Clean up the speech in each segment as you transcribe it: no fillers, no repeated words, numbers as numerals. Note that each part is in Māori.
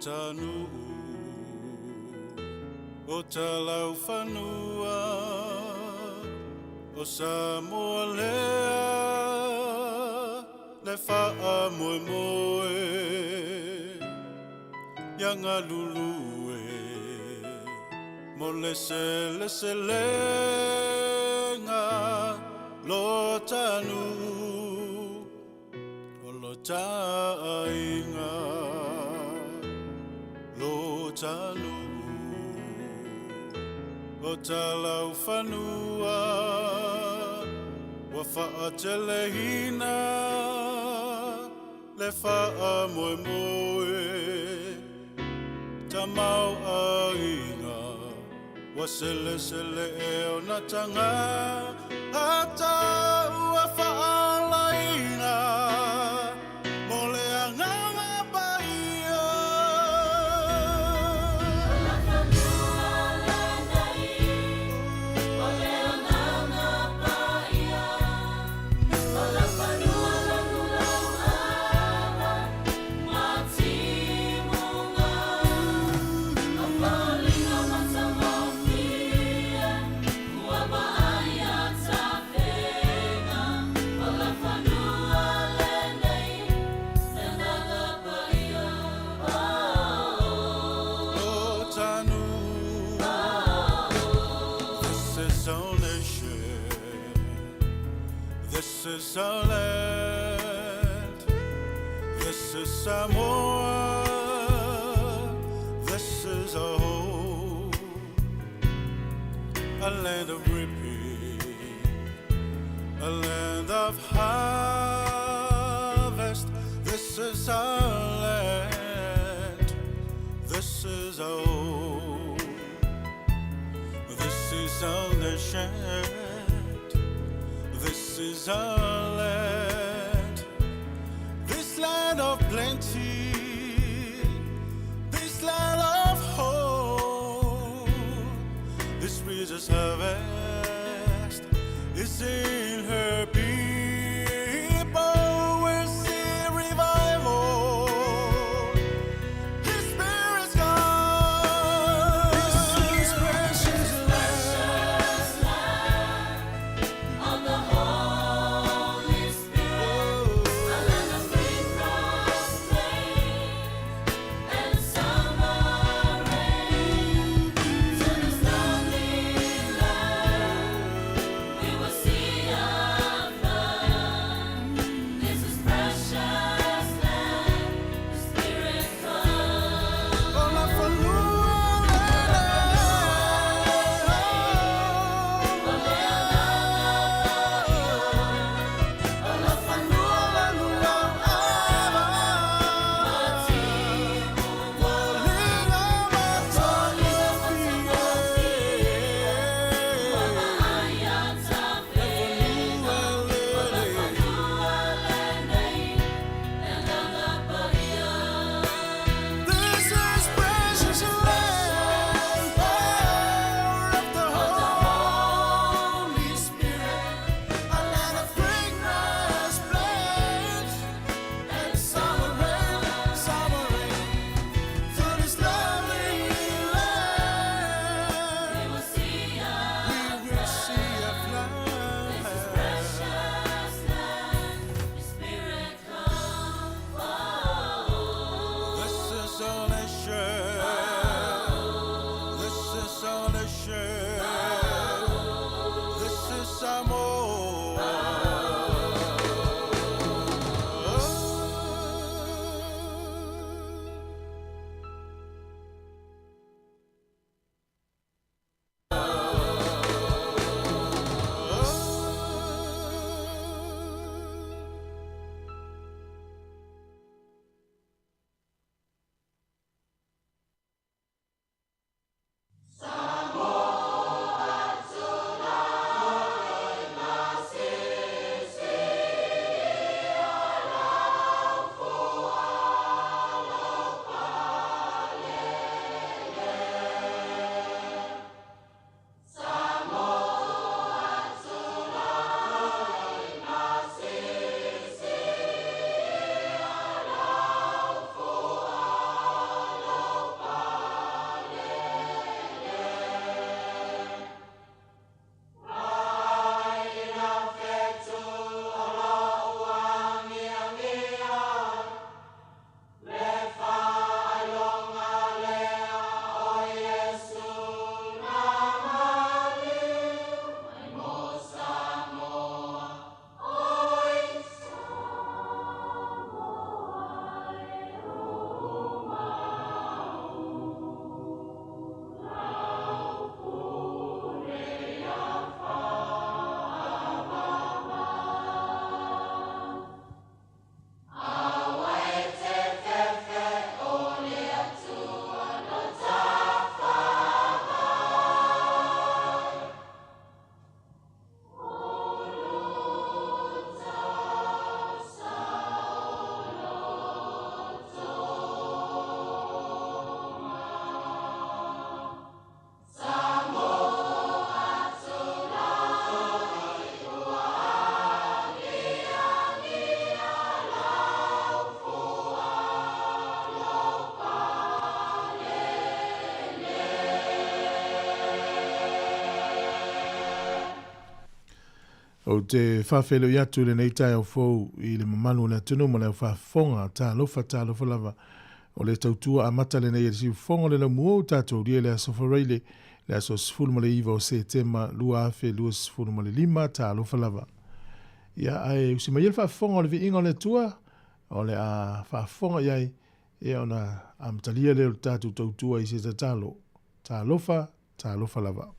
tanu o talau whanua o Sāmoa lea le wha moe moe yanga lulue mo le se lenga lo tanu o lo tainga lo tanu o talau whanua wa whaatelehina le wha moe moe tamau ainga wa sele e o na tanga ata ua whaalainga mo le anganga paia This is our land, this is Sāmoa, this is our home, a land of reaping, a land of harvest. This is our land, this is our home, this is our nation. This is our land, this land of plenty, this land of hope. This region's harvest is in her people. We'll see revival. His Spirit's gone. This is precious land. On the whole O te whawhelo i atu le nei tai au fōu i le mamanu le atunu mo le au whawhonga tā lofa lava. O le tautua a mata le nei e si whonga le na mua tātou ria le asofa reile le aso sifuru mo le iwa o se tema lua afe lua sifuru mo le lima tā lofa lava. Ia ai usi mai le whawhonga o le vi inga o le tua o le a whawhonga iai e ona amtalia le o tātou tautua i se tatalo. Tā lofa lava.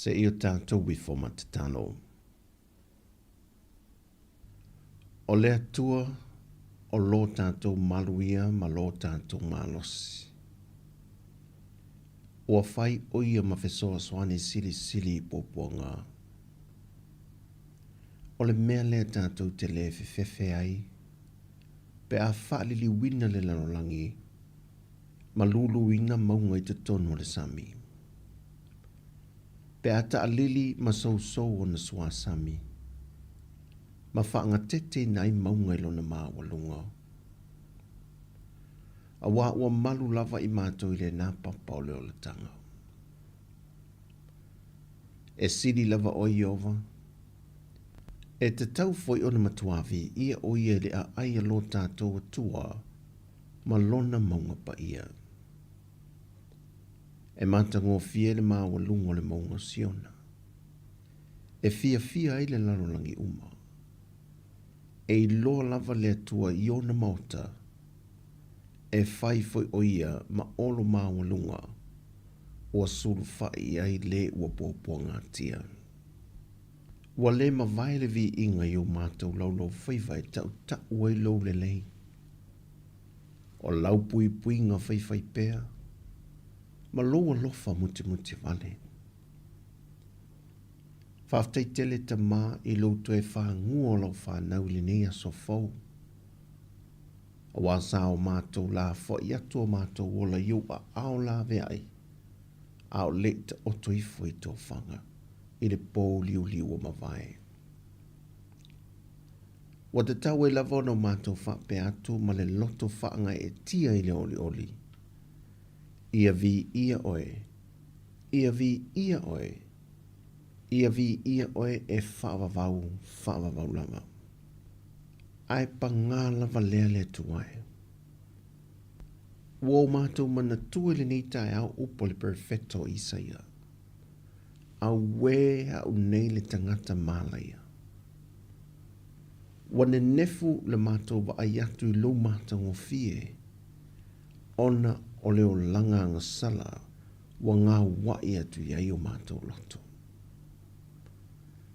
se i o tātou wifo matatano. O le atua o lo tātou maluia ma lo tātou malosi. Ua whai o ia mawhesoa soani sili sili poponga. O le mea lea tātou te le fefefe ai, pe a whaalili wina le lanolangi, ma lulu ina maunga i te tonu le sami. Pe a ta alili ma sou o na sua sami. ma whaanga tete nai maunga ilo na maa walunga. A wā ua malu lava i mātou i le nā papa o leo le tanga. E siri lava o Iova. E te tau foi o na matuavi ia o ia le a aia lo tātou atua ma lona maunga pa ia. E mata ngō fie le maa walunga le maunga siona. E fia fia ai le lalolangi uma. E i loa lava le atua i ona mauta. E fai foi o ia ma olo maa walunga. Ua suru fai ai le ua pōpua ngā tia. Ua le ma vai le vi inga i o mātou laulau whaiwhai tau ta ua i lau le lei. O lau pui pui ngā whaiwhai pēr. Ma loa lofa muti muti vale. Whaftai tele ta mā i lau tue wha ngua lau wha nau le nei aso fau. A wasa o mātou la fo i atua mātou wola iu a ao la veai. Ao le te oto i fo i tō whanga. I le pō liu liu o mawai. Wa te tau e lava no mātou wha pe atu ma le loto whaanga e tia i le oli oli. Ia vi ia oe. Ia vi ia oe. Ia vi ia oe e whaavavau lava. Ai pa ngā lava lea le tuai. Wō mātou mana tuele ni tai au upo le perfecto Isaia. Au we au nei le tangata mālaia. Wane nefu le mātou wa ayatu i lo mātou o fie. Ona o leo langa anga sala wa ngā wai atu i o mātou loto.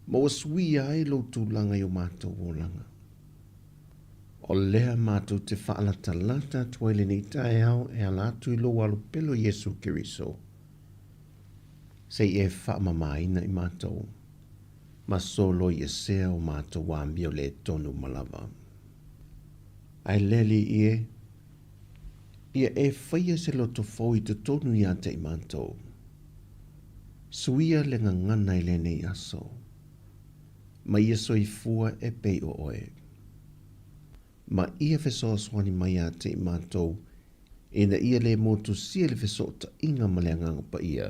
Ma wasui ai lo tu langa i o mātou o langa. O lea mātou te whaalata lata tuaile ni tae au e alatu i lo alu pelo Yesu Kiriso. Sei e whaamamaina i mātou. Ma solo i sea o mātou wa mio le tonu malava. Ai leli ie. Ia e whaia se loto fau i te tonu i ate i mātou. Suia le ngangana i le nei aso. Ma ia soi fua e pei o oe. Ma ia feso swani mai ate i mātou. Ina ia le motu sia le feso ta inga maleanganga pa ia.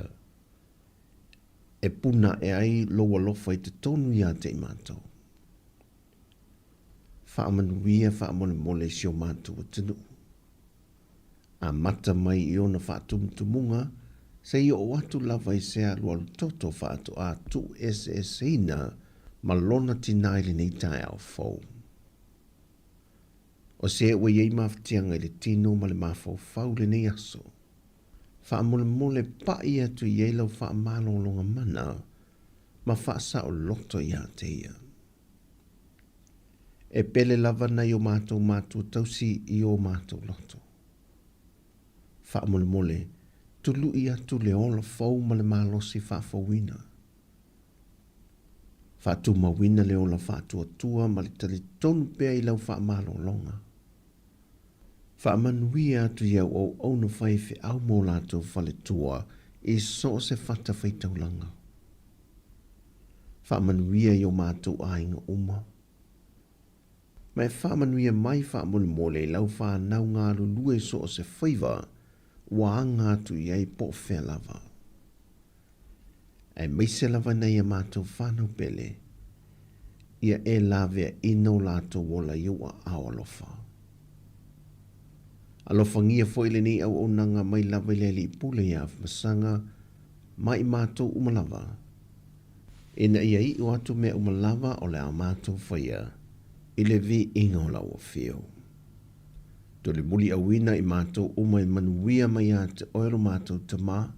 E puna e ai loa lofa i te tonu i ate i mātou. Whaamanuia whaamole mole si o mātou atinu. A mata mai i ona whaatumutumunga, se i o atu lava i sea lualu toto whaatu a tu ina ma lona tinaile nei tae au fau. O se ua iei mawhatianga i le tino ma le mawhau fau le nei aso. Whaamole mole pa i atu i eilau whaamalolonga mana, ma whaasa o loto i a te ia. E pele lava nei o mātou tausi i o mātou loto. Whaamole mole, tulu i atu le ola fau ma le malosi whaafawina. Whaatu mawina le ola whaatu atua ma le tali tonu pea i lau whaamalolonga. Whaamanuia atu iau o auna whaife au mō lātou whale tua i so se whata whaitaulanga. Whaamanuia i o mātou ainga uma. Mai whaamanuia mai whaamole mole lau whanau ngā lulue so se whaiva wa anga atu iai po whea lava. Ai meise lava nei a mātou whanau pele. Ia e lavea ino lātou wola iua awalofa. Alofa ngia foile ni au onanga mai lava le li pule ia masanga mai mātou umalava. Ina ia i o atu me umalava o le a mātou whaia. I le vi inga o lau o whio. To le muli awina i mātou umai manuia mai a te oero mātou te mā.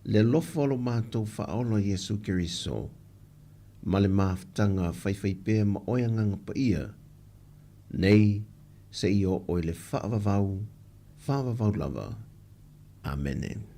Le lofolo mātou whaola Yesu Kiriso. Ma le māwhtanga whaiwhai pēr ma oianganga pa ia. Nei, se i o le whaavavau lava. Amen.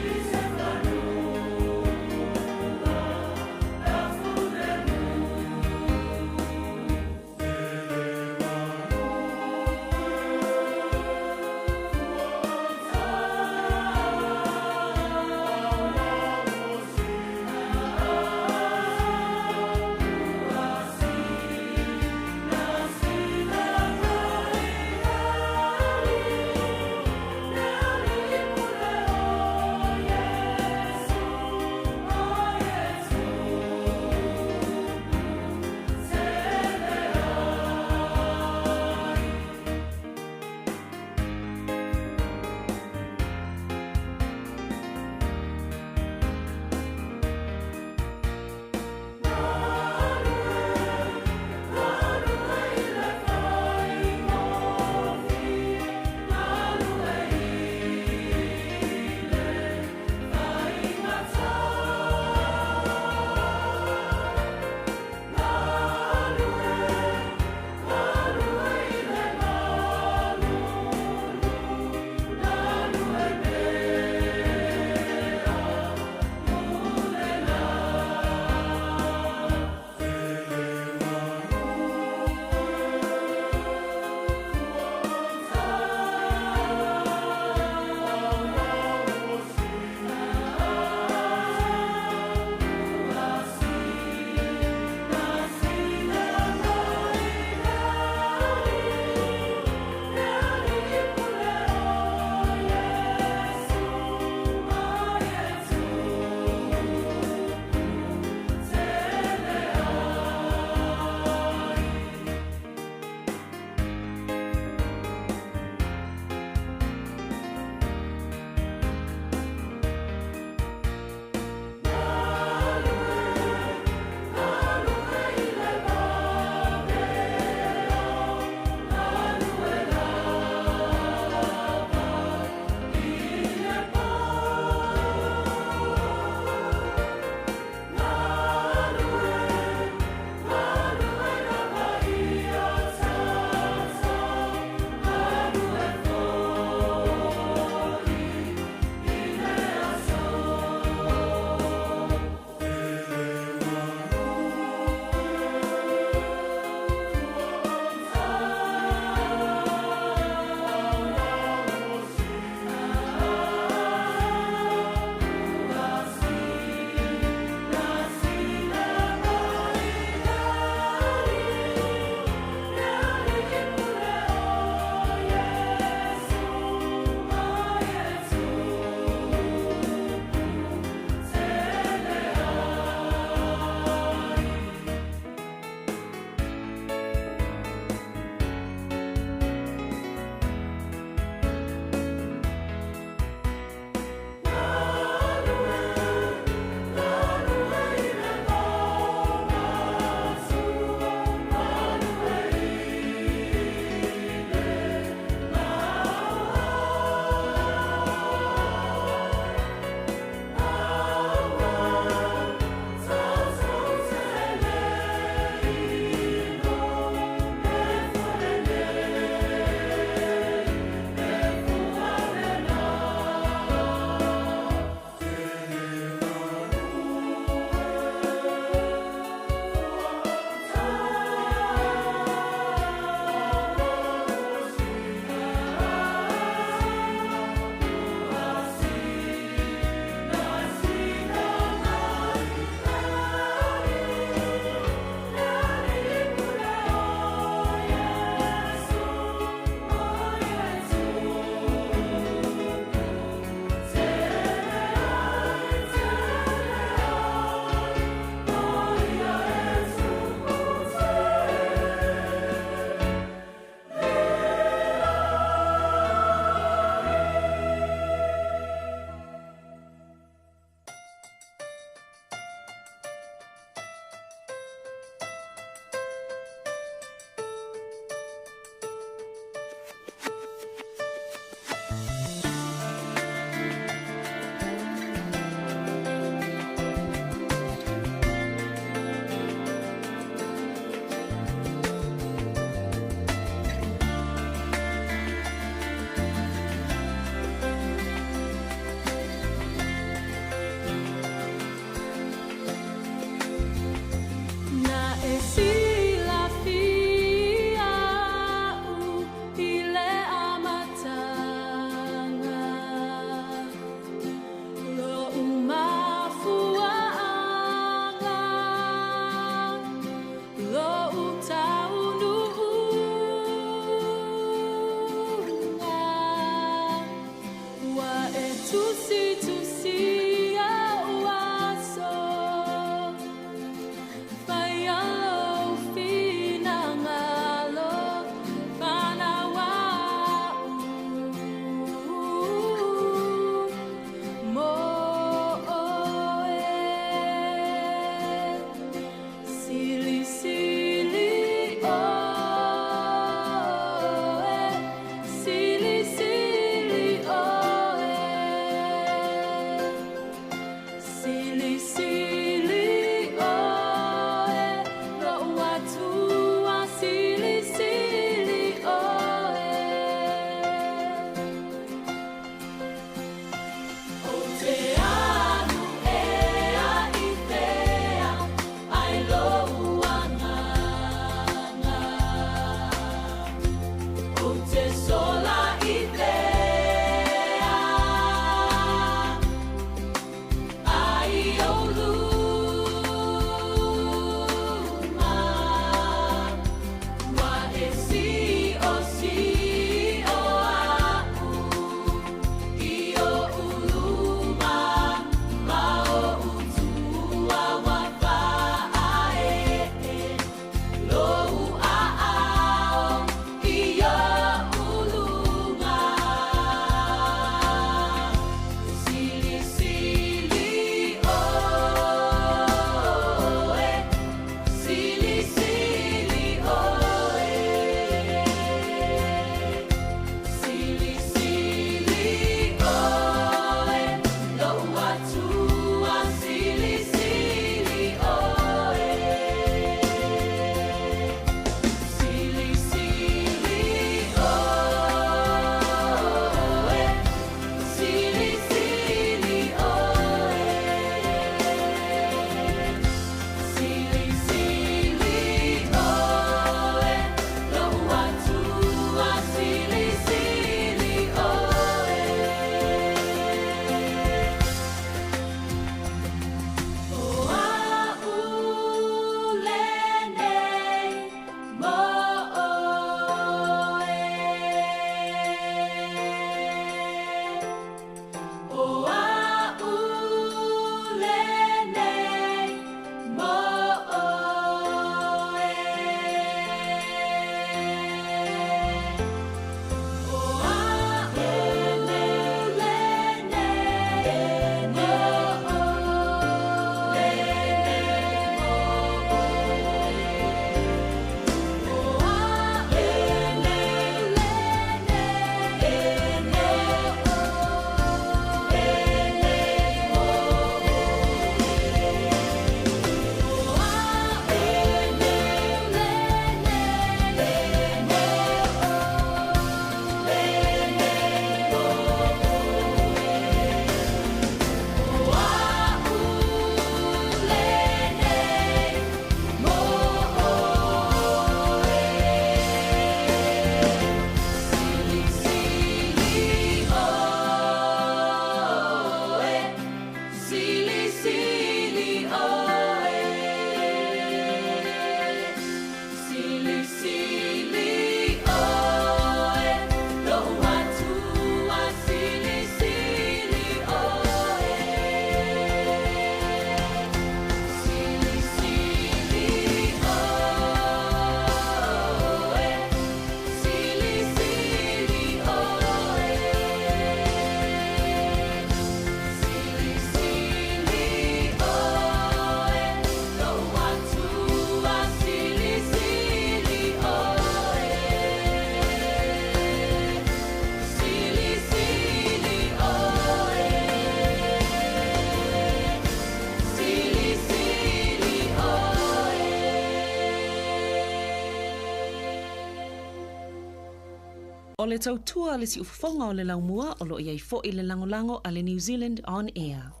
O le tautua le si ufafonga o le laumua o lo iai fo i le langolango a le New Zealand On Air.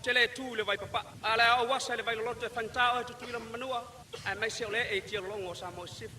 Tele tu le vai papa ala o wasa le vai lo te fantao e tu la manua a mai se ole e ti longo Sāmoa sif.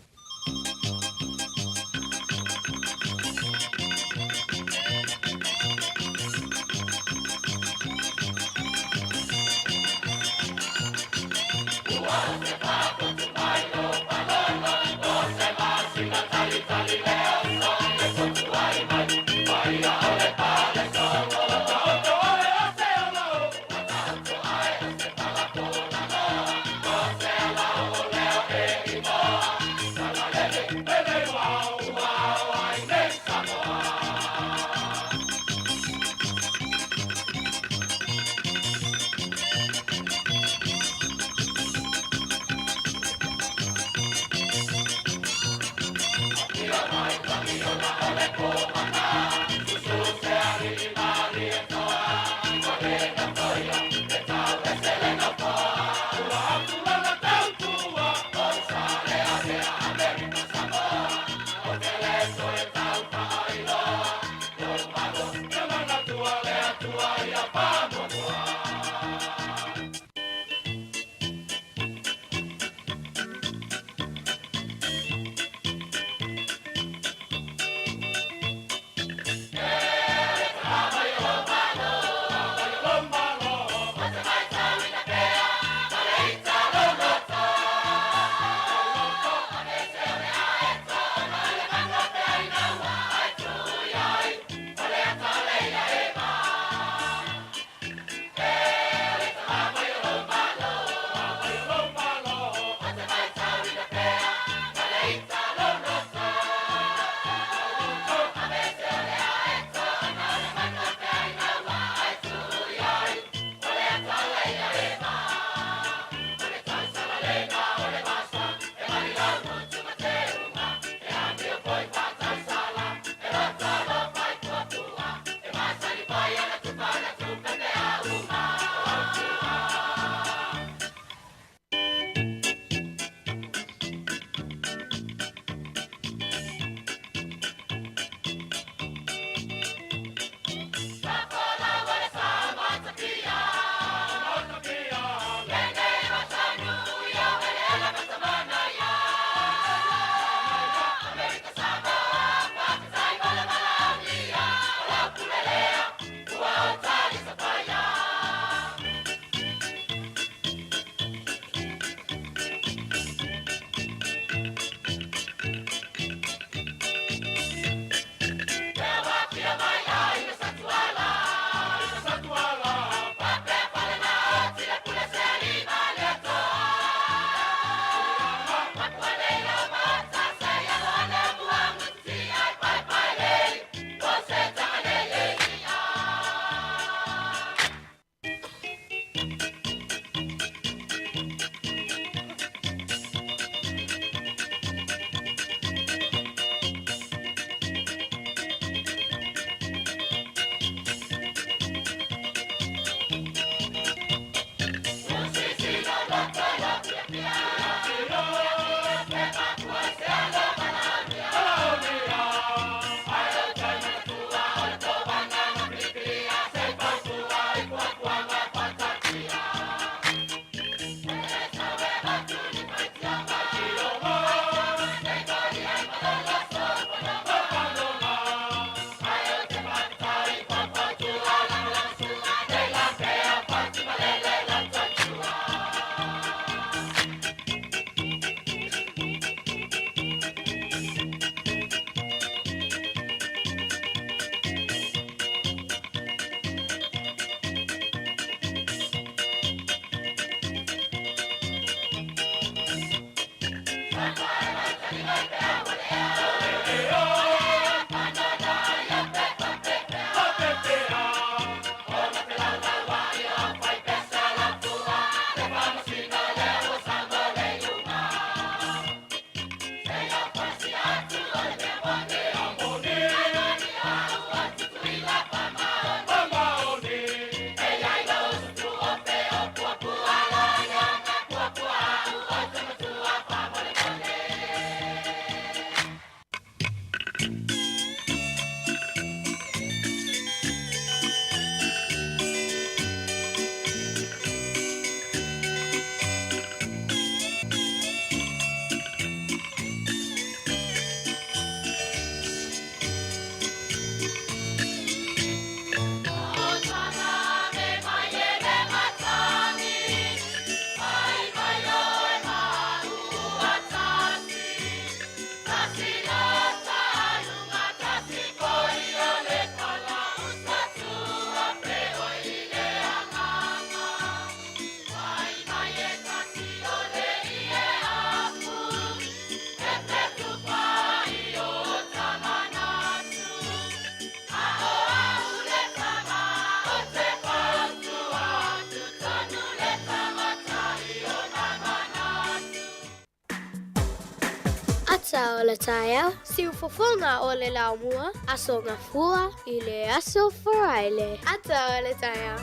Ata o le taia, si ufofonga o le laumua, aso ngā fua I le aso wharaile. Ata o le taia.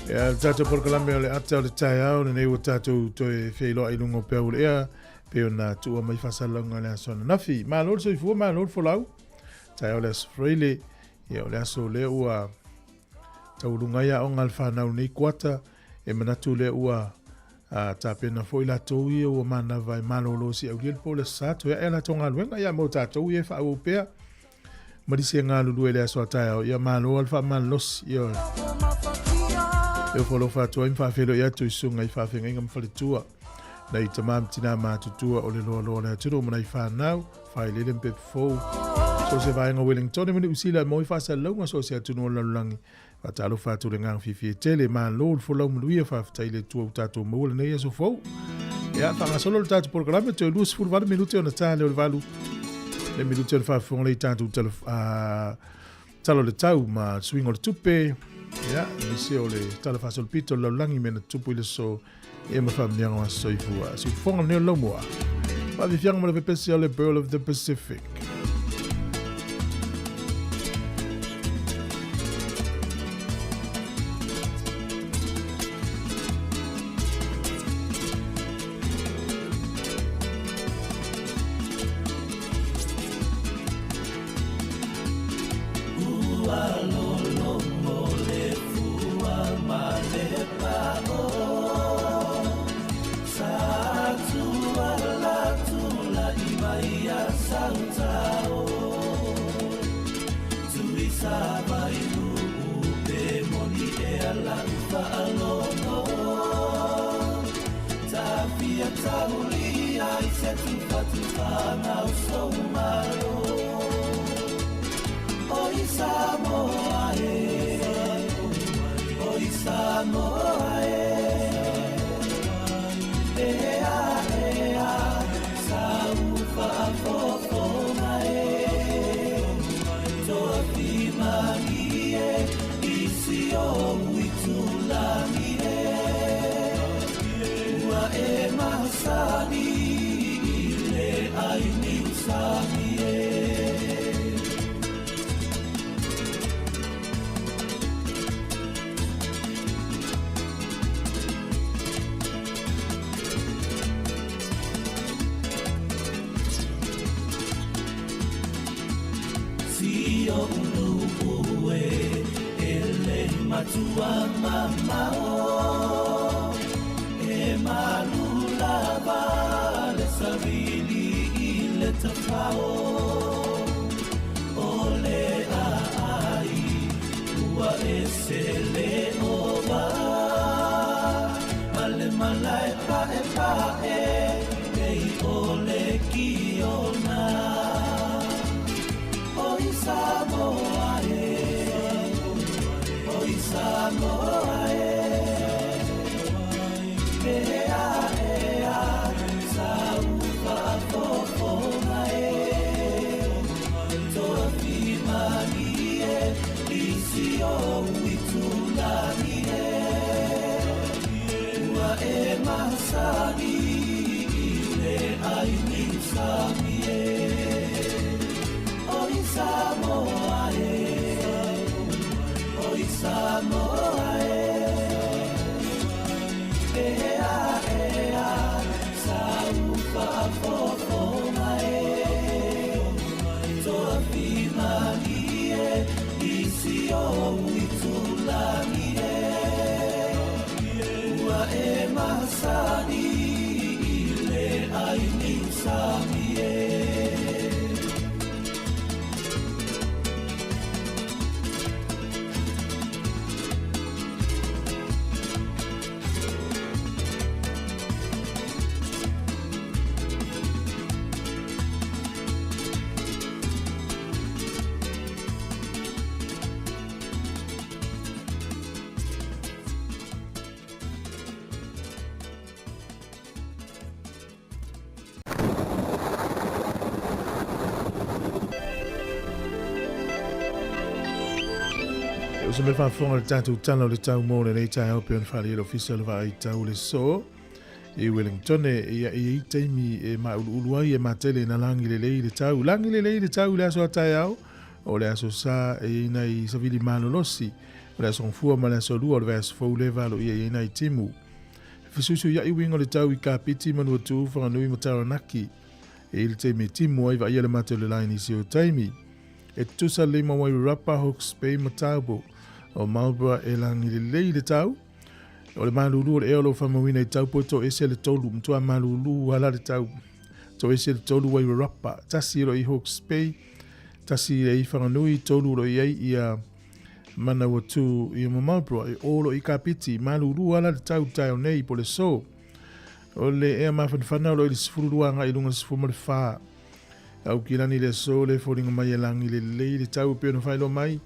Ya tata por Colombia le ata le tai au nei o tatu to e feilo ai lungo pe o ea pe ona tu mai fasalanga le sona nafi ma lor so fu ma lor folau tai au le freely ya le so le ua tau lunga ya on alfa na nei kwata e manatu le ua a tapena foi la to i o mana vai malolo si au le pole sato ya ela tonga luenga ya mo tatu e fa o pe ma dise nga lulu le so tai au ya malo alfa malos yo e folo fa to infa felo ya to sunga I fa fenga ngam fale tua na I tamam tina ma tutua o le lo le tiro mo na I fa now fa ile dem pe fo so se vai nga Wellington me usila mo I fa sa longa so se tunu la langi fa talo fa to le ngang fifi tele ma lo fo lo mo fa fa ile tua tato mo le ne so fo ya fa nga solo tato programma to lus fur 20 minuti ona tale o valu le minuti fa fo le tato talo le tau ma swing o le tupe ya isi ole tala fa sol pito lo langi mena tupu ile so e ma famia ngwa so ifua si fonga ne lo moa pa vi fianga mo le pesi le Pearl of the Pacific O se me whaafonga le tātou tana o le tau mōre nei tai au peon whare ero fisa le whaai tau le so. I Wellington i teimi e ma uluai e matele na langi le lei le tau. Langi le lei le tau le aso a tai au. O le aso sa e ina i savili manolosi. O le aso ngfua ma le aso lua o le vas fau leva lo i ina i timu. Fisusu ia i wingo le tau i ka piti manu atu whanganui ma taranaki. E il teimi timu ai va ia le matele le laini si o teimi. E tusa le mawai rapa Hawke's Bay mataubo. O Marlborough e langi le lei le tau. O le malulu o le eolo whamawina i tau po to ese le tolu. Mtua malulu ala le tau. To ese le tolu wai rapa. Tasi ro i Hawke's Bay. Tasi e i whanganui tolu ro i ei i a mana watu i a Marlborough. E olo i kapiti. Malulu ala le tau tai o nei po le so. O le ea mawhanwhana o le sifuruanga i lunga sifuma le whaa. Au kilani le so le fōringa mai e langi le lei le tau pēno whailo mai.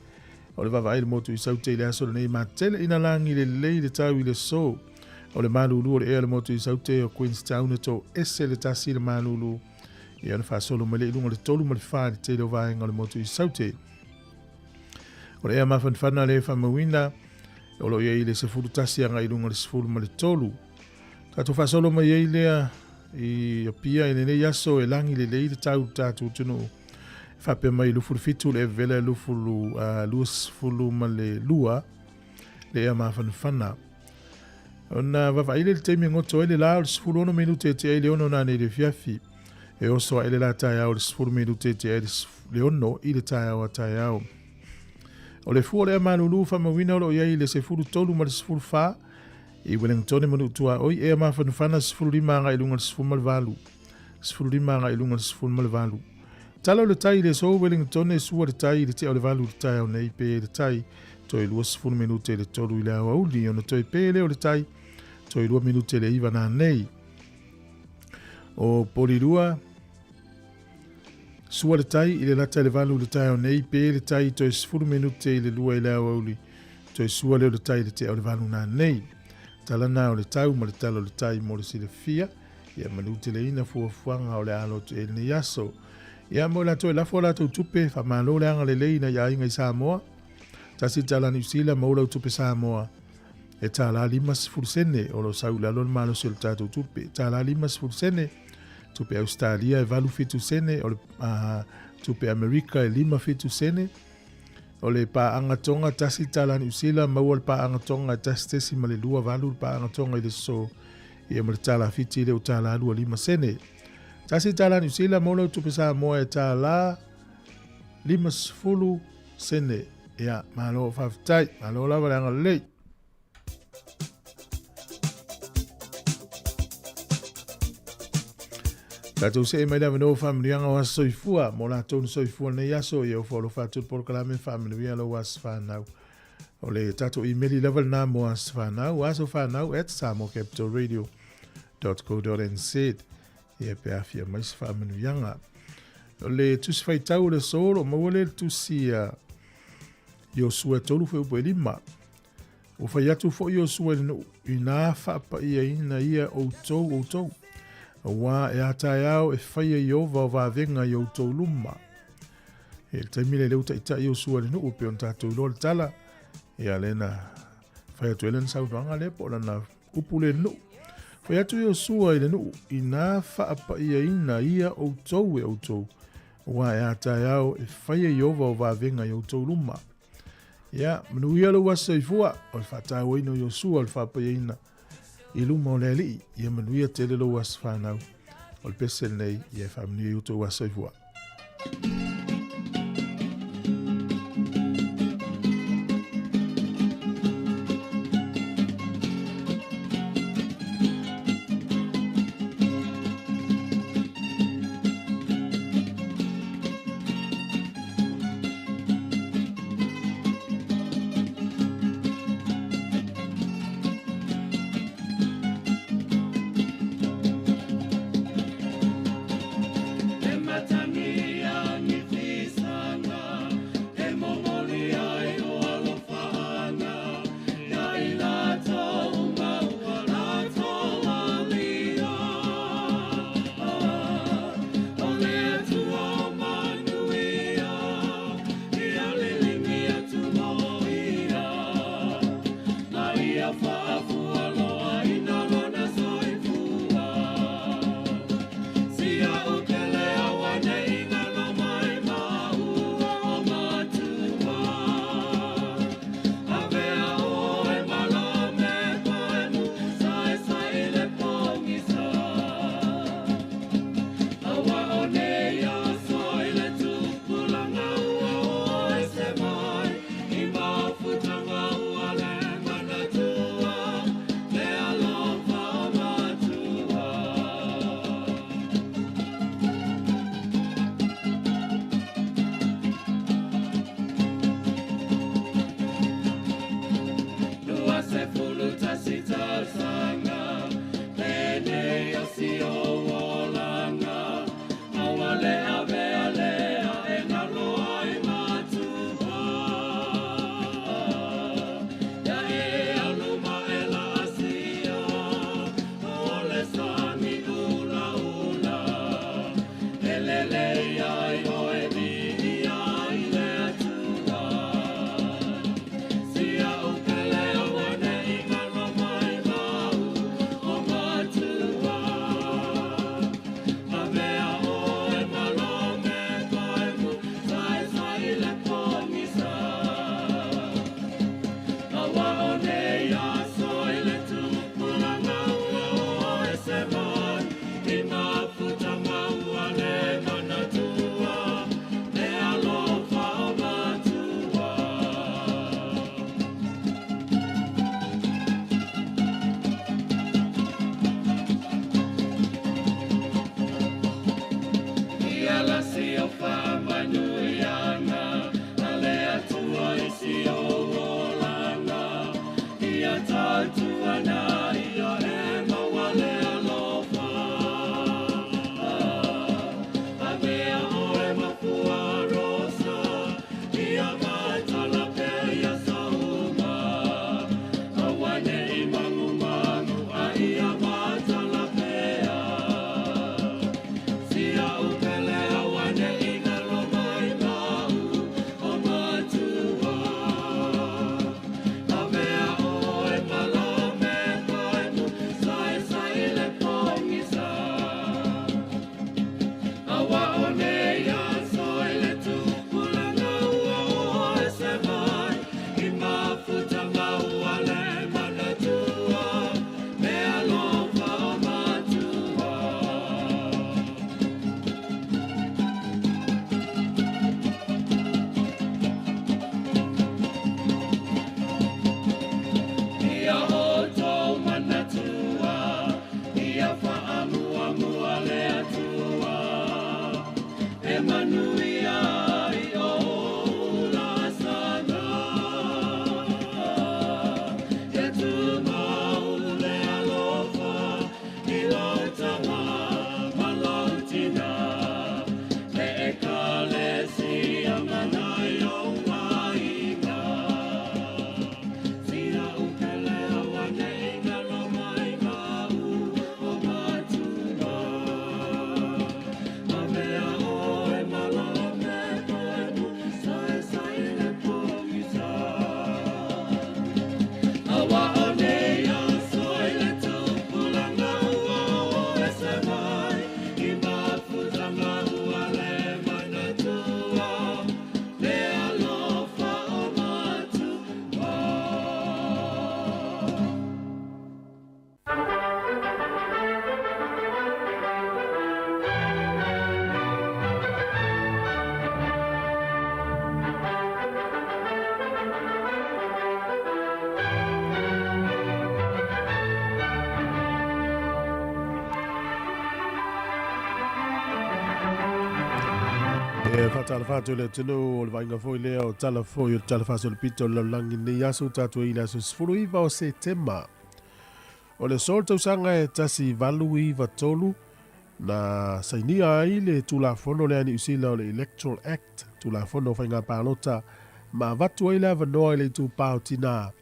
O le vavai le motu i saute le aso le nei matele ina langi le lei le tau i le so. O le malulu o le ea le motu i saute o Queenstown to ese le tasi le malulu. I ana whaasolo mai le ilunga le tolu ma le whaa le te leo vaenga o le motu i saute. O le ea mawhanwhana le whamawina. O lo iei le sefuru tasi anga ilunga le sefuru ma le tolu. Tato whaasolo mai iei lea i a pia i le nei aso e langi le lei le tau tatu tunu. Whape mai lufuru fitu le vele lufuru luas fulu ma le lua le ea mawhanwhana. Ona wawaile le teimi ngoto ele la o le sifuru ono minute te ele ono nane le fiafi. E oso a ele la tai au le sifuru minute te ele le ono i le tai au a tai au. O le fua le ea malulu whamawina o lo iei le sifuru tolu ma le sifuru wha. I Wellington manu tua oi ea mawhanwhana sifuru lima anga ilunga le sifuru malvalu. Sifuru lima anga ilunga le sifuru malvalu. Talo le tai le so Wellington e sua le tai le te o le valu le tai au nei pe le tai toi 2 minute le tolu i le auli ona toi pele o le tai toi 2 minute le iva na nei o polirua sua le tai i le lata le valu le tai o nei pe le tai toi 2 minute i le lua i le auli toi sua le tai le te o le valu na nei talana o le tau ma le talo le tai mo le silefia ia manute le ina fuafuanga o le alo te ne yaso ia mo la toi la fola tu tupe fa malo le anga le leina ia inga i Sāmoa tasi tala New Zealand mo la tupe Sāmoa e tala limas fursene o lo sau la lon malo sul tatu tupe tala limas fursene tupe Australia e valu fitu sene o le tupe Amerika e lima fitu sene o le pa angatonga tasi tala New Zealand mo le pa angatonga tasi ma le lua valu pa angatonga i le so ia mo le tala fiti le o tala lua lima sene tasi tala New Zealand mo lo tupe Sāmoa e tala limas fulu sene ia malo faftai malo lava le anga lei Tatou se mai lava no family anga wa soifua mo la tonu soifua nei aso ia o folo fatu por kalame family via lo was fanau o le tatou email level na mo was fanau aso fanau at samocapitalradio.co.nz ia pe afia mais family anga o le tusi fai tau le solo mo le tusi yo sua tolu fe upo lima o fai atu fo yo sua no ina fa pa ia o tou wa e ataiao e fai yo va venga yo tou luma e te mile le uta ita yo sua no upe on tatu lo tala e alena fai atu elen sau vanga le po na upule no fai atu yo sua ile no ina fa pa ia o tou wa e ataiao e fai yo va venga yo tou luma ya mnuia lo wasaifua o fata wino yo sua fa pa ina iluma le li ia mnuia tele lo wasfanau o pesel nei ia famni yo to wasaifua Matania Fatala fatu le tino o le vainga foi lea o tala foi o tala faso le pito le langi ni aso tatu i laso sfuru iwa o Septemba. O le sol tau sanga e tasi valu iwa tolu na sainia ai le tula fono le ani usila o le Electoral Act tula fono whainga pālota ma vatu ai le avanoa le tu pāo tina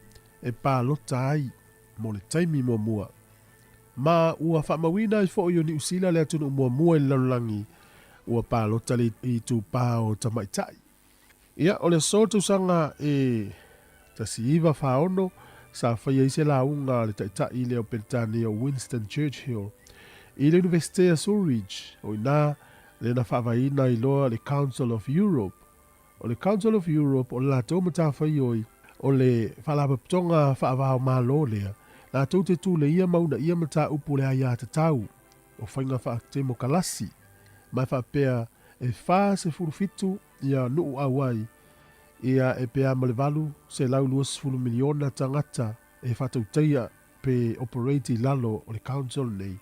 e pālota ai mo le taimi mua mua. Ma ua whamawina i fo i o ni usila le atunu mua mua i lalangi ua pālota le i tu pāo tamaitai. Ia o le sotu sanga e tasi iwa whaono sa whaia i se launga le taitai leo Penitani o Winston Churchill i le University of Surridge o ina le na whawaina i loa le Council of Europe. O le Council of Europe o la tau mata whaioi o le whalapaptonga whaavao malo lea la tau te tū le ia mauna ia mata upu le aia te tau o whainga whaakte mo kalasi mai whapea e wha se furufitu ia nuu awai ia e pea malevalu se lau 2 miliona tangata e whatauteia pe operati lalo o le council nei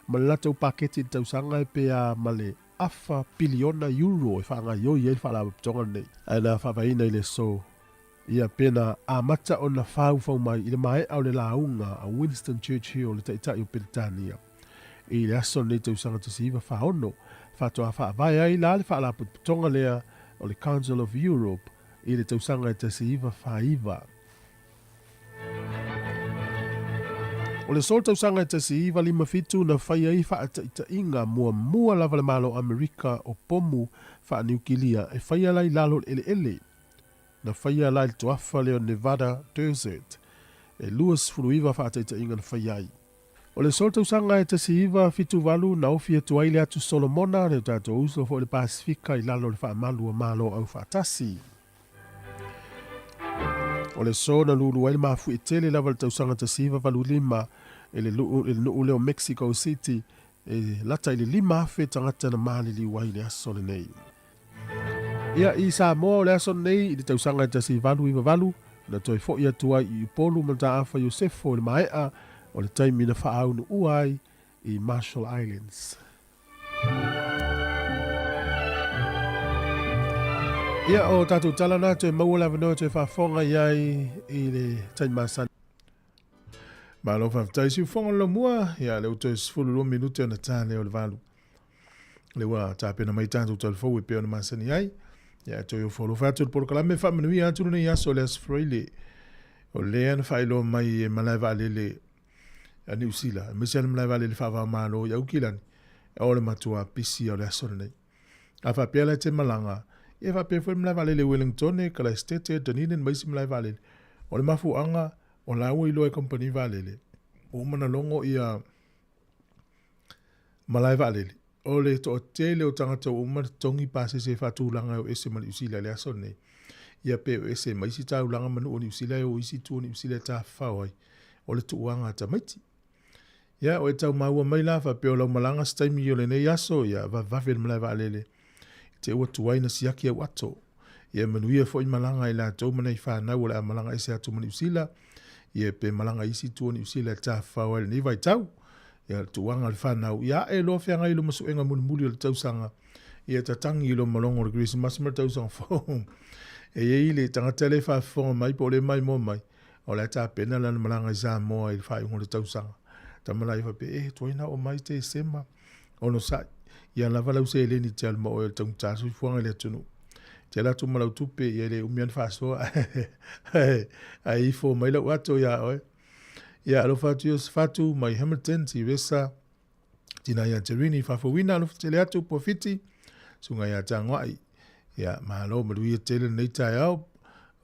ma le latau paketi tausanga e pea male afa biliona euro e whaanga ioi e whalapaptonga nei ana whawaina i le so ia pena a mata o na whau mai i le mai au le launga a Winston Churchill le taitai o Penitania i le aso nei tausanga tasiva whaono whatoa whaavai ai la le whalapaptonga lea o le Council of Europe i le tausanga e tasiva whaiva. O le sol tausanga e tasiva 5 fitu na whaia i whaata inga mua lava le malo Amerika o pomu wha niukilia e whaia lai lalo ele na whaia lai tuafa leo Nevada Desert e luas furuiva whaata inga na whaia ai. O le sol tausanga e tasiva fitu walu na ofi e tuaile atu Solomona le tato uso fo le Pasifika i lalo le whaamalu a malo au whaatasi. O le so na lulu ai mafu i tele lava le tausanga tasiva walu 5 e le nuu leo Mexico City e lata i le 5 afe tangata na mali li wai le aso le nei. Ia i Sāmoa le aso nei i le tausanga e tasiva walu na toi fo i atua i polu manta afa Yosefo le maea o le taimi na whaaunu uai i Marshall Islands. Ia o tātou talana te maua lawa noa te whaafonga iai i le taimi masani. Ma lo whaftai si whonga lo mua, ia leo toi sifuru minute o na tāne o le walu. Le wa tāpena mai tātou talfou e peo na masani ai, ia toi o wholo whātua poro kalame whamanui atu na iaso le asfreile. O lea na whailo mai e malai waalele a New Zealand. Mese ana malai waalele whawa malo ia ukilani. O le matua pisi o le asore nei. A whapea le te malanga, e whapea fwe malai waalele Wellington e kala estete Dunedin maisi malai waalele. O le mafu anga, o la ua ilo e company waalele. O mana longo ia malai waalele. O le to o tele o tangata o umar tongi pase se whatulanga o ese mali usila le asore nei. Ia pe o ese maisi tau langa manu o ni usila o isi tu o ni usila ta whawai. O le tuuanga ta maiti. Ia o e tau maua mai la whapea o lau malanga staimi o le nei aso ia vafe le malai waalele. Te ua tuwaina siaki au ato. Ia manuia fo i malanga i la tau mana i whanau o le malanga ese atu mani usila. Ia pe malanga isi tu o ni usila ta whawai le ni vai tau. Ia tuanga le whanau. Ia e lo whianga ilo masu enga muni muli o le tausanga. Ia tatangi ilo malongo le Christmas mara tausanga whong. E le tangata le whafonga mai po le mai mo mai. O le ta pena lana malanga i Sāmoa i whaingo le tausanga. Tamala i whape tuaina o mai te sema. Ono sai. Ia lava lau se ele ni te alma o le taungtasu i fuanga le atunu. Te la tu malau tupe ia le umian whasoa. Ai fo mai lau ato ia oe. Ia alo fatu mai Hamilton si Wesa. Tina ia Terini whafawina alo te le atu po fiti. Sunga ia tangwai. Ia mahalo maluia tele nei tai au.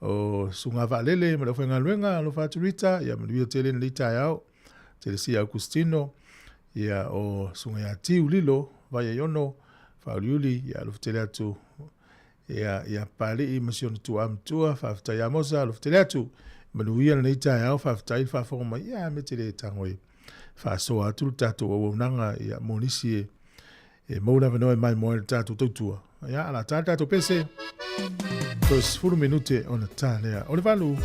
O sunga waalele malau whenga luenga alo fatu rita. Ia maluia tele nei tai au. Tele si Augustino. Ia o sunga ia tiu lilo. Vai yono. Whauriuli. Ia alo tele atu. Ia pali i masiona tua amtua. Whaftai amosa alo tele atu. Manuia nei tai au. Whaftai whafonga mai. Ia me tele tangoi. Whasoa atu tato o unanga. Ia monisi e maura vanoe mai moe tato tautua. Ia ala tato pese. Tos furu minute ona tālea. O le valu.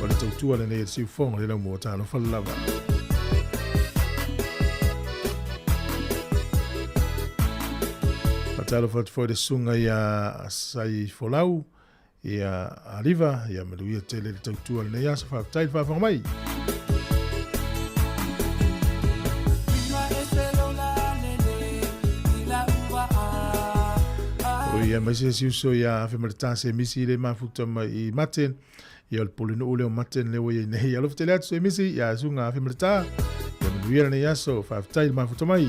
O le tautua le nei si fonga le lau mua tālo whalalawa. Patalo whatfoi le sunga ia sai folau. Ia ariva. Ia maluia tele le tautua le nei asa whaftai whafanga mai. Ia mai se siuso ia whemarita se misi le mafuta mai i maten. Ia le polino o leo maten leo ia nei. Ia lofte leatu se misi. Ia sunga whemarita. Ia manuira nei aso. Whaftai le mafuta mai.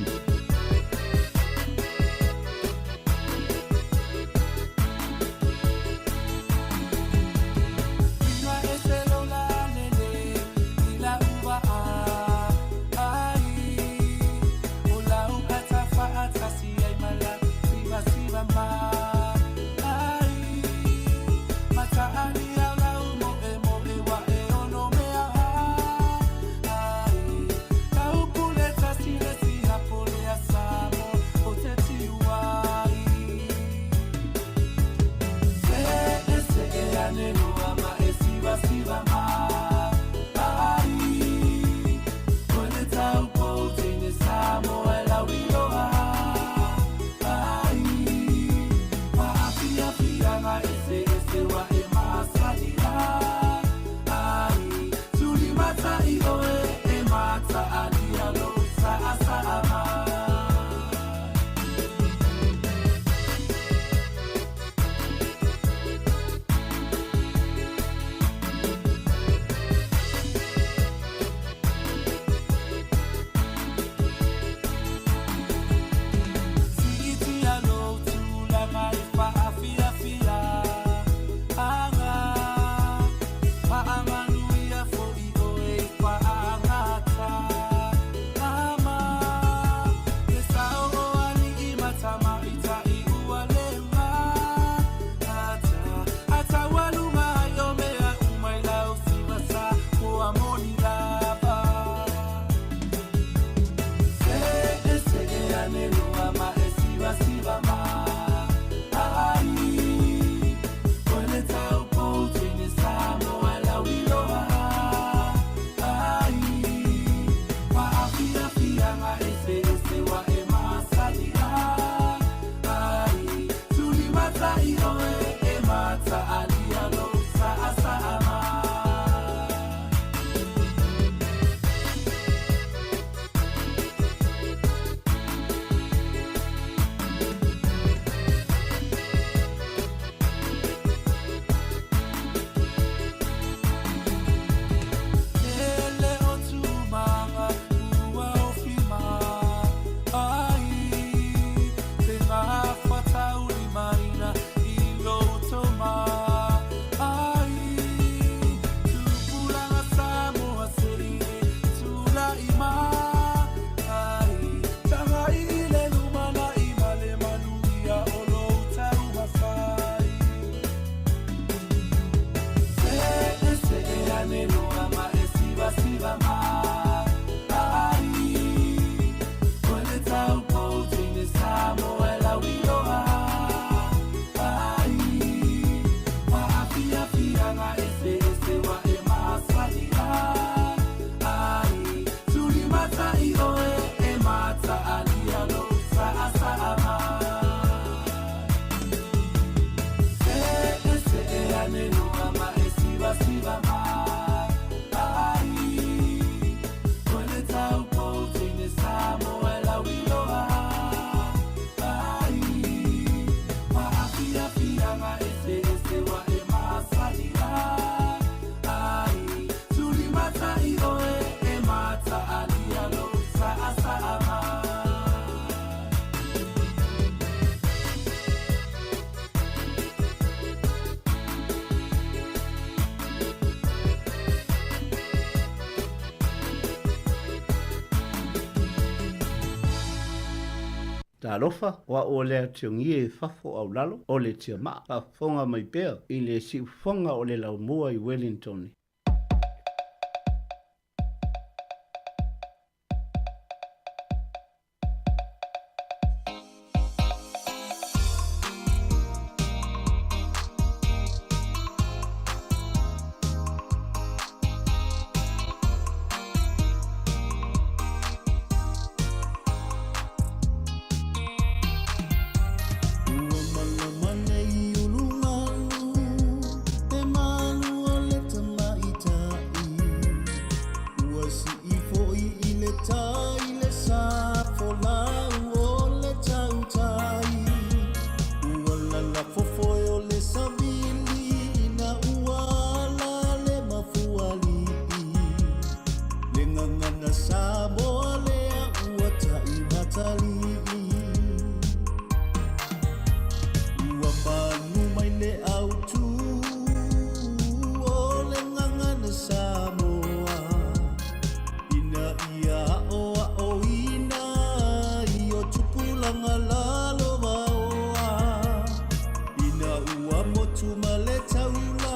Ta lofa wa o le tiongi e fafo au lalo o le tia maa pa fonga mai pea i le si fonga o le lau mua i Wellington. Sāmoa lea ua tai matali ua manu mai le autu o le ngangana Sāmoa ina ia o ina i o tupulanga lalo waoa ina ua motu ma le taula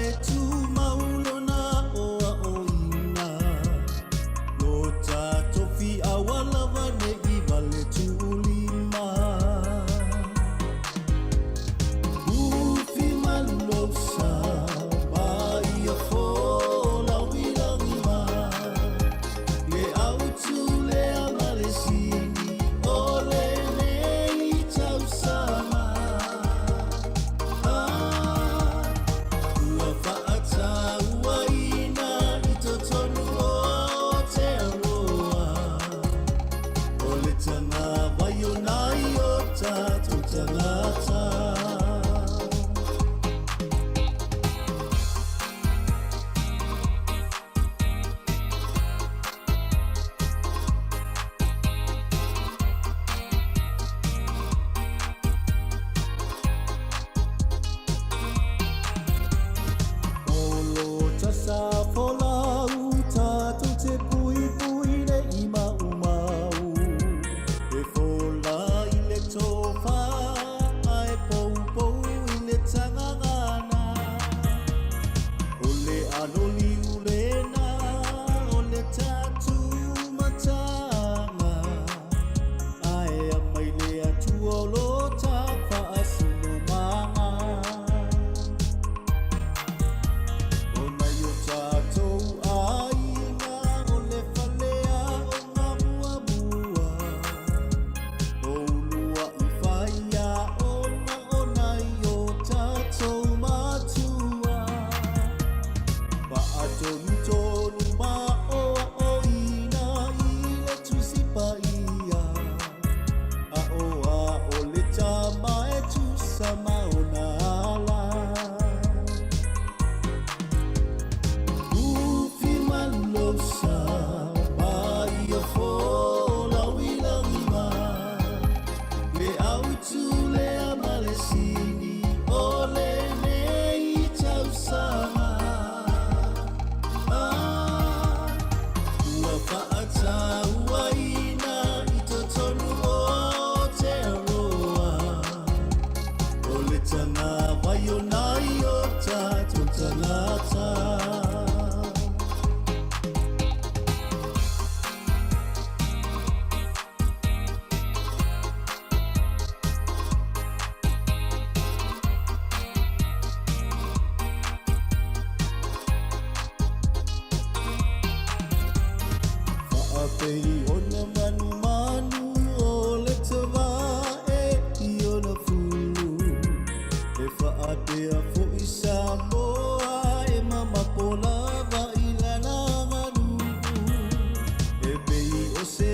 e tu maulo na o ina lo tato fi awala vane i vale tulima ufi malosa mai a fola wirangima le autu le amalesini o le nei tausama ua faata ua ina i totonu o te aroa o le tanga vai o nai o tatou tangata Olo tasa fola tatou te pui pui le i mau mau e fola i le tofa ai pou pou i le tangangana o le anoli ulena o le tatu matanga ai a mai le atu o lo ta faasino manga ona yo tatou aina o le falea o ngā muamua o ulua i whaia ona yo tatou matua paatonu tonu ma o ina i le tusi paia a o le tama e tusama ona ala ufi malosa mai a fola wirangima le autu le amalesini o le nei tausama ua faata ua ina i totonu o te aroa o le tanga vai o nai o tatou tangata Whaapei ona manu manu o le tawa e i ona fulu e whaapea fo i Sāmoa e mamapo lava i lana nganu e pei o se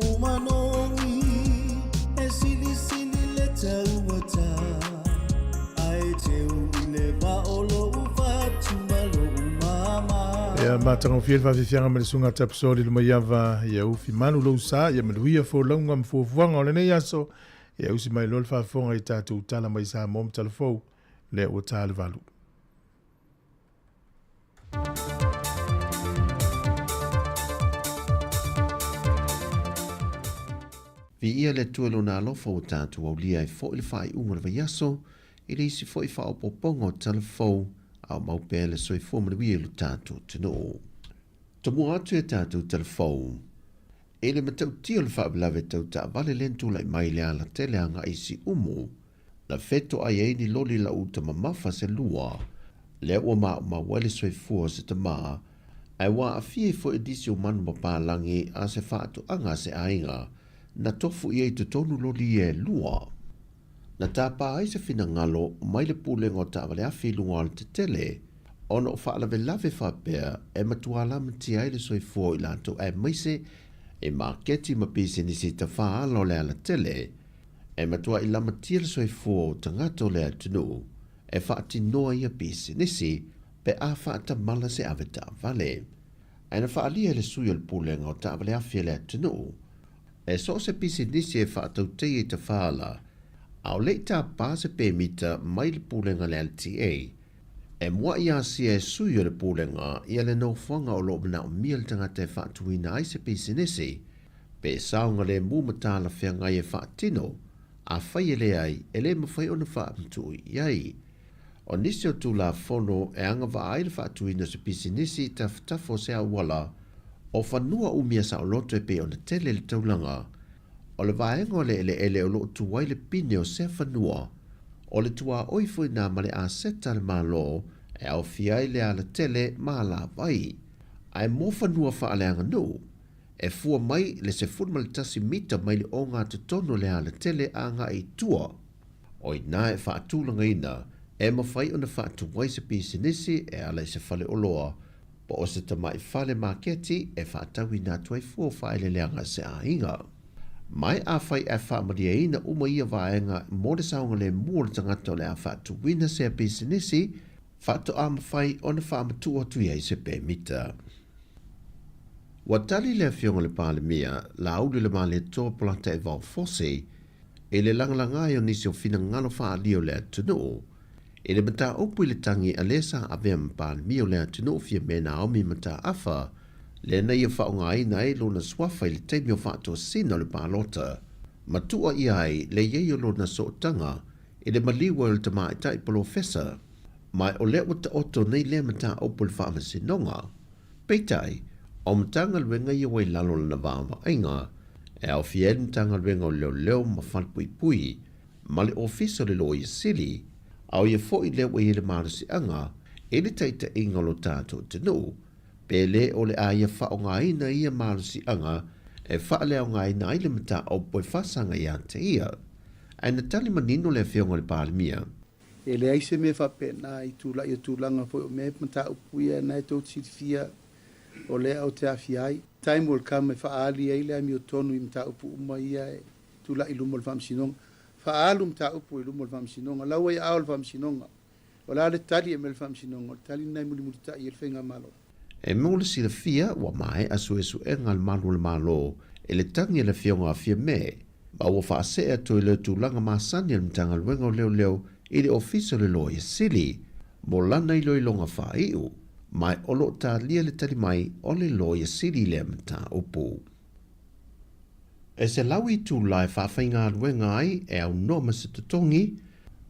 umanongi e sili sili le taumata ai te u i le vaolo ufatu malo umama Ia matanga fiel fa fianga me sunga tapsori le maiava ia ufi manu lo sa ia meluia fo longa mfo fuanga le nei aso ia usi mai lol fa fonga i tatu tala mai sa mom telefo le o tala valu. Vi ia le tuelo na alofa o tatu au lia e fo ili fai unga le vaiaso i le isi fo i fao poponga o telefo au maupea le soi fo manuia lu tatu tino. Tomo atu e tatu telefo. E le matau tio le faa bilave tau ta vale lentu lai mai le ala tele anga isi umu. Na feto ai e ni loli la uta mamafa se lua. Le ua ma wale soi fua se ta maa. Ai wa a fie fo edisi o manu mapalangi a se fatu anga se ainga. Na tofu i e tonu loli e lua. Na tāpā ai se fina ngalo mai le pule ngō tāwale awhi lunga al te tele, ona o whaalawe lawe whapea e matuala mati ai le soi fua i lato e maise e marketi mapise nisi ta whaala le ala tele, e matua i lama tia le soi fua o tangato le atunu, e whaati noa ia pise nisi pe a whaata mala se aweta vale. E na whaalia le sui al pule ngō tāwale awhi le atunu, e so se pise nisi e whaatau te i ta whaala, au leita pase pe mita mai le pulenga le LTA, e mua ia si e sui o le pulenga ia le no whanga o lo mna o mia le tangata e whaatuina ai se pisinesi, pe saunga le mumata la whianga e whaatino, a whai le ai e le mawhai o na whaamtui iai. O nisi o tu la whono e anga wa ai le whaatuina se pisinesi ta whtafo se awala, o whanua umia sa o loto e pe o na tele le taulanga, o le vaenga le ele o lo tuwai le pine o se whanua, o le tua oifoi nā male a seta le malo, e au fiai le ala tele maa la vai. Ai mo whanua whaaleanga no, e fua mai le se funma le tasi mita mai le o ngā tutono le ala tele a ngā i tua. O i nā e whaatulanga ina, e mawhai o na whaatuwai se pisinisi e ala i se whale oloa, po o se tamai whale maketi e whaatawi nā tuai fua whaile leanga se a inga. Mai a whai e whaamaria ina uma ia vaenga mo le saunga le mua le tangata le a whaatu wina se a pisinisi, whaatu a mawhai o na whaamatu atu iei se pe mita. Watali le fionga le pāle mia, la audu le maa le toa plata e vau fosi, e le langalanga o nisi o fina ngalo wha lio le atunu, e le mata opu le tangi a lesa a vea mpāle mia o le atunu fia mena au mi mata afa, le nei e whaonga ai na e lona swafa i le teimi o whaatua sina le pālota. Matua i ai le iei o lona sootanga i le maliwa il tama i tai professor. Mai o le o ta oto nei le mata opu le whaamasinonga. Peitai, o matanga luenga i wai lalo na vāma ainga, e au fien tanga luenga o leo ma whanpui pui, ma le ofisa le lo i sili, au i fo i leo i le marasi anga, e le taita inga lo tātou tenu, pele o le aia whaonga ina ia marusi anga e whaale o ngai na ile mata o poi whasanga ia te ia. Ai na tali manino le whionga le pālimia. E le aise me whapena i tūla i tūlanga fo o me mata upuia na e tau tifia o le au te awhiai. Time will come e whaali e le ami o tonu i mata upu uma ia e tūla i lumo le whamsinonga. Whaalu mata upu i lumo le whamsinonga. Laua i ao le whamsinonga. O la le tali e me le whamsinonga. Tali nai muli muli ta i el whenga malo. E mole si le fia wa mai asu esu e ngal manu le malo e le tangi le fionga a fia me. Ma ua whaase e to i le tūlanga maasani al mtanga luenga o leo i le ofisa le loa i sili. Mo lana i loi longa wha iu. Mai olo ta lia le tali mai o le loa i sili le mta upu. E se lawi tu lai whawhainga luenga ai e au noma se tutongi.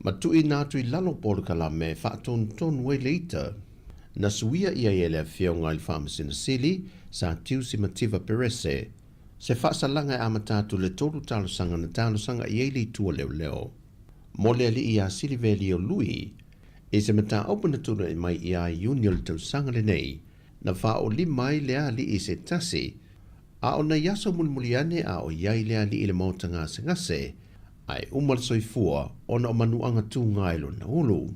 Ma tu i nātu i lalo porkala me whaatonu tonu e leita. Na suia ia ele whionga i whamasina sili, sa tiusi mativa perese. Se whaasalanga e amatatu le toru talosanga na talosanga i eili tua leo leo. Mo le ali ia sili veli o lui, e se mata opana tuna i mai ia iuni o le tausanga le nei, na wha o li mai le ali i se tasi, a o na yaso mulimuliane a o iai le ali i le mautanga se ngase, ai umal soifua o na o manuanga tu ngailo na ulu.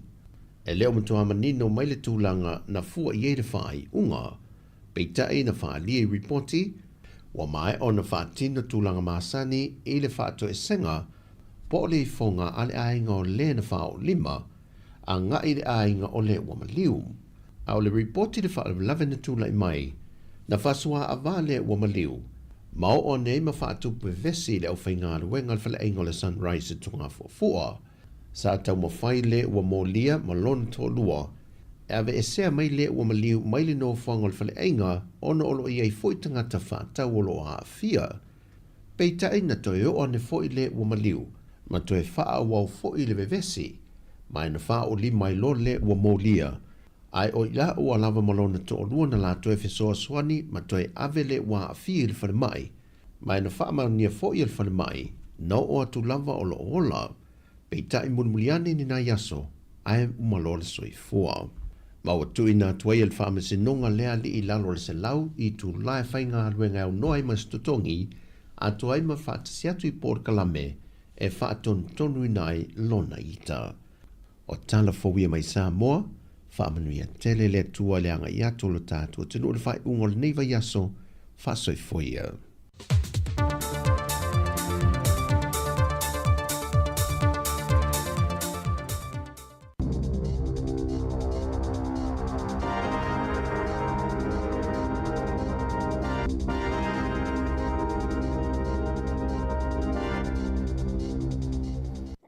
E leo matua manino mai le tūlanga na fua i eire whai unga, peitai na wha lia i ripoti, wa mai o na wha tino tūlanga maasani i le wha to e senga, po le i fonga ale ainga o le na wha o lima, a nga i le ainga o le wamaliu. A o le reporti le whaalawalawe na tūlai mai, na whasua a vale ua maliu, ma o nei ma whaatupu vesi le au whainga ruenga le whale aingo le Sunrise tunga fua. Sa tau ma whai le ua mōlia ma lona tō lua, e ave e sea mai le ua maliu mai le no whanga le whale ainga ona olo i ei fwoi tangata whaatau olo a fia. Peitai na toi o ane fwoi le ua maliu, ma toi wha wau fwoi le vevesi, mai na wha o li mai lo le ua mōlia, ai o ila ua lava malona to lua na la toe fesoa swani ma toe ave le ua afia il whare mai na wha nia fo il whare mai, na o atu lava o lo ola, peita i mulmuliane ni na yaso, ai umalola soi fua. Ma o tui na tuai il wha sinonga lea li i lalo le se lau i tu lae whainga aruenga au noai ma stutongi, a tuai ma wha tasiatu i por kalame, e wha ton tonu inai lona ita. O tala fawia mai Sāmoa, whaamanuia tele le tua le anga ia tolo tātua tenu le whai ungol neiva yaso whasoi foia.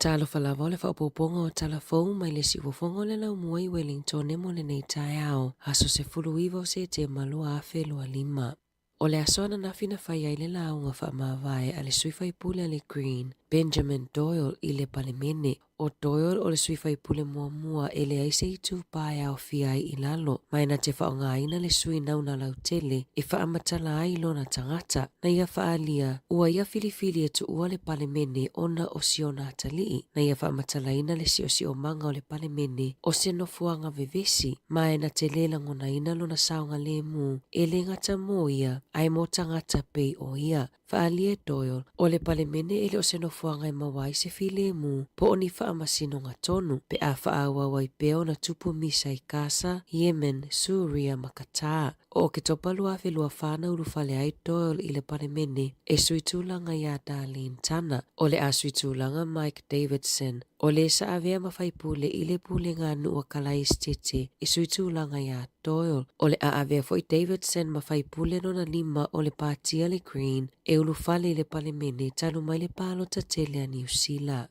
Talo falava le whaupoponga o talafou mai le siwofonga le lau mua i Wellington e mo le nei tae ao. Aso se fulu iwa o se te malua a whelua 5. O le asoana na fina whai ai le launga wha mawai a le suifai pule le Green, Benjamin Doyle i le palemene. O Doyle o le suifai pule mua e le aise i tu pae au fiai i lalo. Mai na te whaonga ina le sui nau na lau tele e wha amatala ai lona tangata. Na ia wha alia, ua ia filifili e tu ua le palemene ona o siona atalii. Na ia wha amatala ina le si o manga o le palemene o se no fuanga vevesi. Mai na te lela ngona ina lona saunga le mu e le ngata mo ia ai mo tangata pei o ia. Whaalia Doyle, o le palemene ele o se no fuanga i mawai se file mu, po oni wha amasino ngā tonu, pe a wha awawai peo na tupu misa i Kasa, Yemen, Suria, Makata. O ke topalu a whelua whana urufale ai Doyle i le palemene, e suitulanga ia Darlene Tana, o le a suitulanga Mike Davidson, o le sa avea mawhaipule i le pule ngā nua kalai stete, e suitulanga ia Doyle, o le a avea foi Davidson mawhaipule nona 5 o le pātia le Green, e ulufale i le palemene tanu mai le palo ta tele a New Zealand.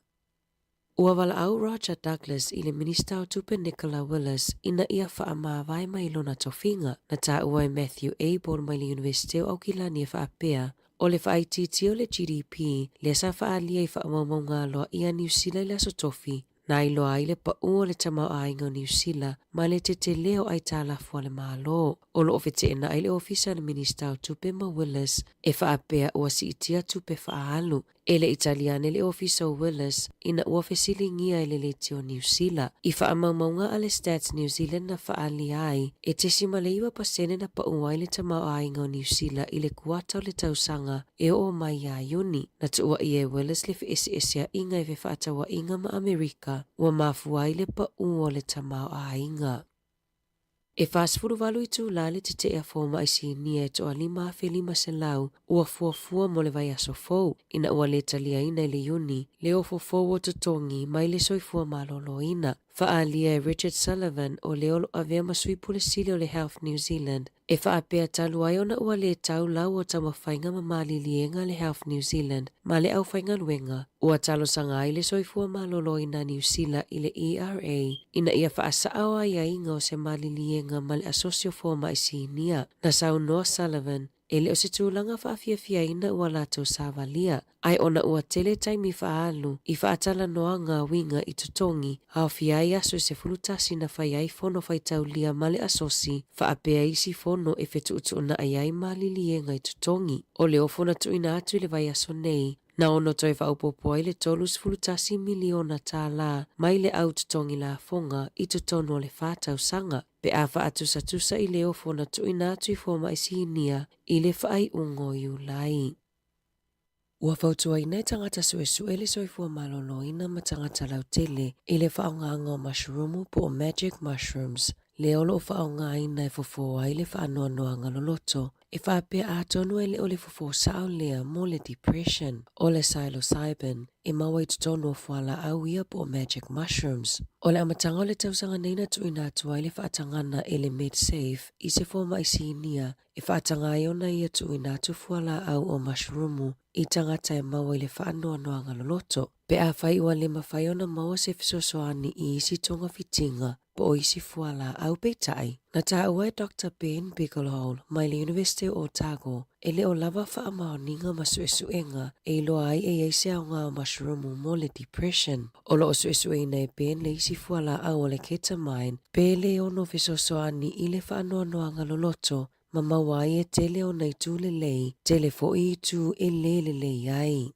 Ua wala au Roger Douglas i le minista o tupe Nicola Willis ina ia wha amawai mai lona tofinga na ta uai Matthew Abel mai le University o Aukilani e wha apea o le wha aititi o le GDP le sa wha alia i wha amamaunga loa ia New Zealand le aso tofi na i loa i le pa ua le tamau ainga New Zealand ma le te leo ai tālafua le malo. O lo ofete na i le ofisa le minista o tupe ma Willis e wha apea ua si itia tupe wha alu. E le Italiane le ofisa o Willis ina ua fesilingia i le leti o New Zealand. I wha amamaunga a le Stats New Zealand na wha ali ai e te sima le 1% na pa ua i le tamau ainga o New Zealand i le kuata o le tausanga e o mai a Iuni. Na tu ua i e Willis le esi inga e wha atawa inga ma Amerika ua mafua i le pa ua le tamau ainga. E whaasfuru walu i tū lale te te fōma i si nia e toa 5 se lau ua fuafua mo le vai aso fōu ina ua le talia ina i le Iuni le o fōfōu o tutongi mai le soifua malolo ina. Whaalia e Richard Sullivan o le olo avea masui pule sili o le Health New Zealand. E whaapea talu ai ona ua le tau lau o tamawhainga ma malilienga le Health New Zealand ma le au whainga luenga. Ua talo sanga ai le soifua malolo ina New Zealand i le ERA ina ia whaasao ai a inga o se malilienga ma le asosio fōma i sinia. Na sau Noah Sullivan e le o se tūlanga whaafia ina ua lato sāwalia. Ai ona ua tele taimi whaalu i whaatala noa ngā winga i tutongi hao fiai aso se fulutasi na whai ai fono whai taulia male asosi whaapea isi fono e whetu utu na ai ai malilienga i tutongi. O le ofona tuina atu i le vai aso nei. Na ono toi whaupopo ai le tolus fulutasi miliona tā la mai le au tutongi la fonga i tutonu o le whātau sanga. Pe a whaatusa i le ofona tuina atu i fōma i sinia i le whai ungo i ulai. Ua whautua ina tangata suesue le soifua malolo ina ma tangata lau tele i le whaonganga o mushroomu po o magic mushrooms. Le olo o whaonga ina e fofo ai le whaanoa noa ngaloloto. E whapea a tonu e le o le fofo sao lea mo le depression o le psilocybin. E maua i tutonu o whala au ia po magic mushrooms. O le amatanga o le tausanga neina tu ina atua i le whaatangana e le MedSafe i se fōma i sinia e whaatanga i ona ia tu ina atu whala au o mushroomu i tangata e maua i le whaanoa noa ngaloloto. Pe a whai ua le mawhai ona maua se fisosoani i isi tonga fitinga po o isi fuala au peitai. Na ta ua e Dr. Ben Bigelhole mai le University o Otago e le o lava wha maoninga ma suesuenga e iloa ai e eise au ngā mushroomu mo le depression. O lo o suesuena e Ben le isi fuala au o le ketamine pe le ono fisosoani i le whaanoa noa ngaloloto ma mawai e tele o nei tu le lei tele fo i tu e le lei ai.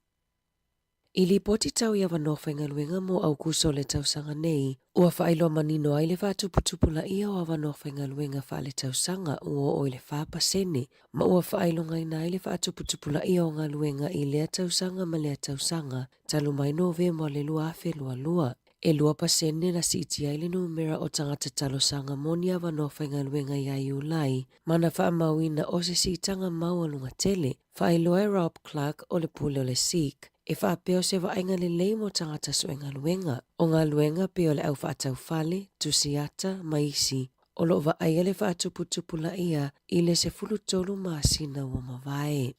I li poti tau ia wanofa luenga mo au kuso le tausanga nei, ua whailo manino ai le whatuputupu ia o wanofa luenga wha le tausanga ua o le whapasene, ma ua whailo ngai nai le whatuputupu ia o ngā luenga i lea tausanga ma lea tausanga, talu mai nove mo le lua afe lua. E lua pasene na si iti ai le numera o tangata talosanga moni a wanofa luenga ia iulai, mana wha mauina o se si tanga mau alunga tele, whailo e Rob Clark o le pule o le Sikh. E whaapeo se wainga le lei mo tangata suenga luenga. O ngā luenga peo le au whaatau whale, tusiata, maisi. O lo wa aia le whaatuputupu ia i le se fulutolu maasina ua mawai.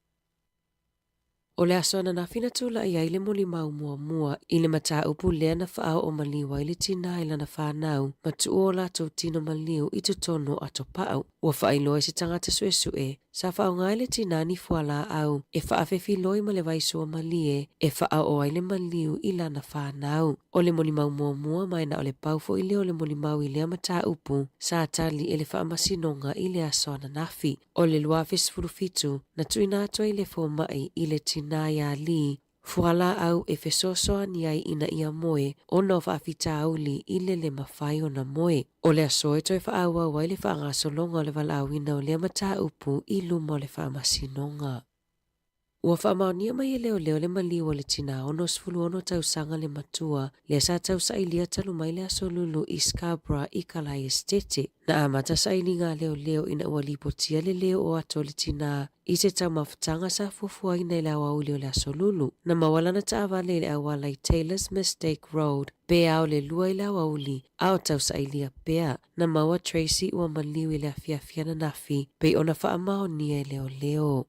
O le aso ana nafina tula ia i le moli mau mua i le mata upu lea na whaao o maliwa i le tina i lana whanau ma tu o lato tino maliu i tutono ato pao. Ua whailo e se tangata suesue, sa whao ngai le tina ni fuala au e whaafefi loi ma le waisua malie e whaao o ai le maliu i lana whanau. O le moli mau mua mai na o le paufo i le o le moli mau i lea mata upu sa atali e le whaamasinonga i le aso ana nafi. O le luafe sfurufitu na tuina ato i le fōmai i le tina ia li, fuala au e fesosoa ni ai ina ia moe o no whaafita auli i le mawhai o na moe. O le aso e toi whaaua wai le whaangasolonga o le walawina o lea mata upu i luma o le whaamasinonga. Ua whaamaunia mai e leo le maliu o le tina ono sfulu ono tausanga le matua le sa tausa i lia talu mai le aso lulu i Scarborough i Kalai Estete. Na amata sa ili ngā leo ina ua lipotia le leo o ato le tina i se tau mawhatanga sa fufua ina le awa uli o le aso lulu. Na mawalana ta awale le awala i Taylor's Mistake Road pe au le lua i le awa uli au tausa i lia pea. Na maua Tracy ua maliu i le afiafia na nafi pe ona whaamaonia i leo.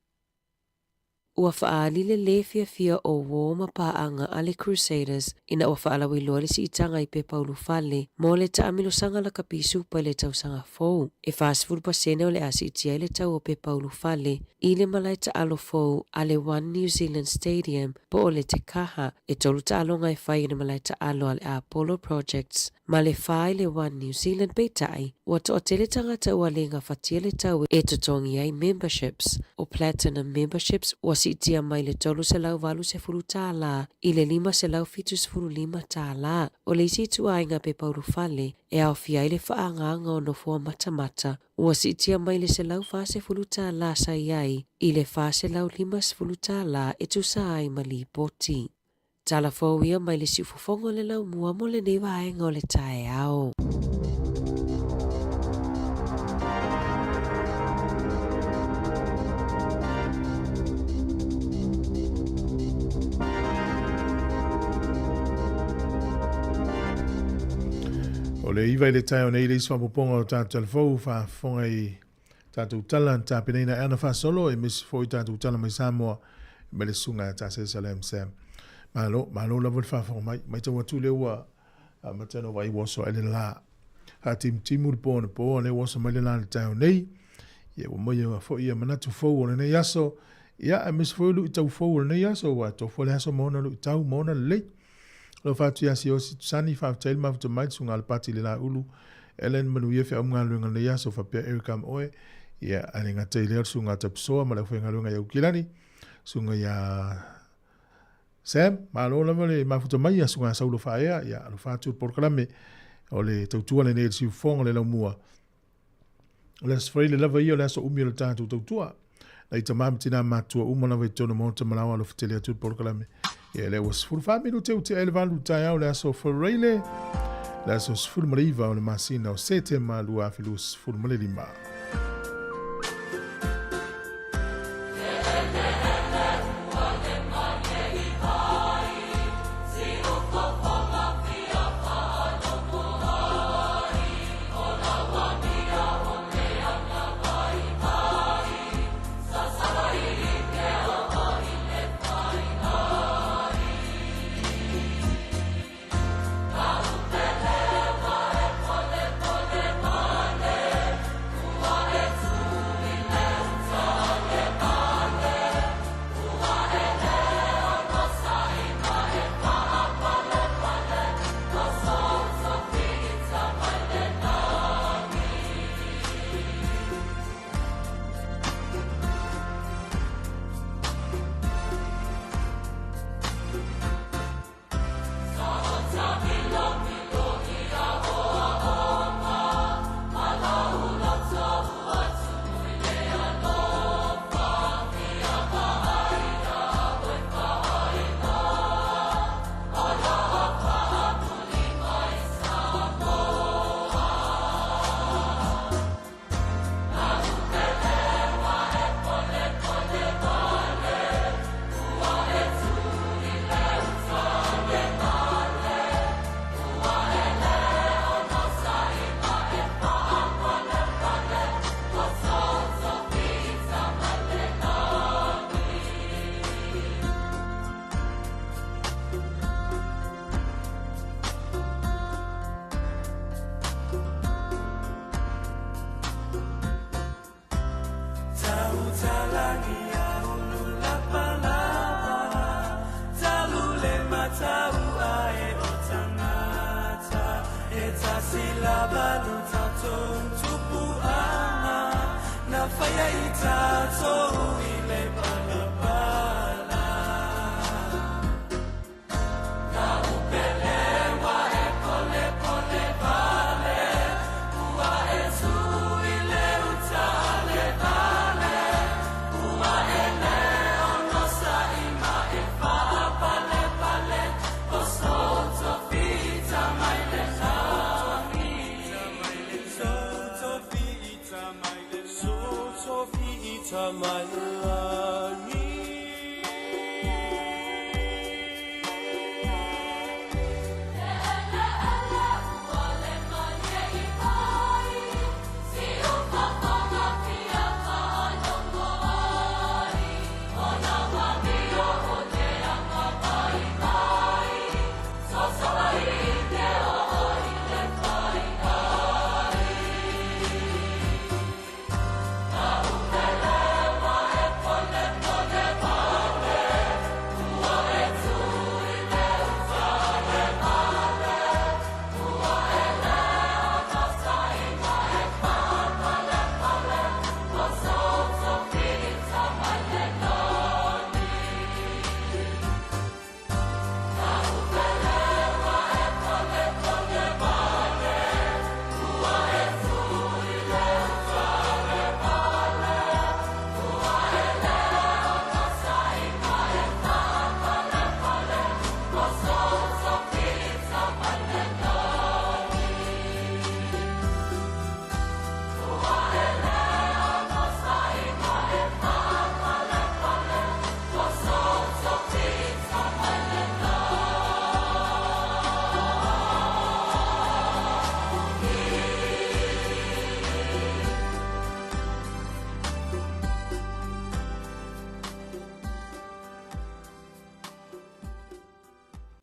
Ua whaali le fia o wōma pāanga ale Crusaders ina ua whaalawi loa le si itanga i pe Paulu Fale mo le taamilo sanga la kapisu pa le tausanga fou. E whaasifuru pasene o le asi itia i le tau o pe Paulu Fale i le malai ta alo fou a le One New Zealand Stadium po o le te kaha e tolu ta alonga e whai i le malai ta alo ale Apollo Projects ma le whai le One New Zealand peitai ua to o tele tangata ua le ngā whatia le tau e totongi ai memberships o Platinum memberships ua si itia mai le tolu se lau walu se furu tā la i le 5 se lau fitu se furu 5 tā la o le isi tu ainga pe Paulu Fale e au fia i le whaanganga o no fua mata ua si itia mai le se lau wha se furu tā la sa iai i le wha se lau 5 se furu tā la e tu sa ai mali poti. Tala fōia mai le si ufofongo le lau mua mo le nei waenga o le tae ao. O le iwa i le tae o nei le iswa poponga o tātou telefou whafonga i tātou tala ta peneina ana wha solo e misi fo i tātou tala mai Sāmoa me le sunga ta se Salem Sam. Malo la vol fa mai te watu le wa matano wai woso ele la ha timu po le woso mai le la tau nei ye wo mai fo ia manatu fo o nei yaso ia mis fo lu tau fo nei yaso wa to fo le aso mona lu tau mona le lo fa tu yasi o sani fa tel ma to mai sunga al pati le la ulu elen manu ye fa umga lu nei yaso fa pe erikam oe ia alinga te le sunga te psoa ma le fo ngalunga ya ukilani sunga ya Sam, malo la vale mafuta mai asu nga saulo faia ya lo fatu por klame o le tautua le nei si fonga le mua. Le sfrei le lava ia le aso umi le tatu tautua. Na itamam tina matua uma na veitono monta malawa lo fitele atu por klame. Ya le was full family te ele valu tai au le aso freile. le aso sifuru ma le iva o le masina o sete ma lua afilu sifuru ma le lima.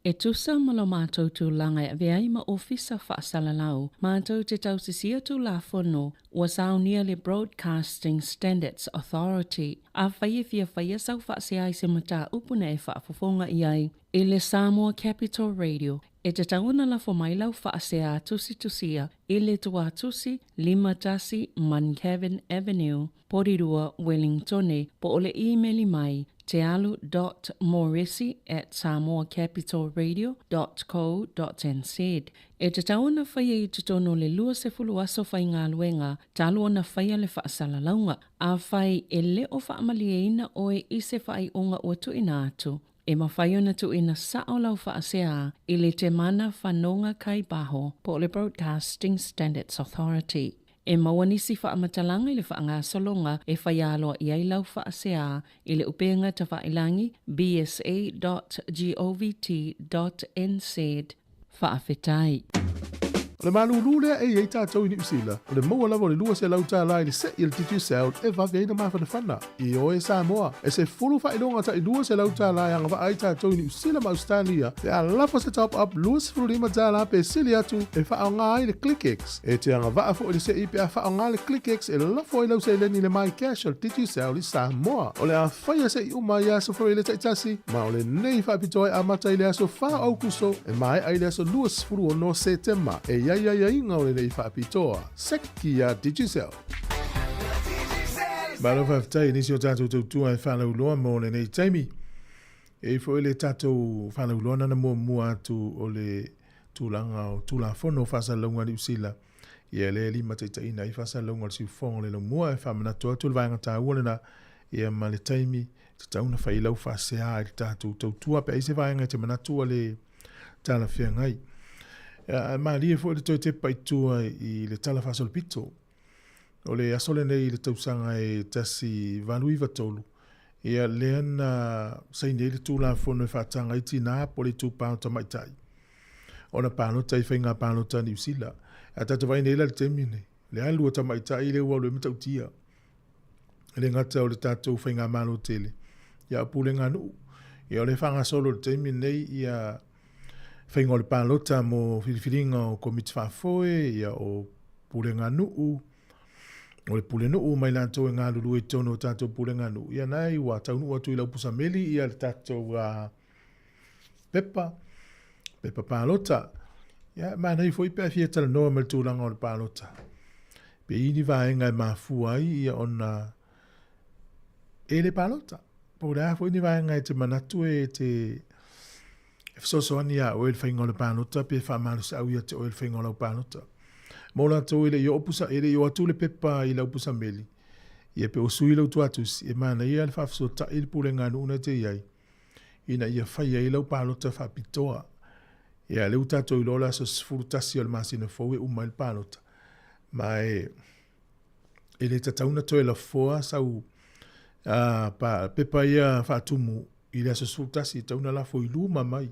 E tusa ma lo mātou tūlanga e veai ma ofisa whaasalalau, mātou te tausisia tū la whono wa saunia le Broadcasting Standards Authority, a whaiewhia whaia sau whaasea i se mata upuna e whaafofonga i ai, e le Sāmoa Capital Radio, e te tauna la whamailau whaasea tusi tusia, e le tua tusi, 5 tasi Mancavan Avenue, Porirua, Wellingtone, po ole e-maili mai, tealu.morrissey@samoacapitalradio.co.nz. E te tauna whaia i te tono le lua se fulu aso whai ngā luenga, talo ona whaia le whaasala launga, a whai e le o whaamalie ina oe i se whai onga ua tuina atu, E mawhaiona tu ina sao lau whaasea I le te mana whanonga kai baho po le Broadcasting Standards Authority. E mawanisi whaamatalanga I le whaanga solonga e whaialoa I ai lau whaasea I le upenga ta whailangi bsa.govt.nz whaafetai. O le malulu lea e ei tātou I New Zealand. O le maua lava o le lua se lau tā lai le se I le titi sound e vawe eina mawhanawhana. I oe Sāmoa. E se fulu whainonga ta I lua se lau tā lai anga wa ai tātou I New Zealand ma Australia. E a lafa se top up lua se fulu lima tā la pe sili atu e wha ngā ai le ClickX. E te anga wa fo I le se I pe a wha ngā le ClickX e lafo I lau se leni le mai cash o le titi sound I Sāmoa. O le a whaia se I uma I aso fo I le taitasi. Ma o le nei whapitoe a mata I le aso wha au kuso e mai ai le aso lua se fulu o no September. E ia inga o le nei whaapitoa. Seki a Digicel. Malo whaftai nisi o tātou tautua e whanau loa mo le nei taimi. E fo ele tātou whanau loa nana mua atu o le tūlanga o tūlafono whasalonga ni usila. Ia le lima teitaina I whasalonga le siufonga le mua e whamanato atu le vaenga tā uanena. Ia ma le taimi te tauna whailau whasea I tātou tautua pe eise vaenga te manatua le tāna whiangai. Maria fo le toi te paitua I le tala fasol pito. O le asole nei le tausanga e tasi vanui vatolu. Ia leana saine le tūla fono e whatanga iti nā po le tūpānota maitai. O na pānota I whainga pānota ni usila. A tata vai nei le temine. Le alua ta maitai le ua le matautia. Le ngata o le tātou whainga mālo tele. Ia pule ngā nuu. Ia o le whanga solo le temine nei ia whainga o le pālota mo whiriwhiringa o komiti whafoe, ia o pule ngā nuu, o le pule nuu mai lantou e ngā lulu e tono o tātou pule ngā nuu. Ia nai wa taunu atu I lau pusameli, ia le tātou pepa pālota. Ia mānei fo I pēr fia tala noa mai tūlanga o le pālota. Pe ini vaenga e mafu ai, ia ona e le pālota. Po rea fo ini vaenga e te manatu e te so ani a oil whainga o le pānota, pe whamaru sa au ia te oil whainga o lau pānota. Mola tau ele I opusa, ele I o atu le pepa I lau pusa meli. Ia pe o sui lau tuatusi, e mana ia le whafso ta ili pule ngā nuuna te iai. Ina ia whaia I lau pānota whapitoa. Ia leu tātou I lola so sfurutasi o le masina fau e uma il pānota. Ma e le tatauna toi la foa sau pepa ia whaatumu I le aso sfurutasi tauna la fo I luma mai.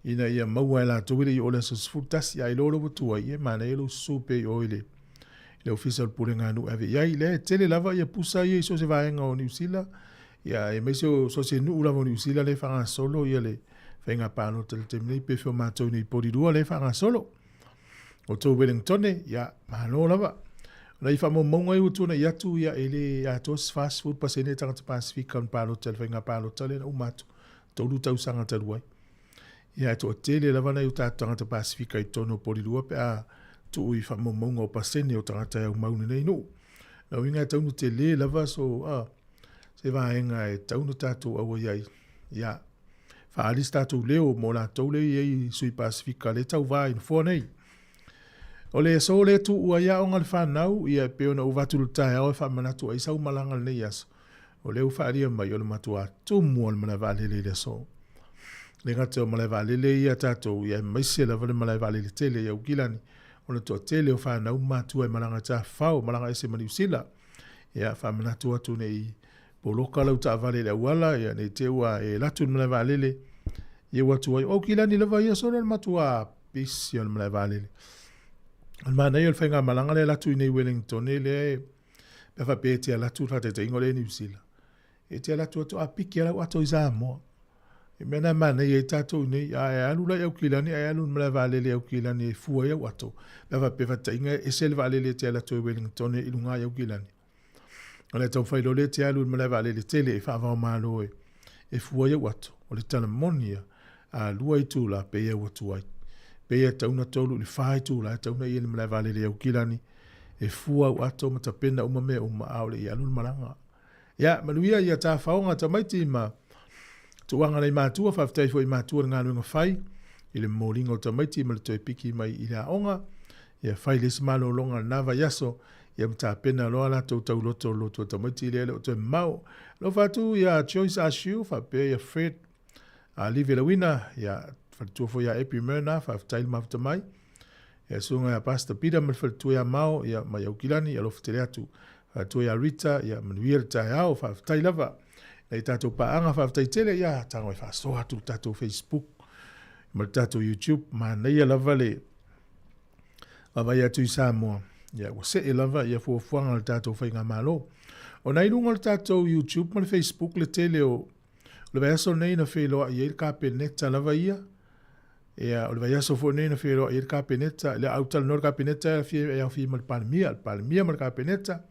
Ina ia maua e la tōwere I ole aso sfurtasi a I lolo watua I e mana e lo sope I oile. Le official pure ngā nu ave. Ia I le tele lava ia pusa ia I so se vaenga o New Zealand. Ia e meise o so se nuu lava o New Zealand le whanga solo ia le whainga pāno tele temnei pe whio mātou nei porirua le whanga solo. O tō Wellingtone, ia mahano lava. Nei whamo maunga I utuna I atu ia ele atos fast food pasene tangata Pasifika on pāno tele whainga pāno tele na umatu. Tōru tau sanga taruai. Ia to tele lava nei o tangata Pasifika I tono porirua pe a tu I whamo maunga o pasene o tangata au mauni nei no. Na winga taunu tele lava so se vaenga e taunu tātou awa iai. Ia whaalis tātou leo mo la tau leo iei sui Pasifika le tau vai nfua nei. O le so le tu ua ia o ngal whanau ia peo na uvatulu tae au e whamanatu ai sau malanga nei aso. O leo whaaria mai o le matua tumu o le mana valele le so. Le ngate o malai valele ia tātou ia maise la vale malai valele tele ia ukilani. O le toa tele o whanau matua e malanga ta whao malanga ese maniusila. Ia whamanatu atu nei poloka lau ta valele awala ia nei te ua e latu malai valele. Ia watu ai o kilani lava ia so le matua pisi o le malai valele. Mana ia whainga malanga le latu I nei Wellington le pe fa pe te latu fa te ingo le New Zealand. E te latu atu a piki ala ato I Sāmoa. E mena mana ia tātou nei a alu la au kilani a alu mla vale le au kilani e fua ia ato. Pe fa te inga e sel vale le te latu Wellington I lunga ia au kilani. Ona tau whailo le te alu mla vale le tele e fa va malo e fua ia ato. O le tana monia a lua I tula pe ia watu ai. Pea tauna tolu li whae tūla, tauna ia ni malai vale le au kilani, e fua u ato ma ta pena uma mea uma aole I alun maranga. Ia, manuia ia tā whaonga ta maiti ma tuanga nei mātua, whaftai fo I mātua ngā nuinga whai, I le mōringa o ta maiti ma le toi piki mai I la onga, ia whai lesi malo longa nava yaso, ia mta pena loa la tau loto ta maiti le o toi mau. Lo whatu ia choice as you, whapea ia Fred, a live la wina ia fatu fo ia epi mena fa tail mafta mai ia sunga ia pasta pida mal fatu ia mau ia mai au kilani ia lo ftere atu fatu ia Rita ia manuia tai au fa tail lava nei tato paanga fa tai tele ia tango fa so atu tato Facebook mal tato YouTube ma nei lava le ava ia tu Sāmoa ia o se lava ia fo fuanga tato fa inga malo o nei lunga tato YouTube mal Facebook le tele o le vai aso nei na whelo i e ka peneta lava ia. Ea, o le vai aso fo nei na whelo i e ka peneta, le autal nor ka peneta e au fi mal palmia mal ka peneta.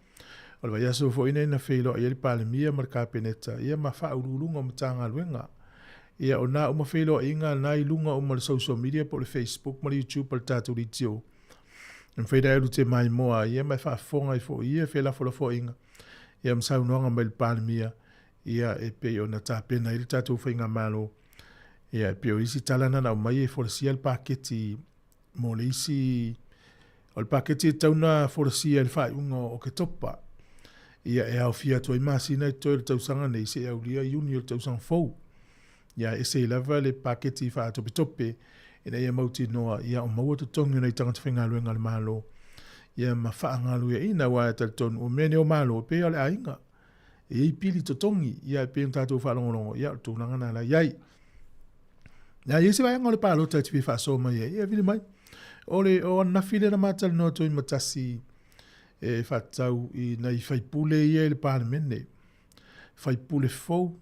O le vai aso fo nei na whelo i e palmia mal ka peneta. Ia ma wha urulunga o matanga luenga. Ia o na uma whelo inga nai lunga o mal social media po le Facebook, mal YouTube, pal tatu li tio. Yn whaida eru te mai moa, ia mai wha fonga i fo ia whela fo la fo inga. Ia msau noanga mai le palmia. Ia e pe o na tāpena i tātou whainga malo. Ia e pe o isi talana na o mai e whorasia le paketi mo le isi o le paketi e tauna whorasia le whai unga o ke topa. Ia e au fia toi masina i toi le tausanga nei se au lia iuni o le tausanga fau. Ia e se lava le paketi wha tope tope e na ia mauti noa ia o maua to tongi nei tangata whainga luenga le malo. Ia ma wha ngalu ia ina wa e tal tonu o mene o malo pe ale ainga. E pili to tongi ia pe tatou whalongolongo ia tūnanga na la iai. Ia se vai ngole palo te tipi whaso mai ia vili mai. O na file na matal no toi matasi e whatau i nei whaipule ia le parlemene. Whaipule fau.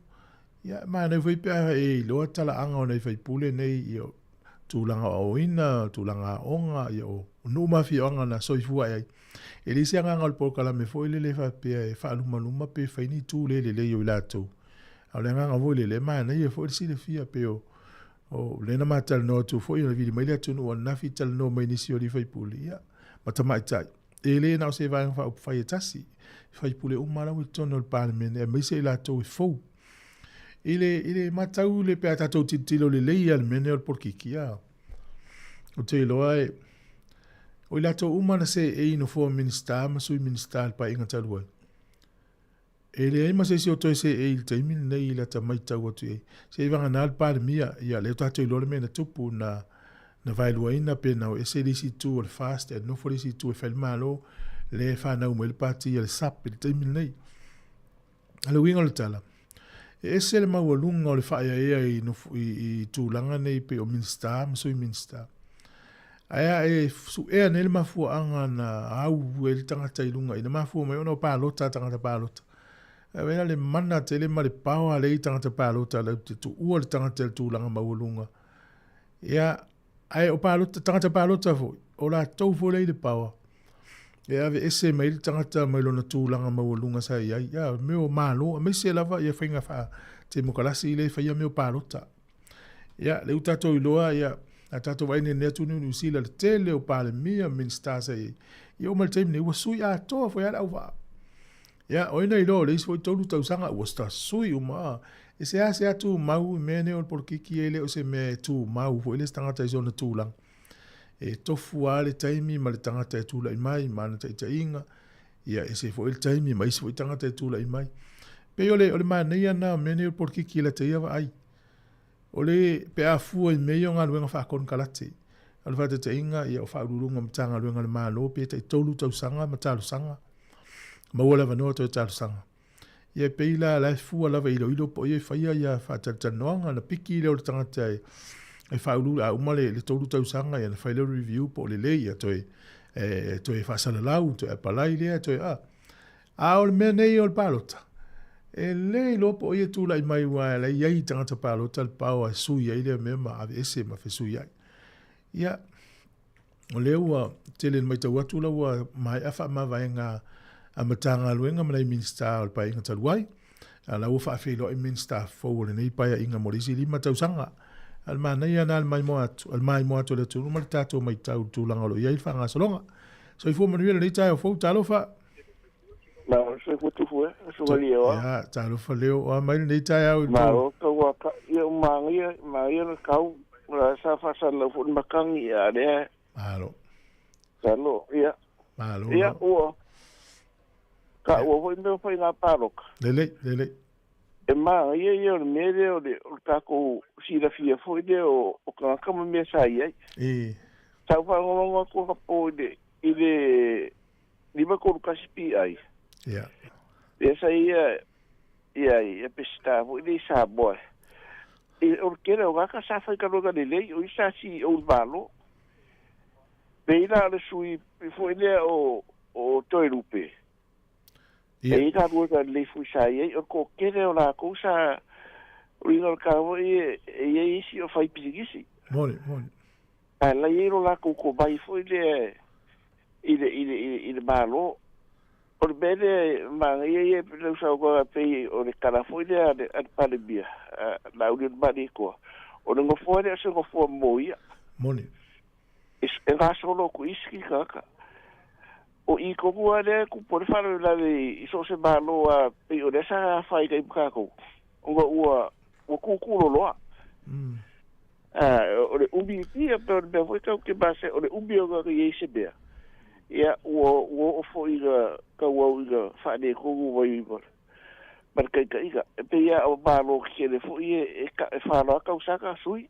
Ia mai nei whaipea e loa tala anga o nei whaipule nei i o tūlanga o ina, tūlanga onga i o numa fi onga na soifua iai. E lisi anga ngal pokala me foi le fa pe e fa luma pe fa ni tu le yo lato. Au le nga vo le ma na ye foi si le fia pe o le na matal no tu foi na vidi mai le tu no na fi tal no mai ni si o li fai pulia. Ma ta mai tai. E le na se va fa tasi. Fai pule o mala wi tono le parlement e mai se lato e fo. Ile matau le pe atato titilo le al mene o porkikia. O te loai o i lato umana se e ino fo minister, ma sui minister pa inga talua. E le aima se si o toi se e il taimini nei i lata mai tau atu e. Se i vanga na alpare mia, ia leo tato i lore me na tupu na vailua ina pe nao e se lisi tu o le fast e no fo lisi tu e whalimalo le whanau mo le pati i le sap i le taimini nei. Ale winga le tala. E se le maua lunga o le whaia ea i tūlanga nei pe o minister, ma sui minister. Aia e su ea nele mafua anga na au e le tangata i lunga. Ina mafua mai ona o pālota tangata pālota. Aia le mana te le ma le pawa le i tangata pālota le te tu ua le tangata le tūlanga maua lunga. Ia ai o pālota tangata pālota fo. O la tau fo le i le pawa. Ia ave ese mai le tangata mai lona tūlanga maua lunga sa ia. Ia meo malo. A me se lava ia whainga wha te mokalasi i le whaia meo pālota. Ia le utato i loa ia a tato vai ne netu ni usila le tele o pale mia minister sei i o mal time ne wasui a to fo ya au ya o ina ilo le foi tolu tau sanga o sta sui uma e se atu mau mene o por kiki ele o se me tu mau fo ele stanga ta zona tu lang e tofu ale time mal tanga ta tu la mai man ta inga ya ese fo el time mai se fo tanga ta tu la mai pe ole man ne na mene o por kiki la te ia ai ole pe a fua i meo ngā luenga whakon kalate. Al whate te inga i au whaururunga matanga luenga le malo pe te tolu tau sanga matalo sanga. Maua lava noa tau talo sanga. Ia peila lai fua lava ilo po ia whaia ia whatatanoanga na piki leo le tangata e whaururu a umale le tolu tau sanga ia na whaile review po le le ia toi whasalalau, toi apalai lea, toi a ole mea nei o le palota. E le lopo ia tu lai mai wa la ia tangata palo tal pau a sui ia ile mema ave ese ma fe sui ia. Ia o le ua tele mai tau atu la ua mai afa ma vaenga a matanga luenga mai minister o pa inga taluai. A la ua fa fe lo minister fo le nei pa inga morisi lima tau sanga. Al mana ia na al mai mo atu le tu ma tato mai tau tu langa lo ia fa nga solonga. So i fo manuela nei tai fo talo fa ma se futu fu so vali o ya talo fa leo o mai nei tai au ma o ka wa ka ia ma ia na kau la sa fa sa la fu makang ia de malo salo ia malo ia o ka o vo me fa na parok lele E mā ia o le mere o le kako sira fia foi de o kama mea sai ai. E. Tau whangonga ko ka po i le lima koru kasipi ai. Ia. E sa ia pesta foi le Sāmoa. E o kera o kaka sa fai karoga le lei o isa si o valo. Peina le sui foi le o toi rupe. E ka ruga le fu sai e o ko kere o la ko sa ringa ka o e isi o fai pisigisi. Mole. A la yero la ko bai foi le ile malo. O le bene ma e le sa ko pe o le kala foi le a pale bia. La uri bani ko. O le ngofo le se ngofo moia. Mole. E nga solo ko iski kaka. O I kokua le ku por falo la de iso se malo a pe o desa fai kai kako. O ku lo. O le ubi pia per be foi que base o le ubi o ga ye se be. Ya o foi ga ka o ga fa de ko voi por. Mar kai pe ya o malo que le foi e fa lo ka usaka sui.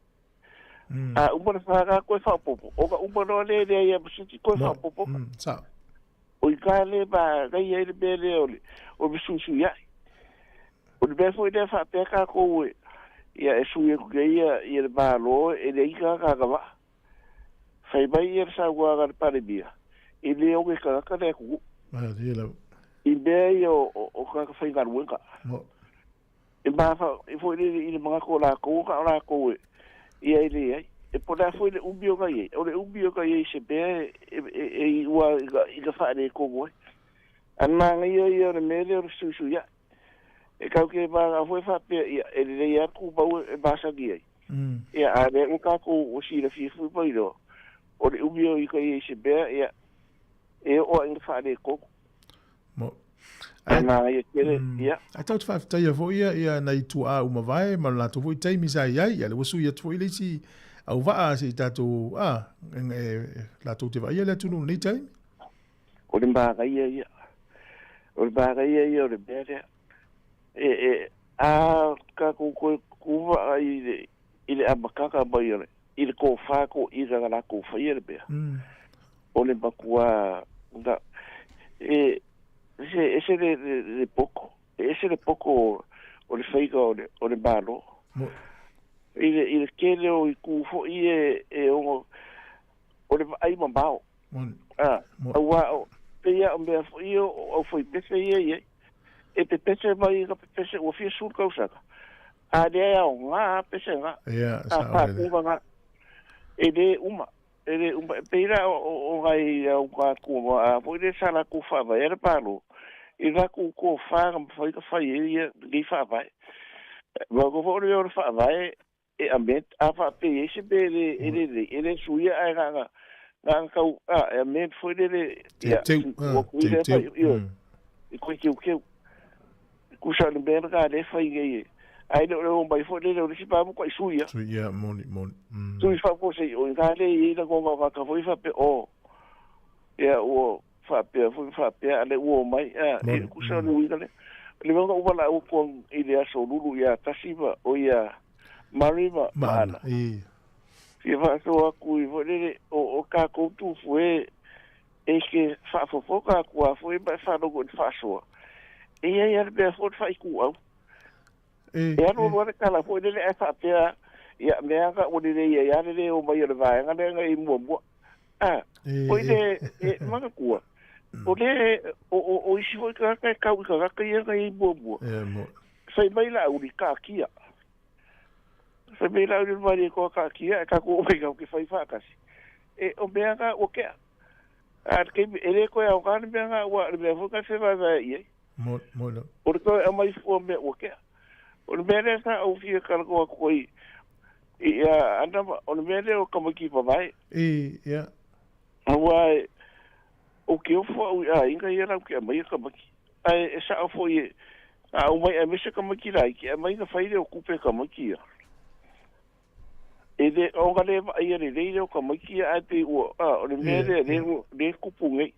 Umba fa ga ko fa popo. O ga umba no le ya busi ko fa popo. Sa. O i kale ba gai e le bele o bisusu ia. O le bele foi de fa peka ko ia e sui ku gai ia le balo e le ika ka ba. Fai bai ia sa gua ga pare bia. E le o ke ka le ku. Ma dia la. I be o ka fai ga ruenga. E ba fa e foi le mga ko la ko ia ile ai. E pona foi le umbio ga ye. O le umbio ga ye se be e ua i ka fa le ko mo. An manga ia le mele o susu ya. E kau ke ba foi fa pe e le ia ku ba e ba sa gi ai. Ia a le ka ko o si le fi fu pa ilo. O le umbio i ka ye se be ia e o in fa le ko. Mo. An manga ia. A tau fa ta ia fo ia na itu a uma vai ma la to foi tai mi sai ia le wasu ia to ile si au va se tato la to te va ia le tunu ni tai o le mbaga ia o le mbaga ia o le bere a ka ku va ile abakaka ba ile ko fa ko ira la ko fa ia le be o le bakua da ese de poco o le feiga o le balo il kele o ku fo o le ai mambao wa pe ya me fo o foi pese ye e pe pese mai ka pese o fi sur ka usaka a de ya nga pese nga sa nga e de uma pe ra o gai o ka ku a foi de sala ku fa va era palo e va ku ko fa foi ka fa ye ge fa vai va ko fo le fa vai e amet a fa pe se be ele suia a nga ka a amet foi dele ya e ko que ku sa le ben ga le fa ye ai no bai foi dele o se pa mo ko suia moni tu fa ko se o ga le e la ko va ka foi fa pe o ya o fa pe ale o mai e ku sa no le mo ko la o ko ile so lulu ya tasiva o ya Marima mana e va so aku i vole o ka ko tu foi que fa fofoka ku foi ba fa no go fa so e ia be fo fa ku au e no no ka la foi le fa pe ia me anga o le ia le o mai le vai nga i mo foi le manga ku o le o isi foi ka ia i mo sai mai la uri ka kia se me la uri mai ko ka kia ka ko mai ka fai fa kasi e o me anga o ke a ke ele ko ya o ka me anga wa le fo ka se va ia mo o ko mai fo me o ke o me le sa o fi ka ko i anda o me le o ka mo ki pa vai ya wa o ke o fo inga ia la ke mai ka mo ki ai sa o fo i o mai a me se ka mo ki rai ki mai ka fai le o kupe ka mo ki e de o ga le ia le o ka mo ki a te o le me le kupu ngai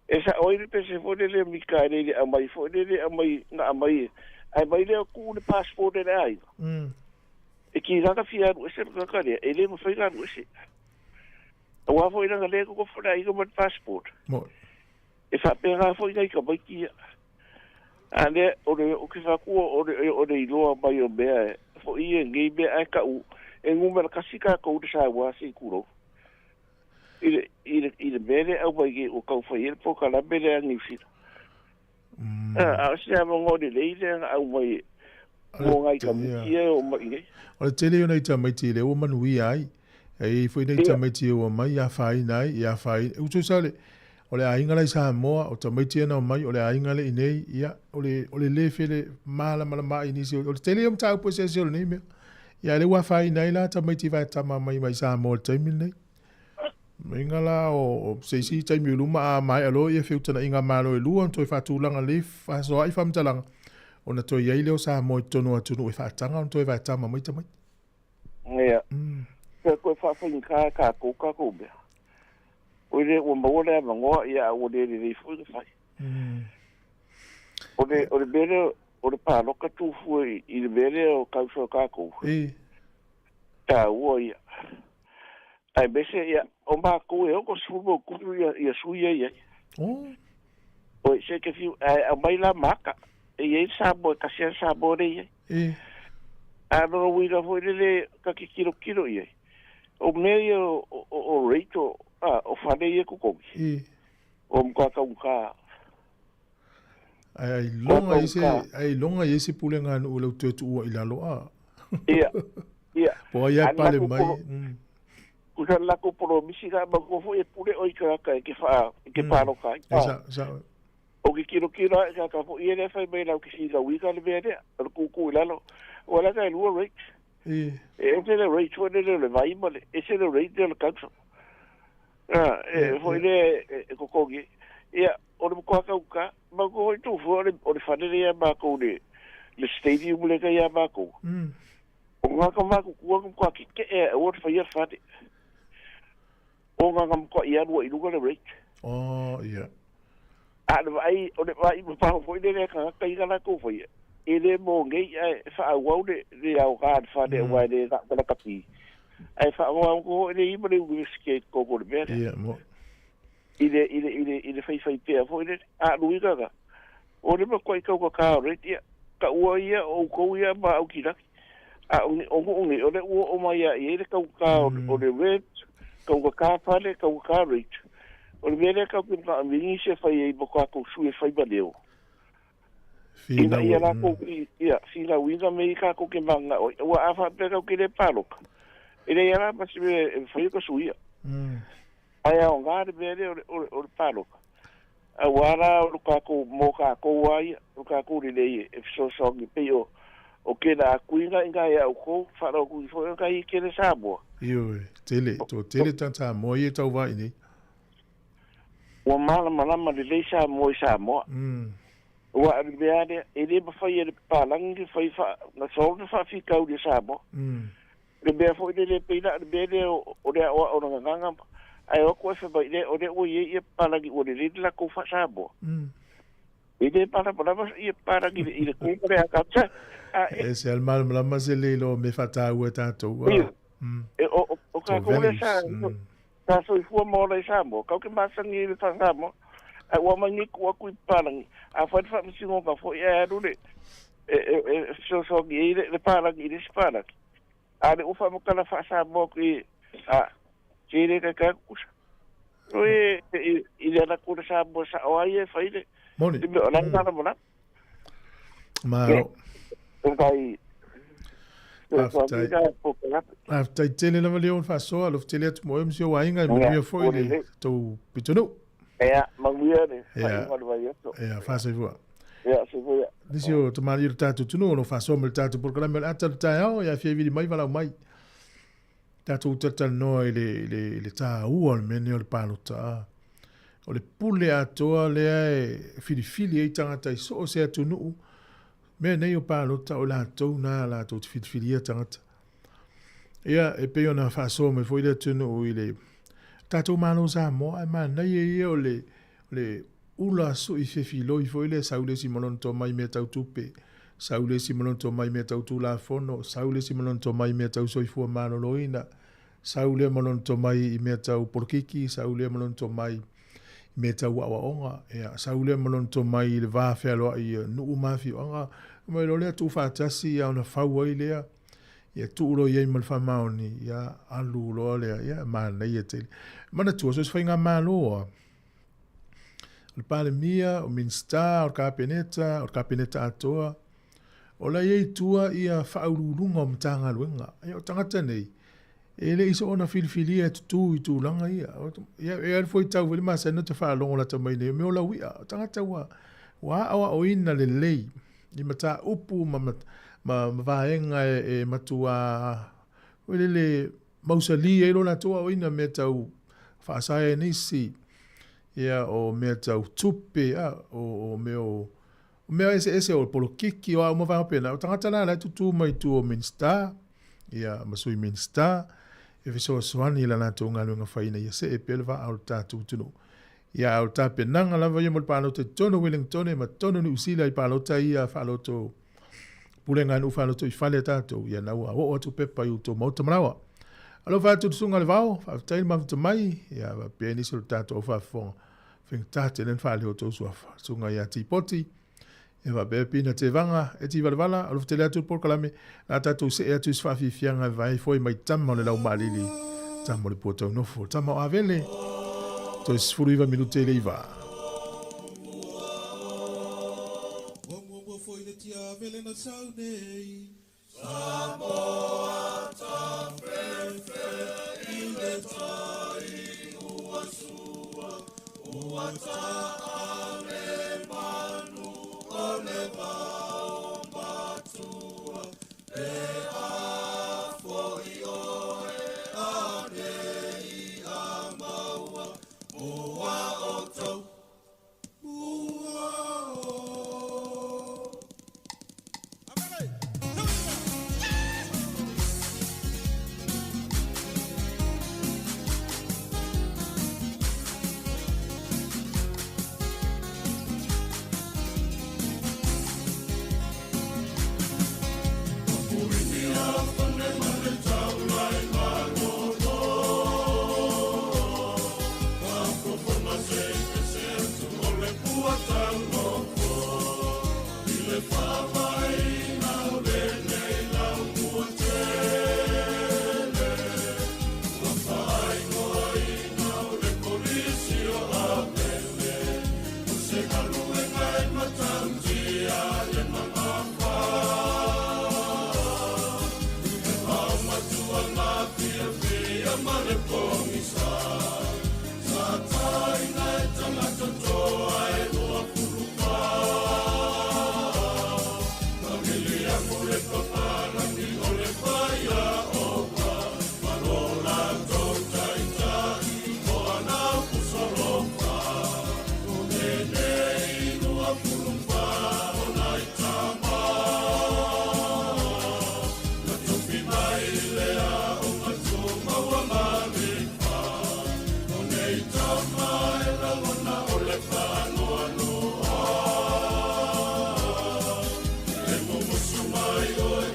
esa o ile pe se fo le mi ka le a mai fo le a mai na mai ai mai le ku le passport e ai e ki raka fia no se ka ka e le mo fai ka no se wa foi na le ko fora i ko passport mo e fa pe ga foi ka ba ki ale o ke fa ku o i loa mai o be fo i ngi be ai ka u e ngumela kasika ko de sa wa si kuro ile bere au mai o ka fa il po kala bere ni fi a se mo ngodi le ile au mai mo ngai ka mi o mai o tele ona ita mai tele o manu ai e foi nei ta mai te o mai ya fai nai ya fai u tu sale o le ainga le Sāmoa o ta mai te na mai o le ainga le nei ia o le fele mala mai ni se o tele o ta po se se nei me ia le wa fai nai la ta mai te vai ta mai Sāmoa te mi nei Ingala o se si tai mi luma mai alo ia fiuta na inga malo e lua toi fatulanga le fa so ai fam talanga ona toi ai leo sa mo tonu atunu e fa tanga toi vai tama mai tamai ia ko fa fa inka ka be o le o mo le mango ia o le fu fa o le bere o le pa lo ka tu fu i le bere o ka so ka ko ta o ia ai bese ia o ma ko e o ko subo ku ia suia ia o se ke fiu a mai la maka e ia sabo ka sia sabo re ia a no wi ga foi le ka ki kilo ia o meio o reito o fane ia ku ko o mka ka ai longa ese pulenga no lo tu ila lo a ia po ia pale mai kusa la ko pro misiga ba ko fu e pure o ka ke fa ke paro ka o ki kilo ka fu ie le fa me la ki si ga wi ka le bere ku la lo wala ka lu rate e le rate o le vai mole e se le rate del country foi le ko gi ia o le ko ka ba ko tu fu o le fa le ba ko le stadium le ka ya ba ko o nga ka ma ko ki ke o fa ia fa o nga ngam ko ia no i luga le rate ia ai o le vai mo pa foi le ka la ko foi ele mo ngai fa wa le au ga fa de wa le ka ka pi ai fa wa ko le i mo le skate ko le be ia mo ile fai pe foi le lu ga o le mo ko ka rate ka wa ia o ko ia ma au ki la o le o mai ia ile ka o le rate ka fale ka rate o le mele ka ka mingi se fai e bo ka ko su e fai ba leo fina ia la ko ia fina winga me ka ko ke manga o afa pe ka ke le palo ile ia la pa se fai ko su ia ai o nga de bele o palo a wala o ka ko mo ka ko ai o ka ko le e so ni pe o ke na kuinga inga ia o ko fa ro ku fo ka i ke le Sāmoa io tele tanta mo ye tau vai ni o mala le Sāmoa o a beade e le fa ye palangi fa na so fa fi ka o le Sāmoa le be fo le pe la be le o le nganga ai o ko fa ba le o le o ye palangi o le la ko fa Sāmoa e le para ye para ki le ko pre a ka ese al mal la masele lo me fata o tanto o ka ko le sa so fu mo le Sāmoa ka ke masangi le Sāmoa ai wa mangi ko ku palangi a fa misi ngo ka fo ya do le so ki le palangi le spana a le ufa mo kala fa Sāmoa ki chile ka ku oe ile na ku Sāmoa sa o ai fa ile moni ona na bona maro kai after tele na vale on faso alo tele at mo msio wainga mi foi le to pitonu manguia ne faz voa se voa disio to mali tatu tunu no faso mel tatu por kala mel atal tao ya fie vidi mai vala mai tatu total no le ta u men yo le palota o le pule atoa le fili e tangata so se atunu me nei o palota o la to na la to fili tangata ia e pe ona faso me foi le tunu ile tatu mano Sāmoa ma nei o le ula so i fefilo i foi le saule si molon to mai me tau tupe saule si malon to mai me tau tu la fono, saule si malon to mai me tau soifua mano loina, saule malon to mai me tau porkiki, saule malon to mai me tau awaonga, saule malon to mai le vāwhea loa i nuu mawhi anga, mai lo lea tu whātasi au na whau ai lea, ia tuuro iei malwha maoni, ia alu loa lea, ia mana ia te. Mana tua, so whainga māloa, o pale mia, o minsta, o kapeneta atoa, o la iei tua ia whaururunga o mtanga luenga, ia o tangata nei, e le iso ona filifilia tutu i tūlanga ia. Ia e foi tau wili masa no te whaalongo la tamai nei. Me o la wia, tangata wa awa o ina le lei. I mata upu ma vaenga e matua wili le mausali e lo na toa o ina me tau whaasaya nisi. Ia o me tau tupe o mea ese o polo kiki o a umawhapena. O tangata la tutu mai tu o minsta. Ia masui minsta. E viso swani la na tonga lunga faina ia se e pelva au tatu tunu. Ia au tape nanga lava ia mol palo te tono Wellington e ma tono ni usila I palo ta ia falo to pulenga nu falo to I fale tatu ia na o tu pepa i to mota marawa. Alo fa tu sunga le vao fa tai ma to mai ia va peni sul tatu fa fon. Fing tate len fale o to suafa. Sunga ia tipoti. E va be pina te vanga e ti valvala alo te le atu por kalame la tatu se e atu sfafi fianga vai foi mai tamma le lau malili tammo le poto no fo tammo avele to sfuriva minute le iva foi le tia avele na saunei Sāmoa ta fefe I le tai ua sua ua ta ale manu ole vao matua e a foi oe a nei a maua ua o tau ua o Mai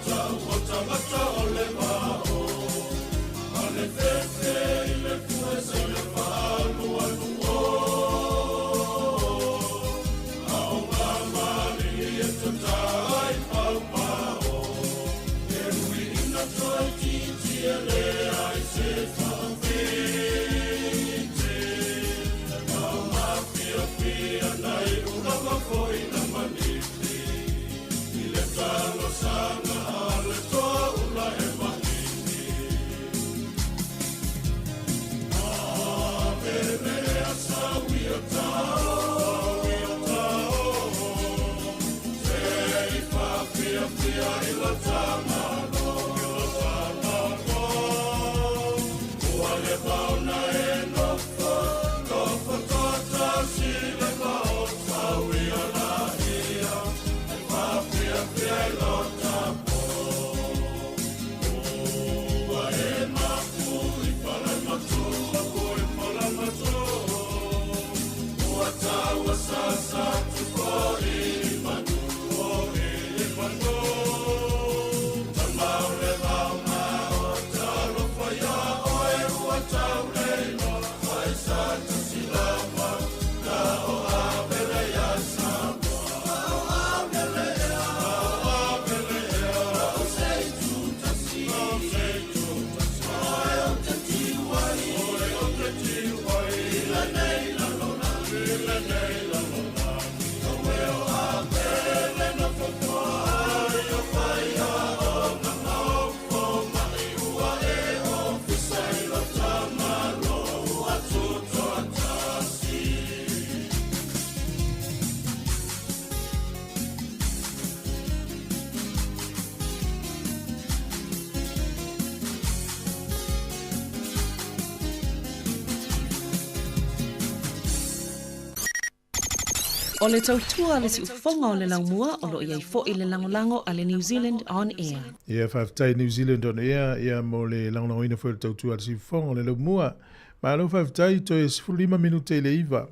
O le tautua le si ufonga o le laumua o lo iai fo i le langolango a le New Zealand On Air. Ia whaftai New Zealand On Air, ia mo le langolango ina fo le tautua le si ufonga o le laumua. Ma alo whaftai to e 15 minute le iwa.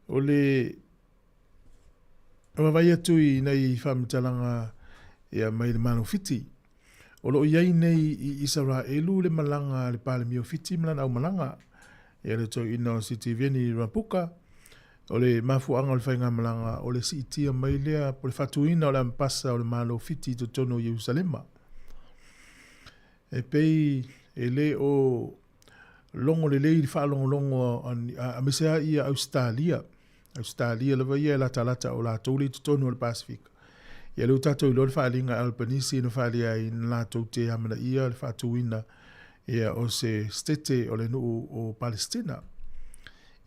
O le mawai atu i nei whamtalanga ia mai le mano fiti. O lo iai nei i Israelu le malanga le pale mio fiti malana au malanga. Ia le to ina City Veni Rapuka. O le mafuanga o le whainga malanga o le siitia mai lea po le whatuina o le ampasa o le malo fiti to tono Yerusalema. E pei e le o longo le lei whaalongo a mesea ia Australia. Australia lewa ia la talata o la tole to tono o le Pacific. Ia leo tato i lor whaalinga Albanese na whaalia i la tote amana ia le whatuina ia o se stete o le nuu o Palestina.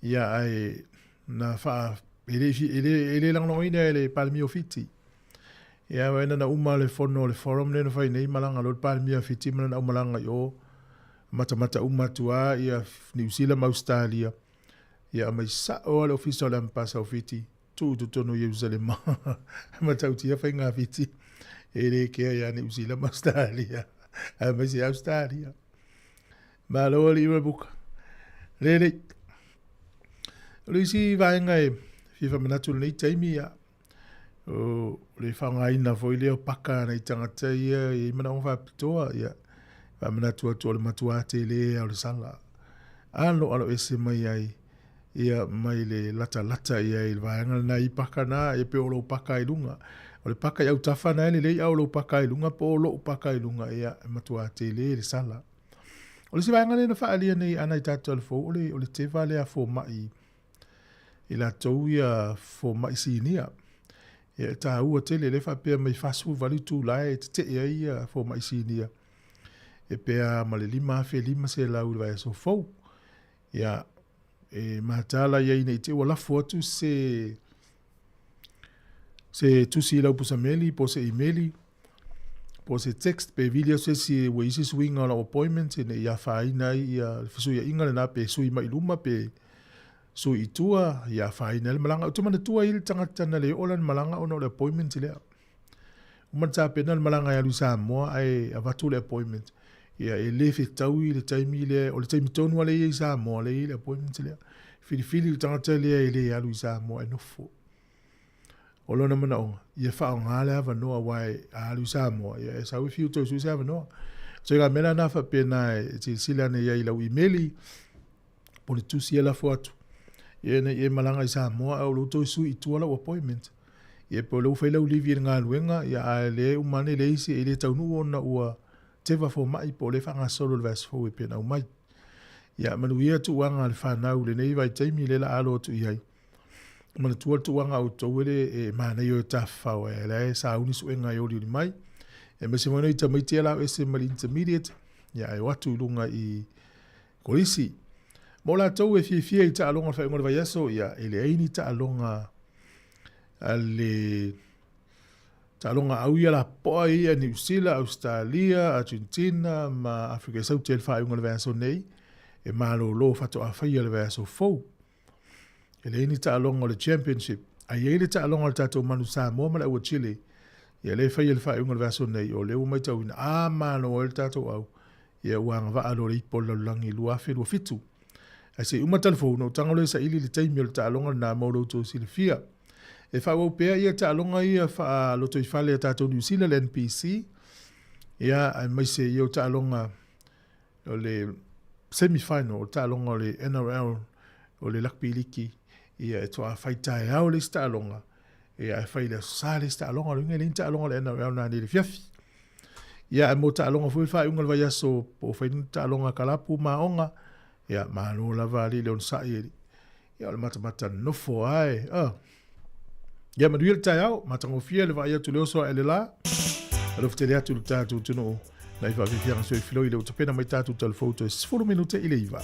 Ia ai na fa ele lango ina ele palmio fiti ya wena na uma le fono le forum le no fa nei malanga lo palmio fiti mana malanga yo mata uma tua ya New Zealand Australia ya mai sa o le official le passa fiti tu no Jerusalem mata utia fa nga fiti ele ke ya New Zealand Australia mai si Australia ma lo li buka le Luisi vaenga e fifa manatu nei taimi ia o le whangaina foi leo paka nei tangata ia i mana onwha pitoa ia va manatu atu o le matua te le au le sanga alo ese mai ai ia mai le lata ia i vaenga na i paka na e pe o lo paka i lunga o le paka iau tafa na le au lo paka i lunga po o lo paka i lunga ia matua te le sala o le si vaenga le na whaalia nei ana i tatu al fo o le te vale a fo mai i la tau ia fo maisinia. Ia ta ua tele le whapea mai whasu vali tū lai te ia fo maisinia. E pea ma le lima se lau le vai so fau. Ia e matala ia ina i te wala fotu se tusi lau pusameli, po se emaili, po se text pe video se si we isi swing on appointment ina ia whaina ia fisu ia inga le na pe sui mai luma pe so i tua ia whaina le malanga. O tumana tua ili tangata na le ola le malanga o na le appointment lea. Umata pena le malanga ia lu Sāmoa ai avatu le appointment. Ia e le whetau i le taimi le, o le taimi tonu ale i Sāmoa le i le appointment lea. Whiriwhiri le tangata lea i le alu i Sāmoa e nofo. O lona mana onga. Ia whao ngāle ava noa wai alu i Sāmoa. Ia e sau i whiu tau suise ava noa. So ia mena na whapena e te silane ia i lau emaili. Po le tusi e la fuatu. Ia malanga i Sāmoa au lo toi sui i tuala o appointment. Ia po lo whailau livi ngā luenga, ia a le umane le isi e le taunu ona ua tewa fo mai po le whanga solo le vas fo e pena umai. Ia manu ia tuanga le whanau le nei vai taimi le la alo tu iai. Mana tuanga au tauere e mana i o tawhau e le sa uni suenga i ori mai. E mese mono i tamaitea lau ese mali intermediate, ia e watu lunga i korisi. Mo la tau e fia i ta alonga whae ngore vai aso, ia ele aini ta alonga ale ta alonga au ia la poa ia New Zealand, Australia, Argentina, ma Afrika Sau te whae ngore vai aso nei, e malo lo fato a whaia le vai aso fau. Ele aini ta alonga le championship, a ele ta alonga le tato manu Sāmoa mala ua Chile, ia le whaia le whae ngore vai aso nei, o le umai tau ina a malo o le tato au, ia uanga wa alo le ipo langi lua whenua fitu. Ai se uma telefono tangalo sa ili le taimi o le ta'alonga na mauro to silfia. E whao pea ia ta'alonga ia wha loto i whale a tātou New Zealand NPC. Ia ai mai se ia o ta'alonga o le semi-final o ta'alonga o le NRL o le lakpi liki. Ia e toa whaitai au le ta'alonga. Ia e whaile sa le ta'alonga o le ta'alonga le NRL na ni le fiafi. Ia e mo ta'alonga fui whae ungal vai aso po whainu ta'alonga kalapu maonga. Ia malo lava ali le on sai ele. Ia le mata nofo ai. Ia manuia le tai au, matangofia le vai atu leo soa ele la. Alo fitele atu le tātou tuno. Na iwa vivianga soi filoi le utapena mai tātou telefoto e 10 minute ile iwa.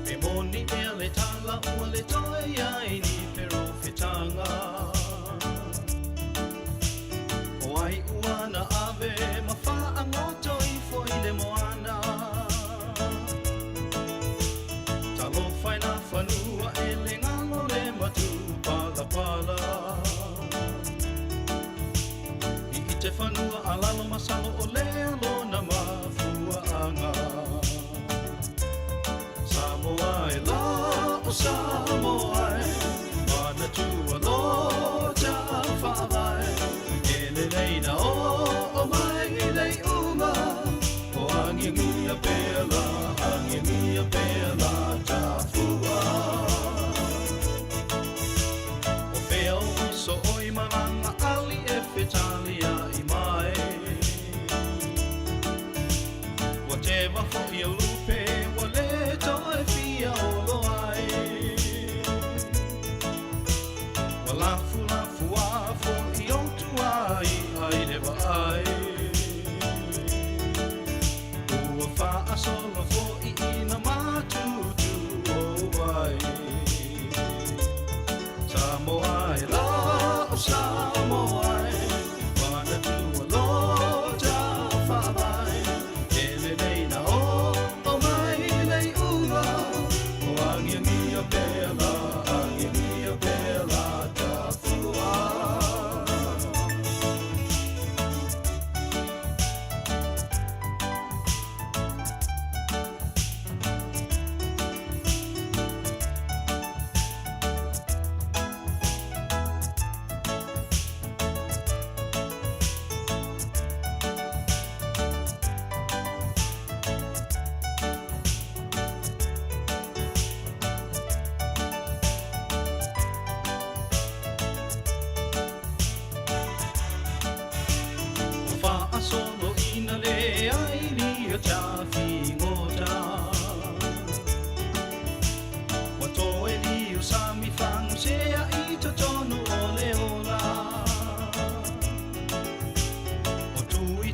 E moni e le tala ua le toe ai ni pero fitanga. O ai uana ave ma fa angoto i foi le moana. masalo masalo o lelo na mafuanga Sāmoa e la o Sāmoa mana tua lo ja whaarai ele leina o mai lei uma o angingia pela ta fua o feo so oi maranga ali e fetalia i mai whatever for you lupe wale to e fia o lo ai wala fula fua fo i o tu ai never ai ua fa asolo fo i ina matu tu o ai Sāmoa e la o Sāmoa mana tua lo ja whaarai ele leina o mai lei unga o angiangia pela ta fua Solo ina le ai ni o chafi ngota Wato e li o sami fang se a i to tonu o le ola O tui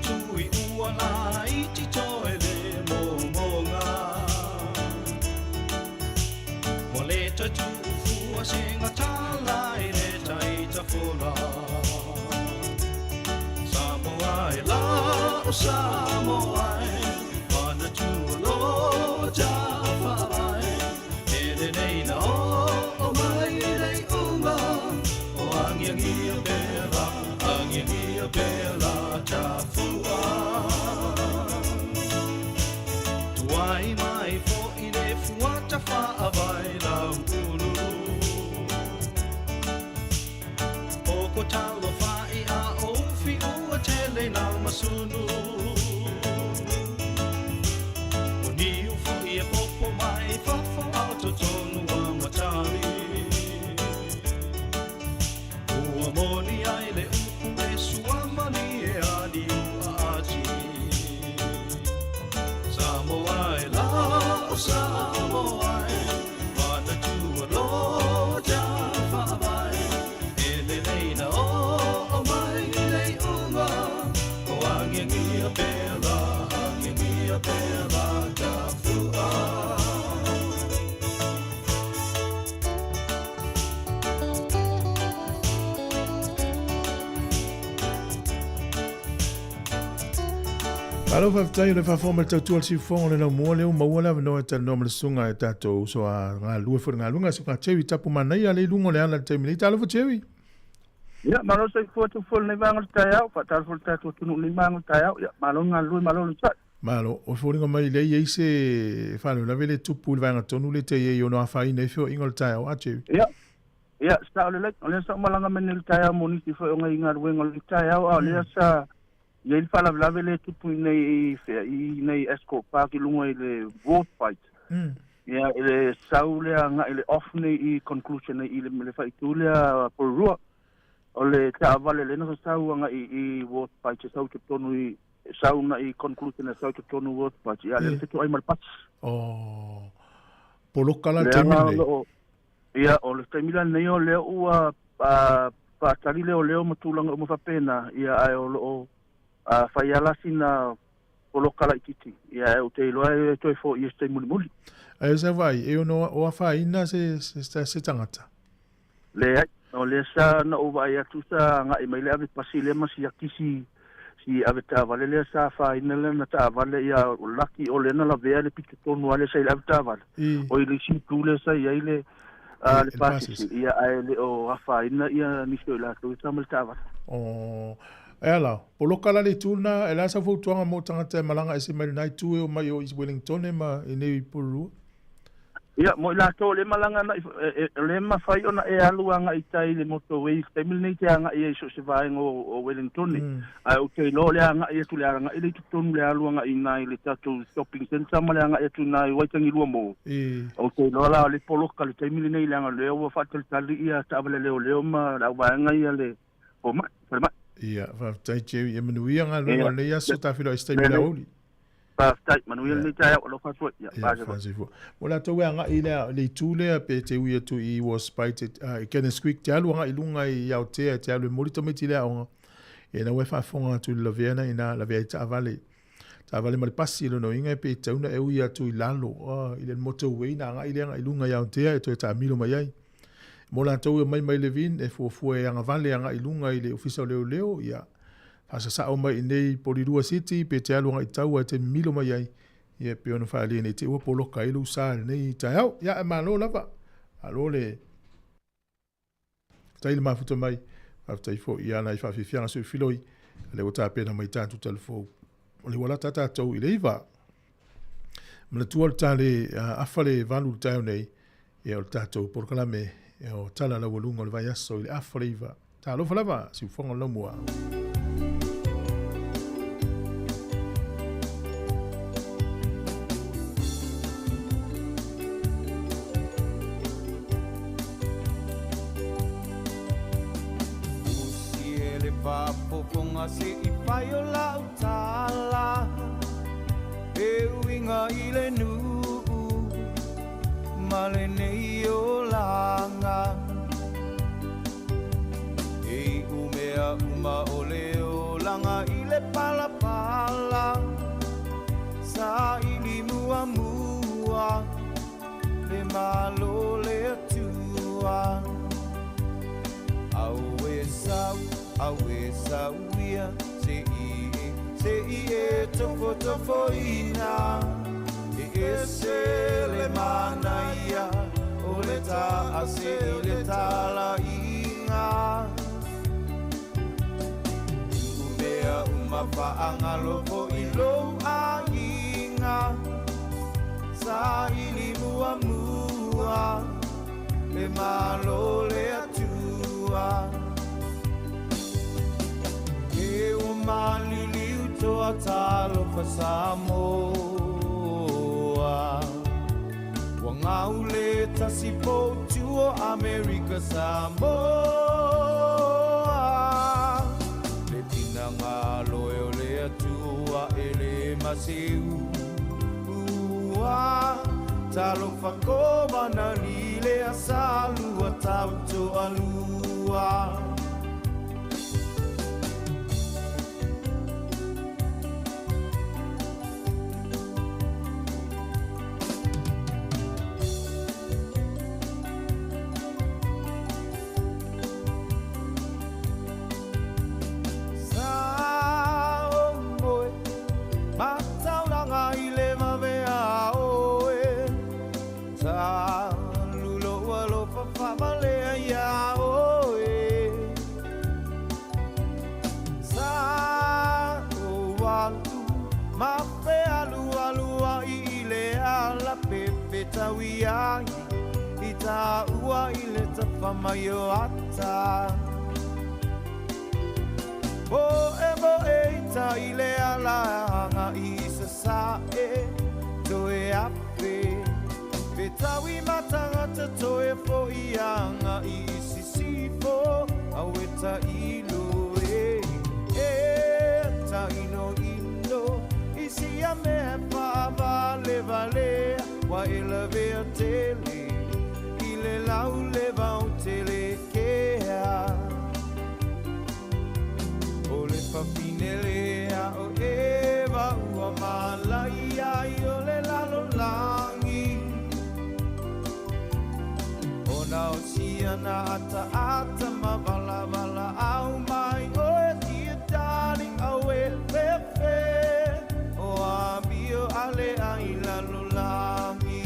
ua la i ti to e le monga Mo le ta tu fua se ngatala i le tai ta fola Sāmoa e la o Sāmoa mana tua lo ja whaarai ele neina o mai lei unga o angiangia pela ta fua tuai mai fo i le fuata whaavai lau ulu Oko talo whai a ofi ua tele na masunu O niu fo i e popo mai whawha au to tonu a matari Ua moni ai le upu me suamani e ali ua ati Sāmoa e la o Sāmoa mana tua lo ja whaarai ele leina o mai lei unga o angiangia pela ta fua Alo whaftai le whawhoma tautua si whongo le na mua leo maua leo no ta no le sunga e tatou so a ngā lua whare ngā lunga so ka tewi tapu manai a le lungo le ana te mili talo fa tewi. Ya, malo sa foto full ni bangal tayo, fatal full tayo tunu ni bangal tayo. Ya, malo nga lui malo sa. Malo o whoringa mai le ye se whanu la vele tupu le vanga tonu le te ye yo no awhai nei whio ingol tayo a tewi. Ya. Ya, sa ole lek, ole sa malanga menil tayo moni si fo nga ingar wengol tayo, ole sa ye il fala la vele tupu nei nei esco pa ki lungo ile vote fight. Ya, ile saule nga ile off nei I conclusion nei ile me fa itulia por rua. Ole ta vale le no sau nga I vote fight sau ke tonu I sau na I conclusion sau ke tonu vote fight ya le te ai mal patch. Oh. Polokala temile. Ya, ole temile nei o le ua pa tali le o le matulanga mo fa pena ya ai o fai ala sina polokala ikiti ia o te loa e toi fo i este muli ai sa vai e ono o fai na se tangata le ai o le sa na o vai atu sa nga I mai le ave pasile masi akisi si ave ta vale le sa fai na le na ta vale ia o laki o le na la vea le pitu tonu ale sa ave ta vale o ile si tu le sa ia ile le pasi ia ai le o fai na ia ni so la tu sa mal ta vale o Ela, poloka la le tuna, e la sa fautuanga mo tangata malanga e se mai nai tue o mai o East Wellington e ma e nei puru. Ia, mo ila tō le malanga na, le mawhai ona e aluanga i tai le motorway, te mili te anga i so se vaenga o Wellington. Ai, o te lo le anga i tu le anga, i le tutonu le aluanga i nai le tatu shopping center, ma le anga i tu nai waitangi lua mo. O te lo la le poloka le te mili nei le anga leo, wa fatal tali ia taavale leo ma la vaenga ia le, o ma, Ia, tai che e manuia nga lunga le ia so tawhiro e stai mila oli. Tai, manuia le tai au lo fasua. Ia, whansifu. Mola tau ea nga i le tūlea pe te uia tu I was spited. I Kenneth Squick te alu nga I lunga I Aotea, te alu morito me ti lea onga. E na wefa fonga tu la viena I na la via I taavale. Taavale mali pasi ilo no inga pe te una e uia tu I lalo. I le motorway na nga I lea nga I lunga I Aotea e to e ta milo mai ai. Mola tau mai le vin e fuafua e anga vale anga I lunga I le ofisa leo ia fasa sao mai nei Polirua City pe te alu anga I tau te milo mai ai ia pe ona whaali nei te ua poloka ilu sa nei tai au ia e malo lava alo le tai le mafuta mai aftai fo ia na I whawhiwhianga sui filoi le o tā pena mai tātu telefo o le wala tata tau I le iwa mana tua le tale afale valu tau nei ia o le tātou porokalame e o tala la walunga le vai aso I le afariva. Ta alofa lava, si ufonga la mua. Usi ele papoponga se I pai o la utala e uinga I le nu male nei o langa e umea uma o leo langa I le pala pala sa ili mua mua le malo le atua awe sau ia se I e tofo ina e le manaia o le ta ase I le tala inga umea faanga loko I lo a inga sa ili mua le malo le atua e o malili utoa talo fa Sāmoa Wangaule tasipo tuo America Samoa Le tinanga loe le atua ele masiu Talo fakoma na lile asalu atauto alua Ita ua ile tafamayo ata Bo e ita ile alanga isa sae Toe ape Betawi matangata toe fo ianga isi sifo Aweta ilo ta ino Isi ya mepa vale Wa ila vea tele Ile lau leva o tele kea Ole papinelea o eva ua malaya Iole lalo langi Ona o siana ata mavala au mai O tia dani au e fefe O abio ale ai lalo langi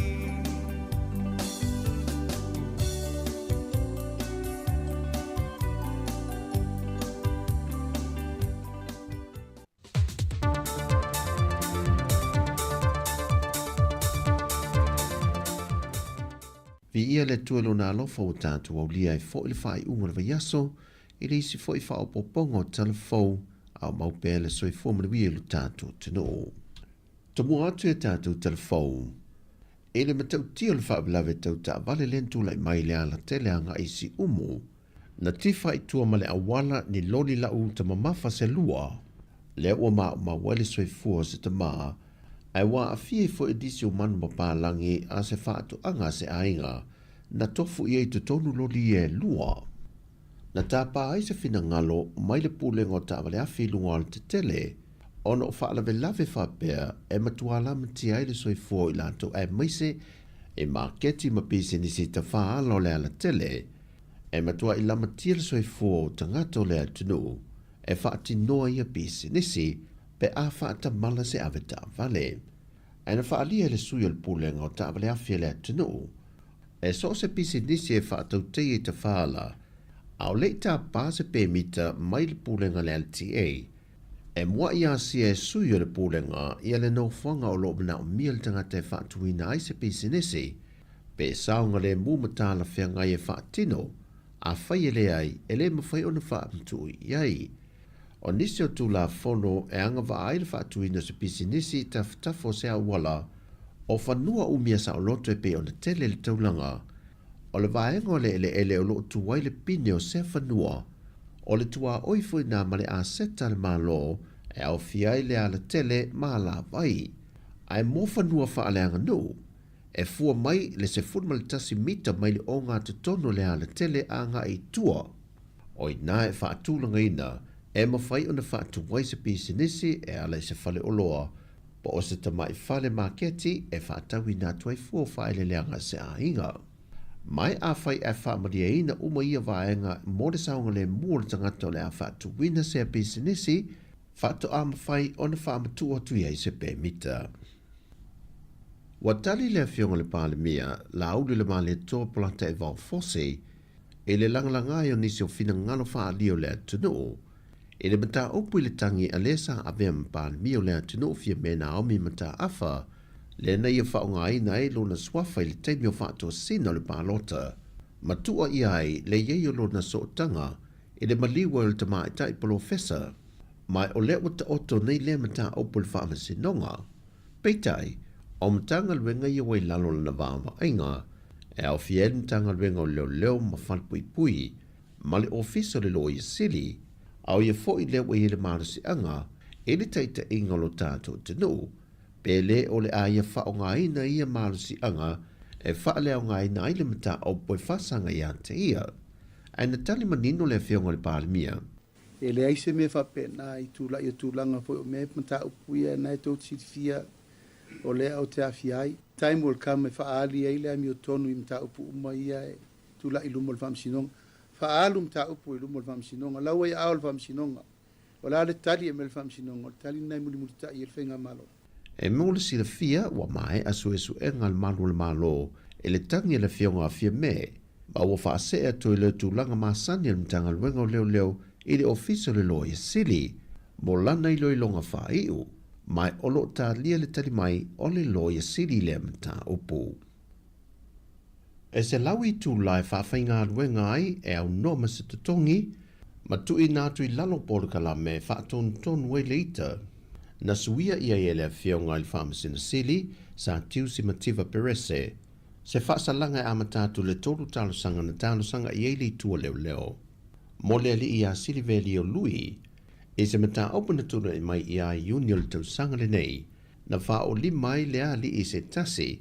Pi ia le tuelo na alofa o tātou au lia e fo i le whai unga le vaiaso, i le isi fo i whao poponga o telefou, au maupea le soi fo manawi e lu tātou tino. Tamu atu e tātou telefou, e le matau tia le whaablawe tau ta vale lentu lai mai le ala tele anga isi umu, na tifa i tua male awala ni loli lau ta mamafa se lua, le ua ma wale soi fua se ta maa, ai wā a fie fo e disi o manu mapalangi a se whaatu anga se ainga, na tofu i eitu tonu loli e lua. Na tāpā ai se fina ngalo, mai le pūlenga o ta wale afi lunga al te tele, ona o whaalawe lave whapea, e matuala mati ai le soi fua i lato e maise, e marketi mapise nisi ta whaala o le ala tele, e matua i lama tia le soi fua o tangato le atunu, e whaati noa ia pise nisi, pe a whaata mala se ave ta vale. E na whaalia le sui al pūlenga o ta vale awhia le atunu. E so se pisi nisi e whaatau te i ta whaala, au le ta pāse pe mita mai le pūlenga le LTA, e mua ia si e sui o le pūlenga ia le no whanga o lo mana o mia le tangata e whaatuina ai se pisi nisi, pe saunga le mūmatala whianga i e whaatino, a whai le ai e le mawhai o na whaamtui iai. O nisi o tū la whono e anga wa aile whaatuina se pisi nisi tafo se awala o whanua umia sa o loto e pe o na tele le taulanga o le vaenga o le ele o lo tuwai le pine o se whanua o le tua oifo i nā male a seta le malo e au fiai le ala tele ma la vai ai mo whanua whaaleanga no e fua mai le se funma le tasi mita mai le o ngā te tono le ala tele a ngā i tua o i nā e whaatulanga ina e mawhai o na whaatu wai se pisi nisi e ala i se whale oloa, po o se tamai whale maketi e whaatawi nā tuai fua whaile leanga se a inga. Mai a whai e whaamaria ina uma ia vaenga mo de saunga le mua tangata le a whaatu wina se a pisi nisi, whaatu a mawhai o na whaamatu atu iai se pe mita. Watali le fionga le pāle mia, la aulu le maa le toa plata e vau fose, e le langalangai o nisi o fina ngalo wha lio le atunu, e le mata opu i le tangi a lesa a vea mpāle mio le atunu fia mena au mi mata afa, le na ia whaonga ina e lo na swafa i le teimi o whaatua sina le pālota, matua i ai le yeio lo na sootanga, e le maliwa il tama i tai professor, mai o le wata oto nei le mata opu le whaama sinonga. Peitai, o mtanga luenga i wai lalo na vāma ainga, e au fiel mtanga luenga o leo ma whanpui pui, ma le ofisa le lo i sili, au ia fo i lewa i le marasi anga, e le taita inga lo tātou tenu, pe le o le a ia whao ngā ina ia marasi anga, e wha leo ngā ina i le mata o poi whasanga i ante ia. E na tali manino le whionga le pālimia. E le aise me whapena i tūlanga fo o me mata upuia na e tau tifia o le au te awhiai. Time will come e whaali e le ami o tonu i mta upu uma ia e tūla i lumo le whamsinonga. Whaalu mta upu i lumo le whamsinonga. Laua i ao le whamsinonga. O la le tali e me le whamsinonga. O tali nai muli muli ta i le whenga malo. E mo le sila fia wa mai asu esu e ngal malu le malo e le tangi le whionga a fia me. Ma ua whaase e to i le tūlanga masani le mtanga luenga o leo leo i le ofiso le loa i sili. Mo lana i loi longa wha iu. Mai olo ta lia le tali mai o le loa i sili le mta upu. E se lawi tu lai whawhainga luenga ai e au noma se tutongi, ma tui nātu i lalo porukala me whaaton ton wei leita. Na suia ia e le whionga i whamasina sili, sa tiusi mativa perese. Se whaasalanga e amatatu le toru talosanga na talosanga i eili tua leo leo. Mo le ali i a sili veli o lui, e se mata opana tuna i mai i a iuni o le tausanga le nei, na wha o li mai le ali i se tasi,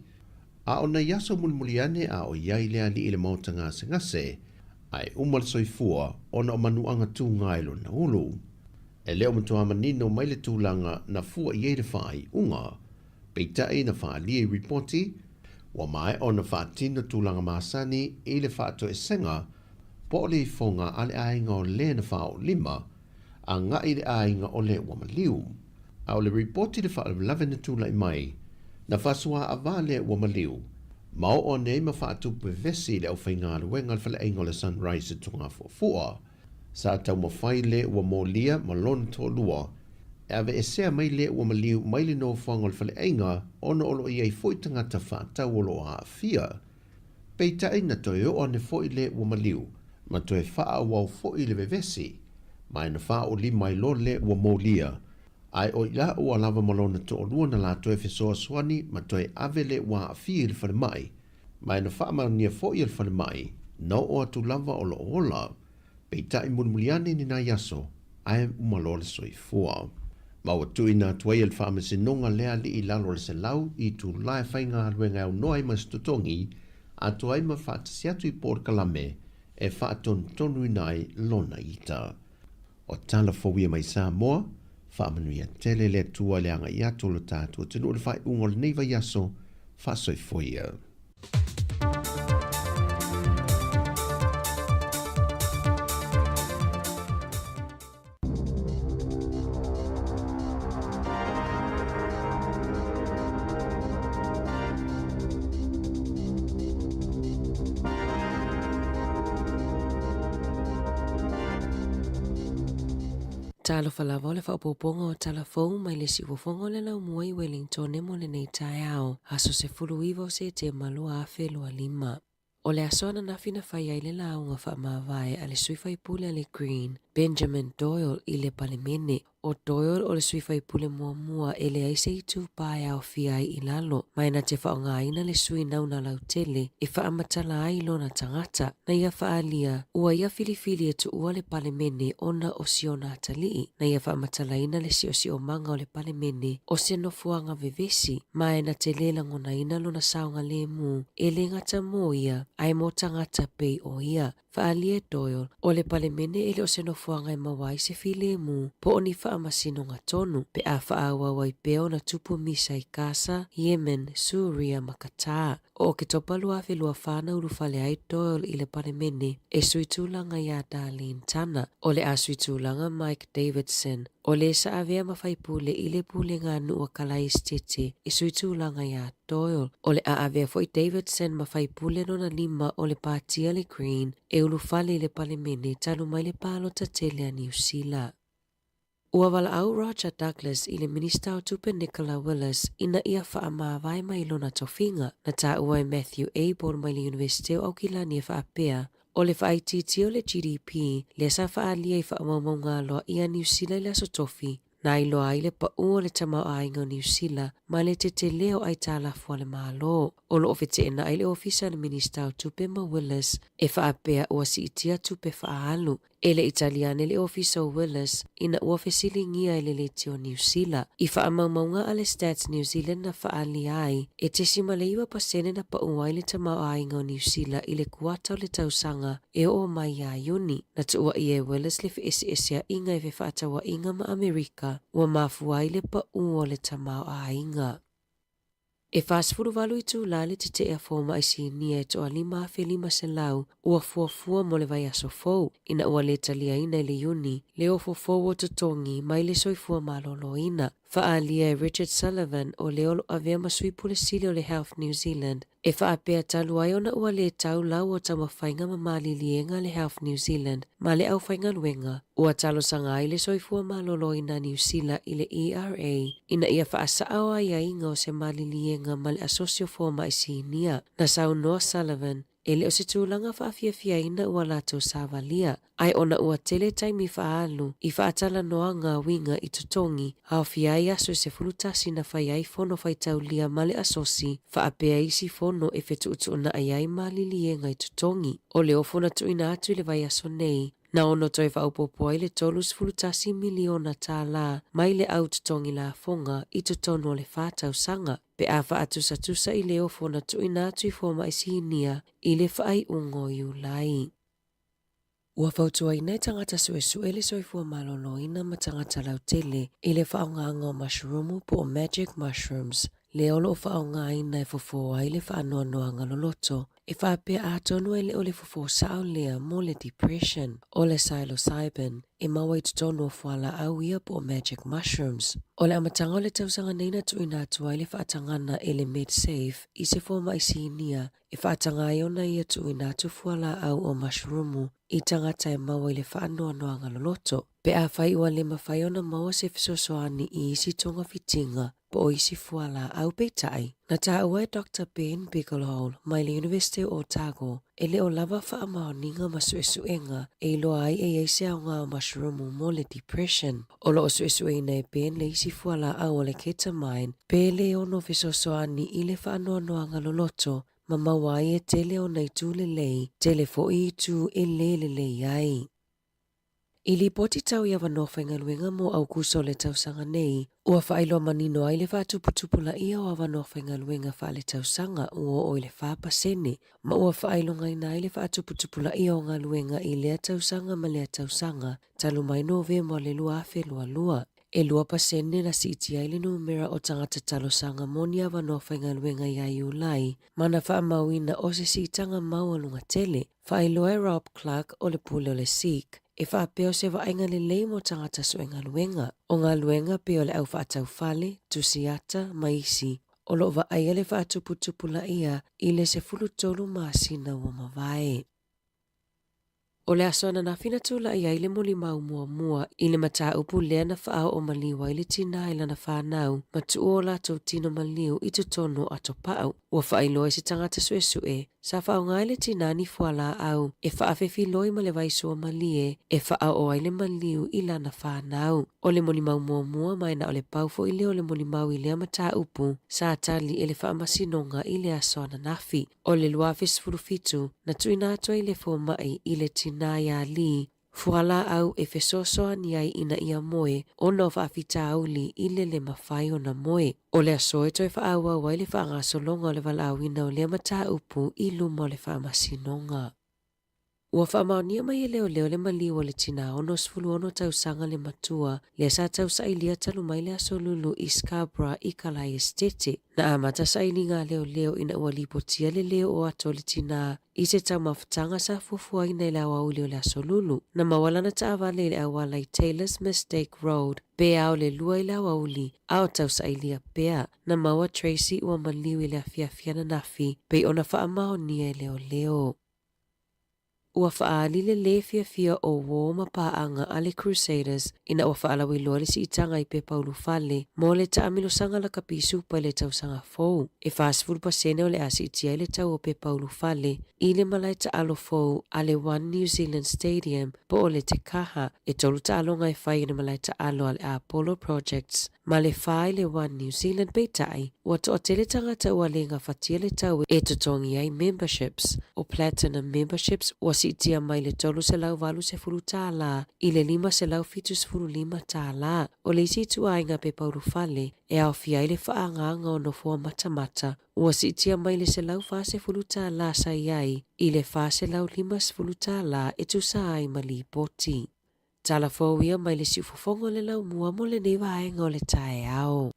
a o na yaso mulmuliane a o iai le ali i le mautanga se ngase, ai umal soifua o na o manuanga tu ngailo na ulu. E leo matua manino mai le tūlanga na fua i eire whai unga, peitai na wha li reporti, wa mai o na wha tina tūlanga masani i le wha to e senga, po le fonga ale ainga o le na wha o lima, a nga i le ainga o le wamaliu. A o le reporti le wha lave na tūla i mai, na wha sua a va le wamaliu, mao o ne ma wha tupe vesi le au whainga luenga le whale ainga le sunrise tunga fua. Sa tau mawhai le ua mō lia ma lona tō lua, e ave e sea mai le ua maliu mai le no whangol whale ainga, ona olo i ei fwoi tangata wha tau olo a fia. Peita ina toi o ane fo i le ua maliu, ma toi faa wau fo i le vevesi, mai na faa o li mai lo le ua maulia, ai o ila ua lava malona to o lua na la toi fesoa swani, ma toi ave le ua afi i le fale mai, mai na faa mania fo i le fale mai, na o atu lava o lo ola, peita i mulmuliani ni na yaso, ai umalole soifua. Maua tui nā tuai el whamasinonga lea li i lalo le se lau i tu lai whainga haruenga au noai mas tutongi a tuai ma whaatasiatu i Port Kalame e whaaton tonu nai lona ita. O tala fawia mai Sāmoa, whaamanuia tele le tua le anga i atolo tātua tenu le whai ungol neiva yaso whaasoifoia. Talo falava le whaupoponga o talafou mai le siwafonga le lau mua i Wellington e mo le nei tai ao, aso se fulu iwa o se te malua a whelua 5. O le asona na fina whai ai le launga whaamawai a le suifai pule a le Green, Benjamin Doyle i le palemene. O Doyle o le suifai pule mua e le aise i tu pae au fiai i lalo, mai na te whaonga ina le sui nauna lau tele e whaamatala ai lona tangata, na ia whaalia ua ia filifili e tu ua le palemene ona o siona atalii, na ia whaamatala ina le si o manga o le palemene o se no fuanga vevesi, mai na te lela ngona ina lona saunga le mu e le ngata mo ia, ai mo tangata pei o ia. Whaalia Doyle o le palemene ele o se no fuanga i mawai se file mu po oni whaamasinonga tonu pe a whaawawai peo na tupu misa i Kasa, Yemen, Suria, Makata. O ke topalu a whelua whana urufale ai Doyle i le palemene e suitulanga ia Darlene Tana o le a suitulanga Mike Davidson o le sa avea mawhai pule i le pule ngā nua kalai stete e suitulanga ia Doyle o le a avea foi Davidson mawhai pule nona 5 o le pātia le Green e ulufale i le palemene tanu mai le palo ta tele a New Zealand. Ua wala au Roger Douglas i le minista o tupe Nicola Willis ina ia whaamawai mai lona tofinga na ta ua Matthew Abel mai le University o Aukilani e whaapea o le whaititi o le GDP le sa whaalia i whaamaunga loa ia New Zealand le aso tofi na iloa ai le pa'u o le tamau ainga o New Zealand ma le te leo ai tālafu le malo. O lo ofete ena ai le ofisa le minista o tupe ma Willis e whaapea ua si itia tupe whaalu. E le Italiane le ofisa o Willis ina ua fesilingia i le leti o New Zealand. I whaamaumaunga ale Stats New Zealand na whaali ai e te simaleiwa pasene na pa'u ai le tamau ainga o New Zealand i le kuata o le tausanga e o mai a Iuni. Na tua i e Willis le wheesia inga e whaatawa inga ma Amerika ua mafua i le pa'u o le tamau ainga. E whaasfuru walu i tū lale te te ea fōma i si nia e toa 5 se lau ua fuafua mo le vai aso fōu ina ua le talia ina i le Iuni le ofo fōu o tutongi mai le soifua malolo ina. Whaalia Richard Sullivan o leolo avea masui pule sili o le Health New Zealand e whaapea talu ai ona ua le tau lau o tamawhainga ma malilienga le Health New Zealand ma le au whainga luenga ua talo sanga ai le soifua malolo ina New Zealand i le ERA ina ia whaasao ai a inga o se malilienga ma le asosio fōma i sinia na sau noa Sullivan e le o se tūlanga whaafiafia ina ua lato sāwalia. Ai ona ua tele taimi whaalu i whaatala noa ngā winga i tutongi hao fiai aso se fulutasi na whai ai fono whai taulia male asosi whaapea isi fono e whetu utu na ai malilienga i tutongi. O le ofona tuina atu le vai aso nei. Na ono toi whaupopo ai le tolus fulutasi miliona tā la mai le au tutongi la fonga i tutono le whātau sanga. Pe a whaatusa i le ofona tuina atu i fōma i sinia i le whai ungo i ulai. Ua whautua i nei tangata suesue le soifua malolo ina ma tangata lau tele i le whaonganga o mushroomu po o magic mushrooms. Le olo o whaonga ina e fofo ai le whaanoa noanga loloto. E whaapea ātonu e le o le fofo sao lea mo le depression o le psilocybin. E maua i tutonu o whala au ia po o magic mushrooms. O le amatanga o le tausanga neina tuina atua i le whaatangana e le mid-safe i se fōma i sinia. E whaatanga i ona ia tuina atu whala au o mushroomu i tangata e maua i le whaanoa noanga loloto. Pe a whai ua le mawhai ona maua se fisosoani i isi tonga fitinga po o isi fuala au peitai. Na taua Dr. Ben Bigelow mai le University o Otago e le o lava whaamaoninga ma suesuenga e loa ai e eise au ngā mushroom mo le depression. O lo o suesuenga e Ben le isi fuala au o le ketamine, pe le ono fesosoani i le whaanoanoanga loloto, ma mawai e tele o nei tūle lei, tele fo i tū e le lei ai. I li poti tau ia wanofa luenga mo au kuso le tausanga nei, ua whailo manino ai le whaatuputupula ia o wanofa luenga wha le tausanga ua o le whaapasene, ma ua whailo ngai nai le whaatuputupula ia o ngā luenga i lea tausanga ma lea tausanga, talu mai no ve mo le lua afe lua. E lua pasene na si iti ai le numera o tangata talosanga monia wanofa luenga ia iulai, mana wha mauina o se si tanga mau alunga tele, whailoa Rob Clark o le pule o le Sikh, e whaapeo se wainga le lei mo tangata suenga luenga. O ngā luenga peo le au whaatau fale, tusiata, maisi, o lo wa aia le whaatuputupula ia i le se fulutolu maasina o mawai. O le asona na fina tula ia i le muli mau mua i le mata upu lea na whaao o maliwa i le tina ila na whanau ma tu o lato tino maliu i tu tono ato pau. Ua whailoi se tangata suesue, sa whao ngai le tina ni fuala au e whaafefi loi ma le vaiso o malie e whao o ai le maliu i la na whanau. O le muli mau mua mai na o le paufo i le o le muli mau i lea mata upu sa atali e le whaamasinonga i le asona nafi. O le luafis furufitu na tuina ato i le fo mai i le tina ia li, fuala au e fesosoa ni ai ina ia moe o no whaafita auli i le mawhai o na moe. O le asoe toi whaaua wai le whaangasolonga o le walawina o le mata upu i luma o le whaamasinonga. Ua whaamaonia mai e leo le maliu o le tina ono sfulu ono tausanga le matua le sa tausa i lia talu mai le asolulu i Scarborough i Kalai Estete. Na amata sa ili ngā leo ina ua lipotia le leo o ato le tina i se tau mawhatanga sa fufua ina i le awauli o le asolulu. Na mawalana ta awale le awala i Taylor's Mistake Road, be au le lua i le awauli, au tausa i lia pea. Na maua Tracy ua maliu i le afiafiana nafi, pe ona whaamaonia i leo. Ua whaali le fia o wōma pāanga ale Crusaders ina ua whaalawi loa le si itanga i pe Paulu Fale mo le taamilo sanga la kapisu pa le tau sanga fou. E whaasfuru pasene o le asi itia le tau o pe Paulu Fale i le malai ta alo fou a le One New Zealand Stadium po o le te kaha e tolu ta alonga e whai ina malai ta alo ale Apollo Projects ma le whai le One New Zealand peitai ua to o tele tangata ua le ngā whatia le tau e totongi ai memberships o Platinum memberships ua si itia mai le tolu se lau walu se furu tāla i le 5 se lau fitu se furu 5 tāla o le isi tu ainga pe Paulu Fale e au fia i le whaanganga o no fua matamata ua si itia mai le se lau wha se furu tāla sa iai i le wha se lau 5 se furu tāla e tu sa ai mali poti. Tala fōwia mai le si ufofongo le lau mua mo le newa ainga o le tae ao.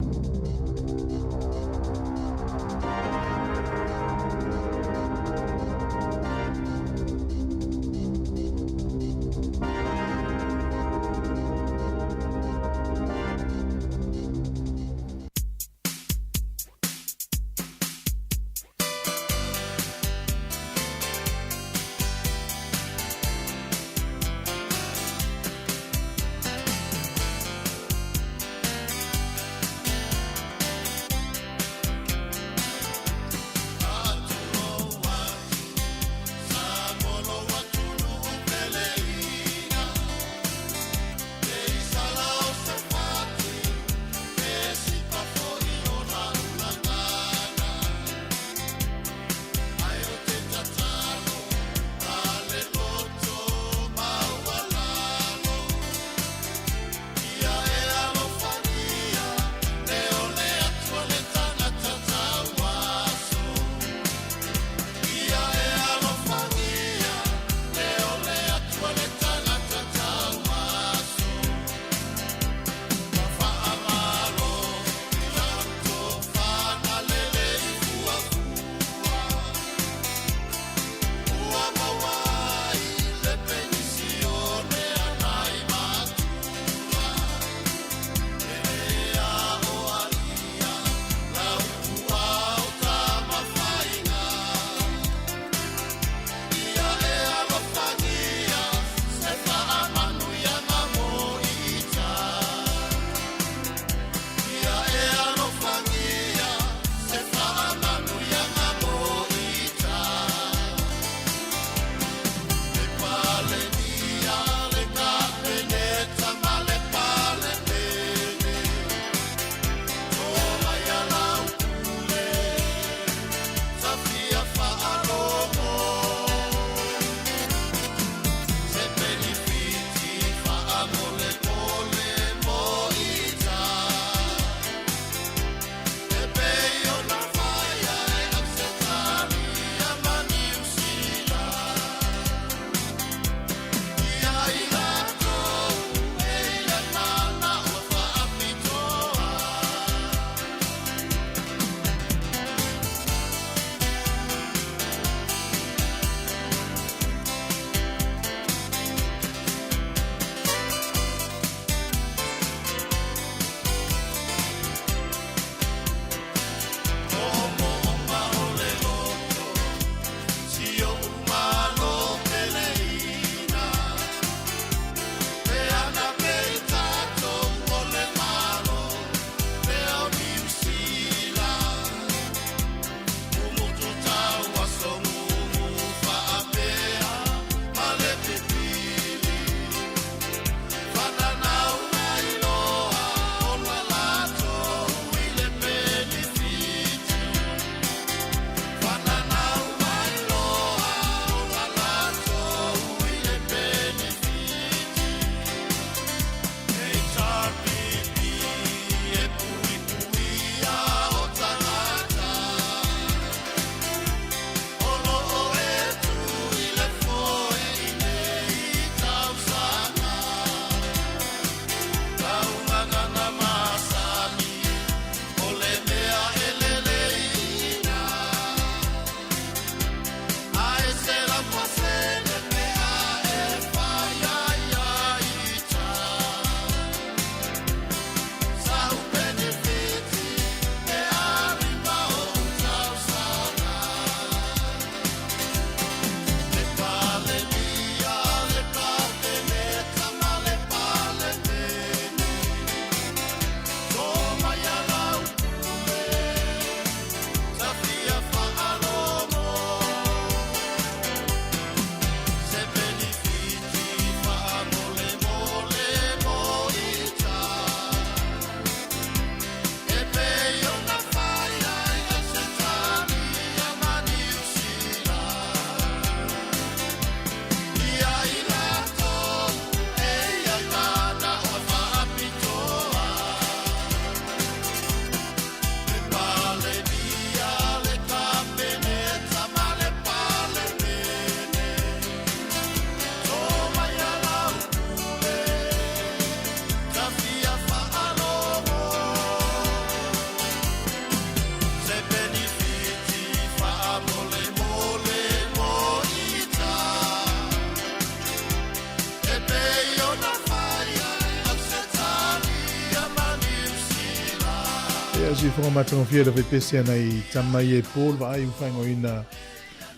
si fonga matonga fia da pese ana I tamai e Paul va ai ufango ina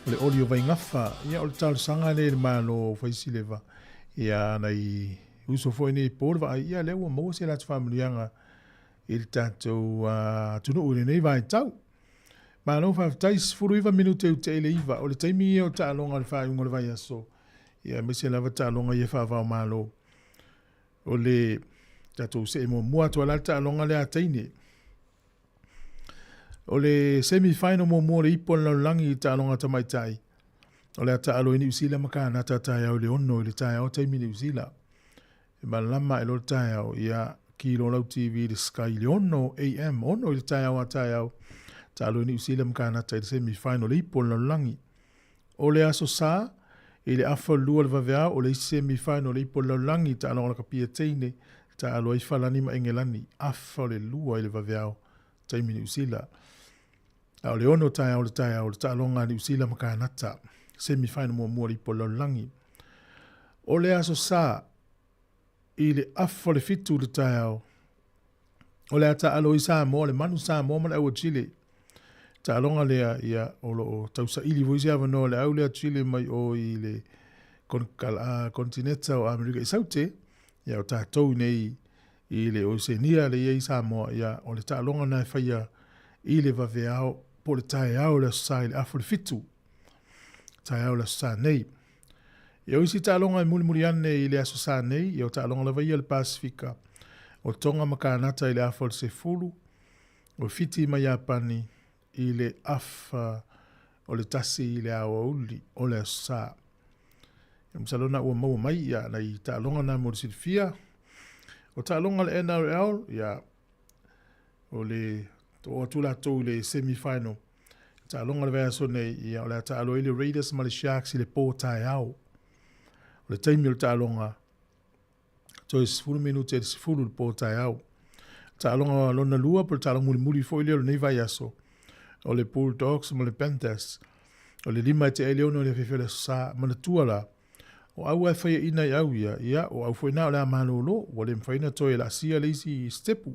le oli o vai ngafa ia o tal sanga le malo faisi leva ia nei uso foi ni Paul va ia le o mo se la familianga il tanto tunu uri nei vai tau ma no fa tais furu iva minute u te le iva o le taimi o ta longa le fa ngol vai aso ia me se lava ta longa ia fa va malo o le tato se mo mua to la ta longa le ataini o le semi-final mo le ipo la langi ta longa ta mai tai o le ta alo ni usila makana ta ta ya o le ono le ta o taimi ni usila e ma lama e lo ta o ia kilo lau TV le Sky le ono AM ono le ta o ta alo ni usila makana ta le semi-final le ipo la langi o le aso sa ele afa lua le vavea o le semi-final le ipo la langi ta longa ka pia teine ta alo I falani ma engelani afa le lua le vavea taimi ni usila o le ono tai o le ta longa ni usila makanata semi-final mo I polo langi o le aso sa I le afo le fitu le tai o le ata alo I Sāmoa le manu Sāmoa ma le au Chile ta longa le ia o lo tausa ili voisi avano le au le Chile mai o I le kontinenta o Amerika I saute ia o tātou nei I le Oceania le I Sāmoa ia o le ta longa na whaia I le vaveao po le tae au le sa I le afo le fitu. Tae au le sa nei. Ia isi ta longa I muli ane I le aso sa nei, ia o ta longa le vaia le Pasifika. O tonga makanata I le afo le sefulu, o fiti mai apani I le afa o le tasi I le awa uli o le aso sa. Ia msalona ua mau mai ia na I ta longa na mo silfia. O ta longa le NRL, ia o le o tula to le semi-final. Ta longa le vea so nei ia o le ta alo le Raiders ma le Sharks I le po tai au. O le taimi o le ta longa. To is full minute is full le po tai au. Ta longa lona lua po ta longa muli fo ile le nei vai aso. O le Bulldogs ma le Panthers. O le lima te ele ono le fefele sa ma le tuala. O au e fai ina I au ia o au foi na o le amalolo o le mfaina to e la sia le isi stepu.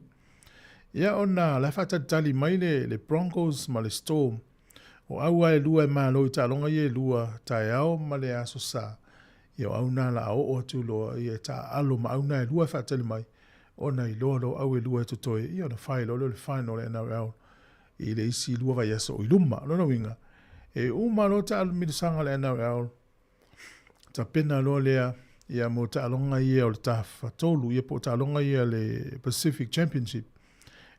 Ia ona la fata tali mai le Broncos ma le Storm. O aua e lua e malo I talonga I e lua tae ao ma le aso sa. Ia o auna la ao o tu loa I e ta alo ma auna e lua fata tali mai. Ona I loa lo au e lua e tutoe. Ia ona whai lo le final e NRL. I le isi lua vai aso o iluma. Lona winga. E uma lo ta alo midusanga le NRL. Ta pena lo lea. Ia mo ta alonga I e o le tafa tolu. Ia po ta alonga I e le Pacific Championship.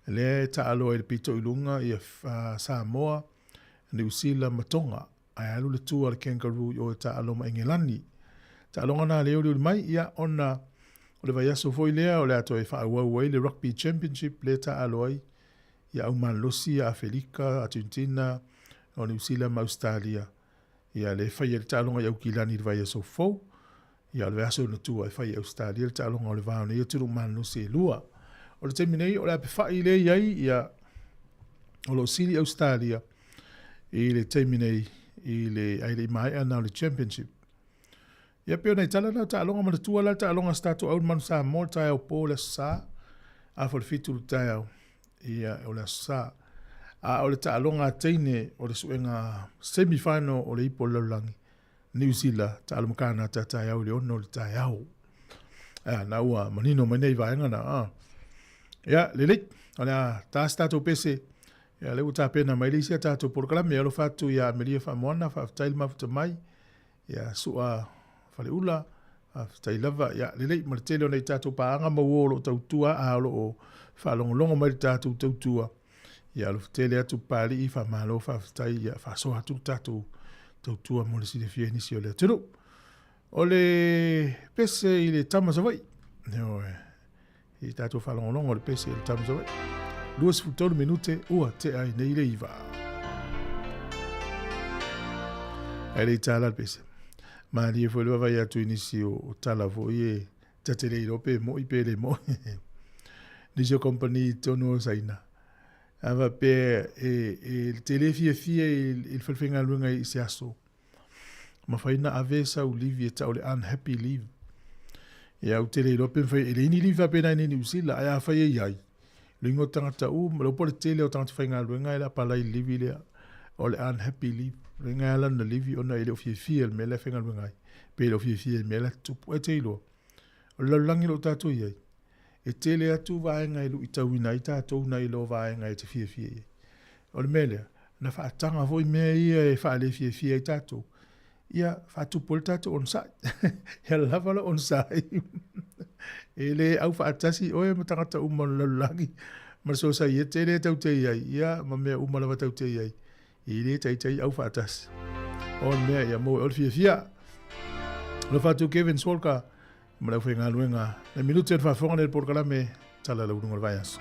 Le ta alo e pito ilunga I Sāmoa, New Zealand matonga, ai alu le tua le kangaroo o ta alo ma Engelani. Ta alonga na leo le mai ia ona o le vai aso foi lea o le ato e wha awau le Rugby Championship le ta alo ai ia au malosi a Afrika, Argentina, o New Zealand ma Australia. Ia le whai le ta alonga iau kilani le vai aso fau, ia le vai aso na tua e whai Australia le ta alonga o le vaone ia turu malosi e lua. O le temi nei, o le apewhai le iai ia o lo sili Australia I le temi nei I le aile mai ana o le championship. Ia peo nei tala na ta alonga ma le tua la ta alonga stato au manu sa mo ta au po le sa a fo le fitu le ta au ia o le sa a o le ta alonga teine o le suenga semi-final o le ipo laulangi New Zealand ta alomkana ta ta au le ono le ta au. Na ua manino manei vaenga na ia lele ona ta stato pese ia le uta pena mai lisia tato programa ia lo fatu ia melia fa mona fa tail ma futa mai ia sua fale ula fa lava ia lele martelo nei tato paanga ma wolo tautua a lo fa longo mai tato tautua ia lo tele atu pali fa malo fa tai ia fa so atu tato tautua mo le si de fieni si ole tero ole pese ile tamasavai no I tato whalongolongo le pese le tamu zawai. 2 minute ua te ai nei le iwa. Ai le tala le pese. Ma li e fwelua vai atu inisi o tala vo i tatele I rope mo I pele mo. Nisio company tono o saina. Ava pe e tele fia il falfenga luenga I se aso. Ma faina avesa u livi e tau le unhappy leave. Ia o tele rope fai ele ini liva pena ni New Zealand ai a fai ai. Lingo tangata lo pole tele o tangata whainga luenga ila palai livi lea, o le unhappy live, luenga ala na livi ona ele o fia me le whainga luenga ai, pe le o fia me le tupu e te ilo. O le langi lo tātou iai, e tele atu vaenga ilu i tauina i tātou na ilo vaenga e te fia iai. O le melea, na whaatanga voi mea ia e whaale fia i tātou. Ia whaatupu le tātou on sai. Ia lavala on sai. E le au whaatasi oe ma tangata umana lalulangi. Ma so sai e te le tau te iai. Ia ma mea umalawa tau te iai. I le tai au whaatasi. O mea ia mo o fia. Lo whaatu Kevin Solka. Ma lau whenga luenga. Na minuto e whaafonga le porkalame. Tala lau nunga vai aso.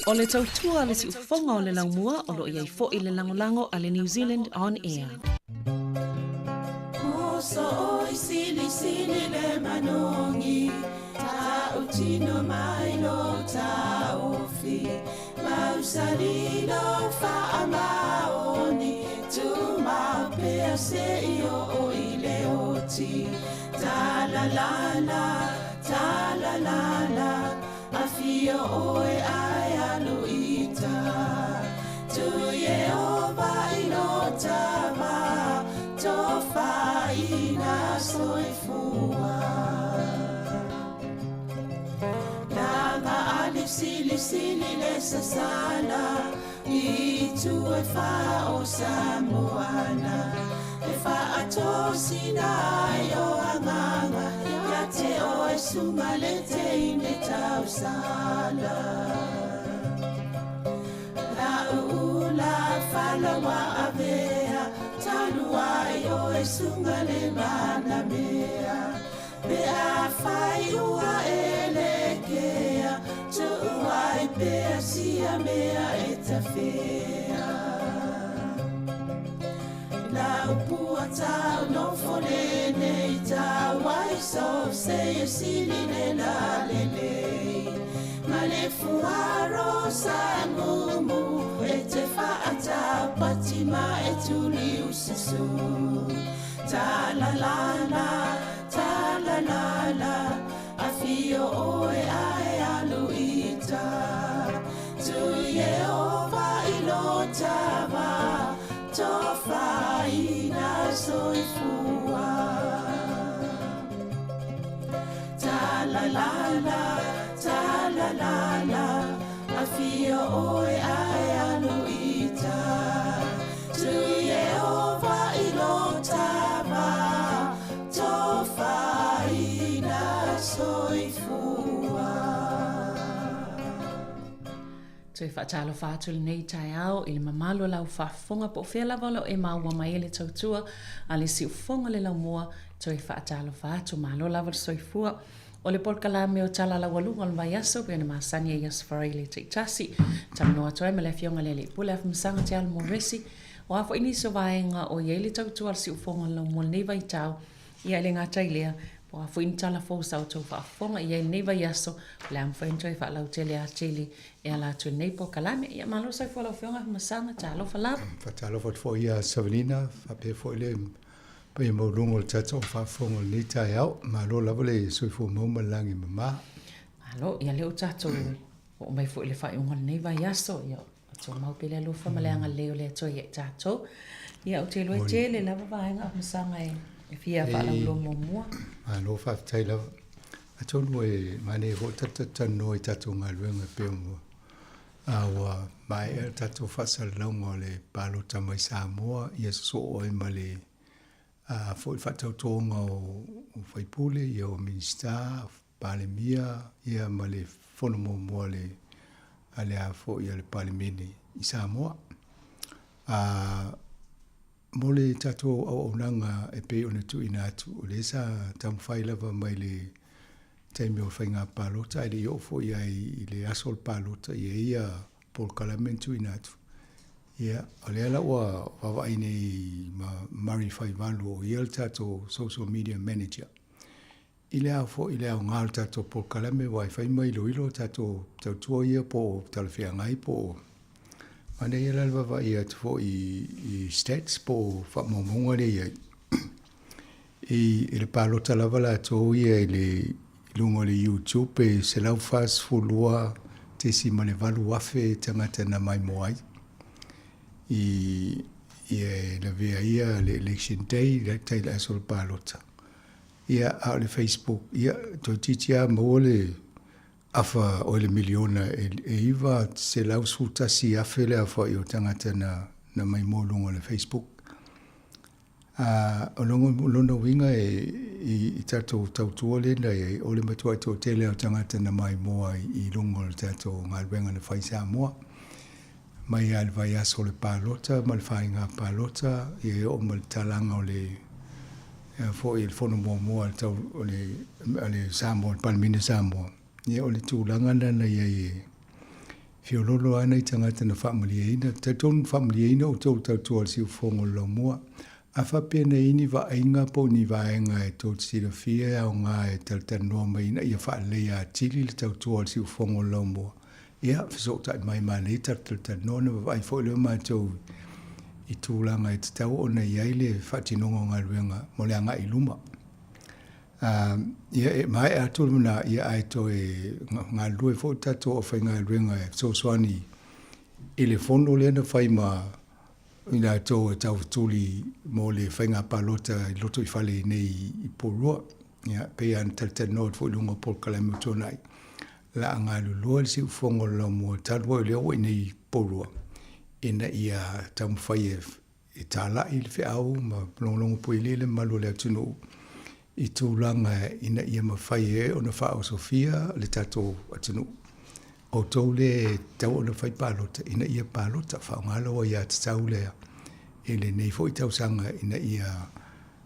O le tautua le si ufonga o le laumua o lo iai fo i le langolango a le New Zealand On Air. Moso i sili sili le manongi, ta utino mai lo ta ofi, mausalino fa amaoni, tu ma pea se io o i le oti, ta la la, afio oe ai aluita, tu ye oba ilotava, tofa ina soifua. Lama ali sili le sasala, i tu e fa o Samoana, e fa ato sinai o anganga, ya te o e sumalete ine tau sala. La ula fala wa avea, talua yo e sungale mana mea, pe a fai ua elekea, tu ua e pea sia mea e tafea. La upua tau no fole nei tau ai so se e sili le la lelei, ma le fuaro sa mumu e te faata patima e tuli usisu. Ta la la, a fio oe ai aluita, tu Yehova ilotava, tofa ina soifua. Ta la la, a fio oe ai aluita, tu Yehova ilotava, tofa ina soifua. Tui whaatalo whātuli nei tai au i le mamalo lau whafonga po whea lawalo e maua mai ele tautua a le si ufonga le lau mua tui whaatalo whātu malo lawal soifua o le polkala me o tala la walunga o le mai aso pe o na masani e yas wharai le te tasi taminoa toi me le fionga le pule af msanga te al moresi o afo iniso vaenga o yele tautua le si ufonga lau mua nei vai tau ia le ngata ilea po afo intala fo sa o tau whaafonga ia nei vai aso le am whaintoi whaalau tele a tele e ala tu nei po kalame ia malo sai fo la fionga masanga talo falap fatalo fo ia Savelina fa pe fo le pe mo lungo tato fa fongo ni tai au malo la vole so fo mo malangi mama alo ia le tato o mai fo le fa un nei vai aso ia to mau pele lo fa malanga leo le to ia tato ia o tele la vaenga masanga e fia fa la lo mo alo fa taila atonu e mane ho tata no i tato ngaluenga pe mo awa mai e tato fasal longo le palo tamai Sāmoa ia so o e male foi fatau tonga o faipule ia o minista palemia ia male fono mo le ale a fo ia le palemini i Sāmoa mole tato o nanga e pe ona tu inatu o le sa tamfai lava mai le taimi o whainga palota e le ofo ia i le asol palota ia Paul Kalamentu inatu. Ia, o le ala ua wawa ine Mari Whaivalu o ia tato social media manager. I le afo, i le au ngāl tato Paul Kalame wai whaima ilo tato tautua ia po talawhia ngai po. Mane ia lalwa wa ia tufo i stats po whamamunga le ia. I le palota lava la to ia i le lungo le YouTube e se lau fast fulua te si mane valu wafe tangata na mai moai. I la vea ia le election day le taila asol palota. Ia a le Facebook ia to titia mo le afa o le miliona e iwa se lau suta si afe le afa i o tangata na mai mo lungo le Facebook. O longa winga i tato tautua le na e o le matua to tele o tangata na mai moa i lungo le tato ngalwenga na whai Sāmoa. Mai alvai aso le palota, mal whainga palota, i o mal talanga o le fo i le fono moa o le Samoa, le palmine Samoa. Ia o le tūlanga na ia i fiololo ana I tangata na whaamaliaina. Te tonu whaamaliaina o tau tautua si ufongo lo mua. A whapena ini wa ainga po ni vaenga e tau tira fia o ngā e taltanoa maina ia whaalea tili le tautua si ufongo lo mua. Ia, fisota I mai mana I taltanoa na vai fo leo mai tau I tūlanga e te tau o na iaile whatinongo ngā ruenga mo le anga I luma. Ia e mai a tolu na ia ai to e ngā lue fo tato o whai ngā ruenga e so swani I le fono le na whai ma ina to e tau tuli mo le whai ngā palota I loto I whale nei I porua. Ia pe an taltanoa fo lunga pol kalame tonai. La ngā lulua le si ufongo la mua talua I leo I nei porua. Ina ia tamu whai e tāla I le whiau ma longlongo pui le malu le atunu I tūlanga ina ia mawhai e o na whao Sofia le tato atunu. O tau le tau o na whai pālota, ina ia pālota, whao ngālawa ia te tau lea. E le nei fo I tau sanga ina ia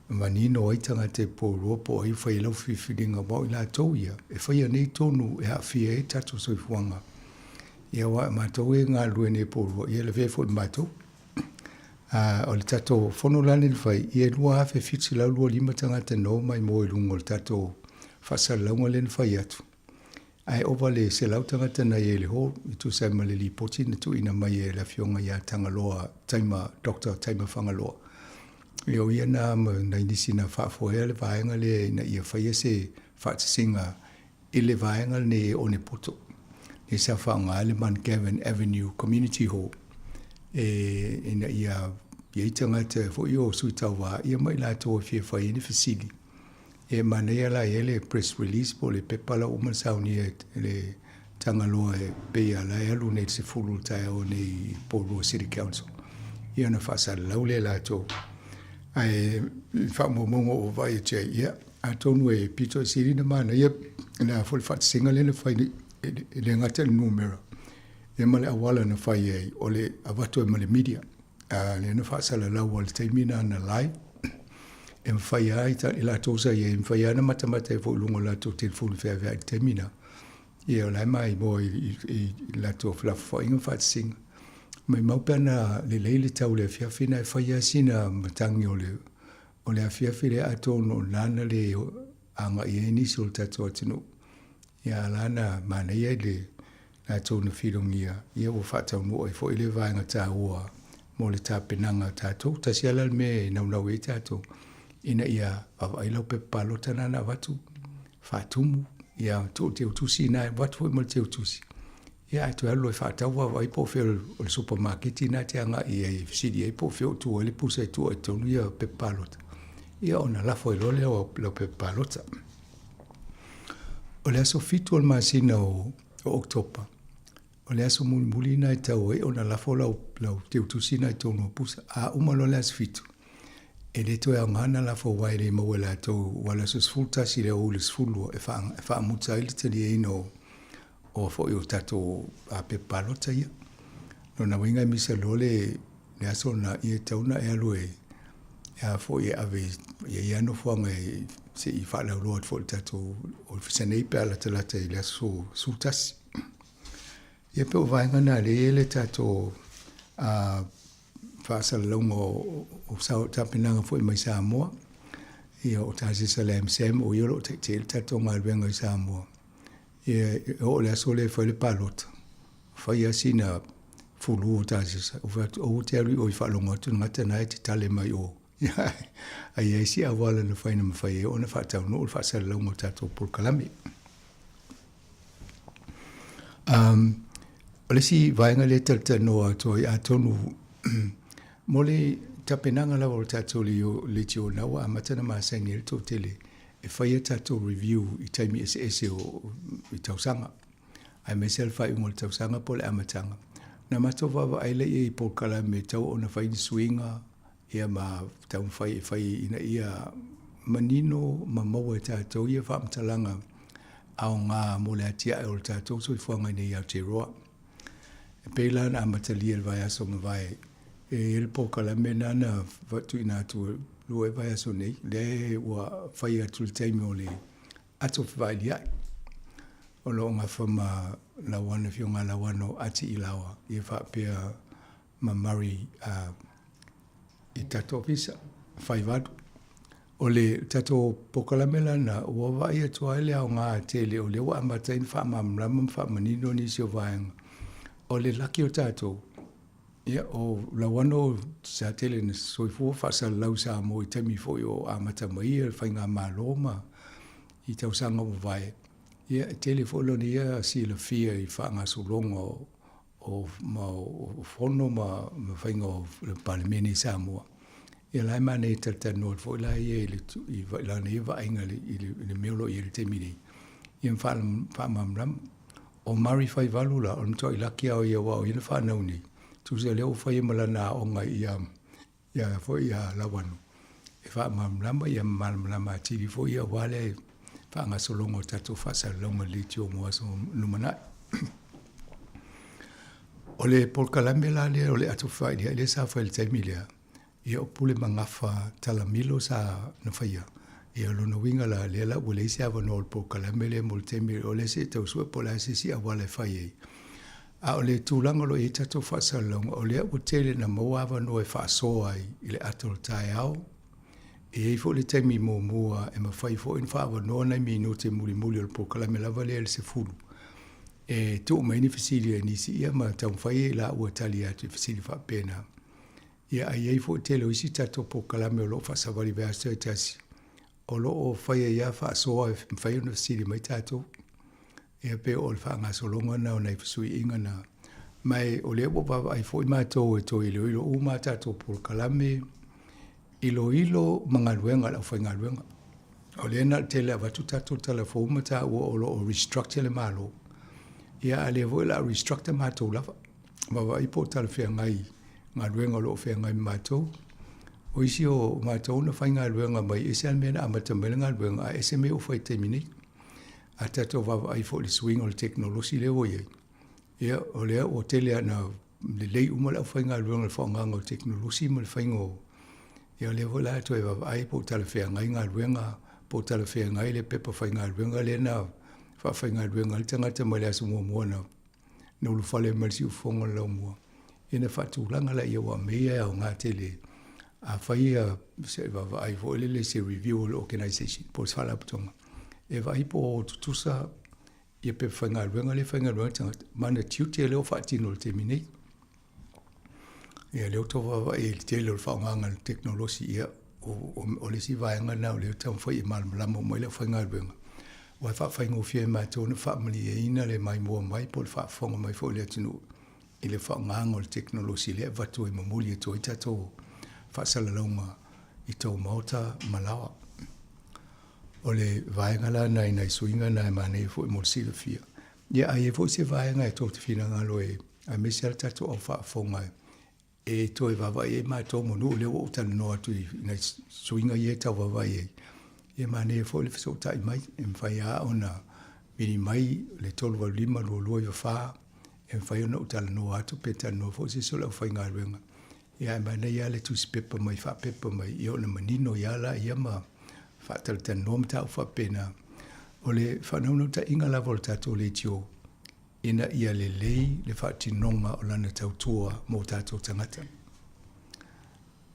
manino aitanga te pōrua po ai whai lau whiwhiringa wau I la tau ia. E whai nei tonu e hawhia e tato soifuanga. Ia wa mātou e ngā lue nei pōrua, ia le vefo I mātou. O le tato fono lani le whai, ia lua hafe fitsi lau lua lima tangata no mai mo I lungo le tato whasalaunga le whai atu. Ai owa le se lau tangata na ie le ho, I tu sai ma le li poti na tu ina mai e la fionga ia tangaloa, taima, Dr. Taima Whangaloa. Io ia na na inisi na whaafohea le vaenga le na ia whai se whaatisinga I le vaenga ne o ne poto. Ne sa whaanga le Man Gavin Avenue Community Hall. Ina ia tangata fo I o sui tau wā, ia mai la tō fia whai ni fasili. E mana ia la le press release po le pepala o man sauni le tangaloa e pea la alu nei se fulu tai o nei Porua City Council. Ia na whasala lau le la tō. Ai whamomongo o vai te ia, a tonu e pito siri na mana, ia na fo le whatisinga le na whai le ngata le numera. E male awala na whai e o le avato e male media. Le na whaasala lau o le taimina na live. E mwhai ai ta I la tōsa I e mwhai ana matamata e fo lungo la tō telefonu whea whea I taimina. I o lai mai mo I la tō whalafu inga whaatisinga. Mai maupena le leile tau le whiawhina e whai asina matangi o le a whiawhire a tōno nana le anga I e nisi o le tato atinu. Ia lana mana ia le la tōna whirongia. Ia o whatau no e fo I le vaenga tā ua mo le tā penanga tātou. Tasi ala me naunau e tātou. Ina ia availau pe palota nana watu. Whatumu. Ia tō te utusi nai watu e mal te utusi. Ia ai tu alo e whatau ai po wheo o le supermarketi nai te anga I e sidi ai po wheo tu o le pusa I tu o tonu ia pe palota. Ia ona lafo e lole o pe palota. O le aso fitu o le masina o Oktopa. O le aso muli nai tau e ona lafo lau te utusi nai tonu o pusa. A umalo le aso fitu. E le toi a ngana la fo waire mo la to wala so sfulta si le o le sfulu e fa muta ile te le no o fo yo tato a pe palota ia no na winga mi se lole le aso na ie tauna e aloe ya fo ye ave ye ya no fo ngai se I fa la lo fo tato o se nei pe la tela te le so sultas ye pe va ngana le tato a whaasala laungo o sao tapinanga fo I mai Sāmoa. Ia o tāsi salam sem o iolo te tato ngā ruenga I Sāmoa. Ia o le aso le whai le palota. Whai asina fulu o tāsi sa. O te arui o I whalonga tu ngata nai te tale mai o. Ai eisi a wala na whai na mawhai e o na whaatau no o whaasala laungo tato pulkalami. O le si vaenga le taltanoa toi a tonu Mole tapenanga la o tato le tio na wa matana ma sangi le to tele e whai tato review I taimi ese o I tausanga. I myself I ngol tausanga po le amatanga. Na mato wawa aile I po kala me tau o na whai ni swinga ia ma tau whai ina ia manino ma maua tato ia whaamtalanga au ngā mole atia e o tato so I whanga nei au te roa. E peila na amatalia le vai aso ma vai e il po kala mena na watu ina tu lue vai aso nei le ua whai atu le taimi o le ato whai liai o lo ngā whama lawana fionga lawano ati ilawa. Ia whapea mamari i tato pisa, whaivadu. O le tato pokalamela na uawa ia tua ele au ngā tele o le wa amatain whamamrama whamanino ni sio vaenga. O le laki o tato, ia o lawano sa tele na soifua whasa lau Sāmoa i temi foi o amata mai e whainga maloma i tausanga o vai. Ia tele folo ni ia si la fia i whaanga solongo o fono ma whainga o palimene Sāmoa. Ia lai mana e tatano fo la ia i la ne vainga le meolo i le temiri. Ia whamamram o mari whaivalu la on toi laki au ia wau ina whanau ni. Tu se leo whai malana o ngai ia fo ia lawanu. E whamamram ia malamram atiri fo ia wale whaanga solongo tatu whasa longa liti o mua so numana. O le polkalame la le o le atu whai le sa whai le taimilia. Ia o pule mangafa talamilo sa na whaia. Ia lona winga la lela ua leisi awa no po kalamele mo le temi o le se tau sua po la se si awa le whaia. A o le tūlanga lo e tato whasalonga o le ua tele na maua awa no e whaasoa i le atol tai au. E fo le temi mo mua e ma whai fo in whaawa no na minu te muli muli o po kalamele awa le se fulu. E tu maini fasili e nisi ia ma tau whaia la ua tali atu fasili wha pena. Ia ai fo tele o isi tato po kalame o lo whasawari vea stoi tasi. O lo o whaia ia whaasoa e whaia na siri mai tato. Ia pe o le whaanga solonga na o nei whasui inga na. Mai o le wawa ai fo i mātou e to ilo ilo u mā tato po kalame. Ilo mga luenga la whainga luenga. O le ena tele a watu tato tala fo umata o lo o restructure le malo. Ia a le vo la restructure mātou lava. Wawa i po tala whea ngai. Ngā luenga lo whea ngai mātou. O isi o mātou na whai ngā luenga mai ese almena amata mele ngā luenga a ese me o whai temini. A tato wawa ai fo le swing o le teknolosi le o iei. Ia o lea o telea na le lei umala o whai ngā luenga le whaonganga o teknolosi ma le whai ngō. Ia o lea vo la ato e wawa ai po tala whea ngai ngā luenga, po tala whea ngai le pepa whai ngā luenga le na whai ngā luenga le tangata mai le asu mua mua na ulu whale malisi u whonga lau mua. Ina whatulanga la ia wa mea o ngā tele. A whaia se wawa ai fo ele se review o organisation po se whala putonga. E vai po tutusa ia pe whainga ruenga le whainga ruenga tangata. Mana tiutia leo whaatino le teminei. Ia leo to wawa e te leo whaonganga le teknolosi ia o le si vaenga na o leo tau whai e malamalama o mai le whainga ruenga. Wai whainga o fia mai tōna whaamali e ina le mai mua mai po le whaafonga mai fo le atinu. I le whaonganga o le teknolosi le vatu e mamuli e tō i tato whaasalaunga i tō maota malawa. O le vaenga la nei suinga nei mane fo i morsi le fia. Ia ai e fo se vaenga e tō te whina ngalo e a mesi ala tato o whaafonga e tō e vavai e mai tō monu le o tala no atu i nei suinga i e tau vavai e. Ia mane e fo le fiso tai mai e mwhai a ona mini mai le tolu wa lima lua i wha e mwhai ona utala no atu pe tala no fo se sola u whai ngā ruenga. Ia mana ia le tusi pepa mai, wha pepa mai, ia ona manino ia la, ia ma wha talata nom tau wha pena. O le whanauno ta inga lava o le tato le tio, ina ia le lei le wha tinonga o lana tau tua mo tato tangata.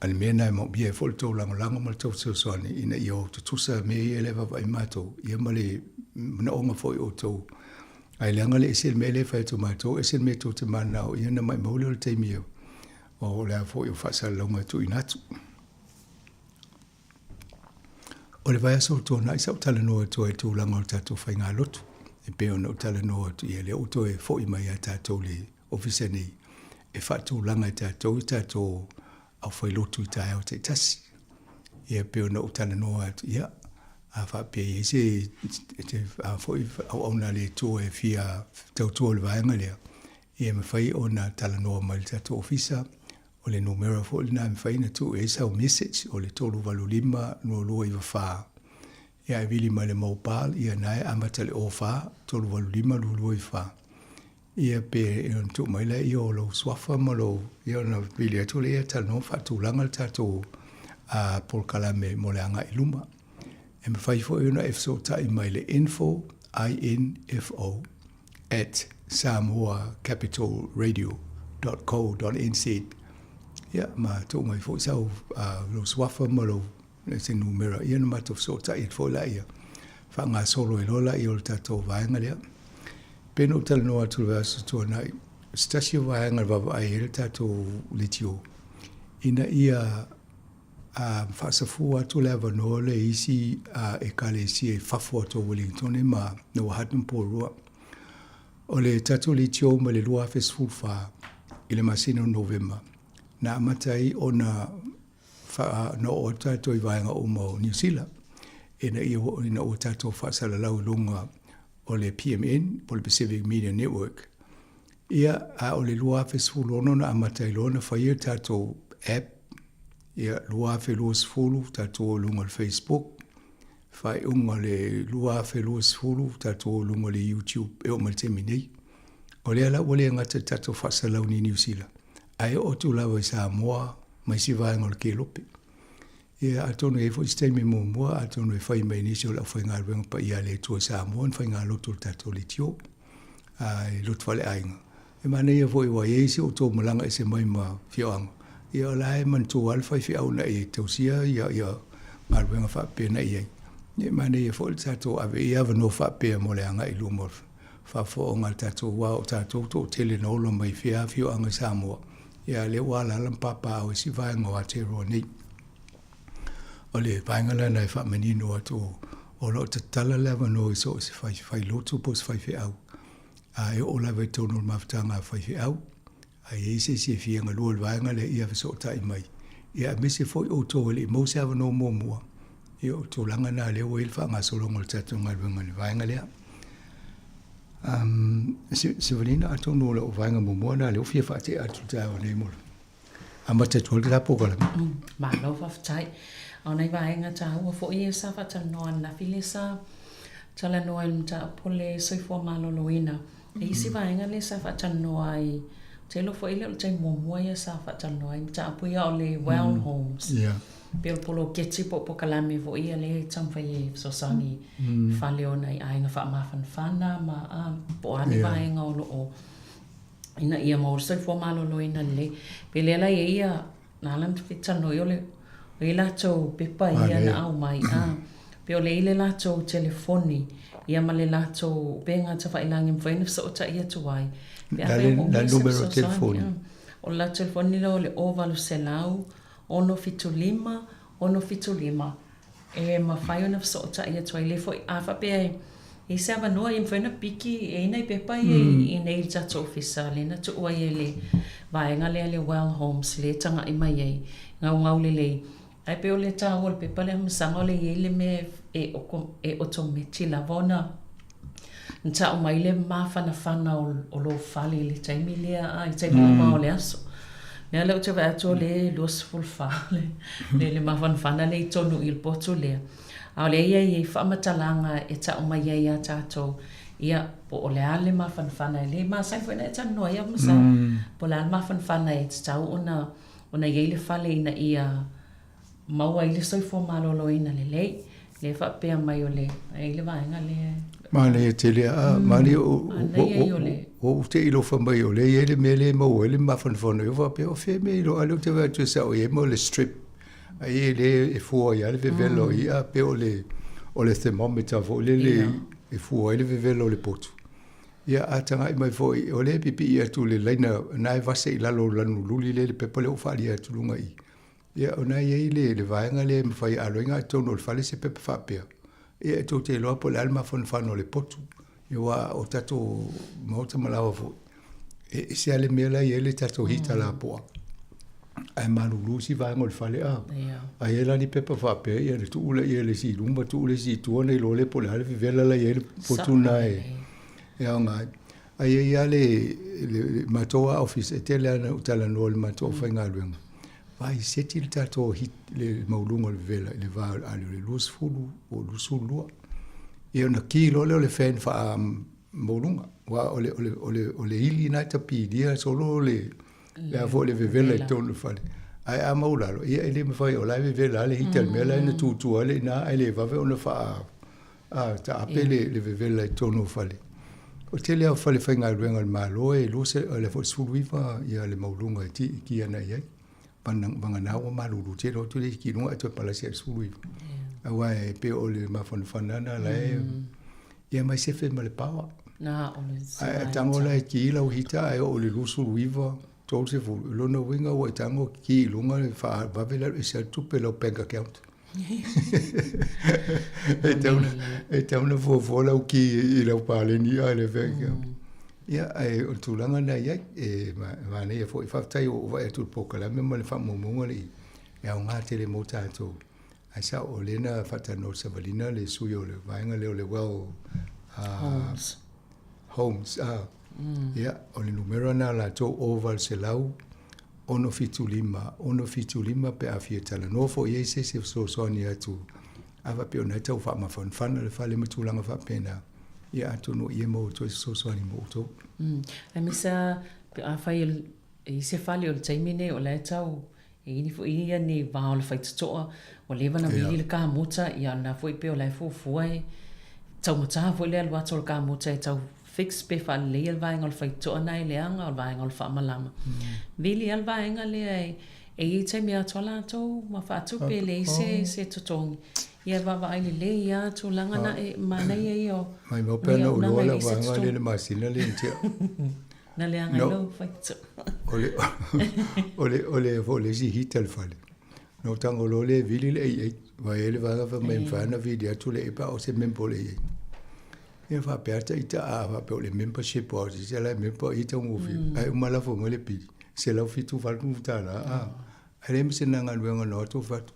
Ani mena e mau bia e fol tau lango ma le tau soani, ina ia o tutusa me ia le vava i mato, ia ma le mna onga foi o tau. Ai leanga le esel me le whai tu mato, esel me tau te manao, ia na mai maule o le teimio. O lea fo i whasa launga tu inatu. O le vai aso tōna i sau tala noa tō e tūlanga o tātou whai ngā lotu. E peo na o tala noa tu i le o tō e fo i mai a tātou le ofisa nei. E wha tūlanga i tātou au whai lotu i tāi au te tasi. E peo na o tala noa tu ia. A wha pia i se fo i au na le tō e fia tau tō le vaenga lea. E me whai o na tala noa mai tātou ofisa. O le numero fo le nai mwhaina tu e sau message o le tolu walu lima no lua i wawha. Ia e wili mai le maupal, ia nai amata le o wha, tolu walu lima no lua i wha. Ia pe e on tu mai le i o lo swafa ma lo, ia na wili atu le ia tala no whatu langa le tato a polkalame mo le anga i luma. E me whai fo e ona efso tai mai le info, info, Sāmoa Capital Radio.co.nz. Ia, ma tō mai fo sau lo swafa ma lo se numera. Ia na matof so ta it fo la ia. Fa ngā solo e lola i o le tātou vaenga lea. Peno tala noa tu le aso tua nai. Stasio vaenga vava ai e le tātou litio. Ina ia whaasafua atu le avanoa le isi e kale si e whafua tō Wellington e ma na wahatun pōrua. O le tātou litio ma le lua fesfulfa i le masino November. Na amatai o na no o tātou i vaenga o mo New Zealand. Ina o tātou whaasala lau lunga o le PMN, o le Pacific Media Network. Ia o le lua fesfulu na amatai lona whaia tātou app. Ia lua fesfulu tātou lunga le Facebook. Whai unga le lua fesfulu tātou lunga le YouTube e o maltemi nei. O le ala wale ngata tātou whaasala ni New Zealand. Ai o tu lawa i Sāmoa, mai si vaenga o le kelope. Ia atonu e fo istemi mua, atonu e whai mai nisi o la whai ngā ruenga pa ia le tua Samoan, whai ngā loto le tātou le tio, ai loto wale ainga. E mana ia fo i wa eisi o tō malanga e se mai ma whioanga. Ia o lae man tō alwhai whiau na e tausia, ia ngā ruenga whapea na iai. Ia mana ia fo le tātou ave ia vano whapea mo le anga i lumor. Whafo o ngā tātou wa o tātou tō tele na olo mai whioanga Samoa. Ia le wala lampapa o si vaenga o Aotearoa nei. O le vaenga lana e whamanino atu o lo te tala lewa no i so se whai lotu po se whai whiau. E o lawa i tono mawhtanga whai whiau. E se se whianga lua le vaenga le ia so tai mai. Ia me se foi o tō le mo se awa no mua. Ia o tō langa na leo e ilwha ngā solonga le tatu ngā ruenga le vaenga lea. Se vanina ato no le o vaenga mua na leo fia whaate atu tā o nei mora. Amata tuol te rapo kala. Ma lo whaftai. O nei vaenga tā ua fo i e sa whata noa na file sa tala noa i mta pole soifua malolo ina. E isi vaenga le sa whata noa i te lo fo i leo te mua i sa whata noa i mta apuia o le well homes. Pelo polo keti po kalame fo i le tamwhai e sosangi whale o nei ainga wha mawhan whana ma po ane vaenga o loo. Ina ia maur soifua malolo ina le. Pele la ia nalam te whitano i ole o i lātou pepa ia na au mai. Pe o le i le lātou telefoni, ia ma le lātou benga ta whailangi mwhaina so o ta ia tuai. La numero telefoni. O la telefoni la o le ovalu se lau, ono fitu lima. E ma whai ona so o ta ia tuai. Le fo i awha pe i se awa noa i mwhaina piki e nei pepa i nei tato ofisa. Le na tu ua i le vaenga le well homes, le tanga i mai ei. Ngau le. Ai pe o le tāua o le pepa le masanga o le iele me e otometi la vona. Nta o mai le mawhana o lo whale le taimi lea i taimi ma o le aso. Nea leo te wēto le luas fulfa le mawhana le i tonu i potu lea. A o le ia i whamatalanga e ta o mai ia tātou ia po o le ale mawhana le masai fwena e ta noa ia masai. Po le ale mawhana e te tau ona iei le whale ina ia maua i le soifua malolo ina le lei, le whapea mai o le, e le vaenga le. Ma le te lea, ma le o te ilo whamai o le, e le me le maua, e le mawhanwhana, e whapea o whea me ilo, alo te wātua sa o e mo le strip, e le e fua i ale vevelo i a pe o le thermometer fo, le e fua i le vevelo o le potu. Ia atanga i mai foi, o le pipi i atu le leina, nai vase i lalo lanu luli le pepa le o whali atu lunga i. Ia o nai ei le vaenga le mwhai aloinga atono le whale se pepe whapea. Ia tō te loa po le alma whanwhano le potu. Ia wa o tato mauta malawa fo. E se ale mea lai ele tato hita la poa. Ai manu lusi vaenga le whale a. Ai e lani pepe whapea. Ia le tuula ia le si lumba tuula si tuana i lo le po le ale vivela lai ele potu nai. Ia o ngai. Ai ia le matoa office e tele ana utala no le matoa whainga luenga. Vai seti le tato hit le maulunga le vela le va ale le lus fulu o lusulua. E ona kilo le fen fa maulunga wa ole ili na tapi dia solo le avo le vela e tonu fale. Ai a maulalo ia ele me fai o la vela le hitel mela na tutu ale na ele va ona fa ta apele le vela e tonu fale. O te lea whale whainga ruenga le malo e lo se le fo suluiva ia le maulunga e ti ki ana iai. Vanga na o malulu te ro tu le ki lunga to pala se suluiva. Awa e pe o le mawhanana la e ia mai se fe ma le pawa. Na o le A tango la e ki ila o hita e o le lusu luiva tol se fu lona winga o e tango ki lunga le wha vavela e se tupe lo bank account. E tauna fola o ki i lau pale ni a le veka. Ia e o tūlanga na iai e mane e fo i whaftai o wa e tūpokala me ma le whamumunga li e au ngā tele mo tātou. Ai sa o lena whatano savalina le sui o le vaenga leo le well homes. Ia o le numero na la tō oval se lau ono fitu lima pe afia tala nofo i eise se soani atu awa pe ona tau wha mawhanwhana le whale matulanga wha pena ia atu no i e mo to soani mo to. Ai misa pe a whai i se whale o le taimine o le tau e ini fo ia ni wao le whaitatoa o lewa na wili le ka mota i ana fo i pe o le fuai tau mata fo i le alwa tol ka mota e tau fix pe fa le el vaenga o faitoa nai le anga o vaenga o fa malama. Vili el vaenga le e te mea tola to ma fa tu pe le se totong. Ia va va le ia to langa na e mana ia o. Mai mo pena o lo la vaenga le masina le ntia. Na le anga lo faito. Ole vole si hitel fale. No tango lo le vili le e va ele va va men fa na video tu le pa o se men pole e. Ia wha peata i ta awa pe o le membership o si se la member i ta ngufi. Ai umala fo ngole pidi. Se lau fitu whalku mutana. Ai le mse nanga nuenga no to fatu.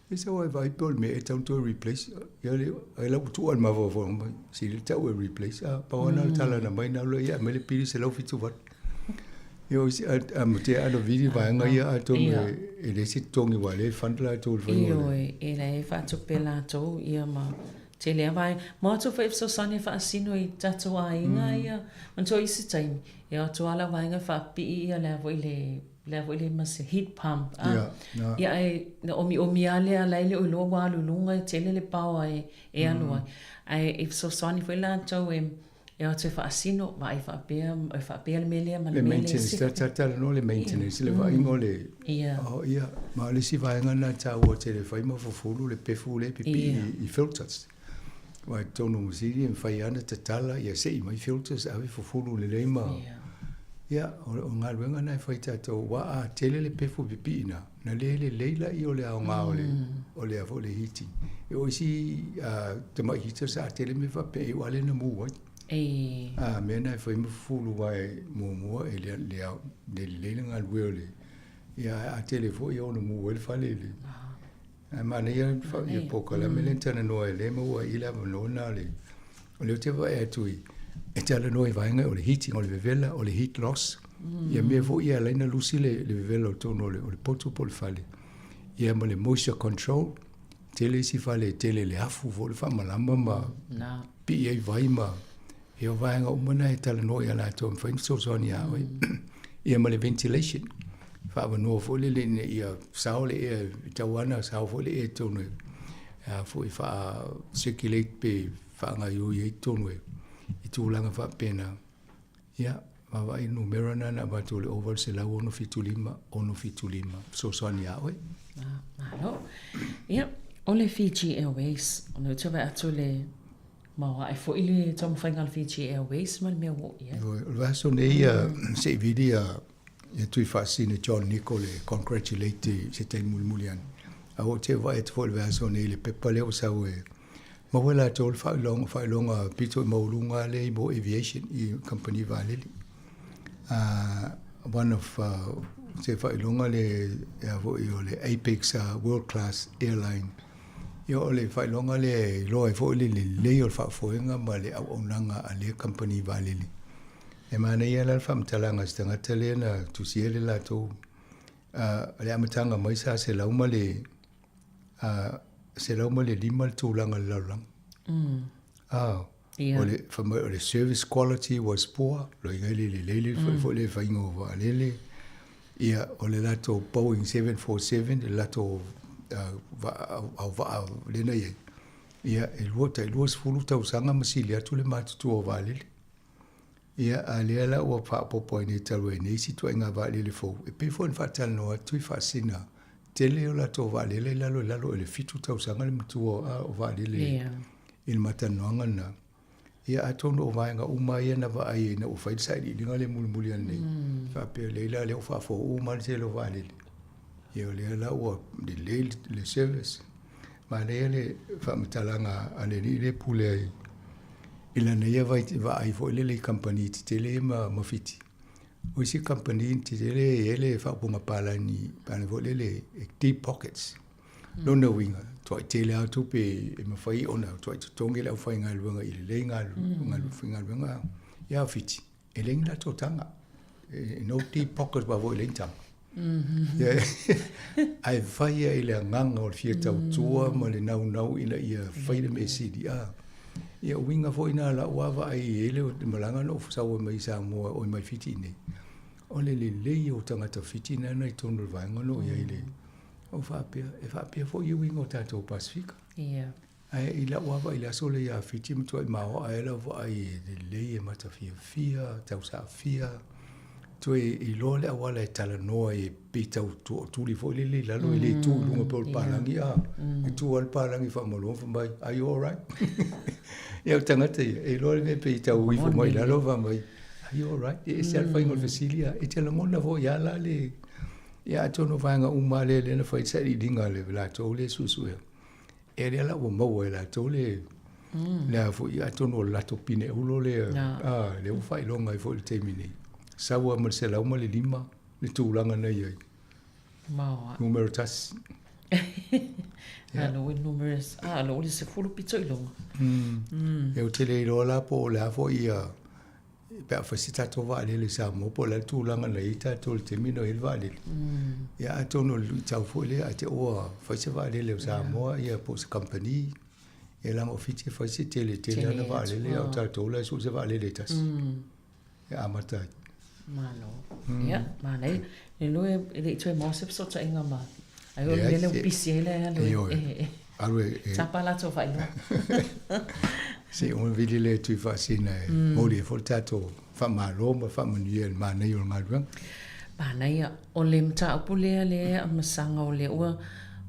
E se wai vai pe o me e tau to replace. Ia le ai lau tu al mawa fo mai. Si le tau e replace. Pa wana tala na mai na lo ia me le pidi se lau fitu fatu. Ia o si a mute ano vidi vaenga ia a to me e le si tongi wale fandla to ul whainga. Iyo e le fatu pe la to ia ma. Te lea vai, mā tu whaif so sane wha asino i tato a inga ia. Man to isi taimi, ia tu ala wainga wha pi ia lea voi le mase heat pump. Ia e omi alea leile o loa walu lunga i tele le pao e anua. Ai e so sane whai la tau e tu wha asino, wa i wha pia le melea ma le melea. Le maintenance, tatala no le maintenance, le wa ingo le. Ia, ma le si vaenga na tau o te le whai ma fufulu le pefu le pipi i filters. Wai tono musiri en fai ana te tala ia se i mai filters awe fufulu le leima. Ia, o ngā ruenga nai fai tātou wa a tele le pefu pipi ina. Na le leila i o le ao ngā o le avo le hiti. E o isi te mai heaters a tele me fa pe e wale na mua. Mea nai fai mafufulu wai mua e le leila ngā rueo le. Ia a tele fo i o na mua le fale le. Mana ia poka la me lentana noa e le maua i la manona le. O leo te wa e atui. E te ala noa i vaenga o le heating o le vevela o le heat loss. Ia mea fo ia laina lusi le vevela o tono o le potu po le fale. Ia ma le moisture control. Tele si fale tele le afu fo le fa malama ma. Pi ia i vai ma. E o vaenga umana e tala noa i ala ato mfain so soani awe. Ia ma le ventilation. Whawa noa fole le ia sao le ea tauana sao fole e tonu fo i wha circulate pe wha ngā iui e tonu i tūlanga wha pena ia wawa i numero nana watu le oval se lau ono fitu lima so soani awe Malo ia o le Fiji Airways o le tawa atu le mawa e fo ili tomu whaingal Fiji Airways ma le mea wo ia o le vaso ne ia se vidi ia tui whaasine John Nicole congratulate se tei muli ana. A o te vai te fōle vaso nei le pepa leo sau e mawela tōl whailonga pito i maurunga le i mo aviation i company valeli. One of te whailonga le o le Apex World Class Airline. Ia o le whailonga le loa e fōle le leo le whaafoenga ma le au onanga a le company valeli. E mana ia la whamtalanga si tangata le na tusiele la tō le amatanga mai sa se lauma le lima le tūlanga le laurang. O le service quality was poor, lo inga le leile fo le whaingo wa lele. Ia o le lato Boeing 747, le lato lena ia. Ia e lua sfulu tau sanga masili atu le matutu o wa lele. Ia alea la ua whaapopo ni taru e neisi tua inga vale le fau. E pe fo whaatala noa tui whaasina. Tele o la tō vale le lalo ele fitu tau sanga le matua o vale le il matanoanga na. Ia atono o vaenga umai na va ai na o whaid sa ili linga le mulimuli ane. Whapea leila le o whaafo umar te lo vale le. Ia o lea la ua le service. Ma lea le whaamatalanga ane ni le pule ai. Ila na ia vai ai fo le company te tele ma fiti. O isi company te tele ele whaapunga pala ni pane fo le deep pockets. No no winga. Toi tele au tupe e mawhai ona. Toi tutonge lau whai ngā luanga i le ngā luanga. Ia fiti. E lengi la tō tanga. No deep pockets ba vo i lengi tanga. Ai whai a ile nganga o fia tau tua ma le nau ina ia whai le me sidi a. Ia winga fo ina la uawa ai ele o malanga no fusau mai Sāmoa o mai fiti nei. O le o tangata fiti na i tonu vaenga no ia ile. O whapea fo i winga o tātou Pasifika. Ia. Ai i la uawa i la sole ia fiti mtua i mao ai la fo ai le e mata fia, tau sa fia. Tue i lole awala e tala noa e pitau tuli fo le lalo i le tu lunga pe o palangi a. I tu al palangi whamalo whamai. Are you all right? Ia o tangata ia. E lole me pe i tau ifo mai lalo whamai. Are you all right? E se alfa ingo Vasilia. E te langona fo ia la le. Ia atono vanga umale le na whai tsari linga le la tau le susu ea. E rea la ua maua e la tau le. Lea fo ia atono lato pine ulo le. Le u whai longa i fo le teimine. Sawa Marcela uma le lima le tūlanga nei ai. Maua. Numero tas. Alo e numerous. Alo le se fulu pito i longa. E o tele i rola po le afo ia. Pea whasita to vale le Sāmoa po le tūlanga nei ta to le temino il vale. Ia atono le tau fo le a te oa whaisa vale le Sāmoa ia po se company. Ia langa ofiti whaisa tele ana vale le au tātou la su se vale le tas. Ia amata. Malo. Ia, malai. Le lue le itoi mosep so ta inga ma. Ai o le upisi ele alu. Alwe. Tapa la to vai. Se on vidi le tui fasina e mori e foltato fa malo ma fa manuel ma nei o ngalwa. Ba nei o le mta opule le masanga o le ua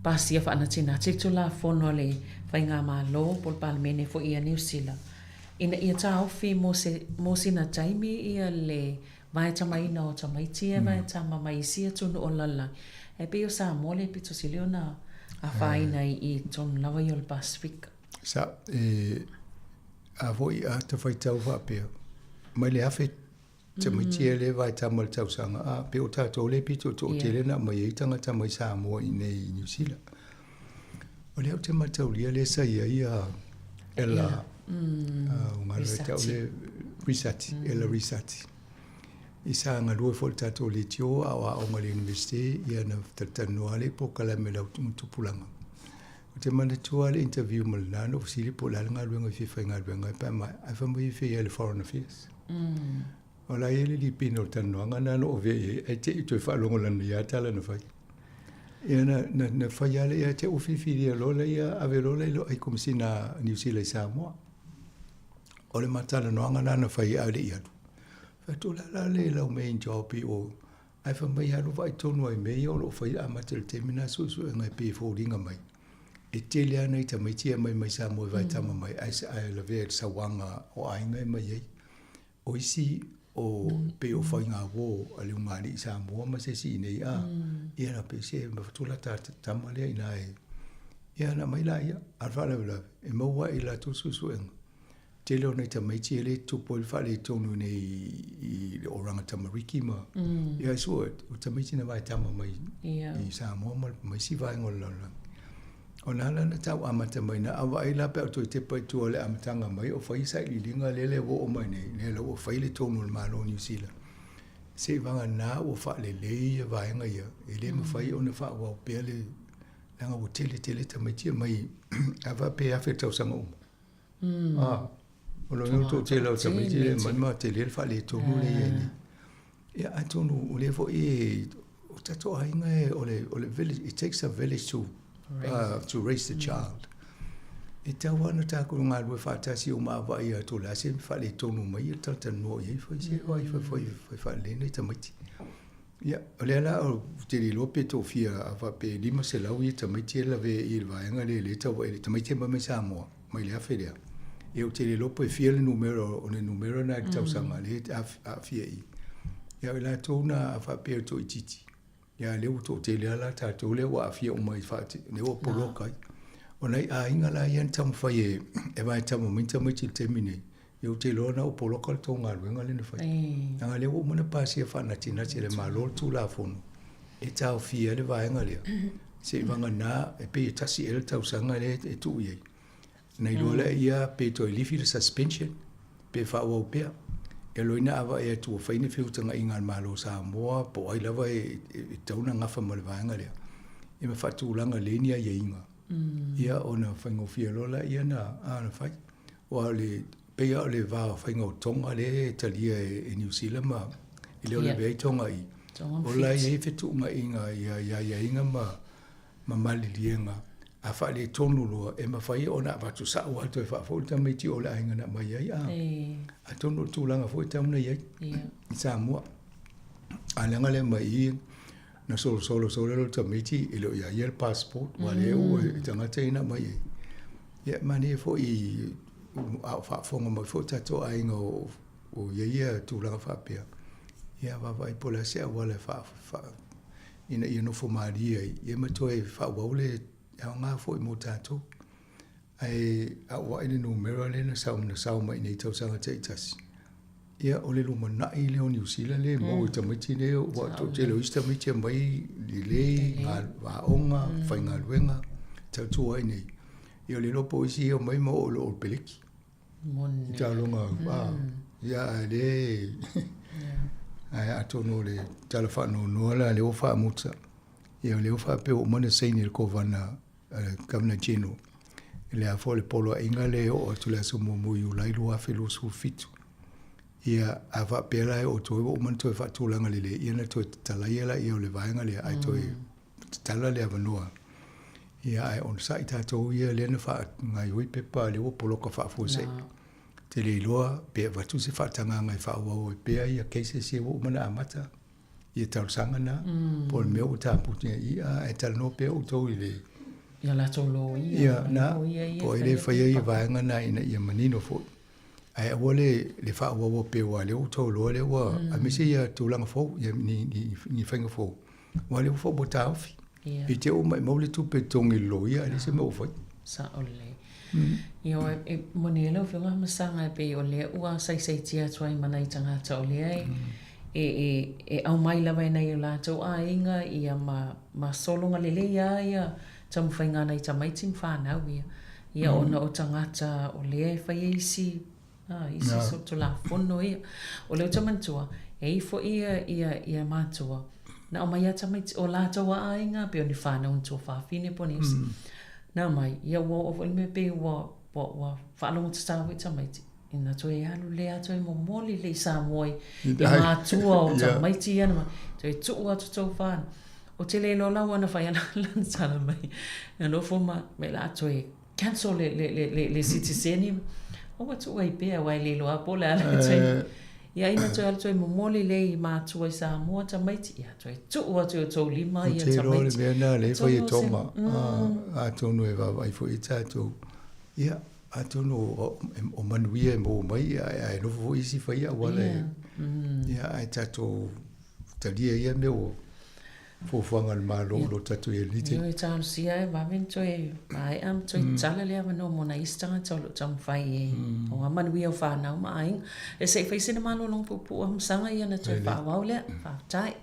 pasia fa na tina tiktu la fono le fa inga malo pol palmene fo ia New Zealand. Ina ia ta ofi mo se na taimi ia le vai tamai na o tamai tia vai tama mai sia tunu o lala. E pe o Sāmoa le pito siliona a whaina i tonu lawa i o le Pasifika. Sa, a voi a te whaitau whapea. Mai le awhi tamai tia le vai tama le tausanga. A pe o tātou le pito to o telena mai e tangata mai Sāmoa i nei New Zealand. O le au te mataulia le sa ia ela Risati, ela Risati. Isa nga lua fol tato le tio a onga le universite ia na tatanoa le po kala me lau tupulanga. O te mana tua le interview mo le nana o sili po la nga luenga fifa nga luenga pa mai a whamai i fia le foreign affairs. O la ele li pino tanoa nga nana o ve e te i toi whaalongo lana ia tala na whai. Ia na whai ale ia te uwhiwhi ria lola ia ave lola ilo ai komisi na New Zealand Sāmoa. O le matala noanga nana whai au le iadu. Whaitula la le lau main job i o ai whamai haru vai tonu ai mei o lo whai amata le temina susu e ngai pe ringa mai. E te lea nei ta mai tia mai Sāmoa vai tama mai ai la vea sa wanga o ainga mai ei. O isi o pe o whai ngā wō a le ungari i Sāmoa ma se si nei a. Ia na pe se ma whatula tama lea ina e. Ia na mai la ia arwhala wala e maua i la tu susu enga. Te leo nei ta maiti ele tupo il whale tonu nei oranga tamariki ma. Ia sua, o ta maiti na vai tama mai i Sāmoa mai si vai ngolala. O nana na tau amata mai na awa ai lape au toi te pai tua le amatanga mai o whaisa i linga lele wo o mai nei. Lele o whaile tonu le malo New Zealand. Se vanga nā o whale leia vaenga ia. E le ma whai o na wha wau pia le langa o tele ta maiti mai awa pe awhi tau sanga uma. O lo ngiu te lau tamiti le manma te le whale tonu le ieni. Ia atonu o le fo o tato ainga o le village, it takes a village to raise the child. E tau ana tāku ngā rua whātasi o mā vai a tō la se whale tonu mai a tata no i whai se wai whai whale nei tamaiti. Ia, o lea la o te li lope tō fia a whape lima se lau i tamaiti e lawe i le vaenga le tau e tamaiti ma mai Sāmoa, mai le awhirea. E o te li lope fia le numero, o le numero na tau sanga le a fia i. Ia, o la tōna a whape o tō i titi. Ia, leo tō te lea la tātou leo a fia o mai whāti, leo polokai. O nei a inga la ian tamu whai e vai tamu minta mai til te mine. Iau te lona o polokal tō ngā ruenga lena whai. Nanga leo o mana pāsia whanati na te le mālol tū la whono. E tau fia le vaenga lea. Se wanga nā e pe e tasi ele tau sanga le e tū iei. Nei lola ia pe to i lifi le suspension. Pe whaua o pea. E loina awa e atu o whaine whiutanga i ngā mālo Sāmoa po ai lava e tauna ngafa ma le vaenga lea. E ma whatūlanga lenia ia inga. Ia ona whaingo fia lola ia na ana whai. O le peia o le vā whaingo tonga le talia e New Zealand ma i leo le vei tonga i. O la ia i whetunga inga ia inga ma malilienga. A wha le tonu loa e ma whai ona watu sa o atu e wha fōta mei ti o le ainga na mai ai. A tonu tūlanga fōi tauna iai. I Sāmoa. A langa le mai i na solo lo tamiti i lo ia el passport wa le o tangata ina mai ia mani fo i a fa fonga mai fo tato ainga o ia tūlanga whapea ia vai pola se wale fa ina no fo maria ia matoe fa wale a ngā fo i mo tato ai a wa ina numero le na sau mai nei tau sanga te itasi. Ia o le luma nai leo New Zealand le mo i tamiti ne o wato te leo ista miti mai li lei ngā onga, whai ngā luenga, tau tua i nei. Ia o le lopo isi o mai mo o lo o peleki. I tā longa, ia a le, ai atono le tala whanau noa la leo wha muta. Ia o leo wha peo o mana seini le kovana Governor General. Le a fo le polo a inga le o atu le aso mo mui u lailu a whelo su fitu. Ia a wha pera e o toi o man toi whatūlanga le ia na toi talai ala ia o le vaenga le ai toi tala le avanua. Ia ai on sa i tātou ia le na wha ngai ui pepa le o poloka wha fōsei. Te le iloa pe watu se whatanga ngai wha ua o pea ia keise se o mana amata. Ia tau sanga na. Po le mea o tāputia ia e tala no pea o tau i le. Ia la tolo ia. Ia na po i le whaia i vaenga na ina ia manino fo. Ai wale le fa wa pe wa le to lo le wa a mi se ya tu langa fo ya ni fenga fo wa le fo bota ofi e te o mai mo le tu pe tongi lo ya le se mo fo sa ole yo e monelo fenga masanga pe o le ua sai tia twai mana i tanga to le e au mai la vai nei la to a inga ia ma solonga le ia tamu fainga nei tamai tim fa na ia ona o tangata o le fai isi isi so to la fono ia o le tamantua e fo ia matua na o mai ata mai o la tawa ainga pe ni fa na un to fa fine ponis na mai ia wo o me pe wo fa lo tsa wi tamai ina to ia lu le ato mo moli le Sāmoa i matua o tamai ti ana to e tu o to fa o te le lo la wana fa ia lan sala mai no fo ma me la to e cancel le citizen o watu wai pea wai le loa pola ala tei. Ia ina toi ala toi momoli le i mātua i Sāmoa tamaiti. Ia toi tu watu o tau lima i a tamaiti. Te role mea nā le whai e tonga. A tonu e wawai fo i tātou. Ia, a tonu o manuia e mō mai. Ia e nofo isi whai a wale. Ia ai tātou talia ia meo. Fōwhanga le mālo lo tatu e lite. Yo e tānu sia e wamen toi mai am toi tala lea wano mona istanga tau lo tamu whai e. O amanu ia o whanau maaing. E se whai sena mālo long pupu o hamsanga ia na toi whawau lea. Whawtai.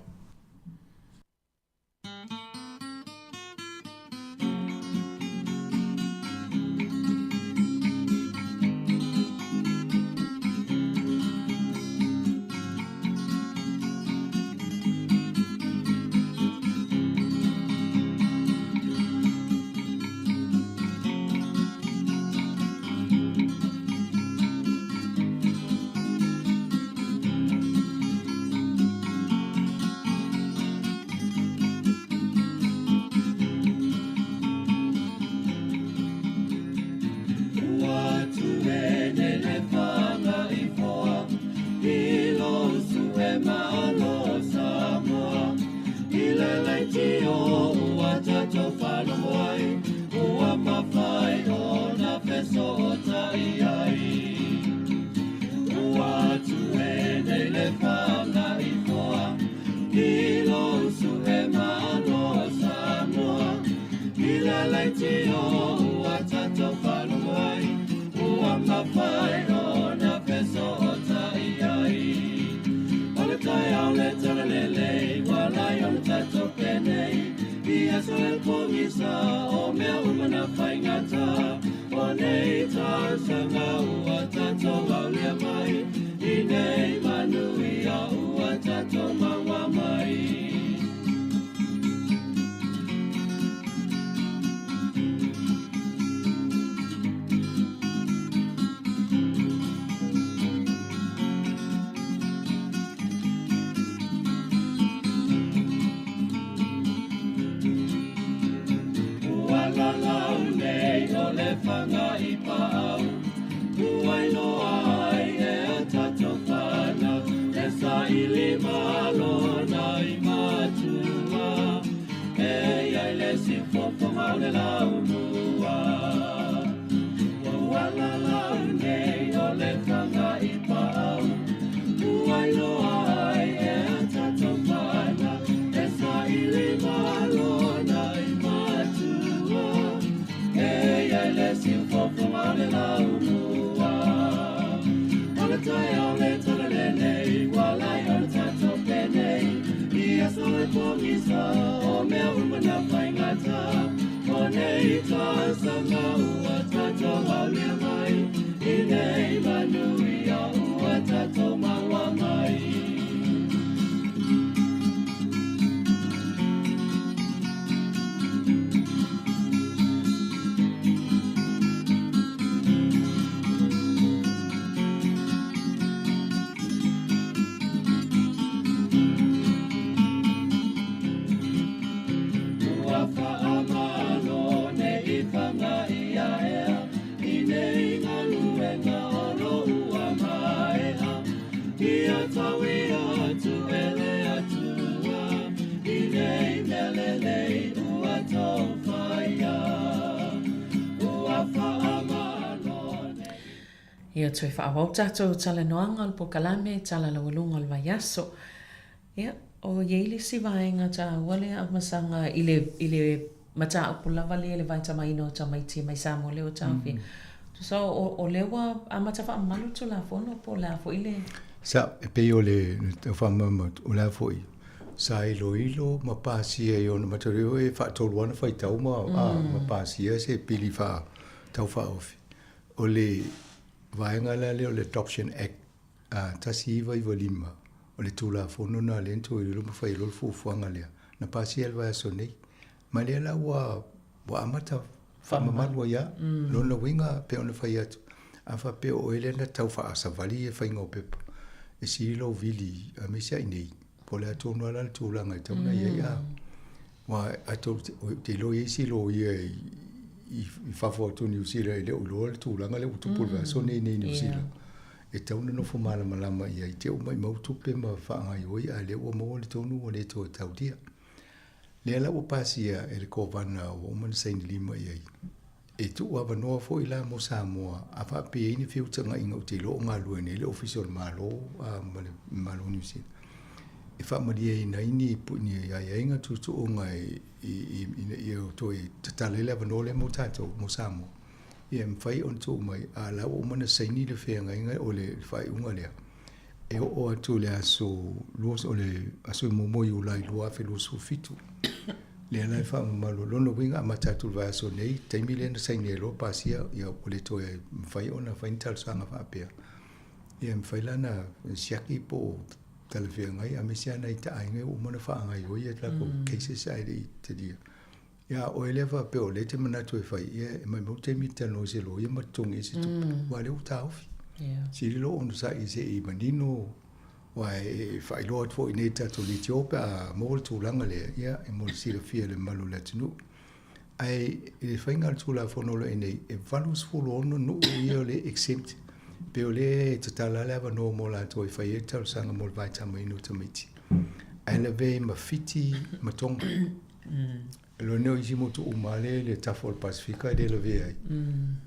laiti o ua tato whaluai, ua mawhai o na peso o tai ai. O le tai au le tala lele, walai o le tato penei, ia so le pongisa o mea umana whaingata, o nei tā sanga ua tato au lea mai, i nei manui a ua tato maua mai. Whanga i pāu, uai loa ai e a tato whana, e sa ili malo na i matua, e ai le si whopoma le lau mua. Wala lau nei o le whanga i pāu, uai loa ai e a tato whana, e sa ili malo na i matua, e ai le si whopoma le lau mua. Ala tai au le tala le nei, walai o le tato penei, ia so e pongisa o mea umana whaingata, o nei tā sanga ua tato au lea mai, i nei manui a ua tato maua mai. Ia tui whaawau tātou tala noanga o pokalame, tala lawalunga o vaiaso. Ia, o yeili si vaenga tā wale a masanga ile mata upulawa le vai tamaino tamaiti mai Sāmoa leo tāwhi. So o lewa a mata wha malu tu la fono po la fo ile. Sa e pe o le whamama o la fo i. Sa ilo ma pāsia i ona matareo e whaatoluana whai tau ma pāsia se pili wha tau wha ofi. O le vaenga la leo le Adoption Act tasi iwa lima. O le tūla fono na lento i luma whai lolo fufuanga lea. Na pāsia alwa so nei. Ma lea la wa amata whamamalua ia. Lona winga pe ona whai atu. A wha pe o ele na tau wha asavali e whai ngau pepa. E si ilo vili a mesia i nei. Po le atu ona la tūlanga i tauna ia ia. Wa atu te lo i si lo ia i whawha atu New Zealand i leo loa le tūlanga le utupulwa. So nei New Zealand. E tauna no fu malama ia i te umai mautupe ma whaangai oi a leo o mo le tonu o le to taudia. Le ala o pasia e le kovana o man saini lima ia i. E tu wa noa fo ila mo Sāmoa a fa pe ni fiutanga inga o te lo nga luene le official malo malo New Zealand. E fa maria ina ini puni ia inga tu o ngai i o to i tatale le vanole mo tato mo Sāmoa. Ia mwhai on tō mai a la o mana saini le whenga inga o le whai unga lea. E o atu le aso luos o le aso momoi o lai lua fe luos fitu. Le anai wha malo lono winga a matatu vai aso nei, taimi le na saini e lo pasia ia o le toa mwhai ona whaintal sanga whapea. Ia mwhai lana siaki po tala whenga a mesia nei ta ainga o mana whaangai o ia tlako cases aere i te dia. Ia o eleva pe o le te manatu e whai ia e mai mo te mita no se lo ia matungi se tupu wa leo tauwhi. Siri lo ono sa i se i manino wa e whai loa tfo i nei tato li tiope a mōle tūlanga lea ia e mōle sira fia le malu la tinu. Ai e whainga le tūla whanolo e nei e valus fulu ono no ia le exempt pe o le te tala lewa no mo la to i whai e tau sanga mōle vai tama inu tamiti. Ai le ve ma fiti ma tonga. Lo neo isi motu umale le tafo al Pasifika de la vea.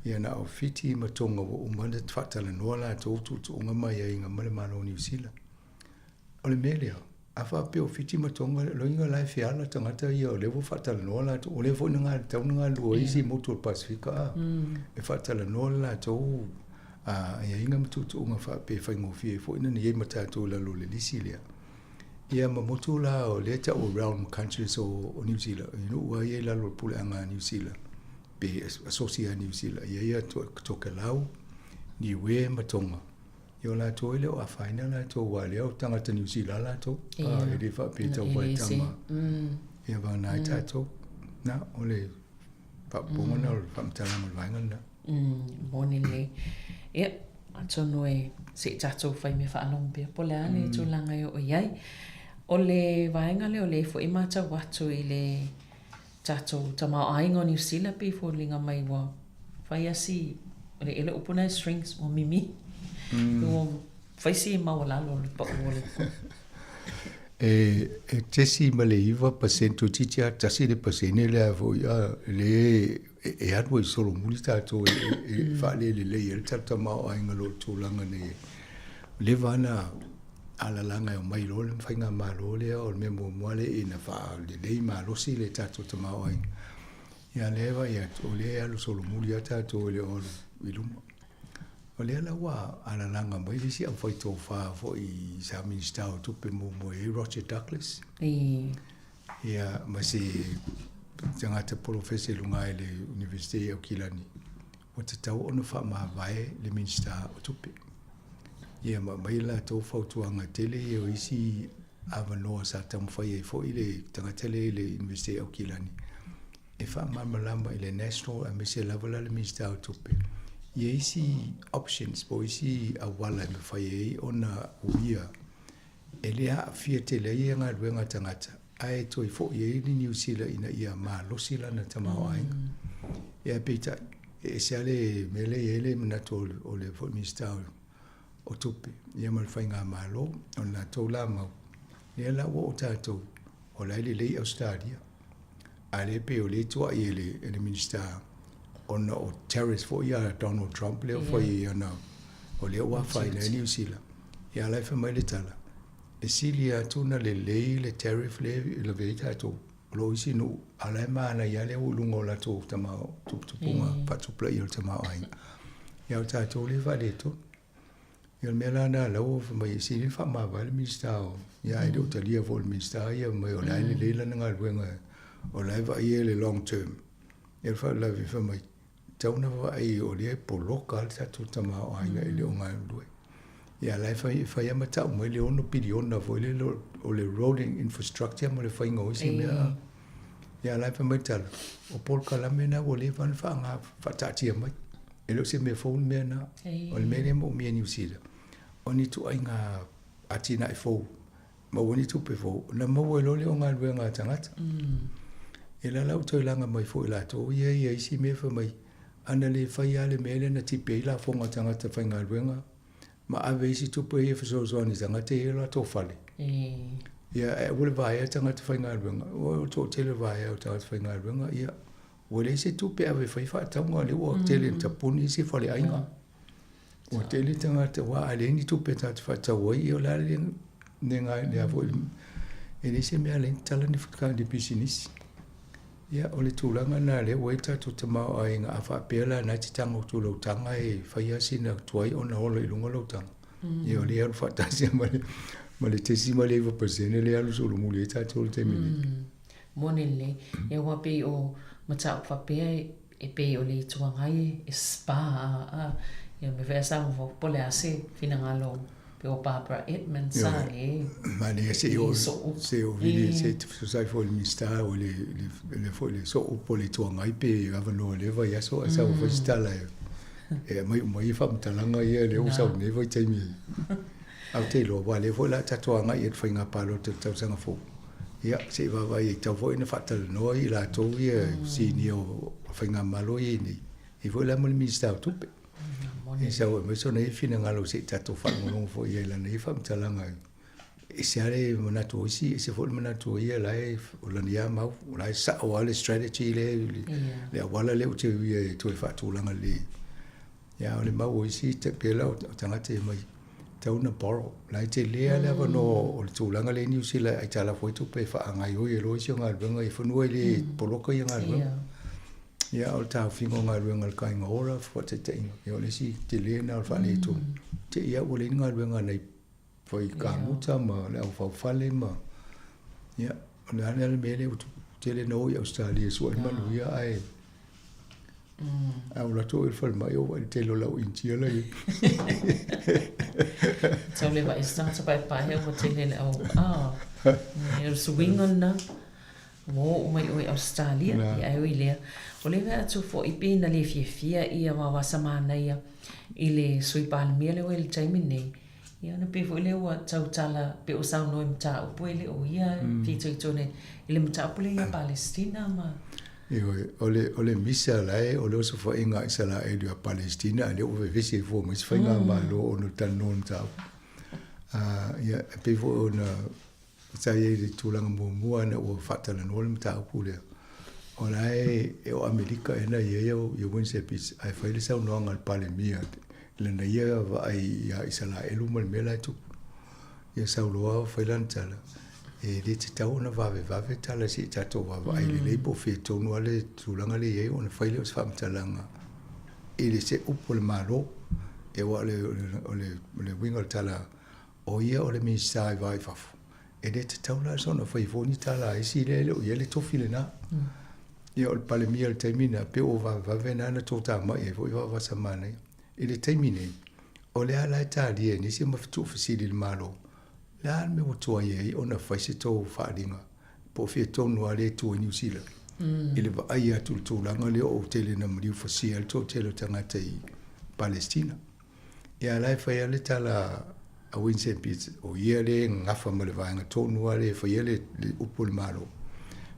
Ia na o fiti matonga o umane tfatala noa la tō tu unga mai a inga male malo New Zealand. O le melea, Afa pe o fiti matonga lo inga lai fiala tangata ia o levo fatala no la o levo nga tau nga lo isi motor Pacifica e fatala no la to ia inga mtutu nga fa pe fa ngofi fo ina ni mata to la lo le lisilia ia ma motula o le ta around countries o New Zealand wa ia la lo pula nga New Zealand pe asocia New Zealand ia to kelau ni we matonga yo la to ile o faina la to wa le o tangata New Zealand la to e le fa pe to wa tama ia ba na ta to na ole pa ponga na fa mtala mo va ngana monile ia atono e se tato fai me fa along pe pole ale to langa yo iai ole vaenga le ole fo imata watu ile tato tama ainga New Zealand pe fo linga mai wa fai asi ole ele upuna strings o mimi fai si maula lo pa ole tesi maleiva pasento titia tasi de pasene le avo ya le e adwo solo mulita to e fa le el tata ma ainga lo to langa ne le vana ala langa o mai lo le fai nga ma lo le o me mo mole ina fa le ma lo si le tato to ma ainga ya leva ya o le alu solo mulita to le o iluma o le ala wa ala langa mai le si a foi to fa foi sa minister to pe mo Roger Douglas ya ma si tangata professor lunga le university o Kilani o te tau ona fa ma vai le minister o tupe ya ma mai la to fa tu anga tele o isi avano sa tam fa ye fo ile tangata le university o Kilani e fa ma malamba ile national and mise level le minister o tupe ye isi options po isi awala me fa ye ona uia elia fiete le ye nga luenga tangata ai toi fo ye ni New Zealand ina ia ma lo sila na tama ai ya pita e sale mele ele na to o le fo minister o tupe ye mal fainga malo on la to la ma ye la wo tato o la le Australia ale pe o le to ele le minister on o terrorist fo ya Donald Trump le fo ye na o le wa fa na New Zealand ya la fa mai le tala e silia tuna le tariff le veita to lo isi no ala mana ya le ulungo la to tama tu punga patu play yo tama ai ya ta to le vale to yo melana lo fa mai si fa ma val mistao ya i do talia vol mistao ya mai o le la nga luenga o la va ye le long term el fa la vi fa mai tauna va ai o le po local ta to tama ai ga le nga lu ya la fa ya mata mo le ono bilion na vo le o le rolling infrastructure mo le fa ngo si me ya la fa mata o por kala mena o le van fa nga fa ta ti mai e lo se me phone me na o le me mo mi New Zealand oni tu ai nga atina e fo mo oni tu pe fo na mo lo le nga lu nga tangata e la la to langa mai fo la to ye si me fa mai ana le fa ya le me le na ti pe la fo nga tangata fa nga lu nga ma ave si tu pe fa so so ni tanga te la to fale ya e wole vai tanga te fainga runga o to tele vai o tanga te fainga runga ya wole si tu pe ave fa tanga le o tele ta puni si fale ainga o tele tanga te wa ale ni tu pe ta fa ta wo i o la le nenga le avo e le se me ale tala ni fuka di business ya o le tulanga na le waita to te mau ainga afa pela na ti tanga tu lo tanga e fa ya sina tuai ona o le lunga lo tanga ya o le al fa ta se ma le te si ma le va persene le alu solo mu le ta to te mini monele e wa pe o mata fa pe e pe o le tuanga e spa ya me ve sa vo pole ase fina ngalo pe o Barbara Edmonds sa e ma le se o vidi se tu sai fo il mista o le fo le so o pole tuanga i pe ava no le va ya so sa o fo stala e mai fa mtalanga ye le o sa ne va te mi au te lo va le fo la tatuanga i fa nga palo te tau sanga fo ya se va i tau fo ina fatal no i la to ye si ni o fa nga malo i ni i fo la mo mista tu pe e sa o me so nei fina ngalo se tato fa ngolo fo ye la nei fa mtalanga e se ale mona to si se fo mona to ye la e o la nia ma o la sa o ale strategy le wala le o te ye to fa to langa le ya o le ma o si te pela o tanga te mai tauna boro. Lai te lea lewa no o le tūlanga le New Zealand ai tala foi tu pe wha angai oi e loisi o ngā ruenga i whanua i le poloko i ngā ruenga. Ia o tau whingo ngā ruenga le kai ngā ora fwa te te inga. Ia o le si te lea na alfa le tu. Te ia o le ngā ruenga nei foi ka muta ma le au fau fale ma. Ia o le ane ale mele o te le no i Australia sua i manu ia ai. Au la to il fal mai o te lo lau intia la i. Tau le wa start by pahe o te le au. E swing on na. Mo mai o Australia i ai o lea. O le va tu fo i pina le fia i a wa samana ia. I le sui palmia le o le taimi nei. Ia na pe fo le o tau tala pe o sau no mta o po le o ia fi tone i le mta o le ia Palestina ma. Ole misa lai o le so fa inga isala e dia Palestina le o vesi fo mo se fainga ma lo o no tan non ta ia pe fo na sa ye di tulanga mo na o fatala no le ta ku le o lai e o America ena ye o win se pis ai fa le sa no ngal palemia le na ye va ai ya isala e lu mal mela tu ia sa lo fa lan tala e le te tau na vave tala si tato wava ai le leipo fe tonu ale tulanga le ye ona faile o sfam talanga e le se upo le malo e wa le wingal tala o ia o le misai vai fafu e le te tau la sona fai foni tala e si le o ia le tofile na ia o le palemia le taimina pe o vave nana tota mai e voi vava samana e le taimine o le ala e tali e nisi mafitu fasili le malo la me o toa ye ona faise to faalinga po fe to no ale to New Zealand ile va ai atu to langa le o tele na mriu fasia to tele tangata i Palestina ya la fa ya le tala a winse pit o ye le ngafa mo le vanga to no ale fa ye le upol malo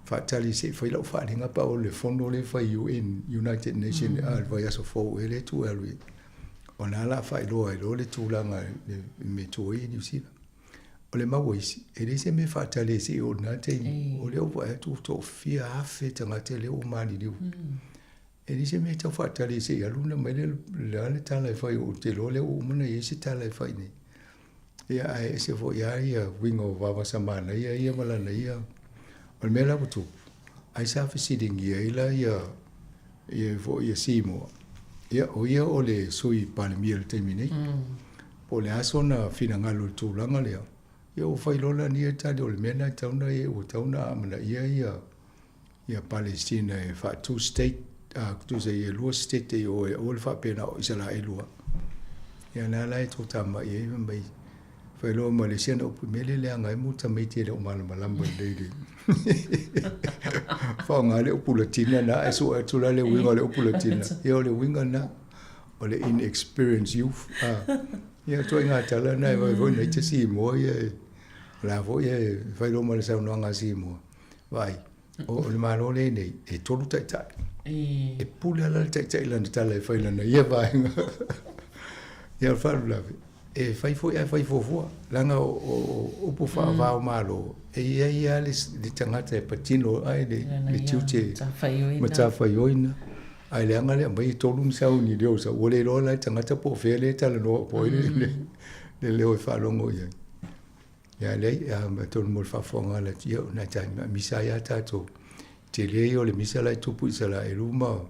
fa tali se fa la faalinga pa o le fondo le fa UN United Nations al va ya so fo ele tu elwi ona la fa lo le to langa me to i New Zealand o le mawaisi, e le se me whaatale se o nā teimi, o le opa e tū fia hawhe tanga te leo mani liu. E le se me tau whaatale se i aluna mai le ale tala e whai o te lo leo umana e se tala e whai nei. Ia ai e se fo ia ia wingo wawa samana ia malana ia. O le mea putu, ai sa whisiringi ia ia fo ia Sāmoa. Ia o ia o le sui palemia le teimi nei. Po le aso na fina ngalo le tūlanga leo. Ia o whailola ni e tali o le mena tauna e o tauna amana ia Palestina e wha two state, tu se ia lua state e o le whapena o Isala e lua. Ia nā lai tō tama e mai whailoa Malaysia na upu mele lea ngai muta mei te le o malamalamba leile. Whao ngā le upu latina na e so e tula le winga le upu latina. Ia o le winga na o le inexperienced youth. Ia toi ngā tala na e vai nei te Sāmoa ia la voi e vai lo male sa no nga Sāmoa. Vai. O le malo le nei e tolu tai tai. E pula la tai tai la tala e vai la na ia vai. Ia fa la. E vai fo. Langa o po fa va o malo. E ia le tangata e patino ai le tiute. Mata faioina. Ai le anga le mai tolu msau ni leo sa o le lola tangata po fele tala no po le leo fa longo ia ya le ma tolu mo fa fonga la tio na tama misaya tato te le o le misala tu pu sala e luma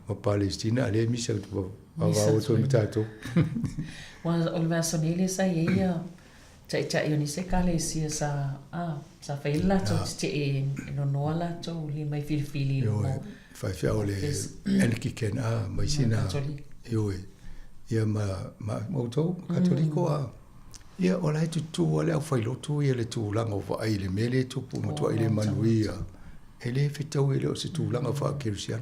o Palestina le misa tu va o to tato wa o va sonile sa ia cha io ni se kale sia sa fa illa to te no ala to li mai fili mo fai ole el ki ken mai sina ia ma moto katoliko ia ola tu ole fai lo tu ia le tu langa fa ai le mele tu pu mo tu ai le manuia ele fitau ele o se tu langa fa kirsian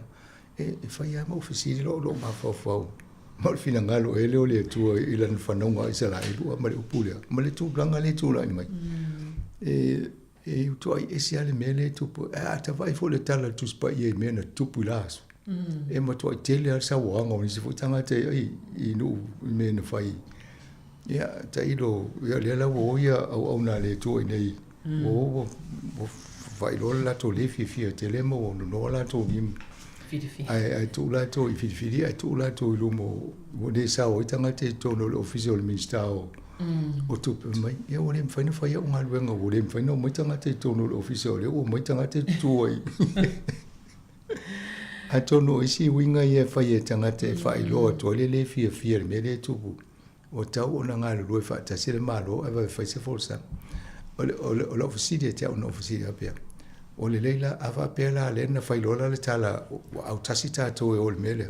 e fai ama ofisiri lo ma fa mal fina ngalo ele ole tu ila fa no nga isala ele ma le upulia ma le tu langa le tu la mai e tu ai esi ale mele tu ta vai fo le tala tu spa ye mena tu pulas e ma tu tele al sa wanga ni se futanga te i no mena fai ya ta ilo ya le la wo ya au na le tu nei wo vai lo la to le fi tele mo no la to ni ai tu la to i fi ai tu la to lu mo de sa o tanga te to no official minister O tupe mai, ia o le mwhaina whai au ngā ruenga, o le mwhaina o mai tanga te tono le ofisa o le, o mai tanga te tuai. A tono isi winga ia whai e tanga te whai loa, toa le fia le me le tupu. O tau o na ngā le roi wha tasi le malo, e vai whai se folsa. O le ofisiri te au na ofisiri apea. O le leila awa apea la le na whai loa le tala, au tasi tātou e o le mele.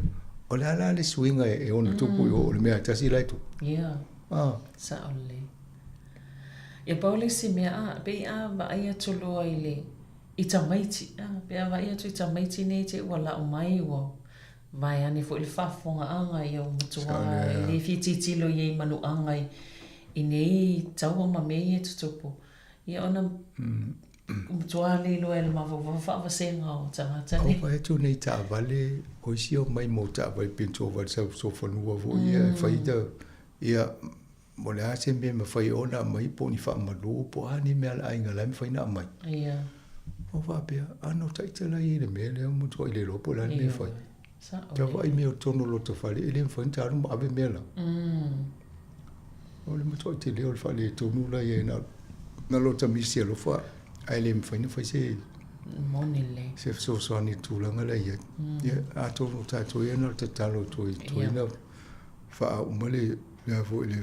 O le ala le swinga e ona tupu o le mea tasi laitu. Yeah. Sa ole. E paule si mea pe a va ia tolo ile i tamaiti. Pe a va ia tu i tamaiti nei te wala o mai o vai ane fo le fafonga anga i o mutua le fititilo i manu anga i nei tau ma me e tutupu. Ia ona mutua le lo ele ma va senga o tangata ni. Ko e tu nei ta vale o si o mai mo ta vai pinto va so fanua vo ia faida ia mo le ase me ma fai ona mai po ni fa malu po ani me ala inga la me fai na mai. Ia. O va bia ano ta itela i le me le mo to ile lo po la me fai. Ka vai me o tono lo to fale ele fai ta ru ave me la. O le mo to te le o fale to nu la ye na lo ta mi se lo fa ai le me fai na fai se monile. Se so ani tu la ngala ye. Ye a to no ta to ye no te talo to ina fa o male la vo le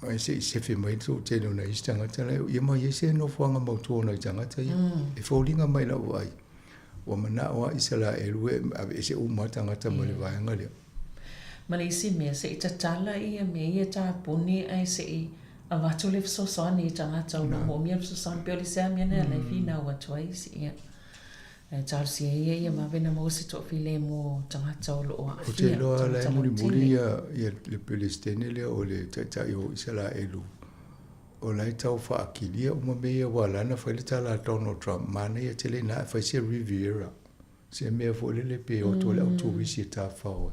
ai se fe mai to te no na istanga tala ye mai se no fanga mo to na tanga ta ye e fo linga mai la wai o mana o isala e lu e se o matanga ta mo le vai ngale Malisi me se ita tala ia me ia ta puni ai se a watu le so sani tanga ta no mo mi so san pe le sa me na le fina wa twice ia Charles ia ma vena mo se to file mo tanga ta lo o o te lo la muri ia le pelestene le o le tata yo isala elu o la tau fa akilia o me ia wala na fa le tala Donald Trump mana ia tele na fa se Riviera se me fo le pe o to le auto visita fa o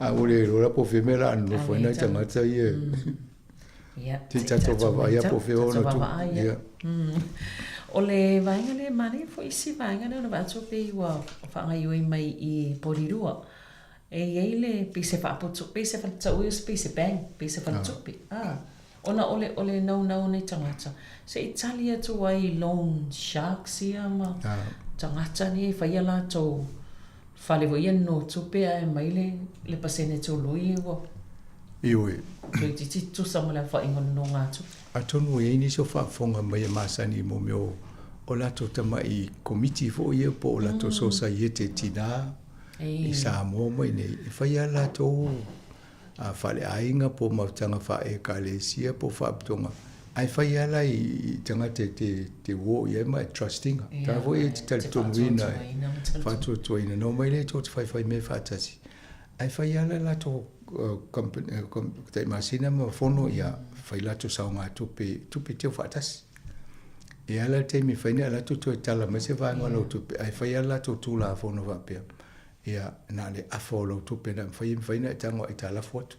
a o le lo po fe mera no fo na tanga ta ia Te tato vava ia po feo no tu. O le vainga le mani fo isi vainga le na vato pe iwa whanga ioi mai i porirua. E iei le pise whaapoto, pise whaatau ios pise bang, pise whaatupi. Ona ole nau nei tangata. Se Italia tu ai loan sharks ia ma tangata ni whaia la tau whale vo ia no tupea e mai le pasene tu lui iwa. Ioi. Tui tu samula fa ingon no ngatu. A tonu e ni so fa fonga mai masani mo meo o lato tama i komiti fo ia po o lato society tina i Sāmoa mai nei. E whai a lato a whale ainga po mautanga wha e kalesia po wha aptonga. Ai whai ala i tanga te wo ia mai trustinga. Ta vo e te tali tonu ina wha tuatuaina. No mai le tō te whai me whaatasi. Ai whai ala lato te masina ma fono ia fai lato saunga tupe teo whaatasi. E ala te mi whaine ala tu e tala ma se vanga lo tupe. Ai whai ala tu tūla fono wapea. Ia nā le afo lo tupe na whaine e tango i tala fotu.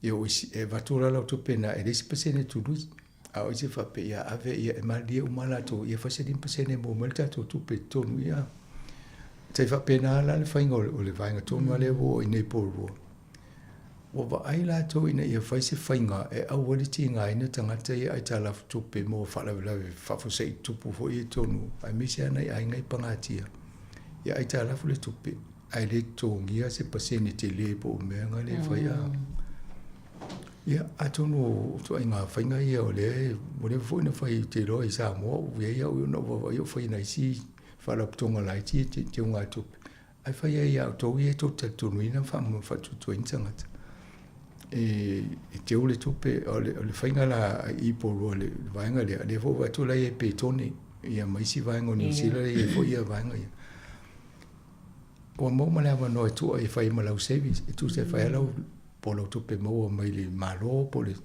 Ia oisi e vatura lo tupe na e resi pasene tului. A oisi whape ia ave ia e malia umala to ia whasedim pasene mo malta to tupe tonu ia. Te whapena ala le whainga o le vainga tonu ale wo i nei poru. O wa ai la tō ina ia whaise whainga e awaliti ngā ina tangata ia ai tālafu tupe mō whalawelawe whafusei tupu fo i tonu. Ai misi ana i ai ngai pangatia. Ia ai tālafu le tupe. Ai le tōngia se pasene te le po umeanga le whaia. Ia atonu to ai ngā whainga ia o le mone fo ina whai te roa i Sāmoa. Ua ia ui no wa ia whaina isi whalaptonga lai ti te unga tupe. Ai whaia ia o tō i e tō tatunu ina whamu whatutua intangata. E te ule tupe o le whainga la i poru o le vaenga lea. Le fo watu lai e pe tone ia maisi vaenga o New Zealand e fo ia vaenga ia. O mo ma lea wanoa e tua e whai malau service. E tu se whai alau polo tupe mo mai le malo po le.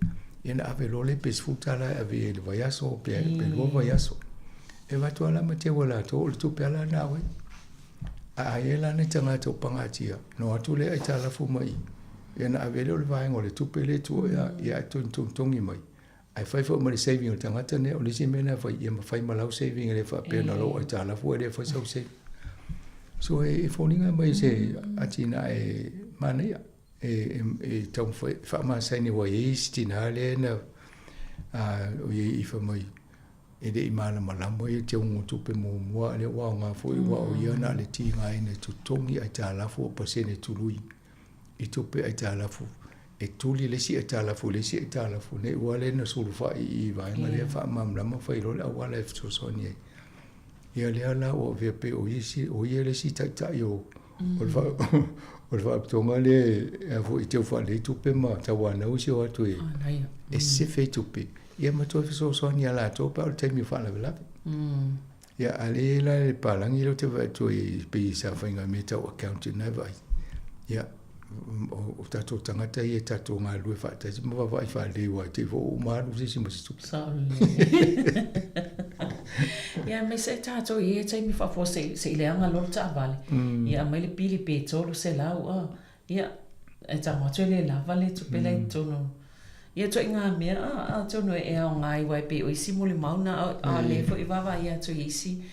Iana ave lo le pes futala ave le vaiaso pe lo vaiaso. E watu ala ma te wala to le tupe ala nawe. A ela ne tanga to pangatia. No atu le ai tala fu mai. Iana avele o le vaenga o le tupe le tua ia tongi mai. Ai whai fo ma le saving o tangata ne o le si mena whai ia ma whai malau saving le wha pena lo ai tala fu e le whai sau saving. So e whoninga mai se atina e mana ia. e tau wha sai ni wa e stina le na o i wha mai e de i mana malamo e te ungo tupe mua le wa ngā fwoi wa o ia na le ti ngai ne tu tongi ai tā lafu o pasene tului i tupe ai tā lafu e tuli le si ai tā lafu le si ai tā lafu ne ua le na sulu wha i vaenga le wha mamlama whai lo le awala e fsosoni e ia le ala o vea pe o ia le si tai tai o o le whaaptonga le a fo i teo wha le tupe ma tawana usi o atu e se fei tupe ia matua fsosoni ala ato pa o taimi wha la velape ia ale la le palangi lo te watu i pe sa whainga me tau accountant na vai ia o tato tangata i e tato ngā lue whaatasi ma wawai whaale wa te fo o maru sisi ma situpi ia me se tato i e taimi whafo se ileanga lor ta avale ia mai le pili pe tolo se lau ia e tamatu le lava le tupela i tono ia to inga mea a tono e au ngai wai pe o isi mole mauna a le fo i wawa ia to isi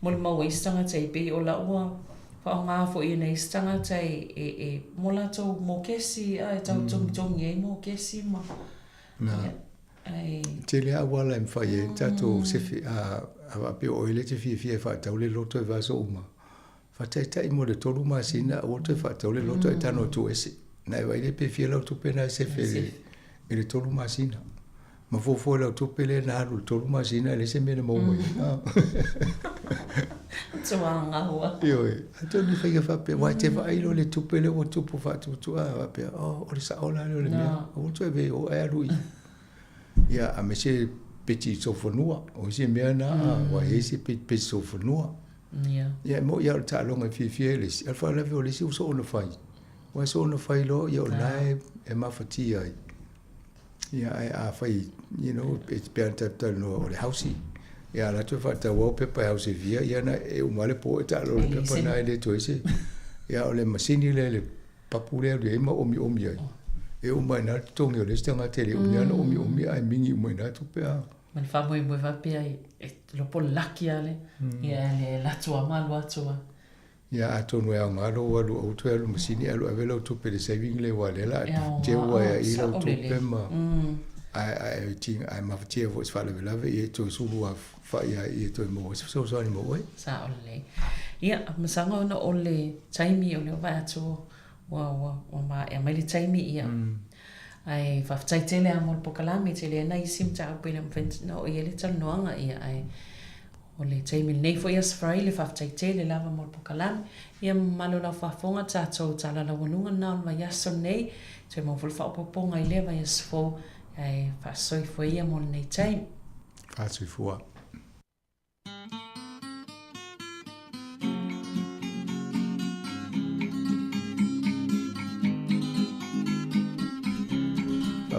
mole mau i stanga te pe o la ua fa ngā fo i nei stanga te e mola to mo kesi a tau tong ye mo kesi ma te lea wala im whai e tato sefi a pe o ele te fie wha tau le loto e vaso uma wha tai mo le tolu masina o te wha tau le loto e tano tu ese na e waile pe fie lau tupe na sefi e le tolu masina ma fofo lau tupe le na haru tolu masina le se mene mo mo Tuanga hua. Io ato ni whai ka whape wai te whailo le tupe le o tupu whatutu a whape o le sa ola le mea o tu e ve o e arui ia a me se peti sofonua o se mea na wa e se peti sofonua ia mo ia ta longa fie le al fa leve o le si uso ona fai wa so ona fai lo ia o lai e mawhati ai ia a fai it's better no o le hausi ia la tu fa ta wo pepa hausi via ia na e umale po ta lo pepa na le to ese ia o le masini le papule le ma omi ai e umai na tongi o le stanga tele omi ai mingi umai na tu pe a man fa mo va pe ai lo po laki ale ia le la tua malo atua ia ato no ia ngalo walu o tu elu masini elu avelo tu pe le saving le wale la te wa ia lo tu pe ma ai ting ai ma fatia vo sfala vela e to sulu a fa ia e to mo so ni mo sa ole ia masanga ona ole taimi ole va ato wa ma e mai taimi ia ai fa tsaitele amol pokalami tele na isim ta pele mfent no ia le tal noanga ia ai ole taimi nei fo ias fraile fa tsaitele lava mol pokalami ia malo la fa fonga ta to tala la wonunga na ma yaso nei te mo vol fa poponga ile va ias fo ai fa soi fo ia mol nei taimi fa soi fo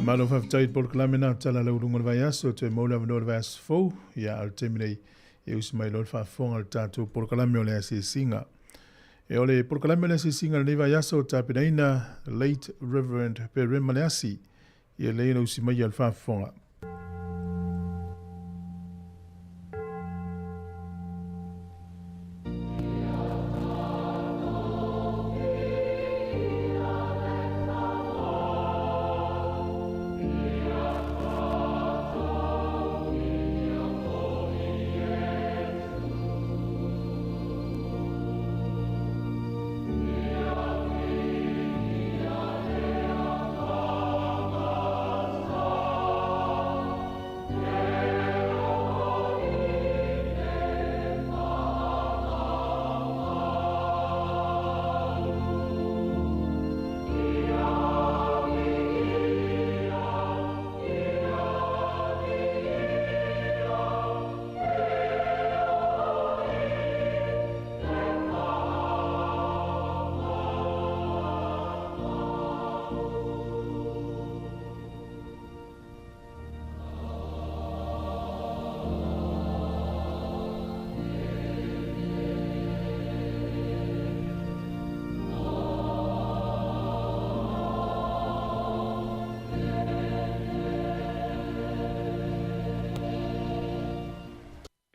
Malo whaftai por klamena tala laurunga vai aso te mola vano vai aso fou ia al teminei e usi mai lor whafonga al tātou por klame o le ase singa. E ole por klame o le ase singa le vai aso tāpinaina late Reverend Pere Maleasi ia leina usi mai al whafonga.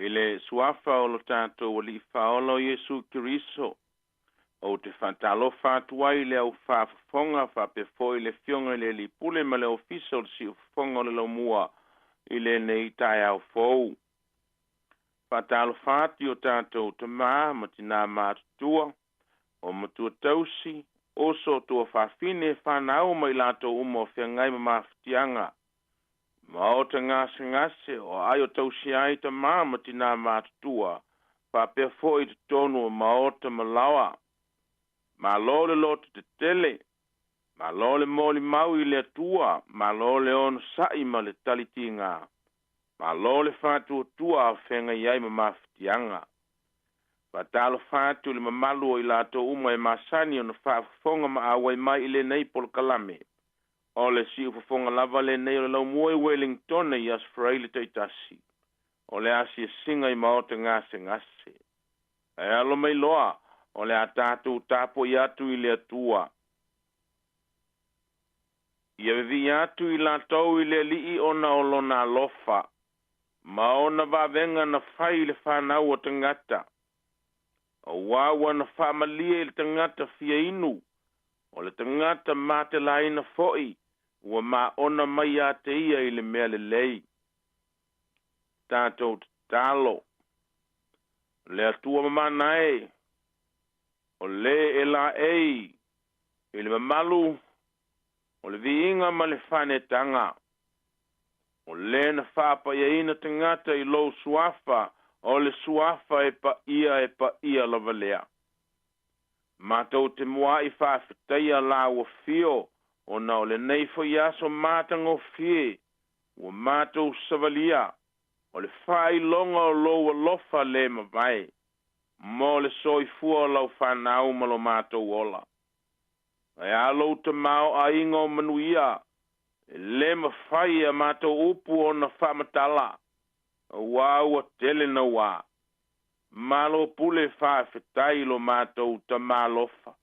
Ile suafa o lo tātou o li whaolo Iesu Kiriso. o te whantalofa atua i le au whaafonga whapefo i le fionga i le li pule ma le official si ufonga le laumua i le nei tai au fou. Whatalofa ati o tātou te maa ma tina mātutua o matua tausi o so tua whawhine whanau mai lato umo whiangai ma mawhitianga. Ma o te ngase o ai o tausi ai te maa ma tina mātutua whapefo i te tonu o ma o te malawa. Ma lole lote te tele, ma lole moli mau i le atua, ma lole ono sai ma le talitinga, ma lole fatu tua a whenga iai ma mawhitianga. Pa talo fatu le mamalu o i lato uma e masani o na whaafonga ma awai mai i le nei pol kalame. O le si ufafonga lava le nei o le lau mua i Wellington i as fraile teitasi. O le asi e singa i maote ngase. E alo mai loa, o le atatu tapo i atu i le atua. Ia vi atu i la tau i le lii ona o lona lofa. Ma ona vavenga na fai le whanau o tangata. O wawa na whamalia i le tangata fia inu. O le tangata mate laina foi. Ua ma ona mai a te ia i le mea le lei. Tātou talo. Le atua mamanae. O le e la ei, i le mamalu, o le viinga ma le whanetanga. O le na whapa ia ina tangata i lou suafa, o le suafa e pa ia lavalea. Mātou te mua i whawhitaia la ua fio, o na o le neifo i aso mātango fie, ua mātou savalia, o le whai longa o lou alofa le mawai. Mo le soi fua lau whanau malo mātou ola. Ai alo te mau a ingo manuia, e le mawhai a mātou upu o na whamatala, a wāua tele na wā. Malo pule whawhetai lo mātou ta mālofa.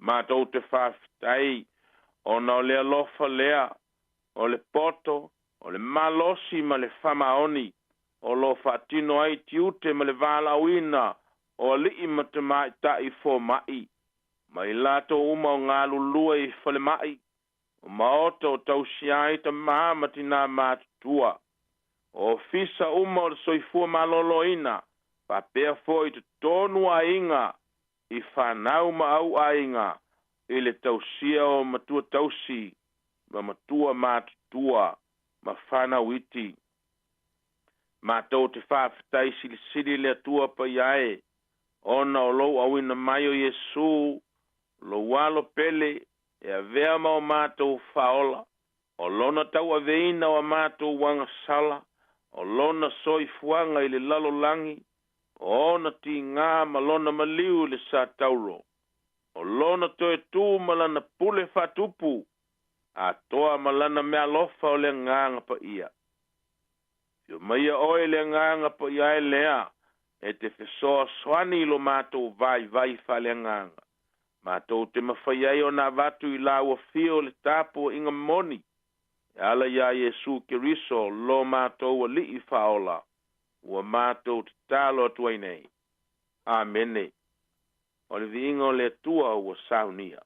Mātou te whawhetai, o na o le alofa lea, o le poto, o le malosi ma le whamaoni, o lo fatino ai tiute ma le vala wina o li ma te mai tai fo mai mai lato uma o ngā lulua i whale mai o maoto o tausiai ta māmatina mātutua o fisa uma o soifua malolo ina pa pea fo i te tonu a inga i whanau ma au a inga i le tausia o matua tausi ma matua mātutua ma whanau iti. Mātou te whawhitai sili le atua pa iae, ona o lou awina mai o Yesu, lo walo pele, e a vea mao mātou whaola, o lona tau a veina o a mātou wanga sala, o lona soi fuanga i le lalo langi, o ona ti ngā malona maliu le sa tauro, o lona toe tū malana pule whatupu, a toa malana mea lofa o le nganga pa ia. Yo maia oe le nganga po ia e lea, e te whesoa swani lo mātou vai wha le nganga. Mātou te mawhaiai o nā watu i la ua fio le tāpua inga moni. E ala ia Yesu Keriso lo mātou a li i whaola, ua mātou te tālo atuai nei. Amene. O le viinga o le tua ua saunia.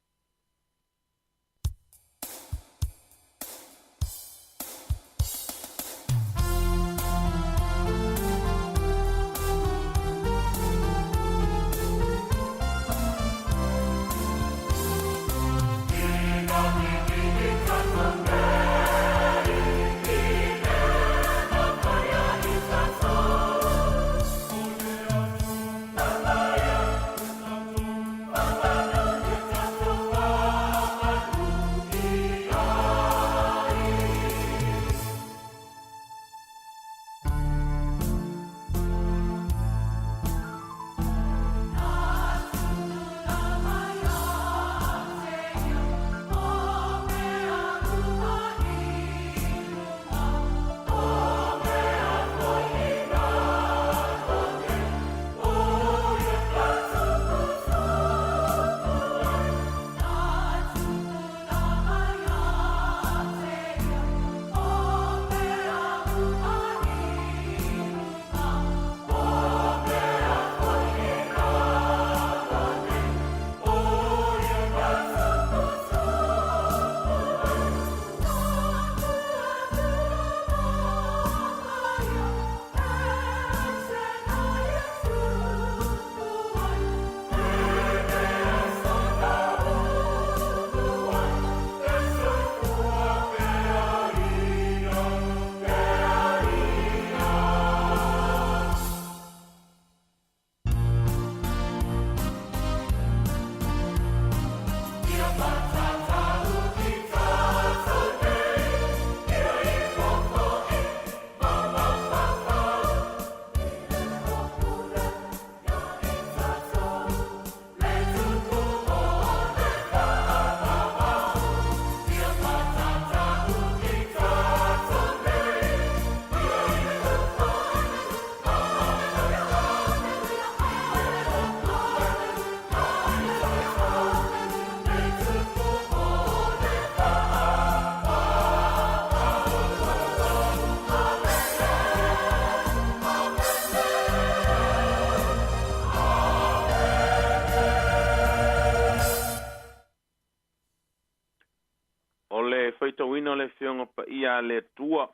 wina le fionga pa ia le tua.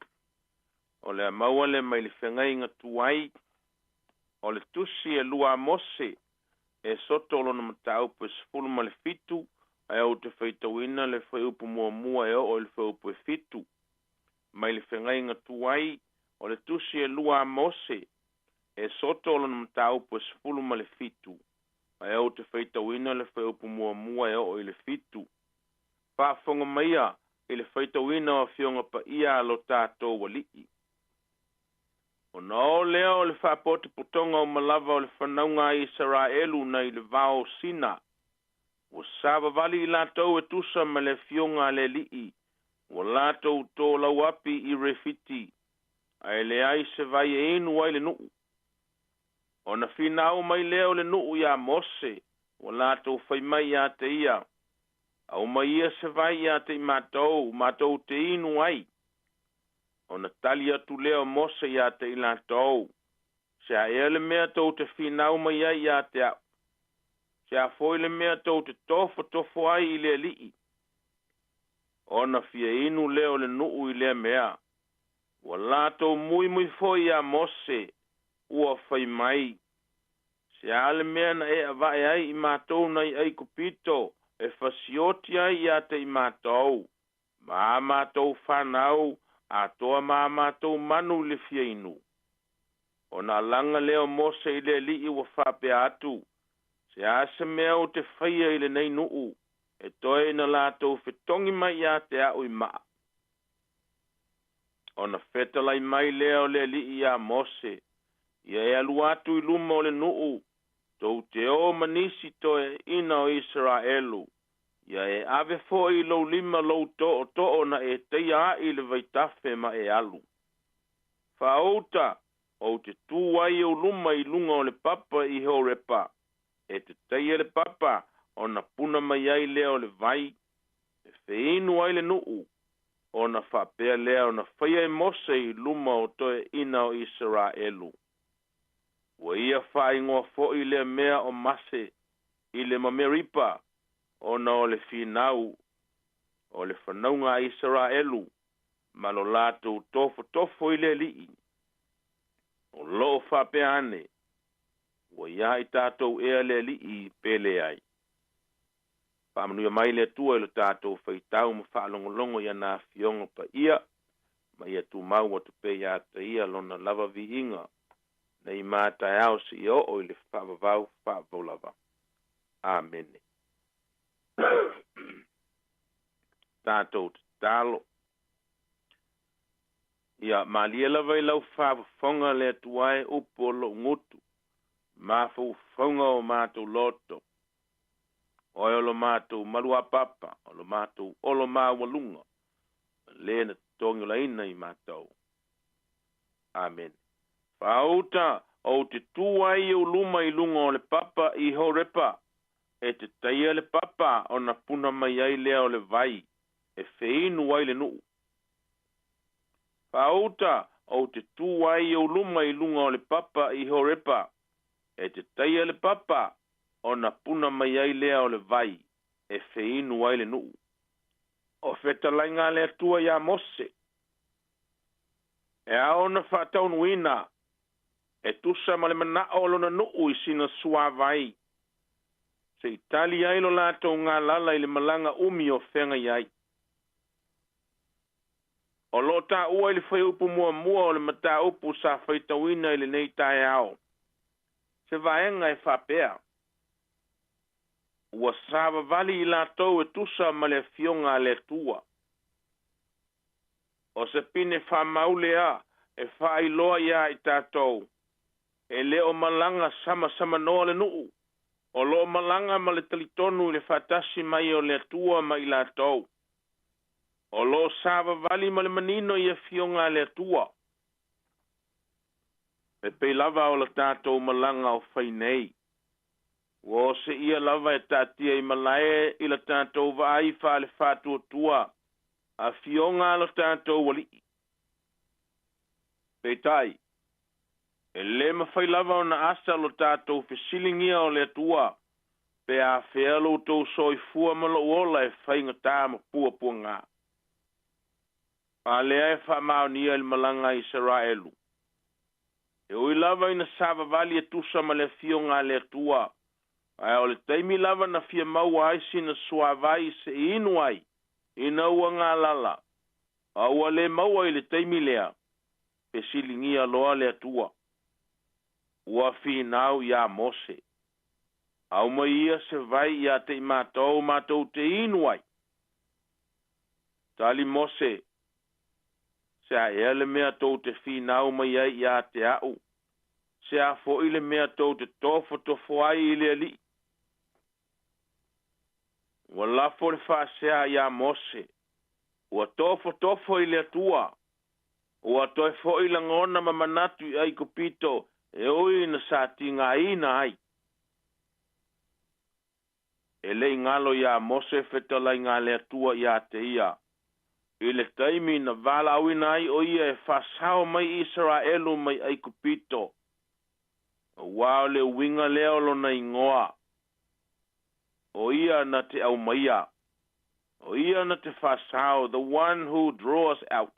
O le maua le mai le whengai ngā tuai. O le tusi e lua mose. E soto lo na matau pe sefulu ma le fitu. Ai au te whaitawina le whaiupu mua e o le whaiupu e fitu. Mai le whengai ngā tuai. O le tusi e lua mose. E soto lo na matau pe sefulu ma le fitu. Ai au te whaitawina le whaiupu mua e o le fitu. Whaafonga maia. I le whaitawina o fionga pa ia lo tātou walii. O no leo le whapote putonga o malava o le whanaunga i Israelu na i le vao sina. O sava vali i lātou e tusa ma le fionga le lii. O lātou tō lau api i refiti. Ai le ai se vai e inu ai le nuu. O na finau mai leo le nuu ia mose. O lātou whai mai a te ia. Au mai ia se vai ia te mātou te inu ai. O na tali atu leo mose ia te ila tau. Se a ele mea tau te finau mai ai ia te au. Se a foi le mea tau te tofo ai i le lii. O na fia inu leo le nuu i le mea. Wa lato mui foi a mose. Ua fai mai. Se a le mea na e avai ai i mātou nai ai kupito. E fasioti ai ia te i mātou. Ma mātou whanau. A toa mātou manu le fia inu. O na langa leo mose i le li i wa whape atu. Se asa mea o te whaia i le nei nuu. E toe na lātou whetongi mai a te au i maa. O na whetalai mai leo le li i a mose. Ia e alu atu i luma o le nuu. Tau te o manisi toe ina o Israelu. Ia e ave fo i lo lima lo to na e teia i le vaitafe ma e alu. Whaouta o te tuai o luma i lunga o le papa i ho repa. E te teia le papa o na puna mai ai leo le vai. E whiinu ai le nuu. O na whapea leo na whaia e mose i luma o toe ina o Israelu. Wa ia whaingoa fo i le mea o mase i le mameripa. O na o le finau, o le whanaunga Israelu, ma lo lātou tofo i le lii. O loo whape ane, wa ia i tātou ea le lii pele ai. Whamanuia mai le tua i lo tātou whaitau ma whaalongolongo ia nā fionga pa ia, ma ia tu mau atu pe ia ta ia lona lava vihinga, na i mātai au si o i le whaavavau whaavaulava. Amen. Tātou te tālo. Ia malia lava i lau whaafonga le tuai upo lo ngutu. Mafu whaunga o mātou loto. Oi o lo mātou marua papa. O lo mātou olo māwalunga. Le na tongi la ina i mātou. Amen. Whaauta o te tuai o luma i lunga o le papa i ho repa. E te taia le papa o na puna mai ai lea o le vai. E whiinu ai le nuu. Whaauta o te tuai o luma i lunga o le papa i ho repa. E te taia le papa o na puna mai ai lea o le vai. E whiinu ai le nuu. O whetalai ngā lea tua ia mose. E ao na whataunu e tusa ma le mana o lona nuu i sina sua vai. Se itali ai lo lātou ngā lala i le malanga umi o whenga iai. O lo tā ua i le whaiupu mua o le mata upu sa whaitawina i le nei tae ao. Se vaenga e whapea. Ua sāwa vali i lātou e tusa ma le fionga le tua. O se pine whamaule a e whailoa ia i tātou. E leo malanga sama noa le nuu. O lo malanga ma le talitonu le fatasi mai o le tua mai la tau. O lo sava vali ma le manino i a fionga le tua. E pei lava o la tātou malanga o whainei. O se ia lava e tātia i malae i la tātou vai wha le whātua tua. A fionga la tātou wali. Pei tai. E le mawhai lava o na asa lo tātou whisilingia o le tua. Pe a whealo tau soi fua malo ola e whainga tā ma pua ngā. a lea e whaamaunia il malanga Israelu. E ui lava ina sava vali e tusa ma le fionga le tua. Ai o le teimi lava na fia maua aisi na suavai se inuai. Ina ua ngā lala. Aua le maua i le teimi lea. Pe silingia loa le tua. Ua finau ia Mose. Au mai ia se vai ia te mātou te inuai. Tali Mose. Se a ea le mea tau te finau mai ai ia te au. Se a fo i le mea tau te tofo ai i le ali. Ua lafo le whaasea ia Mose. Ua tofo i le atua. Ua toi fo i langona ma manatu i ai kupito e oi na sa tinga ina ai. E le ingalo ia Mose fetala inga le atua ia te ia. I le taimi na vala awina ai o ia e whasao mai Israelu mai ai kupito. Wao le winga leo lo na ingoa. O ia na te au maia. O ia na te whasao, the one who draws out.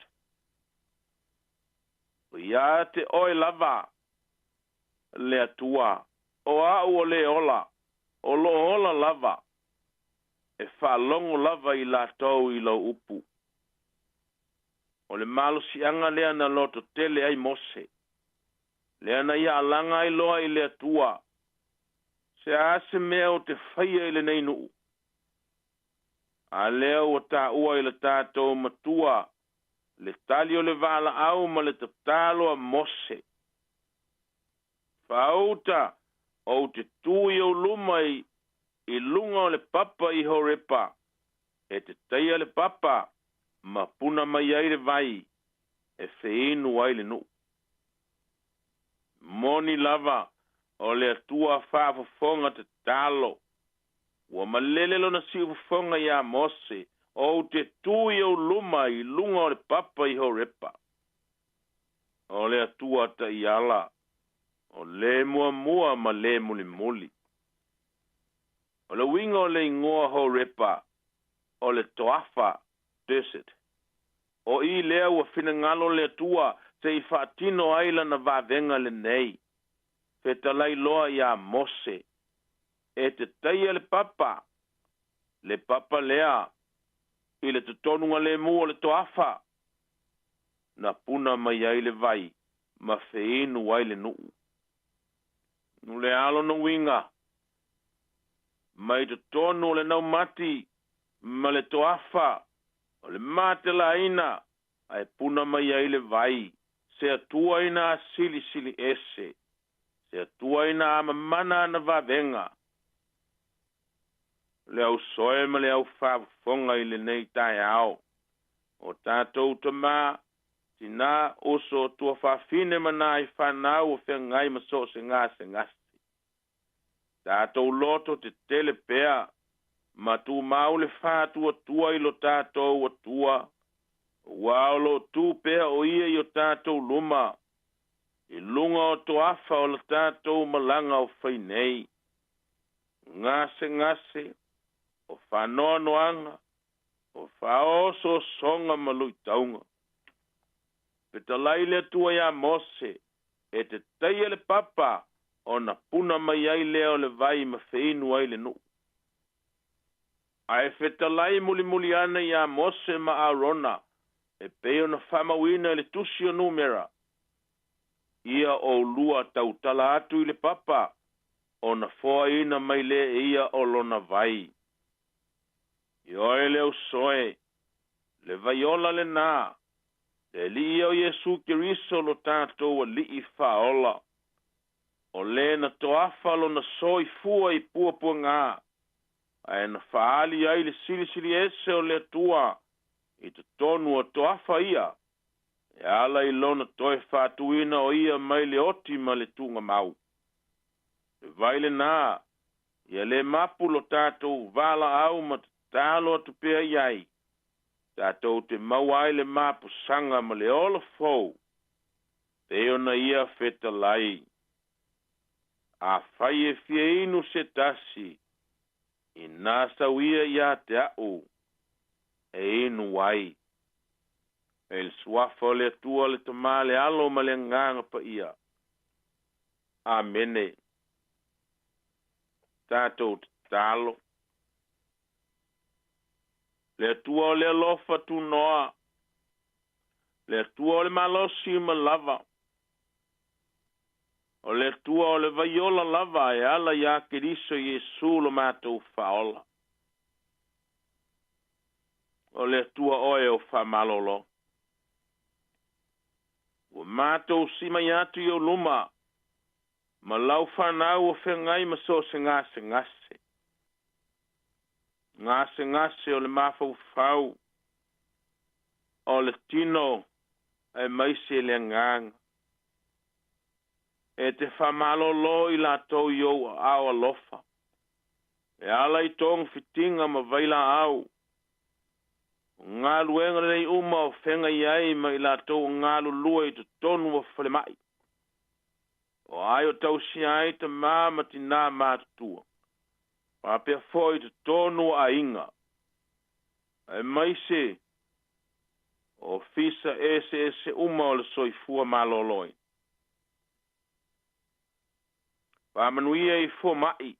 O ia te oi lava. Le atua. O au o le ola. O lo ola lava. E whalongo lava i la tau i lo upu. O le malo sianga lea na loto tele ai Mose. Lea na ia alanga i loa i le atua. Se ase mea o te whaia i le nei nuu. A lea o ta ua i le tātou matua. Le tali o le vala au ma le tatalo a Mose. Whauta o te tui o lumai i lunga o le papa i horepa. E te teia le papa. Ma puna mai ai le vai, e feinu ai le nu. Moni lava, o le atua whaafafonga te talo. Ua malelelo na siufafonga ia Mose, o te tui o luma i lunga o le papa i horepa. O le atua ta i ala, o le mua ma le muli. O le winga o le ingoa horepa, o le toafa, desert. O i lea ua finangalo le tua te i whaatino aila na wavenga le nei. Fetalai loa ia Mose. E te teia le papa. Le papa lea. I le tutonunga le mua le toafa. Na puna mai ai le vai. Ma feinu ai le nuu. Nule alo no winga. Mai tutonu le nau mati. Ma le toafa. O le mate la ina, ai puna mai ai le vai, se atua ina a sili ese, se atua ina a mamana na vavenga. Le au soe ma le au whafonga i le nei tai au. O tātou tama, tina oso tua whawhine mana i whanau o whengai maso se ngasi. Tātou loto te tele pea, ma tu mau le whātua tua i lo tātou o tua. Wao lo tu pea o ia i o tātou luma. I lunga o toafa o le tātou malanga o whainei. Ngase, o whanoa noanga, o whaoso songa malui taunga. Petalai le tua ia Mose, e te teia le papa, o na puna mai ai leo le vai ma feinu ai le nuu. Ai fetalai muli ana ia Mose ma Arona, e peo na whamawina le tusio numera. Ia o lua tautala atu i le papa, o na foa ina mai le ia o lona vai. Ioe leo soe, le vaiola le nā, le li o Yesu Kiriso lo tātou a li i whaola. O le na toafa lo na soi fua i puapua ngā. Ai na whaali ai le sili ese o le tua, i te tonu o toafa ia. E ala i lona toe whātuina o ia mai le oti ma le tunga mau. E vaile nā, ia le mapu lo tātou vala au ma te tālo atu pea iai. Tātou te mau ai le mapu sanga ma le ola fau. Peo na ia feta lai. A whai e fie inu se tasi. I nasa wia ia te au. E inu wai. e le suafa o le atua le tamā le alo ma le agaga pa ia. Amene. Tātou te talo. Le atua o le alofa tu noa. Le atua o le malosi ma lava. O le atua o le vaiola lava e ala ia Keriso Iesu lo mātou faola. O le atua oe o whamalolo. O mātou sima i atu i o luma. Ma lau whanau o whengai ma so se ngase ngase. Ngase ngase o le mafau fau. O le tino e maise le ngang. E te whamalolo i la tau i o awa lofa. E ala i tong fitinga ma vaila au. Ngā luenga nei uma o whenga iai ma i la tau ngā lulua i te tonu o whalemai. O ai o tau si ai te māma ti nā mātua. Pāpea fōi te tonu a inga. E maise o fisa ese uma o le soifua maloloi. Pāmanuia i fō mai.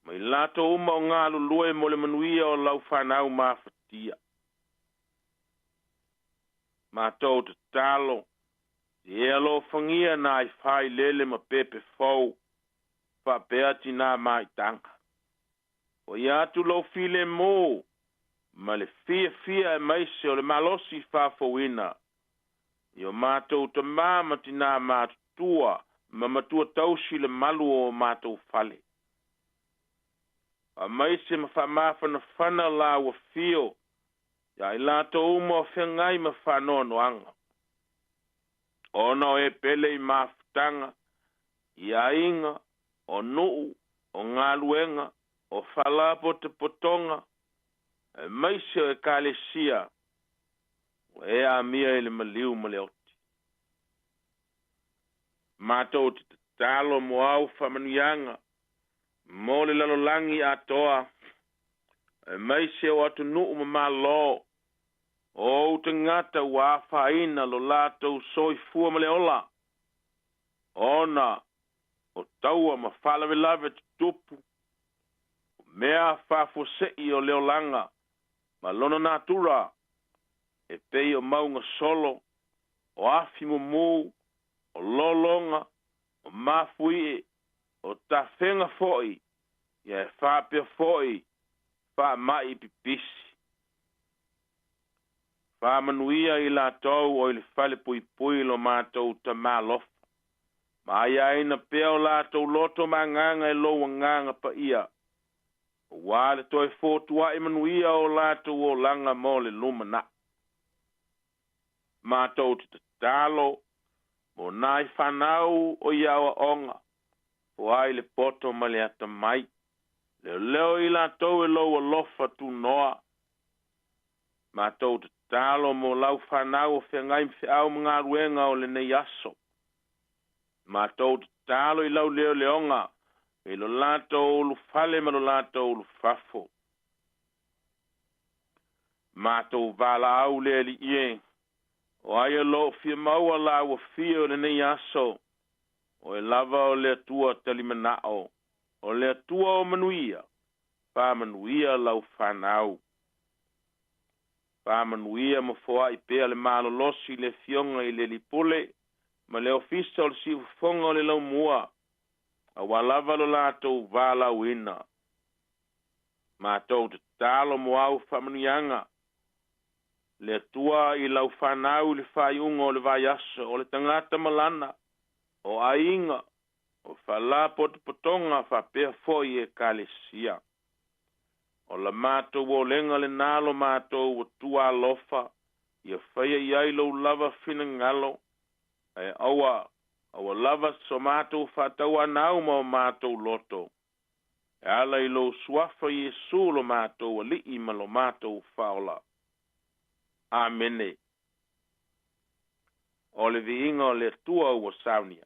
Ma i lato uma o ngā lulua mo le manuia o lau whanau māwhatia. Mātou te talo. Te alo whangia nā i whai lele ma pepe fau. Whapea ti nā mai tanga. O i atu lau file mō. Ma le fia e maise o le malosi whawhauina. I o mātou te māma ti nā mātua. Ma matua tausi le malu o mātou whale. A maise ma whamawhana whana la ua fio. Ia i lato uma o whengai ma whanono anga. Ona o e pele i mawhtanga. Ia inga, o nuu, o ngā luenga, o whalapo te potonga. E maise o e kalesia. O e a mia ele maliu ma le oti. Mātou te talo mo au whamanianga. Mo le lalolangi atoa. E maise o atu nuu ma malo. O te ngata wa whaina lo latou soifua ma le ola. Ona, o taua ma whalawe lawe te tupu. Mea whafosei o leolanga. Ma lona natura. E pei o maunga solo. O afi mumu. O lolonga. O mafui. O ta whenga foi. Ia e whapea foi. Wha mai pipisi. Whamanuia i la tau o ili whale pui pui lo mātou ta mālofa. Ma ia ina peo la tau loto ma nganga e loa nganga pa ia. O wale toi fōtua i manuia o la tau o langa mo le lumana. Mātou te talo. Mo nai whanau o iawa onga. O ai le poto ma le ata mai. Leo i la tau e loa lofa tu noa. Mātou te talo mo lau whanau o whengai mwhiau mga ruenga o le nei aso. Mātou te talo i lau leo leonga. E lo lato o lu fale ma lo lato o lu fafo. Mātou vala au le li ie. O aia lo fia maua la ua fia o le nei aso. O e lava o le atua talimanao. O le atua o manuia. Pa manuia lau whanau. Pāmanuia ma foa i pea le malolosi le fionga i le lipule, ma le ofisa o le siufonga o le lau mua, a walava lo latou vala uina. Mātou te talo mo au whamanuianga, le atua i lau whanau le whaiunga o le vaiaso, o le tangata malana, o ainga, o whalapo te potonga whapea foi e kalesia. O la mātou o lenga le nalo mātou o tua lofa, ia whaia iai lau lava whina ngalo, e aua lava so mātou whatau anau ma o mātou loto. E ala i lo suafa Iesu lo mātou a lii ma lo mātou whaola. Amene. O le viinga o le tua ua saunia.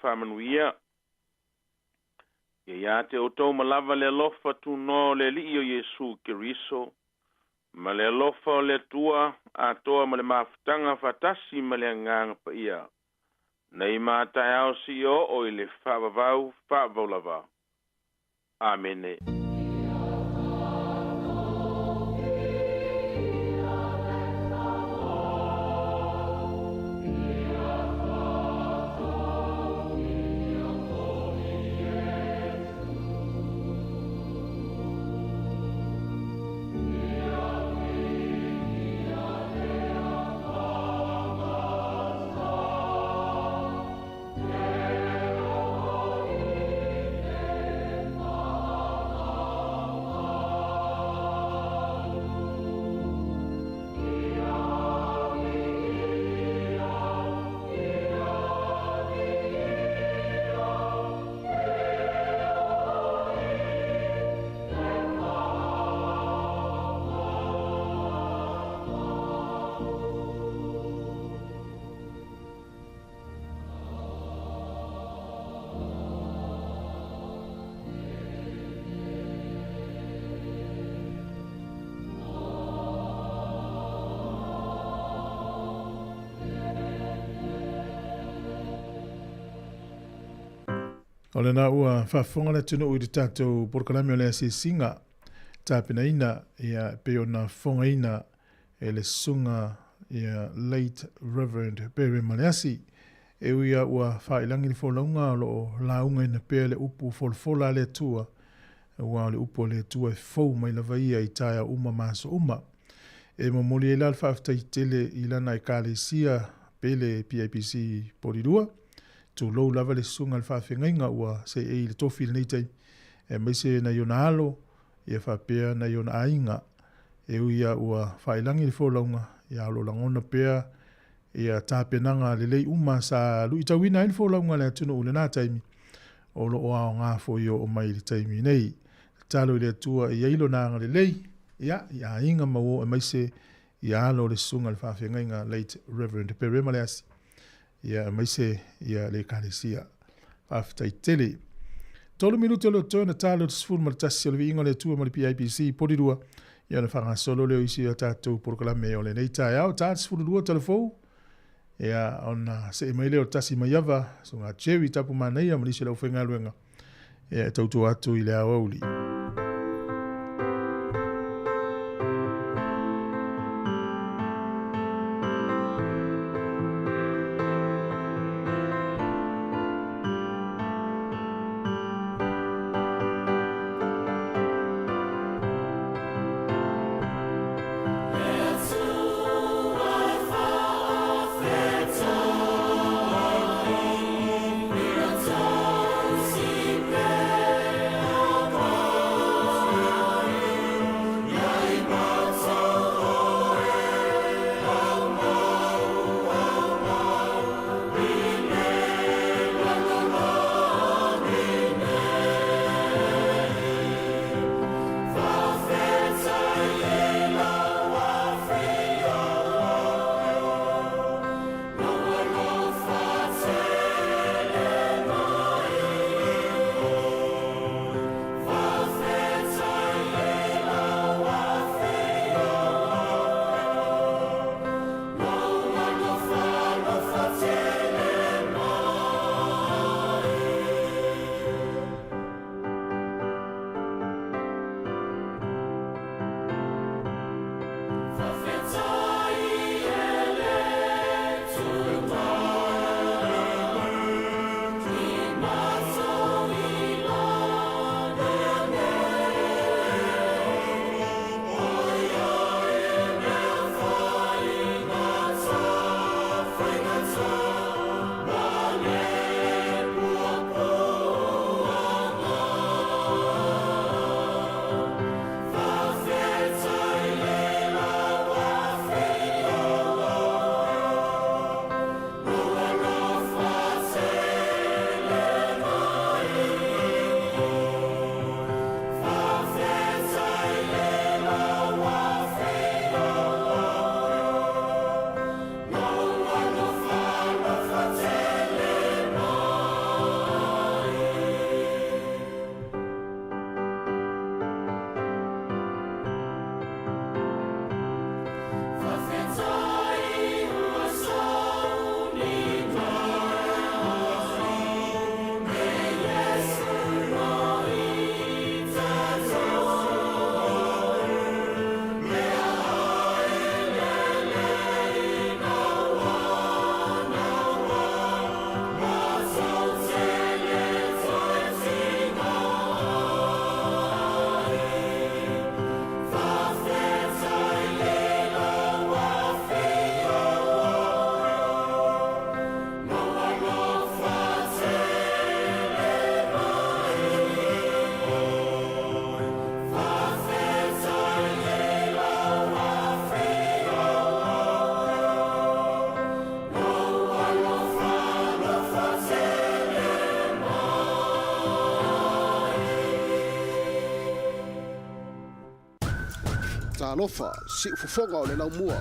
Whamanuia. Ia te o tau malava le alofa tu no le li o Yesu Kiriso. Ma le alofa o le tua a toa ma le mafutanga fatasi ma le anganga pa ia. Nei mātai au si o i le whaavavau, whaavaulava. Amene. O le na ua whafonga le tunu ui tātou porkalami o le ase singa tāpina ina ia peo na whonga ina e le sunga ia late Reverend Perry Maleasi e uia ua whailangi ni wholaunga o lo launga ina peo le upu wholfola le tua ua le upu le tua e fau mai la vaia i taia uma maso uma e mamoli e lal whaaftai tele i lana i kālesia pele PIPC porirua tu lo lava le sunga le whaafengainga ua se e le tofi le neitai e maise na iona alo ia whapea na iona ainga e uia ua whailangi le wholaunga ia alo langona pea ia tāpenanga le lei uma sa lui tawina i le wholaunga le atunu ule nā taimi o lo o ao ngā fōio o mai le taimi nei talo i le atua i eilo nanga le lei ia inga mawo e maise ia alo le sunga le whaafengainga late Reverend Perry Maleasi ia maise ia le kālesia aftai tele. Tolu minuto lo tōna tālo te sifuru maritasi o le ingo le tua ma le PIPC porirua ia na whanga solo leo isi o tātou porkalame o le nei tai au tātou sifuru lua telefou ia ona se emaile o tasi maiava so ngā chewi tapu manei a manisi lau whenga luenga ia tautu atu i le auli. talofa si ufofonga o le lau mua.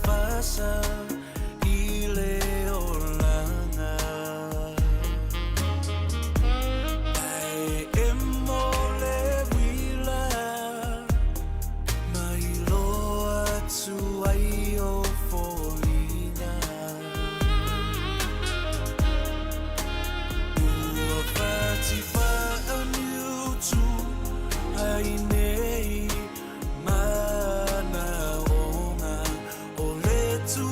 Fasa ile olanga ai emole wila mai loa tu ai o folina ua pati pa aniu tu ai nei mana tu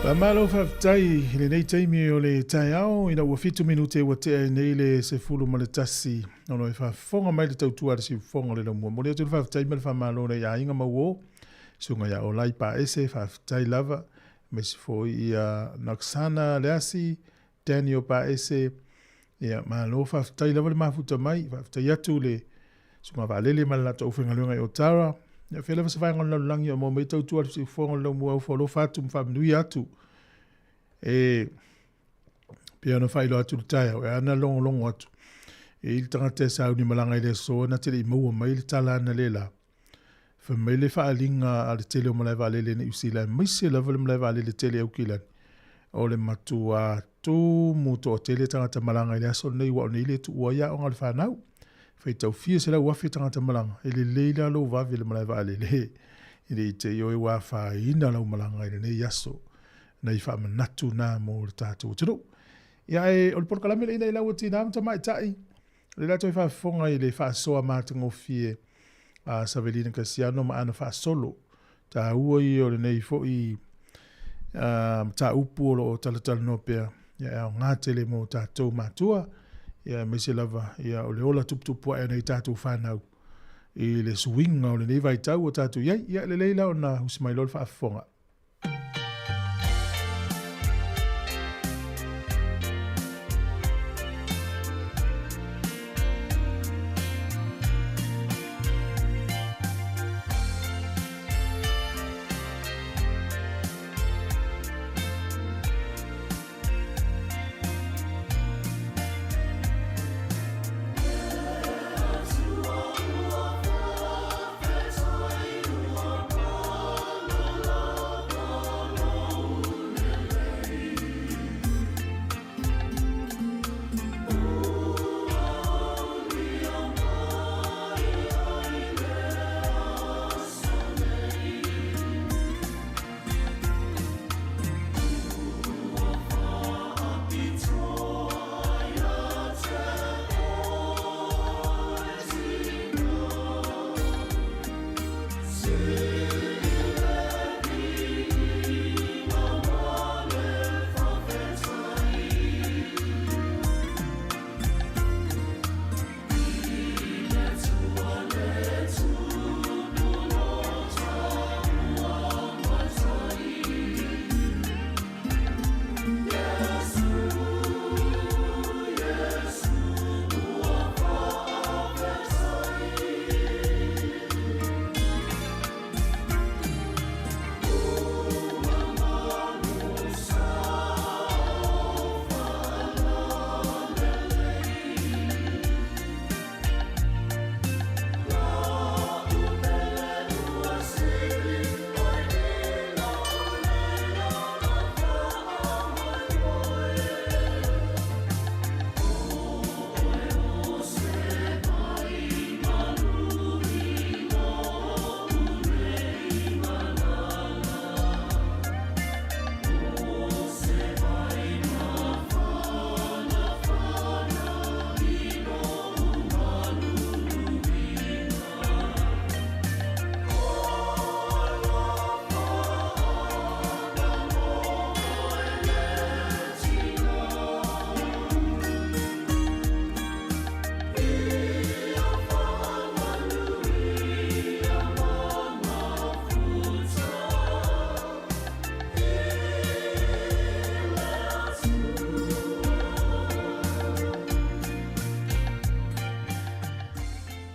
Malo whaftai, le nei teimi o le tai au, ina ua fitu minute ua tea nei le se fulu ma le tasi, ono e whafonga mai le tautua le si fonga le la mua. Mole atu le whaftai ma le whamalo le ia inga mauo, sunga ia o lai pa ese, whaftai lava, me si fo ia Naksana le asi, Daniel pa ese, ia malo whaftai lava le mafuta mai, whaftai atu le, sunga valele ma le lato uwhenga lunga i Otara, ia whele wa sawai ngona langi o mo me tautua le si fonga le la mua ufolo fatu mwhaminui atu, pia no failo atu tai o ana longo atu e il tangata sa uni malanga ile so na tele mo mai tala na lela fa mai le fa linga al tele mo le vale le ni usila mai se le vale mo le vale le tele o kila o le matua tu muto tele tangata malanga ile so nei wa nei le tu wa ya on al fa nau fa tau fie se la wa fi tangata malanga ile leila lo va vele mo le vale le ile te yo wa fa ina lo malanga ile ne yaso na i wha manatu nā mō le tātou tino. Ia e, o le porkalame le ina i lau ati nām tamai tai. Le lato i wha fonga i le wha soa mātango fie a Savelina Kasiano ma ana wha solo. Tā ua i o le nei fo i tā upu o talatala no pia. Ia e ngā tele mō tātou mātua. Ia me se lava, ia o le ola tuptupua e nei tātou whanau. I le suinga o le nei vai tau o tātou iai. Ia le leila o na husimailo le wha fonga.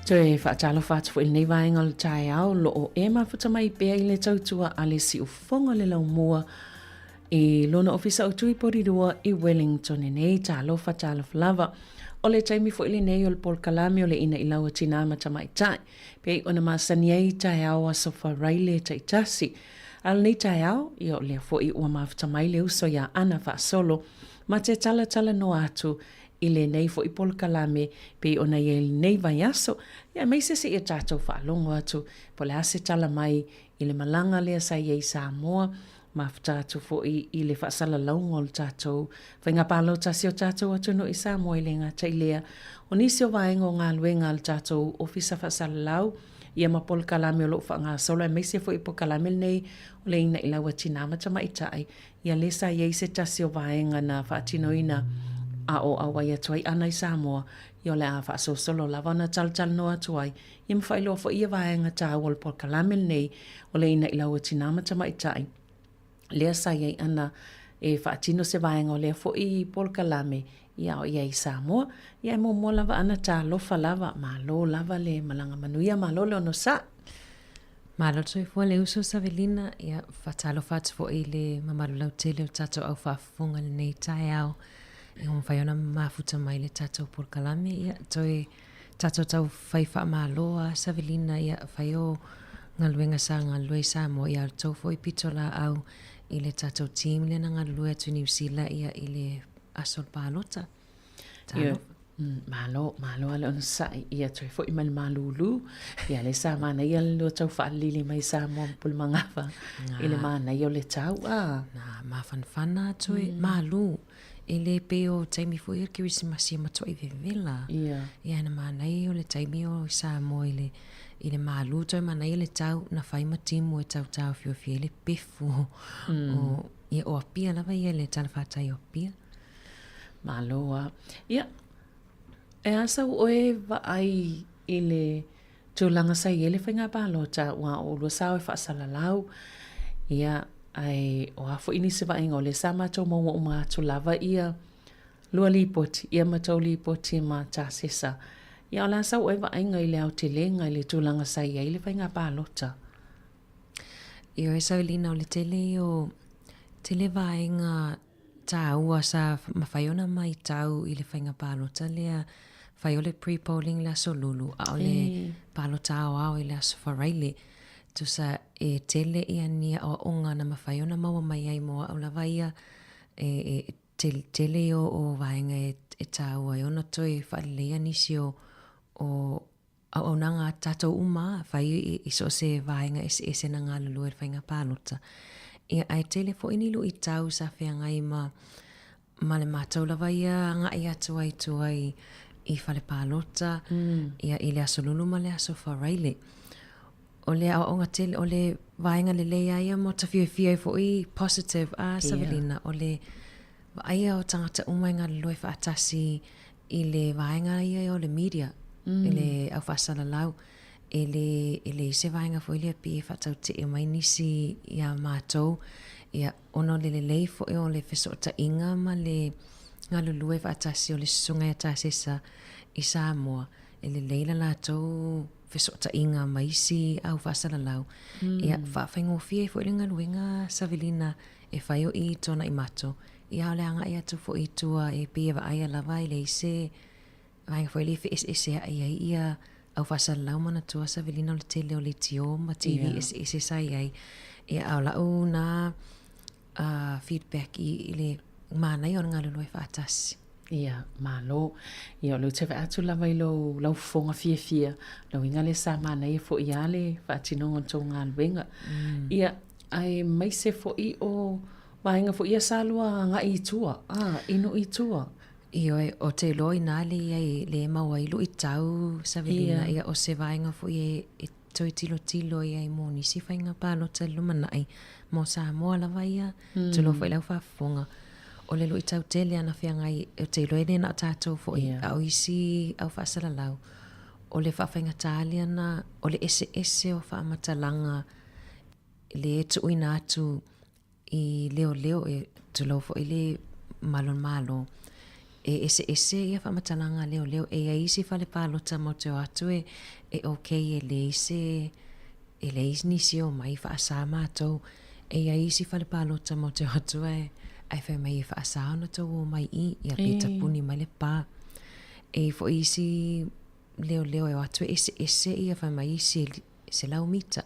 Te whaatalo whaatu nei vaenga le tai au lo o e mafuta mai pea i le tautua a le si ufonga le lau mua i lona ofisa o tui porirua i Wellington e nei talo whaatalo lava. O le taimi fo ili nei o le polkalame o le ina i lau a tina mata mai tai. Pea i ona masani ei tai au a sofa raile tai tasi. Al nei tai au i o lea fo i ua mafuta mai le uso ya ana wha solo ma te tala no atu i le nei fo i polkalame pe ona i nei vai aso ia mai se i tātou whaalongo atu po le ase tala mai i le malanga lea sa i Sāmoa ma tātou fo i le whaasala laungo le tātou whainga pālo tasi o tātou atu no i Sāmoa i le ngā tailea o nisi o vaenga o ngā luenga le tātou ofisa whaasala lau ia ma pol kalame o lo whanga solo e meise fo i po kalame nei o le ina ila wa tinama tama itai ia lesa ia se tasi o vaenga na whaatino ina a o awa ia tuai ana i Sāmoa ia le a whaaso solo lava na tal noa tuai ia mwhailo fo ia vaenga ta o le pol kalame nei o le ina ila wa tinama tama itai lea sa ia ana e whaatino se vaenga o lea fo i pol kalame ia o ia i Sāmoa, ia mo lava ana tā lofa lava, malo lava le malanga manuia, malo le ono sa. Malo toi fua le uso Savelina, ia whatalo whatu fo i le mamaru lau tele o tato au whafunga le nei tai au, i hon whaiona mafuta mai le tato por kalame, ia toi tato tau whaifa maloa Savelina, ia whaio ngaluenga sa ngalue Sāmoa, ia tau fo i pitola au i le tato team le na ngalue tu New Zealand, ia i le asol palota. Ia, malo ale ona sai ia toi fo i mal malulu ia le sa mana ia le tau whaalili mai Sāmoa pul mangawa i le mana ia le tau na mawhanwhana toi malu i le peo taimi fo i kirisimasi ma toi vevela ia na mana i o le taimi o Sāmoa i le malu toi mana i le tau na whai matimu e tau fio le pefu ia o apia lava ia le tala whatai o apia Maloa. Ia, e asa oe wa ai i le tūlanga sai ele whainga pālota wa o lua sao e whaasalalau. Ia, ai o hafo ini se wainga o le sa mātou maua o mātou lava ia lua lipoti, ia mātou lipoti ma tā sesa. Ia, o la sao oe wa ainga i le au te lenga i le tūlanga sai e le whainga pālota. Ia, e sao lina o le tele wainga tāua sa mawhaiona mai tau i le whainga pālota lea whaiole pre-polling la solulu a o le pālota au i le asofaraile tu sa e tele ia nia o onga na mawhaiona maua mai ai moa au la vaia tele o vaenga e tāua e ona toi whaalelea nisi o nanga tatou uma whai i so se vaenga ese na ngā lulu e whainga pālota ia ai tele fo ini lu i tau sa whea ngai ma le mātou lava ia ngai atu ai tuai i whale pālota ia i le aso lulu ma le aso wharaile. O le au onga tele o le vaenga le leia ia mo ta whia fo i positive a Savelina o le aia o tangata umai ngā loi whaatasi i le vaenga ia o le media i le au whaasala lau e le se vaenga fo i le api e whatau te e mai nisi ia mātou ia ono le lei fo e o le wheso ta inga ma le ngā lulue whaatasi o le sunga e tāsesa i Sāmoa e le leila lātou wheso ta inga mai si au whaasala lau ia whaafengo fie fo i le ngaluenga Savelina e whaio i tona i mato ia o le anga i atu fo i tua e pia wa aia lava i le se vaenga fo i le whi ia au whasala lau mana tua Savelina o le tele o le tio ma TV ese sai ai e au lau na feedback i le mana i o ngā luloi whaatasi. Ia, malo. Ia, lo te atu lava i lau fonga fia. Lau inga le sa mana i fo i ale whaatinonga tō ngā luenga. Ia, ai mai se fo i o vaenga fo ia salua ngā i tua. Ino i tua. Ia o te loi nā le maua i lu i tau Savelina ia o se vaenga fo i toi tilo ia i mō nisi whainga pālota lumanai mō Sāmoa lava ia tu lo fo i lau whafonga o le lu i tau tele ana whiangai o te loi nena o tātou fo i au isi au whaasala lau o le whawhainga tālia na o le ese o whaamatalanga le tu uina atu i leo e tu lo fo i le malo e ese ia whamatalanga leo e a isi whale pālota mo te atu e okay e le isi nisi o mai whaasa mātou e a isi whale pālota mo te atu e ai whai mai whaasa ona tau o mai i a pita puni mai le pā e fo isi leo e atu ese ia whai mai isi se lau mita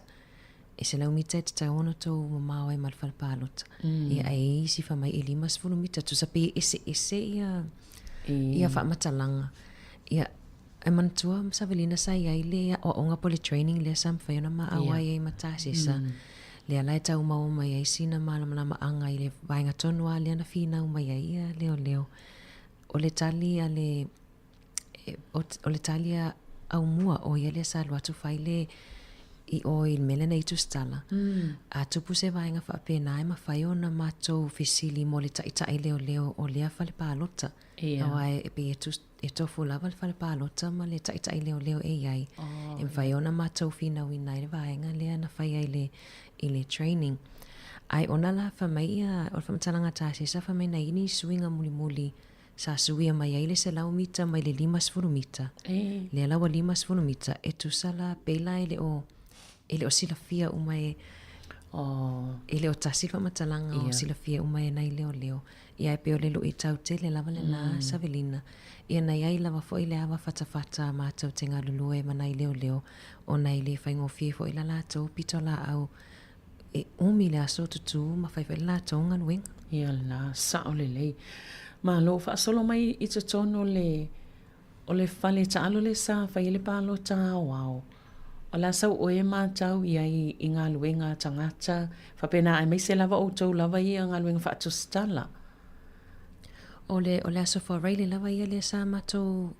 e se lau mita e te tau ona tau mamau ai mal whale pālota e a isi whai mai e 5 mita tu sapi ese ia whamatalanga ia e manatua Savelina sai ai le o onga pole training le sam whaiona ma awai ai matasisa le alai tau mau mai ai sina malama anga i le vaenga tonua le ana fina mai ai ia leo o le tali o le tali au mua o ia le salu atu whai I o il mele na itu stala. A tupu se vaenga whaapena e mawhai o na mātou fisili mo le tai leo o lea whale pālota. Awa e pe e tofu lava le whale pālota ma le tai leo e iai. E mwhai o na mātou whina wina i le vaenga lea na whai ai le training. Ai ona la whamaia, o whamatalanga tāse sa whamai na ini suinga muli sa suia mai ai le se lau mita mai le 5 mita. Le lawa 5 mita e tu sala pela ele o silafia umai ele o tasi whamatalanga o silafia umai nai leo. Ia e peo lelo i tau te le lava le na Savelina. Ia nai ai lava fo i le awa whatawhata mātou te ngā lulue ma nai leo o nai le whaingofie fo i la lātou pito la au e umi le aso tutu ma whaiwhai la tonga nuenga. Ia la sa o le lei. Ma lo fa solo mai i te tono o le whale taalo le sa whai le pālo tā wao. O la sau oe mātau i ai i ngā luenga tangata. Whapena ai mai se lava o tau lava i ngā luenga whaatostala. O le aso whareile lava i le sa mātou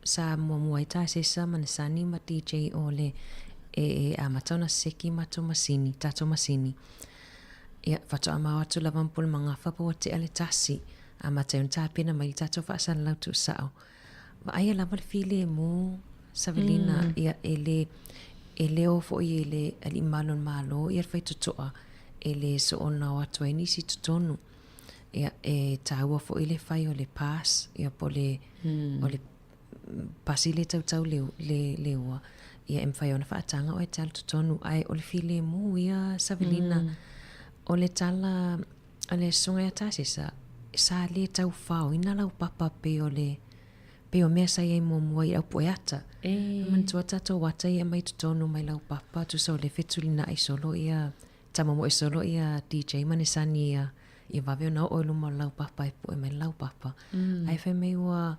sa mua i tā se sa manisani ma DJ o le a matau na seki mātou masini, tātou masini. Ia whatoa mau atu lava mpule mga whapawa te ale tasi. A matau nta pena mai tātou whaasana lau tu sao. Wa aia lava le file mo Savelina ia e leo fo i le malon malo ia whai tutoa e le so ona o atua inisi tutonu. Ia e tāua fo i le whai o le pass ia po le pasi le tau leua. Ia e mwhai ona whaatanga o e tala tutonu ai o le file mo ia Savelina o le tala o le sunga ia tasi sa le tau whao ina lau papa pe o mea sa iei mua i au poeata. Mantua tato wata ia mai tutonu mai lau papa tu sa o le whetulina i solo ia tamamo i solo ia DJ manisani ia i wawe o nao oilu ma lau papa i po e mai lau papa. Ai whai mei wa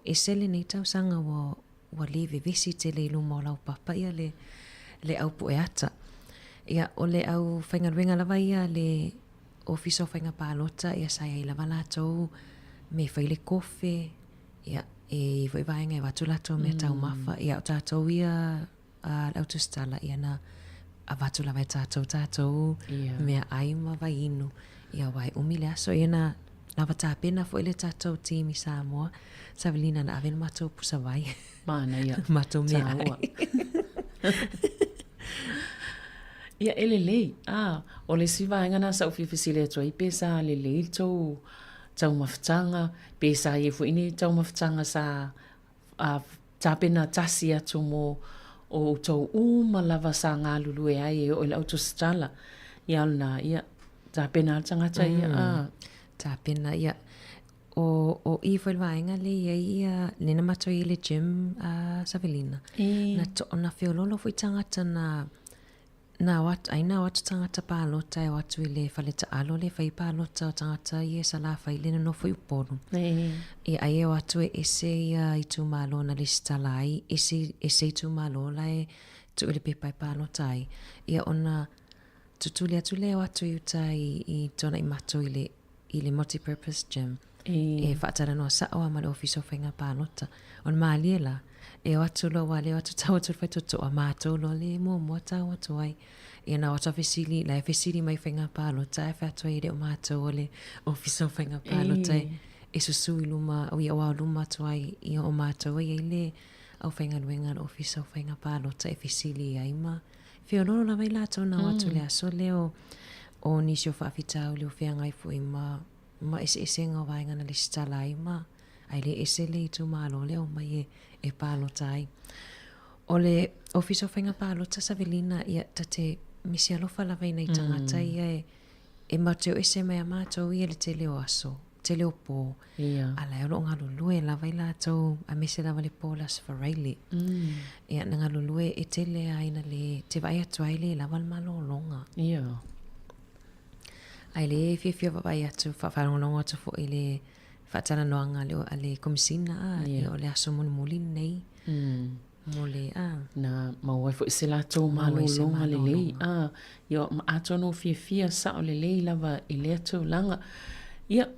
esele nei tau sanga wa lewe visi te le ilu ma lau papa ia le au poeata. Ia o le au whaingaruenga lava ia le ofiso whainga pālota ia sa ia lava lātou me whaile kofe ia e voi vaenga e watu lātou mea tau mawha ia o tātou ia autostala ia na a watu lava e tātou mea aima vai inu ia wai umile aso ia na lava tāpena fo ile tātou timi Sāmoa Savelina na aven mātou pusa vai mana ia mātou mea ai ia ele lei o le sivaenga na sa ofifisile atua i pesa le lei tau mawhtanga pesa i fu ini tau mawhtanga sa tāpena tasi atu mo o tau lava sa ngā lulu e ai o le autostala ia alna ia tāpena tangata ia tāpena ia o i whailwaenga le ia nena matua i le gym Savelina na to'ona whiololo fui tangata na watu tangata pālota e watu i le whaleta alo le whai pālota o tangata i e sala whai le no fui uporu. E ai e watu e ese ia i tu malo na le stalai, ese i tu malo la e tu i le pepai pālota ai. Ia ona tutuli atu le watu i uta i tona i mato i le multi-purpose gym. E whaatara noa sao ama le ofiso whainga pālota. On maali e la. E watu lo wale watu tau atu whai tutoa mātou lo le mua tau atu ai. E na watu fesili, la e fesili mai whainga pālota e whatua i reo mātou o le ofiso whainga pālota e susu i luma, o i awa luma atu ai i o mātou i le au whainga luenga o ofiso whainga pālota e fesili ai ma. Whio loro la mai lātou na watu le aso leo o nisio whaafitau leo whiangai fui ma ese ngā wainga na le stala ai ma. Ai le ese le i tu malo leo mai e pālota ai. O le ofiso whainga pālota Savelina ia tate misi alofa la veina i tangata ia e mateo ese mea mātou ia le te leo aso, te leo pō. Ala e olo ngā lulue la vai lātou a mese lava le pō las whareile. Ia na ngā lulue e te lea aina le te vai atu ai le lava malo longa. Ai le fia vai atu whawharongononga atu fo i le whaatara noanga leo a le komisina o le aso muli nei. Mole na mawai fo se lato malo longa le lei ia ma atono fia sa o le lei lava i le atu langa ia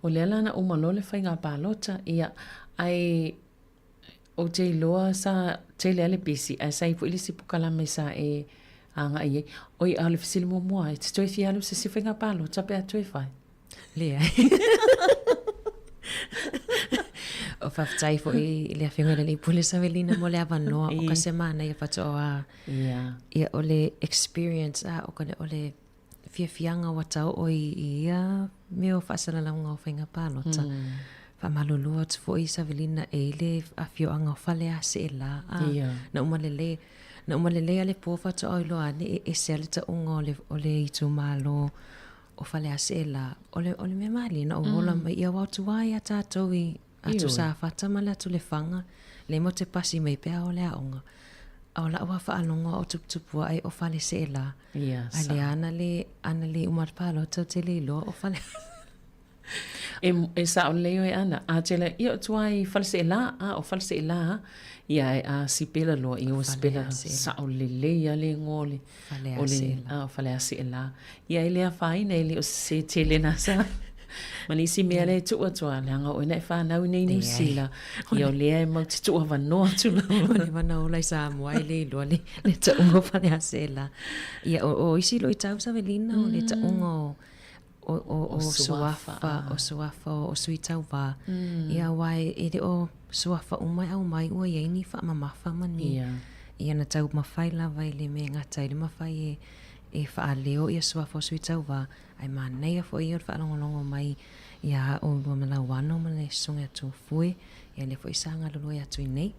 o le lana o malole whainga pālota ia ai O te loa sa te lele pisi, a sa ipu ili si pukala me sa e anga i. Oi ale fisili mo mua, e te toi fi alu se siwhenga palo, tape a toi fai. Lea. O whaftai fo i lea whenga le pule sa velina mo lea wanoa o ka semana ia whatoa ia ole experience a o kane ole fianga watau o ia meo whaasalalanga o whenga palota. Whamalulua tu fo i sa velina e le a fioanga o whale a se e la. Na umalele ale po whatoa i loa ne e se ale ta unga o le itu malo o whale a se e la. Ole me mali na o wola mai ia wautu wai a tātou i atu sa whata ma le atu le whanga. Le mo te pasi mai pēa o le aonga. Au la ua whaalonga o tuptupua ai o whale se e la. Ai le ana le umarpalo tau te le ilo o whale. E sa o leo e ana. A tele, ia o tuai whale se e la, o whale se e la, ia e a si pela loa, i o spela sa o le lea le ngole. Whale a se e la. O whale a se e la. Ia e lea whaina e le o se tele na sa. Manisi mea le tua tua leanga o ina e whanau nei New Zealand. Ia o lea e mau te tua wanoa tula. Ole whanau lai Sāmoa i le ilo le ta ungo whale a se la. Ia o isi lo i tau sa velina o le ta ungo o suafa o sui tau wā. Ia wai e le o suafa umai au mai ua iei wha mamafa mani. Ia na tau mawhai lawa i le me ngata i le mawhai e wha leo ia suafa o sui tau wā. Ai manei a fo i o whaalongolongo mai ia o lua mala wano ma le sunga atu fue ia le fo i sanga lulu i atu i nei.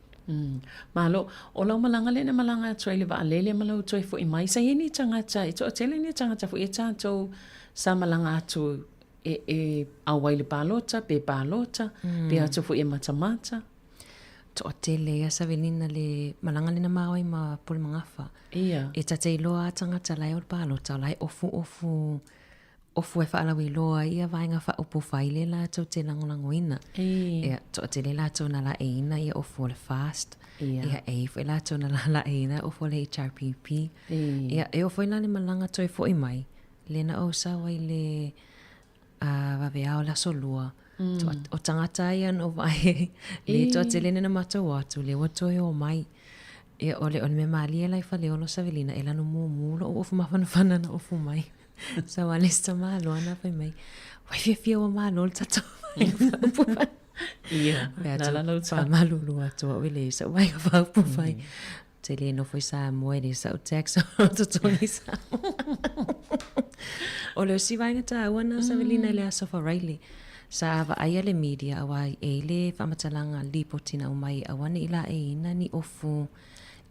Malo, o lau malanga le na malanga atu ai le wa alele malau tu e fo i mai sa hini tangata, i to atele ni tangata fo i tātou sa malanga atu e awai le palota, pe palota, pe atu fo i matamata. To atele ia sa velina le malanga le na mawai ma pole mangafa. E tate iloa tangata lai o le palota, lai ofu e whaalawi loa ia vaenga wha upu whaile la tau te langolangoina. Ia to te le la tau na la eina ia ofu le fast. Ia eif e la tau na la eina ofu le HRPP. Ia e ofu ila le malanga toi fo i mai. Le na o sa wai le wawea o la solua. O tangata ia no vai. Le to te le na matau atu le watoi o mai. Ia ole me mali e lai whale olo sa velina e lanu muumulo o ofu mawhanawhana na ofu mai. Sa wale sa malo ana pa mai. Wai fia wa malo tato. Ia. Na la pa malo lu ato wele sa wai fa pu fai. Te le no foi sa moede sa o tax to toni sa. Ole si vai ngata wana sa velina le aso fa Riley. Sa va ai le media awai ele fa matalanga lipotina o mai awane ila e ina ni ofu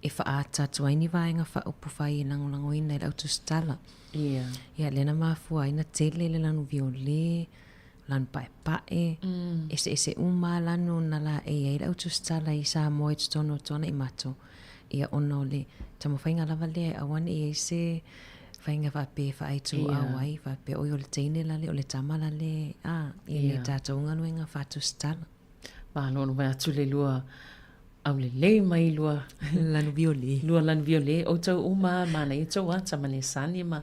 e fa ata tuaini vaenga fa upu fai lango ina ila utustala. Ia lena mafua ina tele le lanu viole, lanu pae. Ese uma lanu nala e ila utustala i Sāmoa i tutono tona i mato. Ia ono le tamo whainga lava le awane i ese whainga whape whaaitu awai, whape oi o le teine lale, o le tamala le, i le tātou nganuenga whaatustala. Mālono mai atu le lua au le mai lua lanu viole. Lua lanu viole. O tau uma mana i tau ata ma le sani ma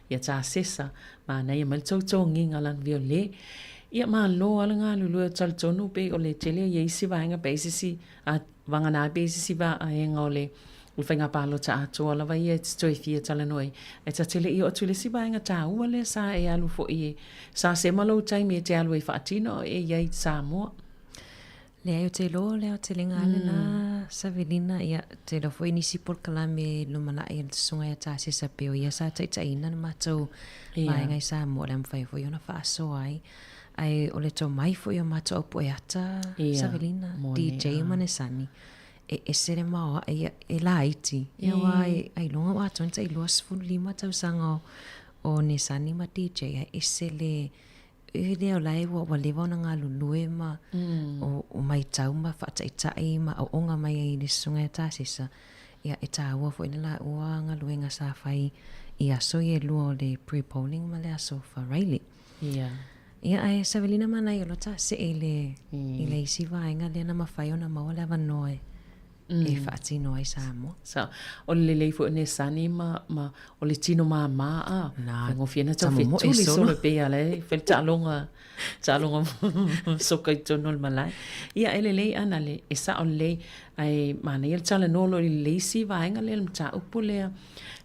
ia tā sesa. Mana ia ma le tau nginga lanu viole. Ia ma lo ala ngā lulua tal tonu pe o le tele ia isi vaenga pe isisi a wangana pe isisi va a henga o le whainga palo ta ato ala vai e toi fia tala noi. E ta tele i o tu le si vaenga tā ua le sa e alu fo i sa se malo taimi e te alu e whaatino e iei Sāmoa. Lea o te lo, lea o te lenga ale na sa velina ia te lo foi nisi por kalame lumana e te sunga ia tā se sa peo ia sa taitaina na matou vaenga i Sāmoa le mwhai foi ona whaaso ai. Ai o le tau mai foi o matou au poe ata sa velina, DJ Manesani. E sere maoa e la iti. Ia wai ai longa o ato nita i lua sifuru lima tau sanga o Nesani ma DJ. E se le e leo lai wa lewa na ngā lulue ma o mai tau ma whaataitai ma o onga mai i le sunga e tāsisa. Ia e tā ua fo ina la ua ngā luenga sa whai i aso i e lua o le pre-polling ma le aso wha Riley. Ia ai sa velina mana i o lota se e le i le isi vaenga le na mawhai o na maua le avanoe. e whaatino ai Sāmoa. Sa, o le lei fu ne sani o le tino ma ngo fiena tau fetuli solo pe ale, fel talonga soka i tono le malai. Ia ele lei ana le, e sa o lei, ai mana ia tala nolo i leisi vaenga le mta upu lea,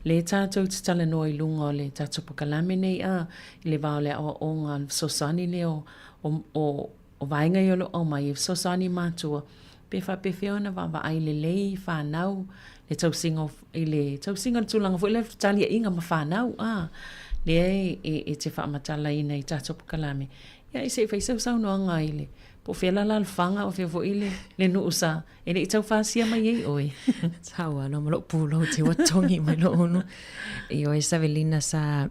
le tātou te tala no i lunga o le tātou pakalame nei i le vao le o ngā sosani le o vaenga i olo o mai, sosani mātua, pe whiona wa ai le lei whanau, le tausinga i le tausinga tūlanga fo i le talia inga ma whanau, le e te whaamatala i nei tātou pakalame. Ia i se whaisau sau noa ngā i le, po whiala la alwhanga o whia i le nuusa, e le i tau whasia mai ei oi. Taua, no malo pūlo te watongi mai lo onu. I oi Savelina sa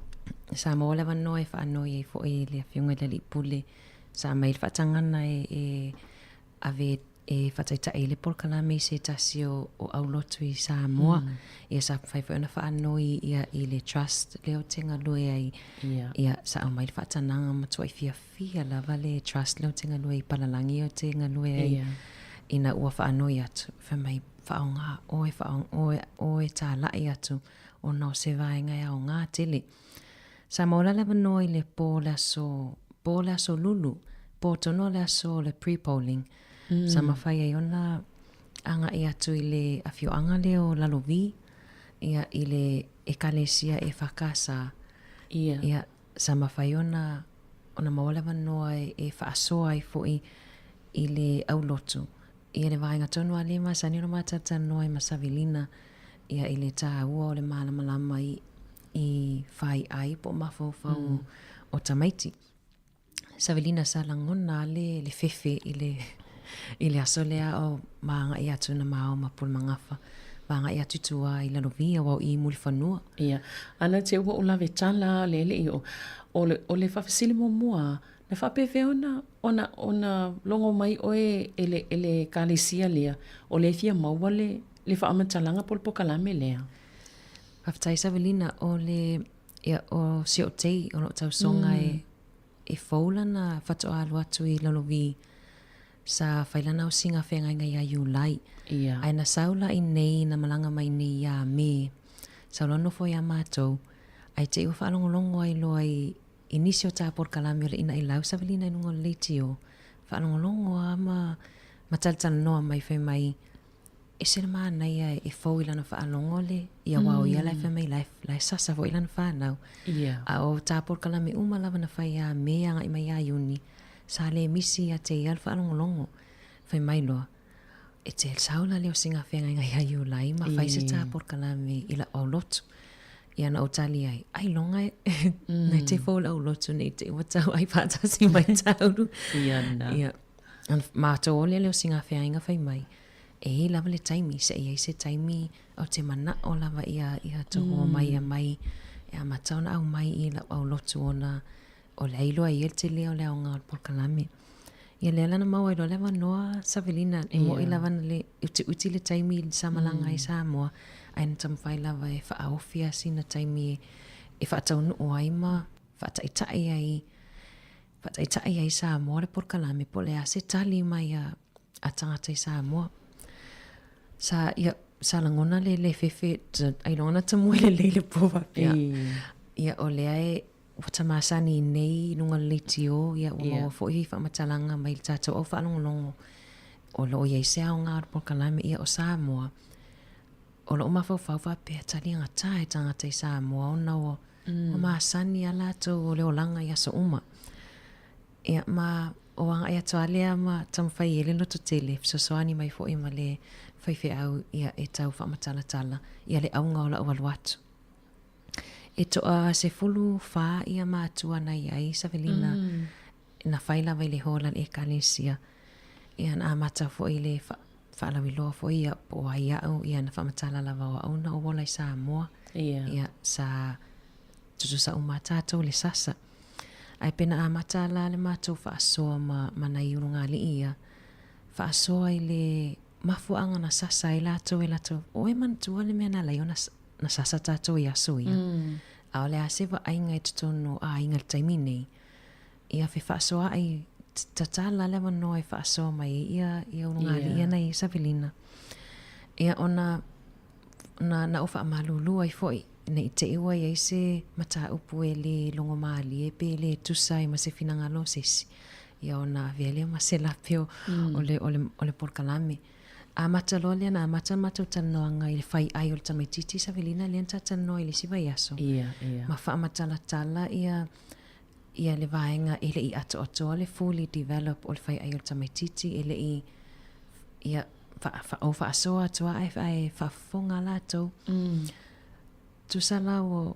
Sāmoa lewa noe whaanoi e fo i le whiunga le li pule, sa mai whatangana e ave e whataita e le polkalame se tasi o aulotu i Sāmoa. Ia sa whaiwhauna whaanoi ia i le trust leo tenga lue ai. Ia sa au mai whatananga matua i fia lava le trust leo tenga lue i palalangi o tenga lue ai. Ina ua whaanoi atu. Whamai whaonga oe tā lai atu o no se vaenga au ngā tele. Sāmoa lewa noi le pōla so lulu. Pōtono le so le pre-polling. Sama whai e ona anga i atu i le awhioanga leo lalovi, ia i le ekalesia e whakasa. Ia sama whai ona mawalewa noa e whaasoa i fo i le aulotu. Ia le vaenga tonu a lima, sani ona matata noa i Masavilina, ia i le tā ua o le malamalama i whai ai po mawhau o Tamaiti. Savilina sa langona le fefe i le aso lea o maanga i atu na mao mapul mangafa. Maanga i atu tua i lalovi o i muli whanua. Ia, ana te ua o lawe tala lele i o le whawhisili mo mua, na whapewe ona longo mai oe ele kālesia lea, o le fia maua le whaamatalanga polpokalame lea. Haftai Savelina o le o siotei o no tau songa e faulana whatoa alu atu i lalovi sa whailana o singa whenga ngai a iulai. Aina saula i nei na malanga mai nei a me. Saulono fo ia mātou. Ai te ua whaalongolongo ai loa i nisi o tā porkalame o le ina i lau Savelina i nungo leiti o. Whaalongolongo a mataltana noa mai whai mai. E sere maa nei e fau ilana whaalongo le. Ia wau ia lai whai mai lai sasa fo ilana whanau. A o tā porkalame umalawa na whai a me anga i mai a iuni. Sa le misi a te ial whaalongolongo. Whai mai loa. E te saula leo singa whenga ngai a iulai. Ma whai se tā porkalame ila o lotu. Ia na o tali ai. Ai longa nei te fōla o lotu nei te watau ai pātasi mai tauru. Ia. Mātou o leo singa whenga whai mai. E lava le taimi. Se ia se taimi au te mana o lava ia toho mai a mai. E a matauna au mai i la au lotu ona. O le ailoa i te leo leo ngā porkalame. Ia lea lana mau ailoa lewa noa Savelina. E mo i lava le uti le taimi i samalanga i Sāmoa. Aina tamawhai lava e whaaofia sina taimi e whaataunu o aima. Whaataitai ai Sāmoa le porkalame. Po lea se tali mai a tangata i Sāmoa. Sa langona le fefe. Ai longana tamui le pova. Ia o lea e wata masani nei nunga leiti o ia o maua fo i whaamatalanga mai tātou au whaalongolongo o lo iei se ao ngā porkalame ia o Sāmoa o lo mawhau whauwha pēr tali anga tae tangata i Sāmoa o na o masani a lātou o leo langa ia so uma ia ma o anga ia toa lea ma tamwhai ele loto tele soani mai fo i ma le whaiwhi au ia e tau whaamatalatala ia le aunga o la ualuatu. E toa se fulu wha ia mātua nei ai Savelina na whaila vai le hola le ekalesia. Ia na amata fo i le whaalawi loa fo ia po ai au ia na whamatala lava o au na o wola i Sāmoa. Ia sa tutu sa umatatou le sasa. Ai pena amata la le mātou whaasoa ma na iurunga li ia. Whaasoa i le mafuanga na sasa i lato e lato. O e mantua le mea na lai o na sasa tātou i aso ia. A ole a sewa ainga i tutono a inga le taimi nei. Ia whi whaasoa ai tatala lewa noa i whaasoa mai ia ununga ia nei Savelina. Ia ona na ofa malulu ai foi. Nei te iwa i se mata upu e le longo maali e pe le tusai ma se finangalo sesi. Ia ona vele ma se lapio o le porkalame. A mata lole na mata utanoanga i le fai ai o le tamaititi sa velina le anta tanoa i le siwai aso. Ma wha matala tala ia le vaenga ele i ato le fully develop o le fai ai o le tamaititi ele i ia fa asoa toa ai fa fonga la to. Tusala o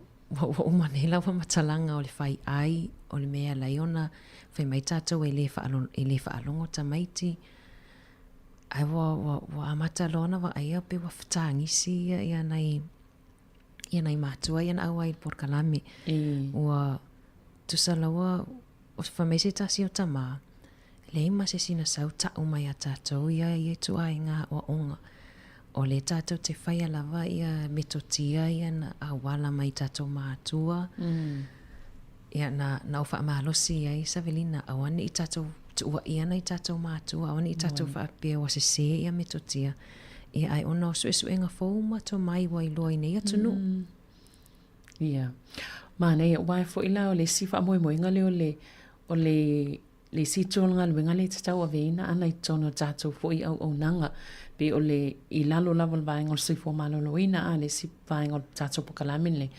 umanela wa matalanga o le fai ai o le mea laiona fai mai tatou e le fa alongo tamaiti ai wa amata lona wa ai pe wa ftangisi ia nai matua ia na awai porkalame wa tusala wa o fa mai se tasi o tama le ima se sina sau ta umai tatou ia tu ai nga o onga o le tatou te whaia lava ia metotia ia na awala mai tatou mātua. Ia na uwha mahalosi ia i savelina awane i tatou tua ia na i tatou mātua, awane i tatou whaapea wa se se ia metotia. Ia ai ona o suenga fōuma to mai wa i loa i nei atunu. Ia. Mana ia wai fo ila o le sifa moinga o le situanga luenga le tatau aveina ana i tono tatou fo i au nanga. Pe o le i lalo lava vaenga o sifo maloloina a le si vaenga o tatou pokalamin le.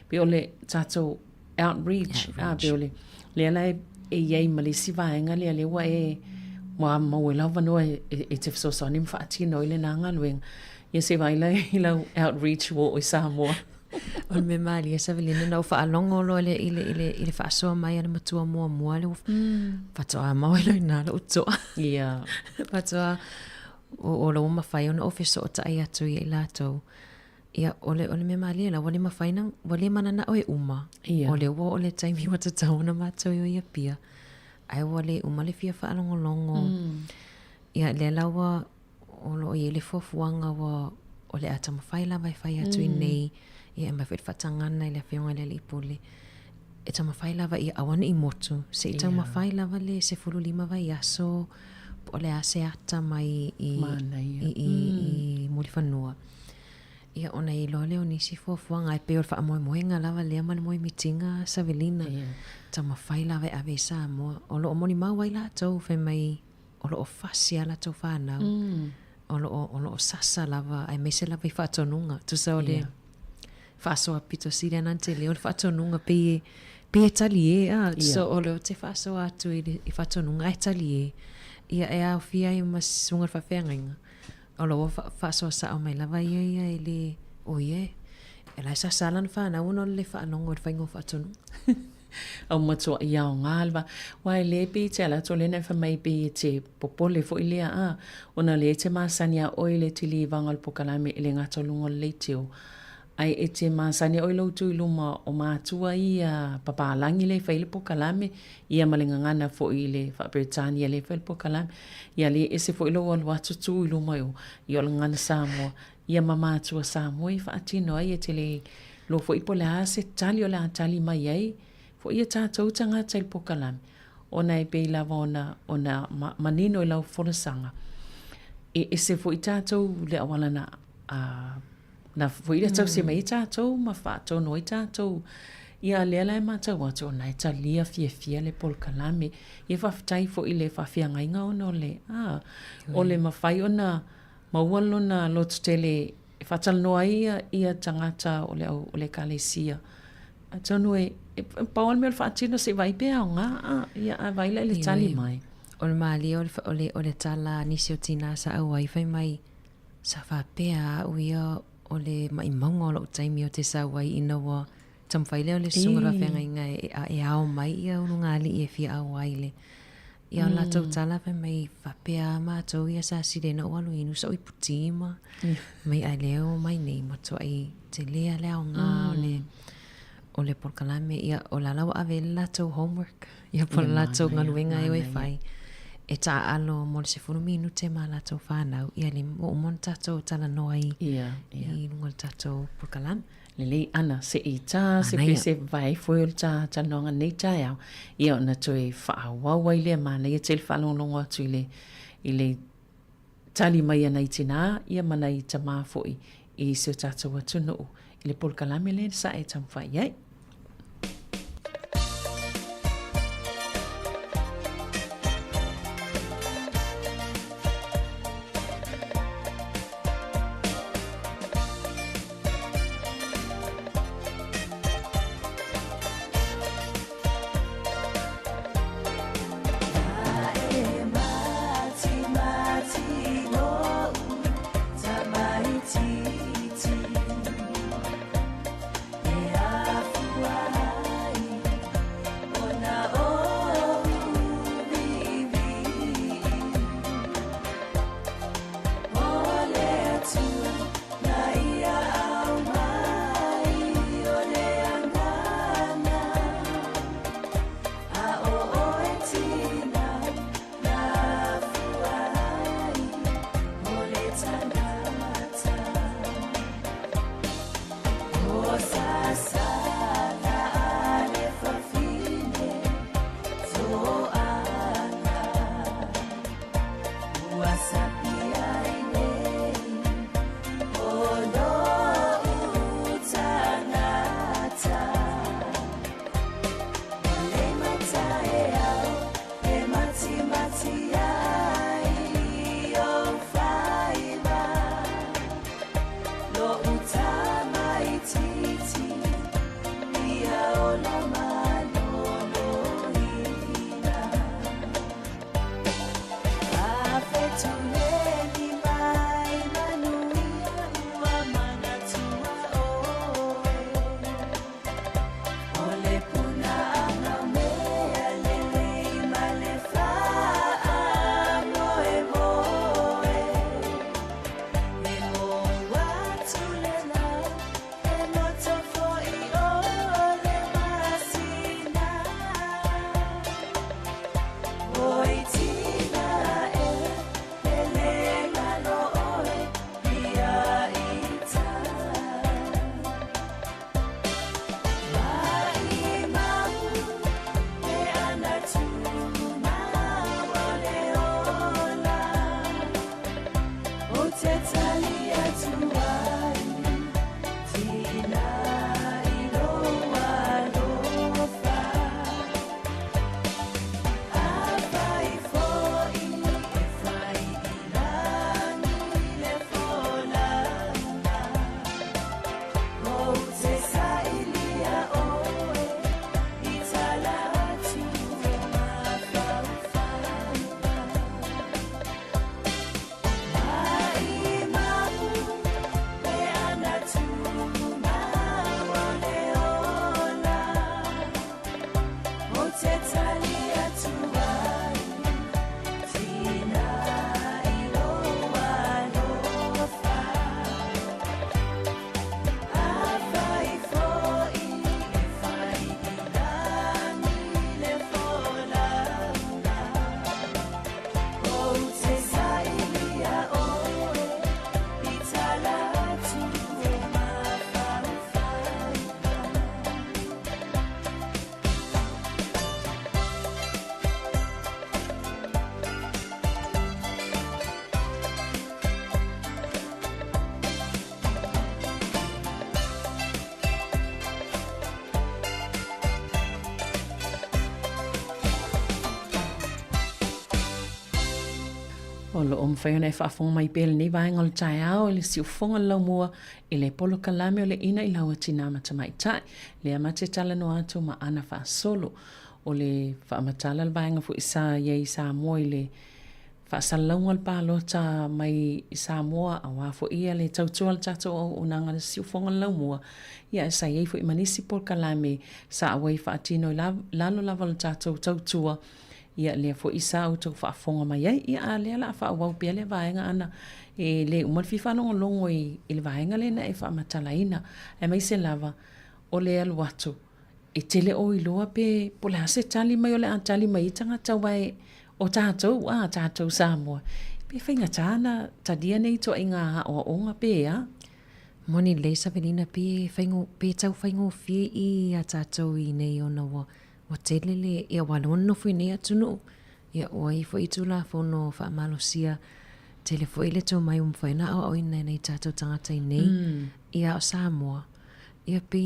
Pe o le tatou outreach. Pe o le ala e iei ma le si vaenga le alewa wa mawela vanoa e te fisosani mwhaatino i le nanga luenga. Ia se vaila i lau outreach o Sāmoa. O me mali e savelina na ufa alongo lo ile fa so mai ana matua mua le fatoa mau ile na lo to ia fatoa o lo ma fai ona office o tai atu i lato ia ole me mali la wale ma fai na wale mana na o uma ole time wa tau na mato yo ia pia ai wale uma le fia fa alongo longo ia le lawa o lo ile fofuanga wa ole ata ma fai la vai fai atu nei ia ma fet fatangana ile fionga le lipule e tama fai lava ia awana i motu se i tama fai lava le se fulu lima vai aso o le ase ata mai i murifanua ia ona i lole o nisi fuafuanga ai peo fa moenga lava le ama moi mitinga savelina tama fai lava ave Sāmoa o lo moni mau ai la tau fe mai o lo fasi ala tau whanau o lo sasa lava ai mese lava i whatonunga tu sa o le faso pito sire nante le o fatonunga pe talie so o le te faso atu i fatonunga e talie ia e au fia i masunga fa fenga o lo faso sa o mai lava ia ele o ye ela sa salan fa na uno le fa longo fa ngo fatonunga au matua ia o ngalva wai le pe tela to le na fa mai pe te popole fo ile ona le te masania o ile tili vangal pokalame ile ngato lungo le teo ai e te masani o iloutu iluma o mātua ia papalangi le whaile po kalame ia malinga ngana fo i le Britania le whaile po kalame ia le ese fo ilo alu atutu iluma i o ngana Sāmoa ia ma mātua Sāmoa i whaatino ai e te le lo fo ipo le ase tali o le atali mai ai fo ia tātou tanga tail po kalame ona e pe lava ona manino i lau wholasanga e ese fo i tātou le awalana na foi tau se mai tātou ma whātou noi tātou ia lea lai mātou watu o nai ta lia fia le polkalame ia whaftai fo i le whawhia ngainga ono le o le mawhai ona maualo na lotu tele whatal noa ia tangata o le kalesia tau noe pauan mea whaatino se vaipea o ngā ia a vaila le tali mai o le maali o le tala nisi o tina sa au waifai mai sa whapea au ia o le mai maunga o lo taimi o te sawai ina wa tamwhaile o le sungura whenga inga e ao mai ia ununga ali e fia au aile. Ia o latou tala whai mai whapea mātou ia sa sirena o alu inu sa oi putima. Mai ai leo mai nei mato ai te lea leo ngā o le porkalame ia o lalau ave latou homework. Ia po latou ngaluenga e oi whai. E ta alo mo le se funu minute ma latou whanau ia le mo umon tatou tala noa i lunga tatou porkalame. Lele ana se i tā, se pe se vai foi o tā nonga nei tai au. Ia o na toi whaawawai lea mana, ia tel whalongongo atu i le tali mai ana i tina ia mana i tamā fo'i i se tātou atunu i le polkalame le sa e tamwhai ai. O lo o mwhaiona e whaafonga mai pēle ni vaenga o le tai ao le si ufonga lau mua i le polo kalame o le ina i lau atina matamai tai. Le amate tala no atu ma ana wha solo o le whaamatala le vaenga fu isa yei Sāmoa i le whaasalaunga le pālota mai i Sāmoa a wafo ia le tautua le tato o unanga le si ufonga lau mua. Ia e sa yei fu i manisi polo kalame sa awai whaatino i lalo lava le tato tautua. Ia le fo isa au tau whaafonga mai ai, ia a lea la whaawau pia le vaenga ana e le umal whiwhanonga longo i le vaenga le na e whaamatalaina e mai se lava o le alu atu e tele o i loa pe pole hase tali mai o le antali mai tanga tawai o tātou Sāmoa pe whainga tāna tadia nei to inga o onga pe a Moni le Savelina pe tau whaingo fie i a tātou i nei o na wa telele ia walono fui nei atunu ia oi fo itu la fono fa malosia telefo ile tō mai umwhaina o ina nei tātou tangata i nei. Ia o Sāmoa. Ia pi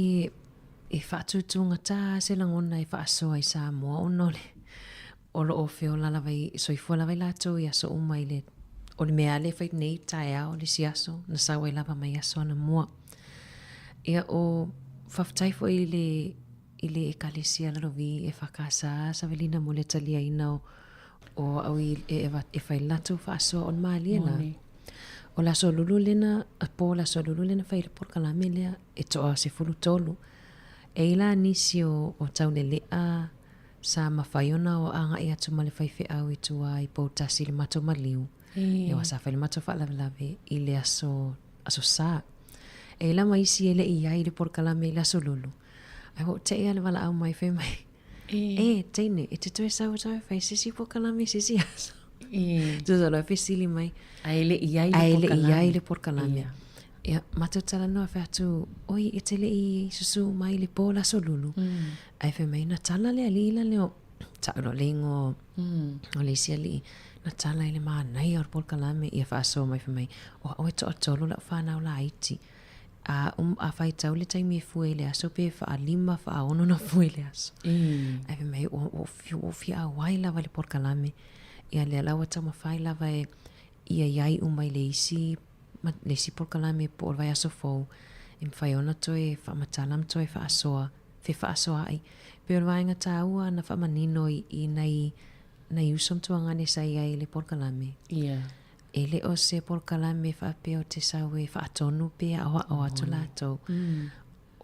e whaatutunga tā se langona e whaasoa i Sāmoa. Ono le olo o whio lalawai, soifua lawai lātou ia so umai le o le mea le whai nei tae au le siaso na sawa i lava mai aso ana mua. Ia o whaftaifo i le e kalesia lalovi e whakasa sa velina mo le talia ina o au e whai lato whaasoa on maaliena. O la so lulu lena, a po la so lulu lena whai le porkalame lea e toa se fulu tolu. E ila nisi o tau le lea sa mawhaiona o anga i atu male whai au i tua i pautasi le mato maliu. E wa sa whai le mato whaalawelawe i le aso sa. E ila maisi ele i ai le porkalame i la so lulu. Ai ho te ea le wala au mai whai mai. E teine, e te toe sau whai sisi porkalame sisi aso. Tuzo la fesili mai. Aile i le porkalame. Ia matu tala noa whai atu, oi e te le i susu mai le po la so lulu. Ai whai mai na tala le alila leo. Tālo lengo o le isia li. Na tala i le maa nei o porkalame. Ia wha aso mai whai mai. O e toa tolu la whanau la aiti. A whai tau le taimi e fue le aso pe wha lima wha ono na fue le aso. Ai whai mai o fia wai lava le porkalame. Ia le alawa tama whai lava e ia iai umai le isi porkalame po o vai aso fau. E mwhai ona toe wha matalam toe wha asoa. Whi wha asoa ai. Pe o vaenga tā ua na wha manino i nei usom tuangane sa iai le porkalame. E le o se porkalame wha pe o te sau e wha atonu pe awa o atu lātou.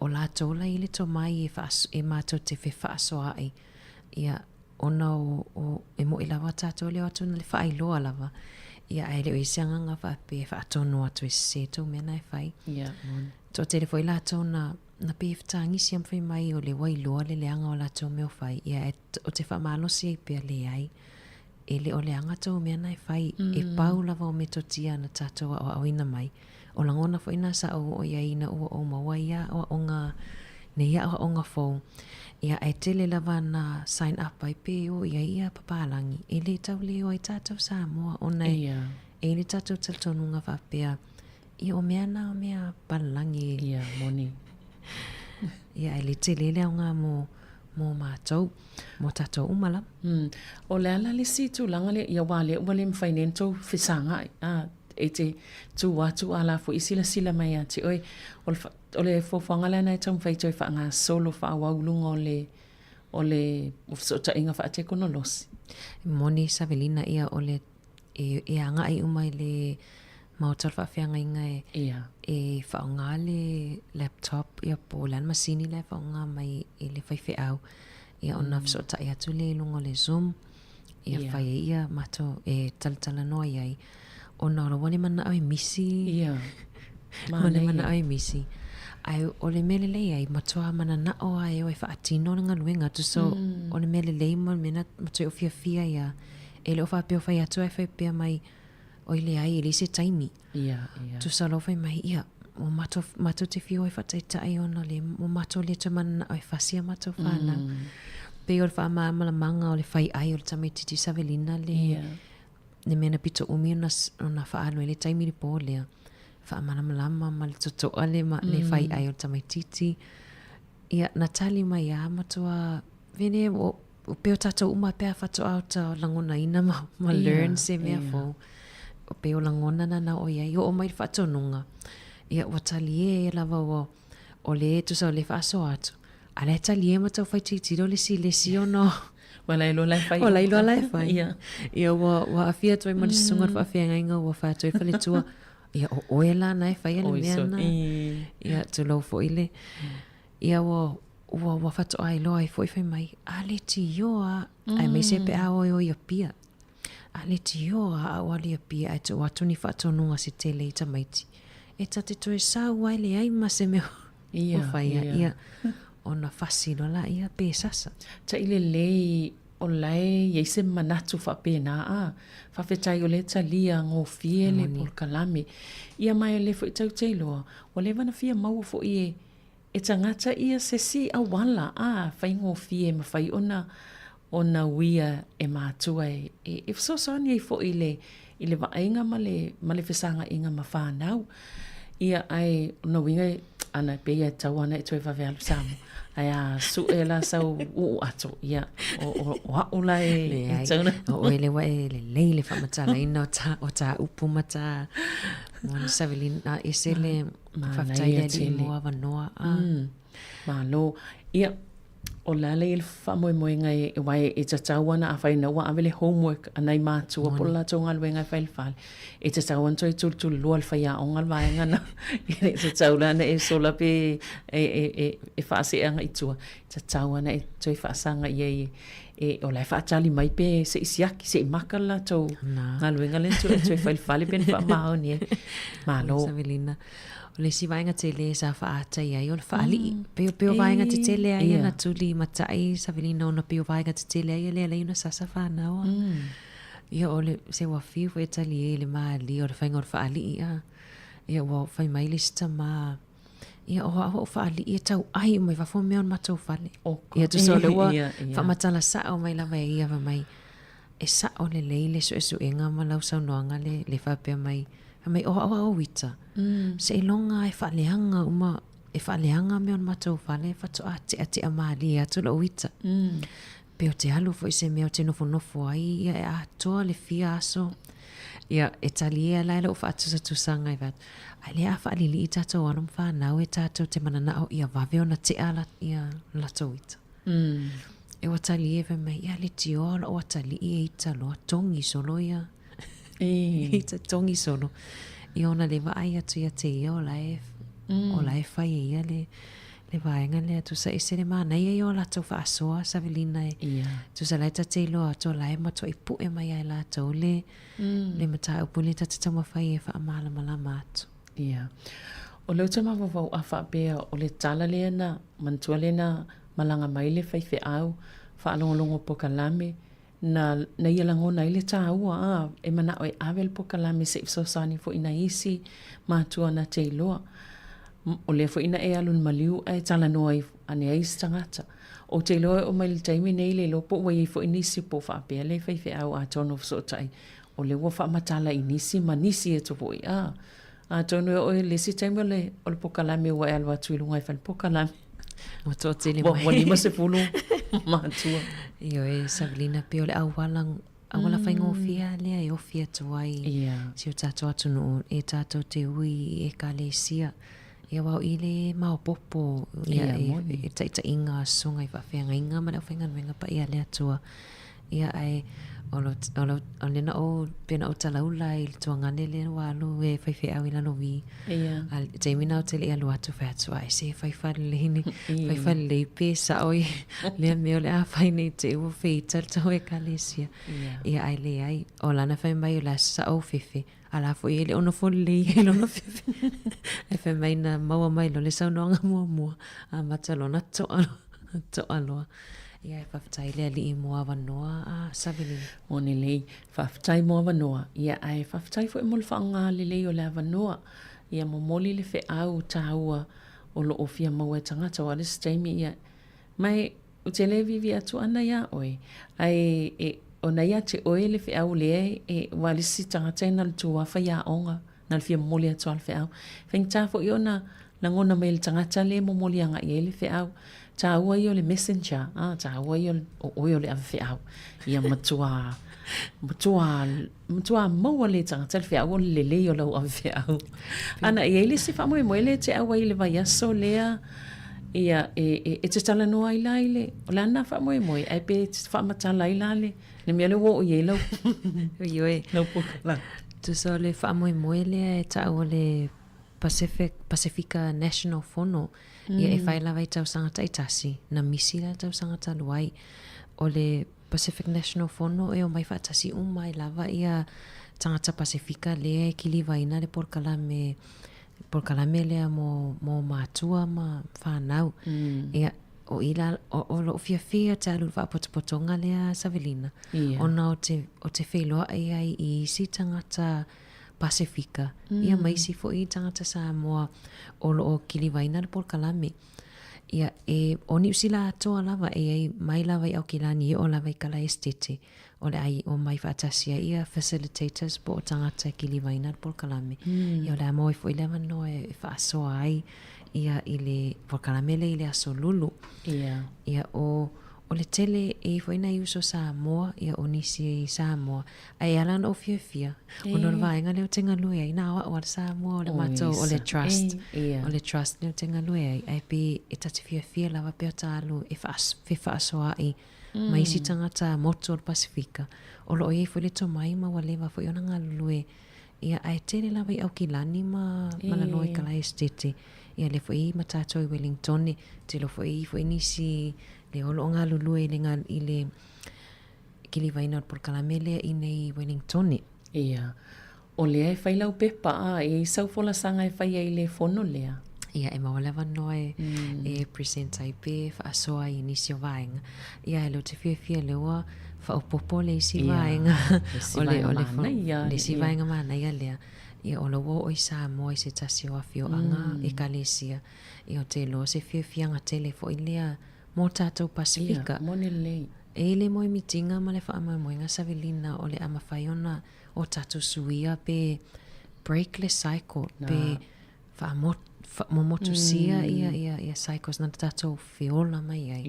O lātou la i le to mai e mātou te whi wha asoa ai. Ia ona o e mo i lawa tātou leo atu na le wha ailoa lava. Ia ai leo i seanganga wha pe wha atonu atu e se tau mena e whai. Tō te le fwoi lātou na pe whatangi siam whai mai o le wailoa le leanga o lātou meo whai. Ia o te wha malosi ai pia le ai. E le o leanga tau mena e whai. E pau lava o metotia na tātou o awina mai. O langona fwoi na sa o ia ina o maua ia o onga ne ia o onga fau. Ia e tele lava na sign up ai pe o ia papalangi. E le tau leo ai tātou Sāmoa o nei. E le tātou taltonunga whapea. Ia o mea na o mea palangi. Ia, moni. Ia e le tele leo ngā mo mātou. Mo tātou umala. O le ala le si tu langa le ia wale mwhainento whisanga. E te tu watu ala fo isila sila mai ati. Oi, o le fofanga lana e tau mwhaitoi wha ngā solo wha awaulunga o le ufsota inga wha ate kono losi. Moni Savelina ia o le e anga ai umai le mautal wha whianga inga e whaonga le laptop ia po lan masini le whaonga mai e le whaiwhi au. Ia ona ufsota ia tu le lungo le Zoom. Ia whai ia mato e talatala noa iai. Ona ora wale mana au e misi. Wale mana au e misi. Ai o le mele lei ai matoa mana na o ai o e whaatino nga luenga. Tu so o le mele lei mo mena matoe o fia ia. E le o whapeo whai atu ai whai pia mai o ile ai ili se taimi. Tu sa lo whai mai ia. O mato te fio e whataitai ona le. O mato le te mana na au e whasia mato whana. Pe o le wha manga o le whai ai o le tamai titi Savelina le. Ne mena pito umi ona whaalo e le taimi li po lea. Wha malama ma le totoa le whai ai o tamai titi. Ia natali mai a matua vene o peo tato uma pea whatoa o ta langona ina ma learn se mea fo. O peo langona na o ia i o mai whatonunga. Ia o tali e lava o le tu sa o le whaaso atu. A le tali e matau whai titi do le si ono. Wala ilo lai whai. Wala ilo lai whai. Ia wa awhia toi mani sungat wa awhia ngainga wa wha toi whale tua. Ia o oela nai whai ane meana. Ia tu lau fo ile. Ia wa whato ai loa ai fo i whai mai. Ale ti yoa. Ai mei sepe a o ia pia. Ale ti yoa a o ali ia pia. Ai tu watuni whatonunga se tele i tamaiti. E tate toi sa wai le ai ma se meo. Ia. Ia. Ona fasilo la ia pe sasa. Ta ile lei o lai ye se manatu fa pena a. Fa fetai o le talia ngo fiele por kalame. Ia mai le fo tau telo. O le vana fia mau fo e tangata ia se si a wala a fa ngo fie ma fa ona wia e matua e so so ni fo ile I le vaenga ma le fesanga inga ma whanau. Ia ai no winga ana pe ia tawana e toi whawealu Sāmoa. Ai a su e la sau ato ia o haula e tauna. O ele wa e le leile whamatala ina o ta upu mata. Mwana Savelina e se le whaftaile li mua wanoa. Malo. Ia o lale il whamoemoe ngai e wai e tatawana a whaina wa avele homework anai mātua pola tō ngalwe ngai whaile. E tatawana toi tultul lua whaia o ngalwa ngana. E tatawana e sola pe e whaase anga i tua. Tatawana e toi whaasanga i e o lai whaatali mai pe se isiaki se makala tō ngalwe ngale tu e toi whaile pe wha mao ni e. Malo. Savelina. O le si vaenga te le sa whaata ia i o le whaali. Peo vaenga te te le aia na tuli matai Savelina ona peo vaenga te te le aia le alai una sasa whanaua. Ia o le se wafiu e tali e le maali o le whainga o le whaali ia. Ia o whai mai le sita maa. Ia o whaali ia tau ai mai wafo mea on matou whale. Ia tu so le ua whamatala sa o mai lawa ia wa mai. E sa o le leile so e su enga ma lau sau noanga le whapea mai. Mai o wita. Se longa e whaaleanga uma e whaaleanga me on matou whale whatu a te a maali e atu la wita. Peo te halu fo i se mea o te nofo ai ia e atoa le fia aso. Ia e tali e laila o whaatu sa tusanga i vat. Ai lea whaalili i tatou anam whanau e tatou te manana o ia wawe o na te ala ia lato wita. E wa tali e ve mai ia le tiola o tali e i taloa tongi solo ia. I ta tongi sono. I ona le vai atu ia te ia o lae whai ia le vaenga le atu sa ese le mana ia i o lato whaasoa Savelina e. Tu sa lai ta te ilo ato lae mato i pu e mai ai lato le mata upu le ta tama whai e wha amala malama atu. Ia. O leo te mawawau a whaapea o le tala le na mantua le na malanga mai le whai au whaalongolongo pokalame na ia langona ile tāua e mana o e avel pokalame se ifsosani fo ina isi mātua na te iloa. O le fo ina e alun maliu e tala noa i ane ais tangata. O te iloa o mai le taimi nei le lopo wa i fo inisi po whaapea le whaife au a tono fsotai. O le wa whaamatala inisi manisi e topo i a tono e o le si taimi o le pokalame wa e alwa tuilunga i whal pokalame. O tō te le mai. Wani ma se pulu mātua. Io e Savelina pe o le awala whaingo fia lea e o fia tuai. Si o tātou atu no e tātou te ui e ka le sia. Ia wau i le mao popo. Ia e taita inga sunga i whawhianga inga ma le whainga nuenga pa ia lea tua. Ia ai o lena o pena o talaula i tuangane le walu e whaiwhi au i lalo vi. Te imina o te le alu atu whatua e se whaiwhale le hini. Whaiwhale le pe sa oi lea meo le a whaine te ua whita tau e ka lesia. Ia ai le ai o lana whai mai o la sa o whiwhi. Ala fo i le ono fo le i lono whiwhi. E whai mai na maua mai lo le saunoanga mua. A matalona to aloa. Ia e whaftai lea li i mua wanoa a Savelina. O ne lei, whaftai mua wanoa. Ia ai whaftai fo e mole whaanga le lei o lea wanoa. Ia momoli le whi au tāua o lo o fia maua tangata o alis taimi ia. Mai o te le vivi atu ana ia oe. Ai o na ia te oe le whi au lea e walisi tangata na le tuafa ia onga. Na le fia momoli atu al whi au. Whengta fo i ona langona mai le tangata le momoli anga i le whi au. Tāua i o le messenger, tāua i o le awhi au. Ia matua maua le tangata le whiau o le le o lau awhi au. Ana i eile si whamoe moe le te awa i le vai aso lea. Ia e te tala noa i la ile. O le ana whamoe moe, ai pe te whamatala i la le. Ne mea le wo o i elau. Ioe. Lau pukala. Tu so le whamoe moe lea e tāua le Pacifica National Fono. Ia e whai lawa i tau sangata i tasi. Na misi la tau sangata luai. O le Pacific National Fono e o mai whaatasi umai lava ia tangata Pacifica lea e kili waina le porkalame lea mo mātua ma whanau. Ia o ila o lo fia te alu whaapotopotonga lea Savelina. Ona o te wheloa ai i isi tangata Pacifica. Ia maisi fo i tangata Sāmoa o lo o kili waina le porkalame. Ia oni usila atoa lava ai mai lava i au kilani o lava i kala estete. O le ai o mai whaatasia ia facilitators po o tangata kiliwaina po kalame. Ia o le amoe fo i lewa no e whaasoa ai ia i le po kalamele i le aso lulu. Ia o le tele e foina i uso Sāmoa ia o nisi i Sāmoa. Ai alan o fia. O no vaenga leo tenga lue ai na o le Sāmoa o le matou o le trust. O le trust leo tenga lue ai. Ai pe e tati fia lava pe o tālu e whaasoa ai. Mai si tangata moto o Pasifika. O lo e fo le to mai ma walewa fo i ona ngā lue. Ia ai tele lava i au kilani ma la loe kala estete. Ia le fo i matato i Wellington. Te lo fo i nisi le olo ngā lulue i le kiliwaina o Porkalamele i nei Wellington. Ia. O lea e whailau pepa e saufola sanga e whaia i le fono lea. Ia e mawalewa noe e presenta i pe whaasoa i nisi o vaenga. Ia e lo te fia lewa whaopopo le isi vaenga. Le si vaenga mana ia lea. Ia o lawa o i Sāmoa i se tasi o awhio anga e kalesia. Ia o te lo se fia ngā tele fo i lea mo tātou Pasifika. Mone lei. E le moe mitinga ma le whaamoemoenga Savelina o le amawhaiona o tātou suia pe break le cycle. Pe momotusia ia cycles na tātou whiola mai ai.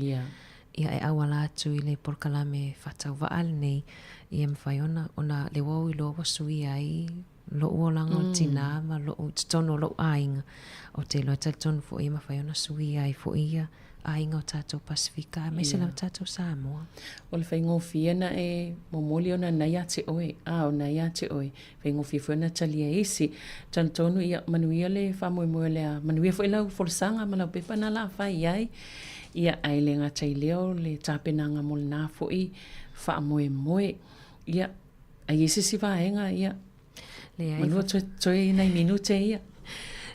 Ia e awala atu i le Porkalame whatau waal nei. Ia mwhaiona o na le wau i loa suia ai lo uolanga o tina ma lo tono lo ainga. O te loa talitono fo i mawhaiona suia ai fo ia ainga o tātou Pasifika, me se lau tātou Sāmoa. O le whaingofia na e momoli o na naia te oe, o naia te oe, whaingofia fo na talia isi, tantonu ia manuia le whamoemoe lea, manuia fo ilau folsanga, malau pepa na la whai ai, ia aile ngā tai leo le tāpenanga mo le nā fo i whamoemoe, ia ai isi si vaenga, ia manua toi nei minute ia.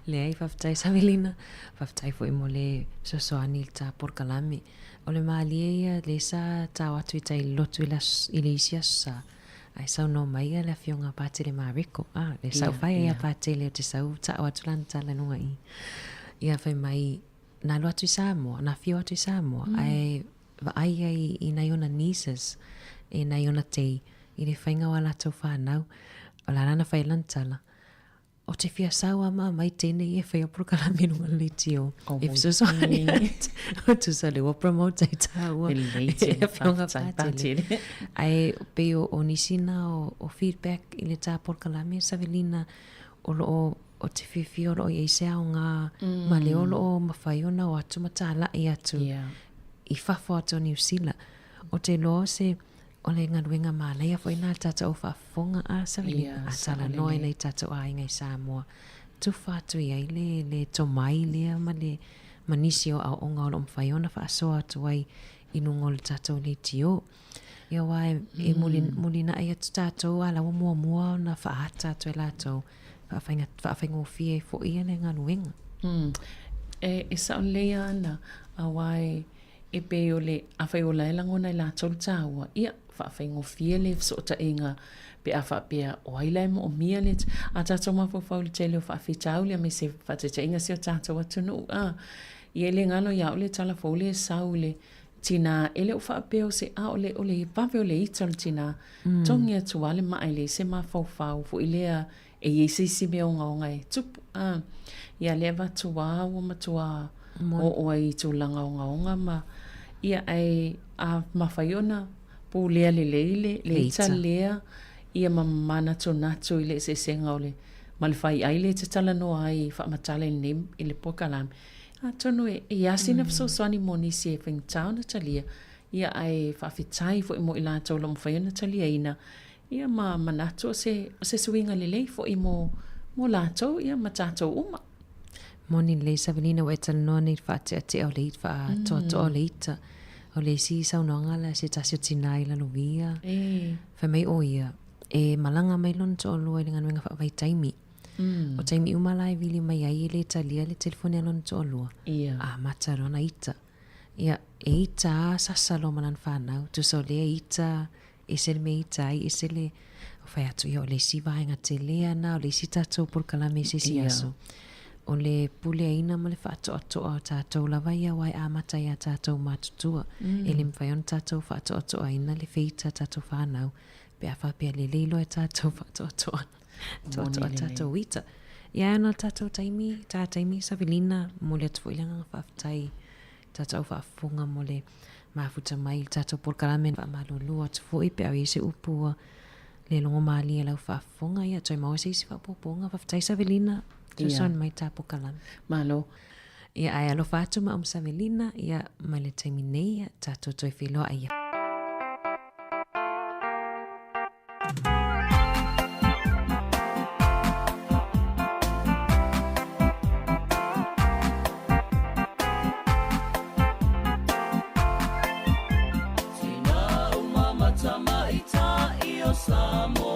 Le ai whaftai Savelina, whaftai fo i mo le sosoani i tā Porkalame. O le maalia ia le sa tau atu i tai lotu i le isi asa. Ai sau no mai ia le fionga pātere Mariko. Le sau whai ia pātere o te sau tau atu lanta le nunga i. Ia whai mai nā lo atu i Sāmoa, nā fio atu i Sāmoa. Ai ai ai i nai ona nieces, e nai ona tei, i le whainga wa lato whanau. O la rana whai lantala. O te fia sawa mai tēne i e whai o Porkalame nunga le tio. E fisoso ani o tu sa le wa promote i tāua. E whionga pātele. Ai pe o nisina o feedback i le tā Porkalame Savelina o te whiwhi o i eise au ngā ma le olo o mawhaiona o atu matala i atu. I whawha atu o New Zealand. O te loa se o le ngaruenga mālea fo ina tata o whaafonga a Savelina. A tala noe nei tata o ainga i Sāmoa. Tu whātu i ai le tomai lea ma le manisi o au onga o lo mwhaiona whaasoa atu ai inungo le tata o le tio. Ia wai e mulina ai atu tata o ala o mua o na whaata atu e lato. Whaafinga o fie fo ia le ngaruenga. E sao lea ana a wai e pe o le awhai o laelangona i lato le tāua. Ia whaafengo fie le sota inga pe a whaapea o ailai mo o mia le a tātou mawhawhau le tele o whaafitau le a me se whaateta inga se o tātou atunu. I ele ngano ia o le talafo le sau le tina ele o whaapea o se o le pape o le ita le tina tongi atu wale mai le se mawhawhau fo ilea e isi me o ngaonga e tupu. Ia le watua o matua o ai tu langa o ngaonga ma ia ai a mawhaiona po lea le ita lea ia mamana to natu i le se senga o le malwhai ai le te tala no ai whaamatale nem i le Porkalame. Tonu e asina fsoswani monisi e whengtau na talia ia ai whaafitai fo i mo i la tau lomu whaiona talia ina ia manatu o se suinga lelei fo i mo la tau ia matatou uma. Moni le Savelina o eta noa nei whaate ate o le ita toa le ita. O le si saunanga la se tasio tinai la lovia. Wha mai o ia. E malanga mai lon to lua i ngā nuenga whaavai taimi. O taimi umala e vili mai ai le talia le telefone alon to lua. A matarona ita. Ia e ita sasalo manan whanau. Tu so le ita e se me ita ai e se le whai atu ia o le si vaenga te lea na o le si tatou Porkalame se si aso. O le pule aina ma le whaatoa tātou lava ia wai amata ia tātou mātutua. E le mwhaion tātou whaatoa aina le feita tātou whanau. Pea whapea le leilo e tātou whaatoa. Tātou wita. Ia ana tātou taimi, tā taimi Savelina, mo le atuilanga whaftai. Tātou whafunga mo le mafuta mai, tātou porkaramen whamalulua tufoi pea i se upua. Le longo mali e lau whafunga ia, toi maua se isi whapoponga whaftai Savelina. Tuson mai tapo kalam. Malo. Ia ai alo fatu ma Savelina, ia mai le taimi nei, ia tātou toi whiloa ia. Tina umama tamaita iyo Sāmoa.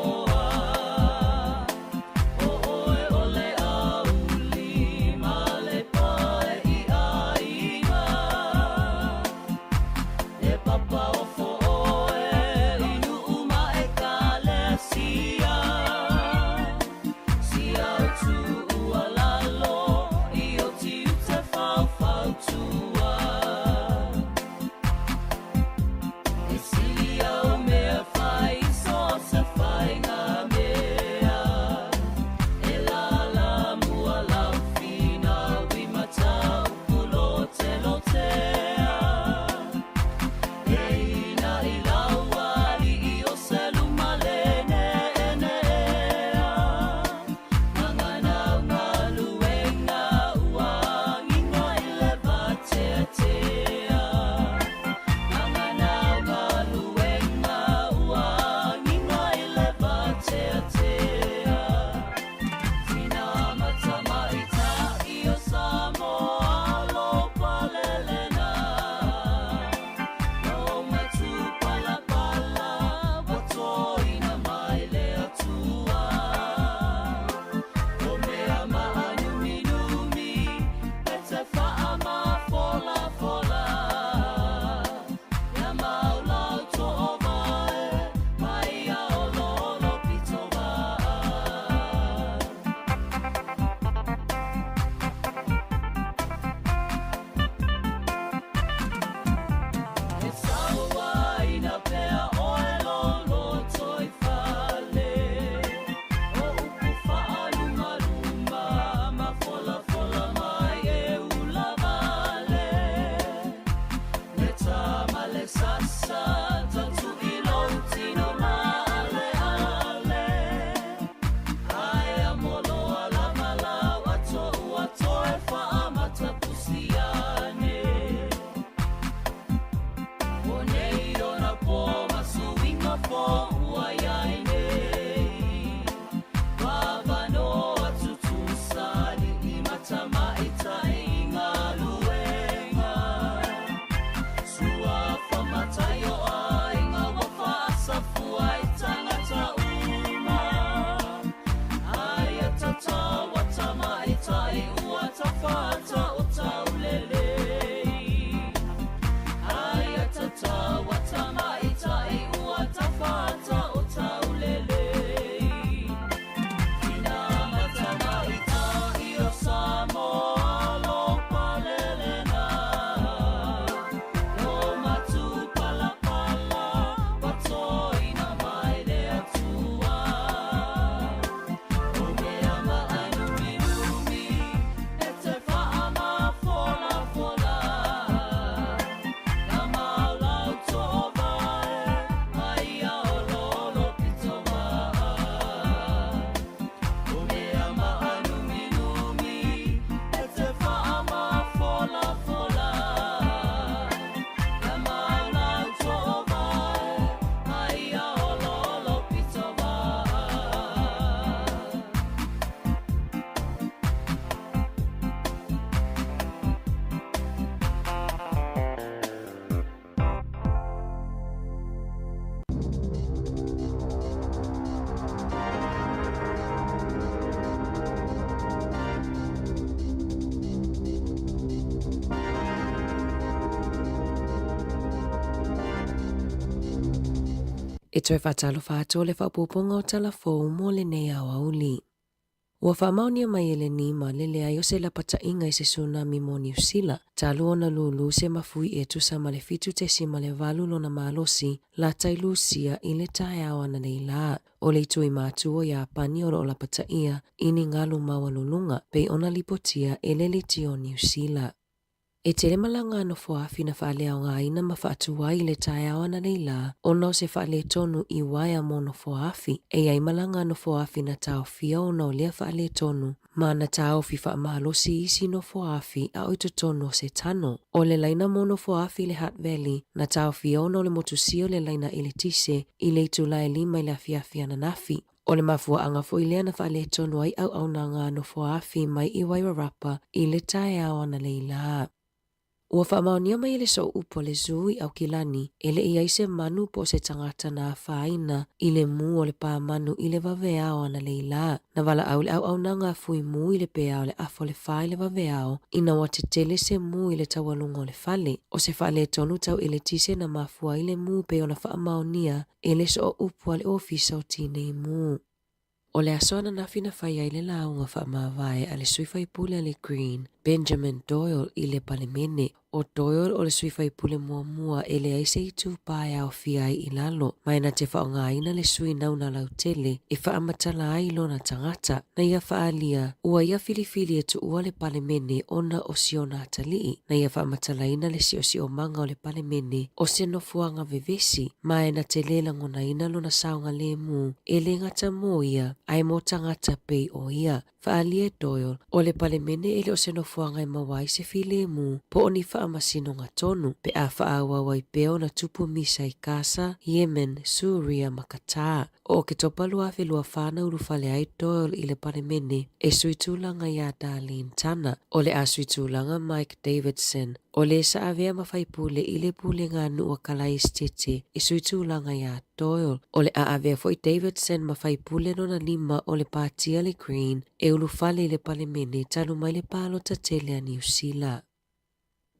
E toi whatalo whātua le whapoponga o talafou mo le nei au auli. Ua whaamaunia mai ele ni ma lele ai o se la pata inga i se tsunami mo New Zealand. Talu ona lulu se mafui e tusa ma le fitu te si ma le valu lona malosi la tailu sia i le tae awa na leila. O le tui mātua ia pani o la pata ia ini ngalu mawalulunga pe ona lipotia e le liti o New Zealand. E tere malanga no foafi na whaale au ngā ina ma whaatua i le tae awa na leila, ona o se whaale tonu i waia mo no foafi, e ai malanga no foafi na tau fia o na o lea whaale tonu, ma na tau fi wha mahalosi isi no foafi a oito tonu o se tano. O le laina mo no foafi le Hutt Valley, na tau fia o na o le motusi o le laina i le tise, i le itula e lima i le afiafia na nafi. O le mafua anga fo i lea na whaale tonu ai au na ngā no foafi mai i Wairarapa i le tae awa na leila. Ua whaamaunia mai ele so upo le zui au kilani, ele i aise manu po se tangata na whaina i le mu o le pā manu i le waweao na leila. Na wala au le au na ngā fui mu i le pea o le afo le whai le waweao, ina wa te tele se mu i le tawalunga o le whale. O se whale tonu tau i le tise na mafua i le mu pe o na whaamaunia, ele so upo le ofisa o tine mu. O le asoana na fina whai ai le launga whaamawai a le suifai pule le Green, Benjamin Doyle i le palemene. O Doyle o le suifai pule mua e le aise i tūpae au fiai i lalo. Mai na te whaonga ina le sui nau na lautele e whaamatala ai lona tangata. Na ia whaalia, ua ia filifili e tu ua le palemene ona o siona atalii. Na ia whaamatala ina le si o manga o le palemene o se no fuanga vevesi. Mai na te lela ngona ina lona saunga le mu e le ngata mo ia ai mo tangata pei o ia. Whaalia Doyle o le palemene ele o se no fuanga i mawai se file mu po oni whaamasino ngā tonu pe a whaawawai peo na tupu misa i Kasa, Yemen, Suria, Makata. O ke topalu a whelua whana urufale ai Doyle i le palemene e suitulanga ia Darlene Tana. O le a suitulanga Mike Davidson. O le sa avea mawhai pule i le pule ngā nua kalai stete e suitulanga ia Doyle. O le a avea foi Davidson mawhai pule nona lima o le pātia le Green e ulufale i le palemene tanu mai le palo ta tele a New Zealand.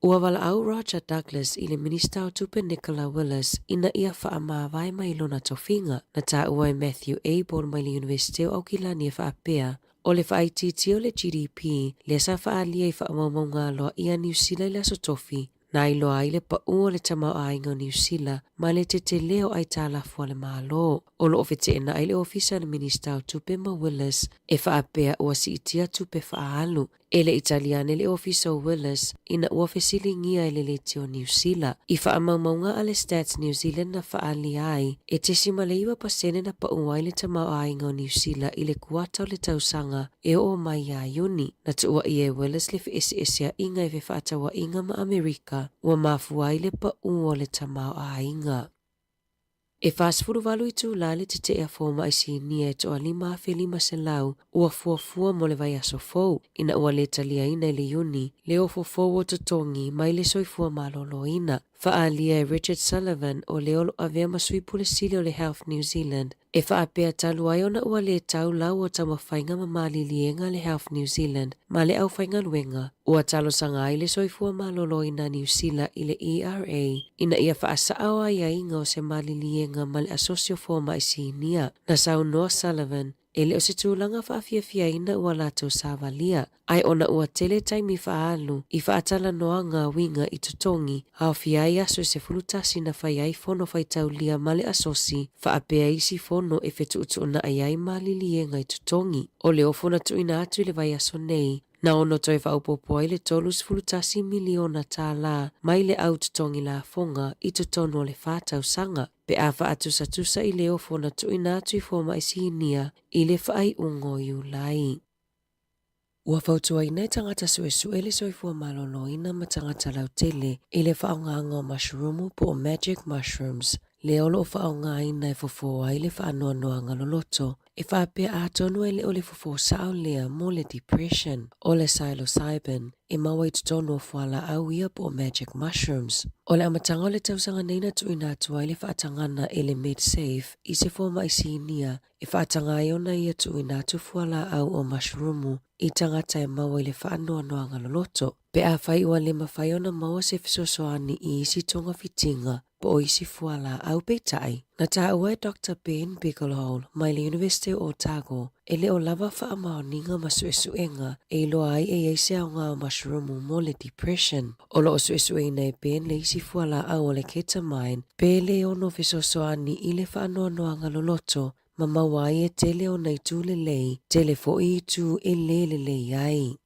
Ua wala au Roger Douglas i le minista o tupe Nicola Willis ina ia whaamawai mai lona tofinga na ta ua Matthew Abel mai le University o Aukilani e whaapea o le whaititi o le GDP le sa whaalia i whaamaunga loa ia New Zealand le aso tofi na iloa ai le pa ua le tamau ainga New Zealand ma le te leo ai tālafua le malo. O lo ofete ena ai le ofisa le minista o tupe ma Willis e whaapea ua si itia tupe whaalu. E le Italiane le ofisa o Willis ina ua fesilingia ele le tio New Zealand. I whaamaumaunga ale Stats New Zealand na whaali ai e te simaleiwa pasene na pa ua le tamau ainga o New Zealand i le kuata o le tausanga e o mai a Iuni. Na tu ua i e Willis le wheesia inga e whaatawa inga ma Amerika ua mafua i le pa ua le tamau ainga. E whaasfuru walu i tū lale te te fōma i si nia e toa 5 se lau ua fuafua mo le vai aso fōu ina ua le talia ina i le Iuni le o fōu o totongi mai le soifua malolo ina. Whaalia Richard Sullivan o le olo avea masui pule sili o le Health New Zealand e whaapea talu ai ona ua le tau lau o tama whainga ma malilienga le Health New Zealand ma le au whainga luenga ua talo sanga ai le soifua malolo ina New Zealand i le ERA ina ia whaasao ai a inga o se malilienga ma le asosio fōma i sinia na sau Noah Sullivan ele o se tūlanga whaafia ina ua lato sāwalia. Ai ona ua tele taimi whaalu i whaatala noa ngā winga i tutongi hao fiai aso se fulutasi na whai ai fono whai taulia male asosi whaapea isi fono e whetu utuna ai ai malilienga i tutongi. O le ofona tuina atu le vai aso nei. Na ono toi whaupopo ai le tolus fulutasi miliona tā la mai le au tutongi la fonga i tutono le whātau sanga. Pe a whaatusa i le ofona tuina atu i fōma i sinia i le whai ungo i ulai. Ua whautua i nei tangata suesue le soifua malolo ina ma tangata lautele i le whaonganga o mushroomu po magic mushrooms. Le olo o whaonga ina e fofo ai le whaanoa noanga loloto. E whaapea ātonu ai le o le fofo sao lea mo le depression o le psilocybin. E maua i tutonu o whala au ia po magic mushrooms. O le amatanga o le tausanga neina tuina atu ai le whaatangana e le mid-safe i se fōma i sinia. E whaatanga ai ona ia tuina atu whala au o mushroomu i tangata e maua i le whaanoa noanga loloto. Pe a whai ua le mawhai ona maua se fisosoani I isi tonga fitinga po o isi fuala au peitai. Na ta ua Dr. Ben Bigelow mai le University o Otago e le o lava wha maoninga masuesuenga e loa ai e eise au ngā mushroomu mo le depression. O lo o suesuena e Ben le isi fuala au o le ketamine pe le ono fisosoani I le wha anoanoanga loloto ma mawai e tele o nei tū le lei, tele fo I tū e le lei ai.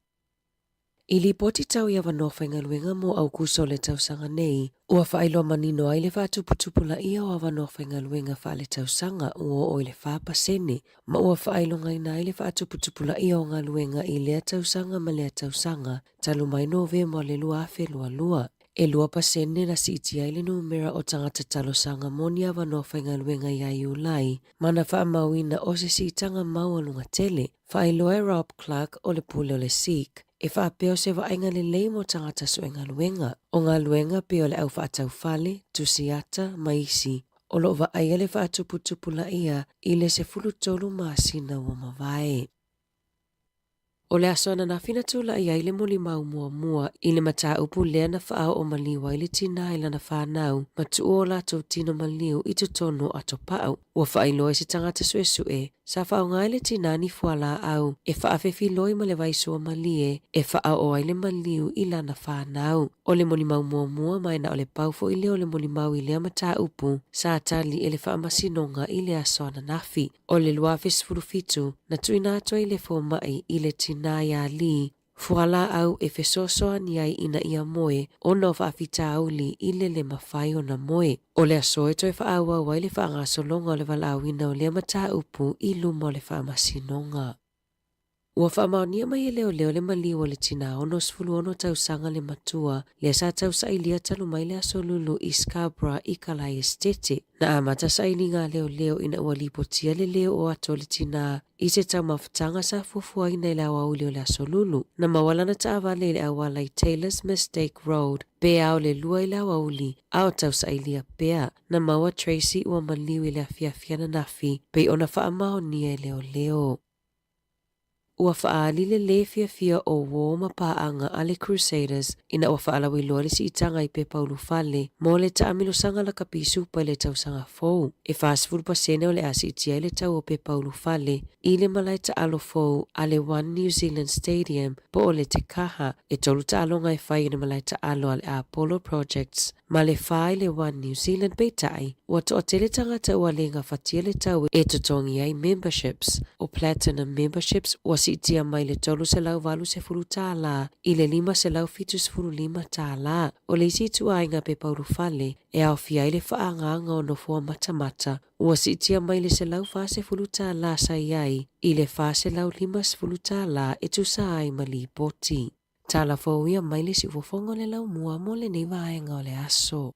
I li poti tau ia wanofa ingaluenga mo au kuso le tausanga nei, ua whailo manino ai le whaatuputupula ia o wanofa ingaluenga wha le tausanga ua o le whaapasene, ma ua whailo ngaina ai le whaatuputupula ia o ngaluenga I lea tausanga ma lea tausanga, talu mai nove mo le lua afe lua. E lua pasene na si iti ai le numera o tangata talosanga moni a wanofa ingaluenga ia iulai, mana wha mawina o se si tanga maualunga tele, whailo e Rob Clark o le pule o le Sikh. E whaapeo se wainga le lei mo tangata suenga luenga. O ngā luenga peo le au whaatau whale, tusiata, maisi. O lo wa aia le whaatuputupula ia I le se fulu tolu maasina wa mawai. O le asona na fina tula ia I le moli mau mua I le mata upu lea na whaao o maliwa I le tina ila na whanau ma tu o lato tino maliu I tu tono ato pao. Ua whailo e se tangata suesue, sa whao ngai le tina ni fuala au, e whaafefi loi ma le vaisua malie, e whaao o ai le maliu I la na whanau. O le moli mau mua mai na o le paufo I le o le moli mau I lea mata upu, sa atali e le whaamasinonga I le asona nafi. O le luafe sfurufitu, na tuina ato I le fomai I le tina ia li, fuala au e fesosoa ni ai ina ia moe, o no whaafita auli I le mawhai o na moe. O le asoe toi whaaua wai le whaangasolonga o le walawina o le mata upu I luma o le whaamasinonga. Ua whaamaunia mai e leo le maliu o le tina ono sfulu ono tausanga le matua, le sa tausa I lia talu mai le asolulu I Scarborough I Kalai Estete, na amata sa ili ngā leo ina ua lipotia le leo o ato le tina, I se tau mawhtanga sa fufua ina le awauli o le asolulu, na mawala na taawale le awala I Taylor's Mistake Road, pe au le lua I le awauli, au tausa ilia pea, na maua Tracy ua maliu I le afiafiana nafi, pe ona whaamaonia leo. Ua whaali le fia o wōma pāanga ale Crusaders ina ua whaalawi loa le si itanga I pe Paulu Fale mo le taamilo sanga la kapisu pa le tausanga fou. E whaasfuru pasene o le asi itia le tau o pe Paulu Fale I le malai ta alo fou a le One New Zealand Stadium po o le te kaha e tolu ta alonga e whai ina malai ta alo ale Apollo Projects ma le whai le One New Zealand peitai ua to o tele tangata ua le ngā whatia le tau e totongi ai memberships o Platinum memberships ua si itia mai le tolu se lau valu se furu tā la I le 5 se lau fitu se furu 5 tā la o le isi tu ainga pe Paulu Fale e au fia I le whaanganga o nofua matamata ua si itia mai le se lau wha se furu tā la sa iai I le wha se lau 5 se furu tā la e tu sa ai mali poti. Tala fōia mai le si ufofongo le lau mua mo le nei vaenga o le aso.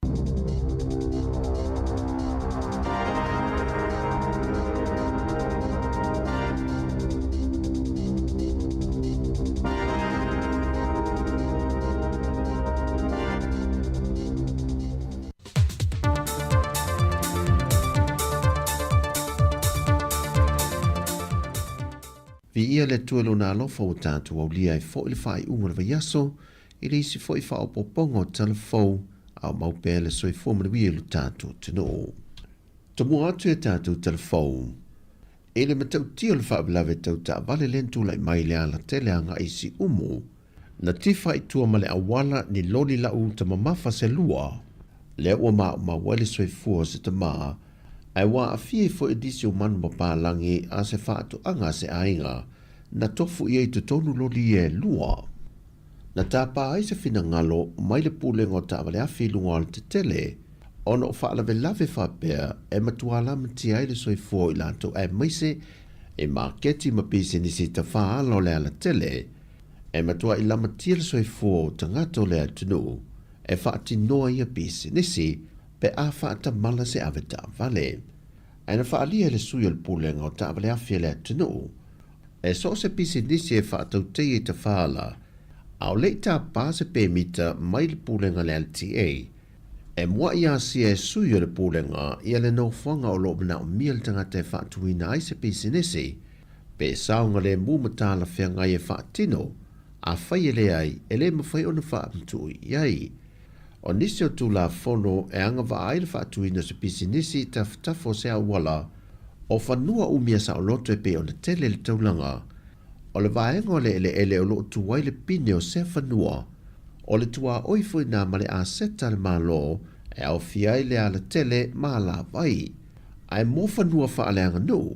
Vi ia le tuelo na alofa o tātu au lia e fo le whai unga le vaiaso, I le isi fo I whao poponga o telefou, au maupea le soi fo manawi e lu tātu tino. Tamu atu e tātu telefou. E le matau tia le whaablawe tau ta vale lentu lai mai le ala tele anga isi umu, na tifa I tua male awala ni loli lau ta mamafa se lua, le ua ma wale soi fua se ta maa, ai wa afie fo edisi o manu mapalangi a se whaatu anga se ainga, na tofu I tu tonu loli e lua. Na tāpā ai se fina ngalo mai le pūlengo ta wale afi lunga al te tele, ono whaalawe lave whapea e matuala mati ai le soi fo I lato e maise e marketi mapisi nisi ta whaalo le ala tele, e matua I lama tia le soi fo tangato le atunu, e whaati noa ia pisi nisi, pe a whaata mala se aveta vale. Aina whaalia le sui al pūlenga o ta wale afi le atunu, e so se pisi nisi e whaatau tei ta whaala, au le ta pase pe mita mai le pūlenga le LTA, e mua ia si e sui o le pūlenga ia le no whanga o lo mna o mia tanga te whaatuina ai se pisi nisi, pe saunga le mumatala whea ngai e whaatino, a whai ele ai, ele mawhai o na wha amtui iai. O nisi o tū la whono e anga wa aile wha atui na se pisinisi tafo se a wala, o whanua umia sa o loto e pe o na tele le taulanga, o le vaenga o le ele o lo tuwai le pine o se whanua, o le tua oifui nā male a seta le malo, e au fiai le ala tele maa la vai. Ai mō whanua wha ale anga nu,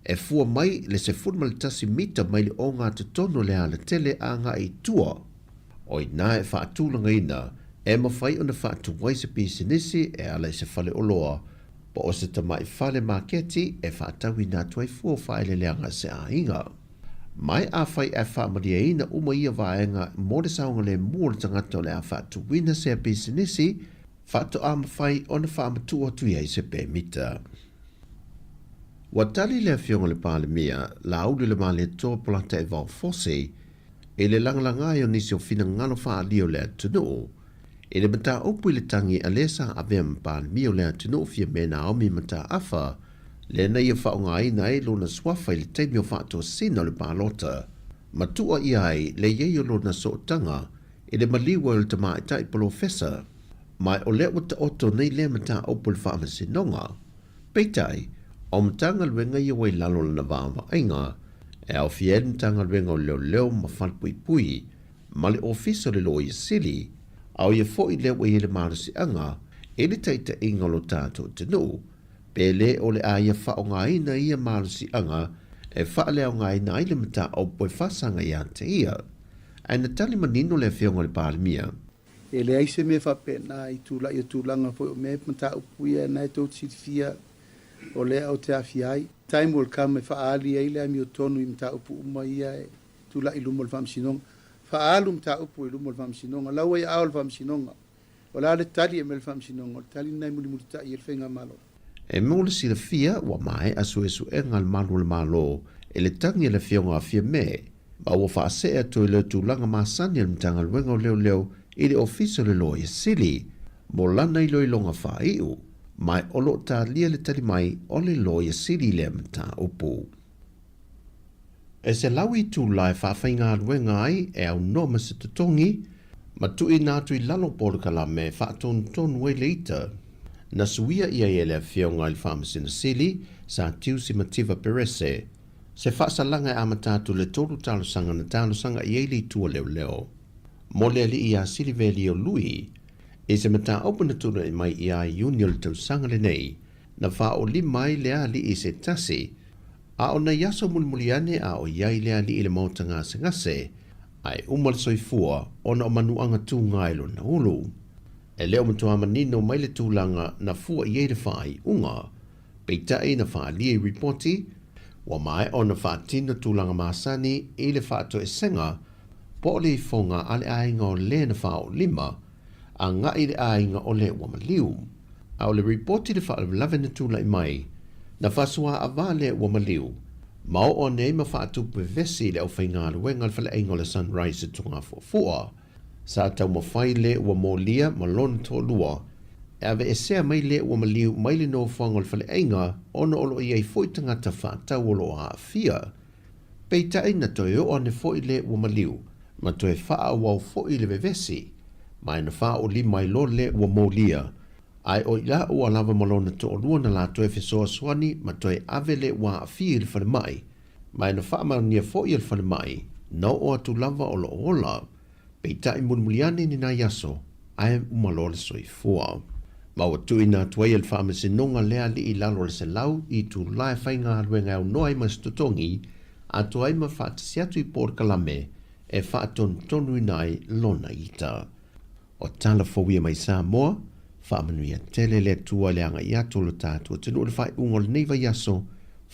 e fua mai le se funma le tasi mita mai le o ngā tutono le ala tele a ngā i tua. O i nā e wha atūlanga ina, e mawhai o na wha atuwai se pisinisi e ala i se whale oloa, po o se tamai whale maketi e wha atawi nā tuai fua whaile leanga se a inga. Mai a whai e wha maria ina uma ia vaenga mō le saunga le mua le tangata o le a wha atuwina se a pisinisi, wha to a mawhai o na wha matua tui ai se pe mita. Watali le fionga le pāle mia, la auli le male tō polata e vau fose, e le langalanga o nisi o fina ngalo wha alio le atunu, e le mata opu le tangi a lesa a vea mpāle mia o le atunu fia mena omi mata afa, le na ia wha o ngā ina e lona swafa i le teimi o wha ato sina le pālota. Matua i ai le iei o lona sootanga, e le maliwa o le tama e tai polofesa, mai o le wata oto nei le mata opu le wha amasinonga. Peitai, o mtanga luenga ia wai lalo na vāwa ainga, e au fied mtanga luenga o leo ma whalpui pui, ma le ofiso le lo i sili, au ia fo i leo i le marasi anga, e le taita inga lo tātou tenu, pe le o le aia wha o ngā ina ia marasi anga, e wha le o ngā ina i le mta o poi whasanga i ante ia. Ai na tali manino le whionga le pālimia. E le aise me whapena i tūlanga fo o me mta upuia na e tō tirifia, o le au te awhiai. Time will come e whaali e le ami o tonu i mta upu uma ia e tula i lumo le whamsinonga. Whaalu mta upu i lumo le whamsinonga. Lau e au le whamsinonga. O la le tali e me le whamsinonga. Le tali nai muli ta i e le whenga malo. E mōle si le fia wa mai asu e ngal malu le malo e le tangi le fionga a fia me. Ma ua whaasea to i le tūlanga masani al mtanga luenga o leo i le ofiso le lo i sili. Mo lana i loi longa wha iu. Mai olo ta lia le tali mai o le lo i sili le mta upu. E se lawi tu lai whawhainga luenga ai e au noma se tutongi, ma tu i nātu i lalo porukala me whaatonu tonu e le ita. Na suia ia e le fionga i whamasina sili sa tiusi mativa perese. Se whaasalanga e amatatu le toru talusanga na talusanga i eili tua leo. Mo le li i a sili veli o lui, e se mata opana tuna i mai i a iuni o le tausanga le nei, na wha o li mai le a li i se tasi, a o na yaso mulimuliane a o iai le a li i le mautanga se ngase, ai umal soifua o na o manuanga tu ngailo na ulu. E leo matua manino mai le tūlanga na fua i eire whai unga, peitai na wha li i reporti, wa mai o na wha tina tūlanga masani i le wha to e senga, po le i fonga ale ainga o le na wha o lima, a nga i le ainga o le wa maliu. A o le reporti le wha lave na tūla i mai, na wha sua a wa le wa maliu, mao o nei ma wha tupe vesi le au whainga le wenga le wha le ainga le sunrise tunga fua. Sa tau mawhai le ua mōlia ma lona tō lua, e ave e sea mai le ua maliu mai le no whanga le whale ainga ona olo i ei fwoi tangata whātau olo a fia. Pei tai na toi o ane fwoi le ua maliu, ma toi wha wau fwoi le vevesi, mai na wha o li mai lo le ua mōlia, ai o ila ua lava ma lona tō lua na la toi fesoa swani ma toi ave le ua a fia le whale mai, mai na wha ma nia fwoi le whale mai, na o atu lava o lo ola, peitai mulimuliane ni na yaso, ai umalole soifua. Ma wa tui nā tuai al whaamasinonga lea li i lalo le se lau i tu lai whainga haruenga au noai mas tutongi, a tuai ma whaatasiatu i porkalame e whaaton tonu nai lona ita. O tala fawia mai Sāmoa, whaamanuia tele le tua leanga i atolo tātua tenu le whai ungol neiva yaso,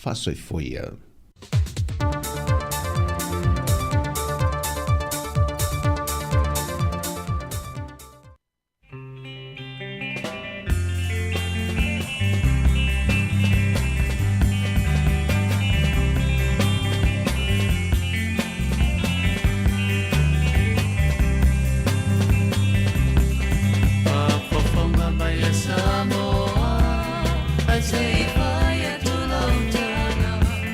whaasoifoia. Samoa, I say fire to long time.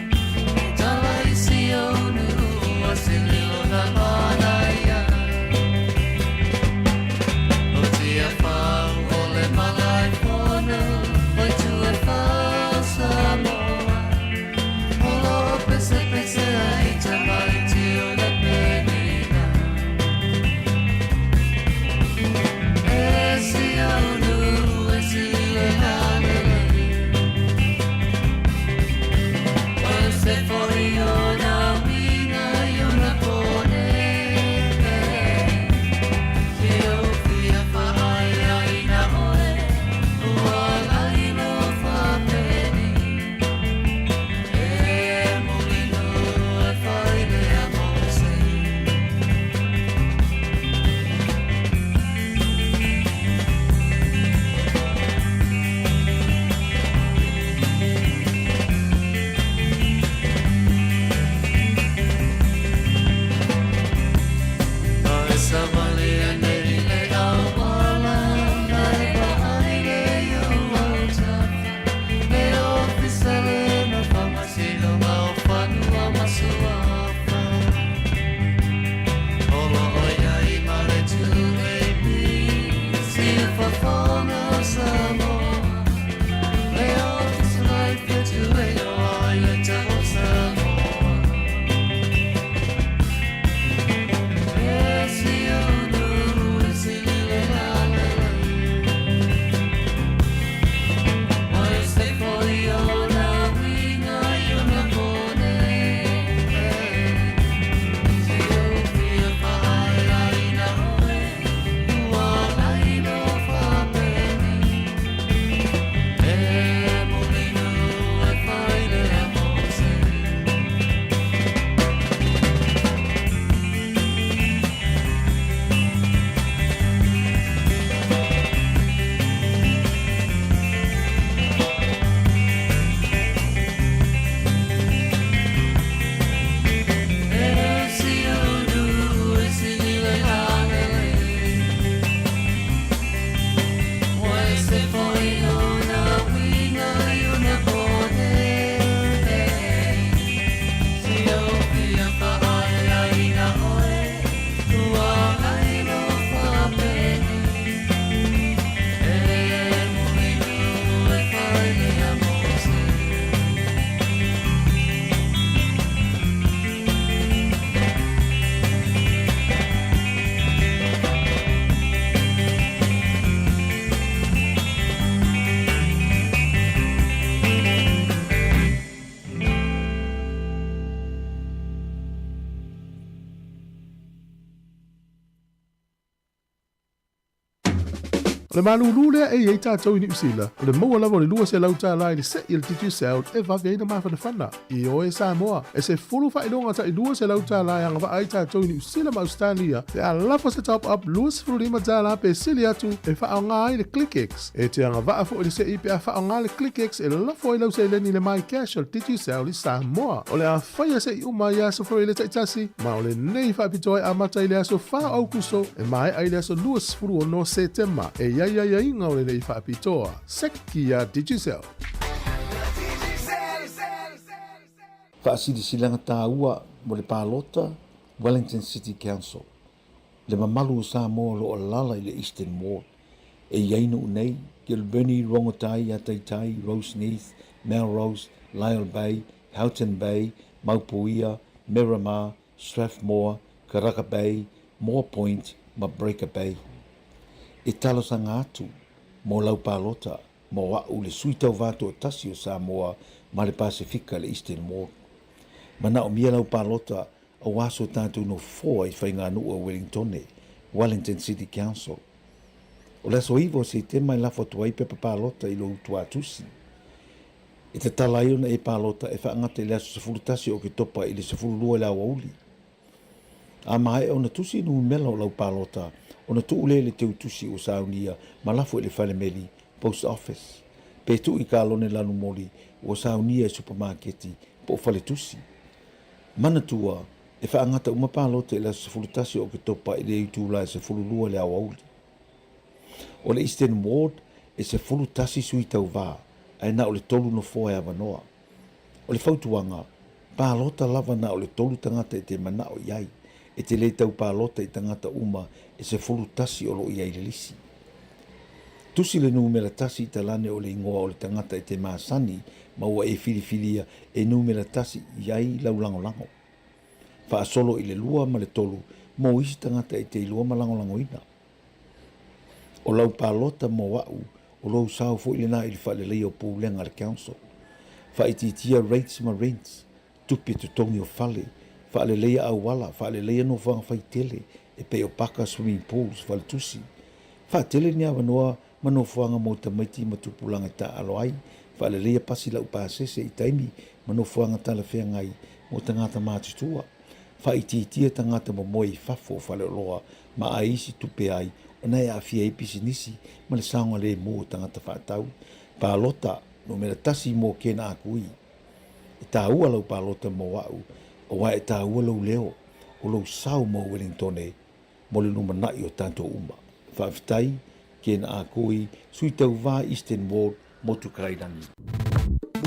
Le malulu le e e tātou i New Zealand. O le maua lava o le lua se lau tā lai le se i le titi sound e vawe ina mawhanawhana. I o e Sāmoa. E se fulu whainonga ta i lua se lau tā lai anga wa ai tātou i New Zealand ma Australia. Te a lafa se top up lua se fulu lima tā la pe sili atu e wha ngā ai le ClickX. E te anga wa afo i le se i pe a wha ngā le ClickX e lafo i lau se leni le mai cash o le titi sound i Sāmoa. O le a whaia se i uma i aso whare le taitasi. Ma o le nei whapitoa e amata i le aso wha au kuso e mai ai le aso lua se fulu o no September. E ia inga o le nei whaapitoa. Seki a Digicel. Whaasiri silanga tā ua mo le pālota Wellington City Council. Le mamalu o Sāmoa lo o lala i le Eastern Ward. E iainu nei, Gilbert Rongotai, Ataitai, Rose Neath, Melrose, Lyle Bay, Houghton Bay, Maupuia, Miramar, Strathmore, Karaka Bay, Moore Point, Mabreka Bay. E talosanga atu, mo lau pālota, mo wa'u le suitau vātu o tasi o Sāmoa ma le Pasifika le Eastern Ward. Mana o mia lau pālota o waso tātou no foa i whainga nua Wellingtone, Wellington City Council. O le so iwo se te mai lafo tuai pepa pālota i lo utua tusi. E te talaiona e pālota e whaangata i le aso sefulu tasi o ke topa i le sefulu lua lau auli. A mai o na tusi nu mela o lau pālota o na tuu le teu tusi o saunia ma lafo i le whalemeli post office. Pe tu i kālone lanu moli o saunia e supermarketi po o whale tusi. Mana tua e whaangata uma pālota i le sefulu tasi o ke topa i le utula e sefulu lua le au auli. O le Eastern Ward e sefulu tasi sui tau vā ai na o le tolu no foa e avanoa. O le fautuanga, pālota lava na o le tolu tangata e te mana o iai. E te le tau pālota i tangata uma e se fulu tasi o lo iai le lisi. Tusi le numera tasi i talane o le ingoa o le tangata i te maasani ma ua e filifilia e numera tasi iai lau lango. Wha solo i le lua ma le tolu mo isi tangata i te ilua ma lango ina. O lau pālota mo wau o lau sao fo i le na i le wha le lei o pūlenga le council. Wha i titia rates ma rents, tupi tu tongi o fale, fa le leia au wala, fa le leia no whanga whai tele, e pe o paka swimming pools, fa le tusi. Fa tele ni awa noa, mano whanga mo tamaiti ma tupulanga ta aloai, fa le leia pasi lau pāsese i taimi, mano whanga tala whea ngai, mo tangata mātutua. Fa i titia tangata mo moi fafo, fa le loa, ma a isi tupe ai, o nei a fia i pisinisi, ma le saunga le mo tangata whaatau. Pālota, no mera tasi mo kena akui. E tā ua lau pālota mo wau, o wa e tā ua lau leo, o lau sau mo Wellingtone, mo le numa nai o tanto uma. Whaafitai, kena a koi, sui tau vā Eastern Ward, mo tukarairangi.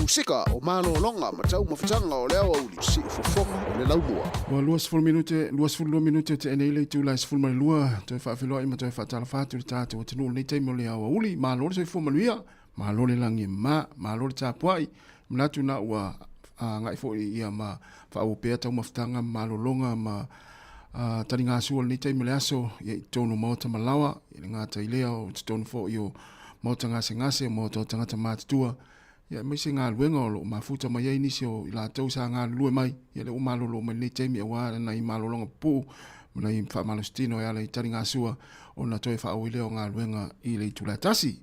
Musika o mano longa, matau mawhitanga o leo auli, si ufofonga o le laumua. Wa luas fulu minute te enei le tūlai se fulu mani lua, toi whaafiloi ma toi whaatala whaatu le tātou o tenu nei teimo le awa uli, ma lore se fu manuia, ma lore langi ma lore tāpuai, mnatu na ua ngai fo ia ma whaau pēa tau mawhitanga, ma lolonga, ma tari ngā sua nei teimo le aso, ia i tonu mauta malawa, i ngā tailea o te tonu fo i o mauta ngase, mauta o tangata mātutua, ia mai se ngā luenga o lo mafuta mai ei nisi o i la tau sa ngā lue mai, ia le o malolo mai nei teimi a wā, na i malolonga pū, na i whaamalostino e ala i tari ngā sua, o na toi whaau i leo ngā luenga i le i tūlai tasi.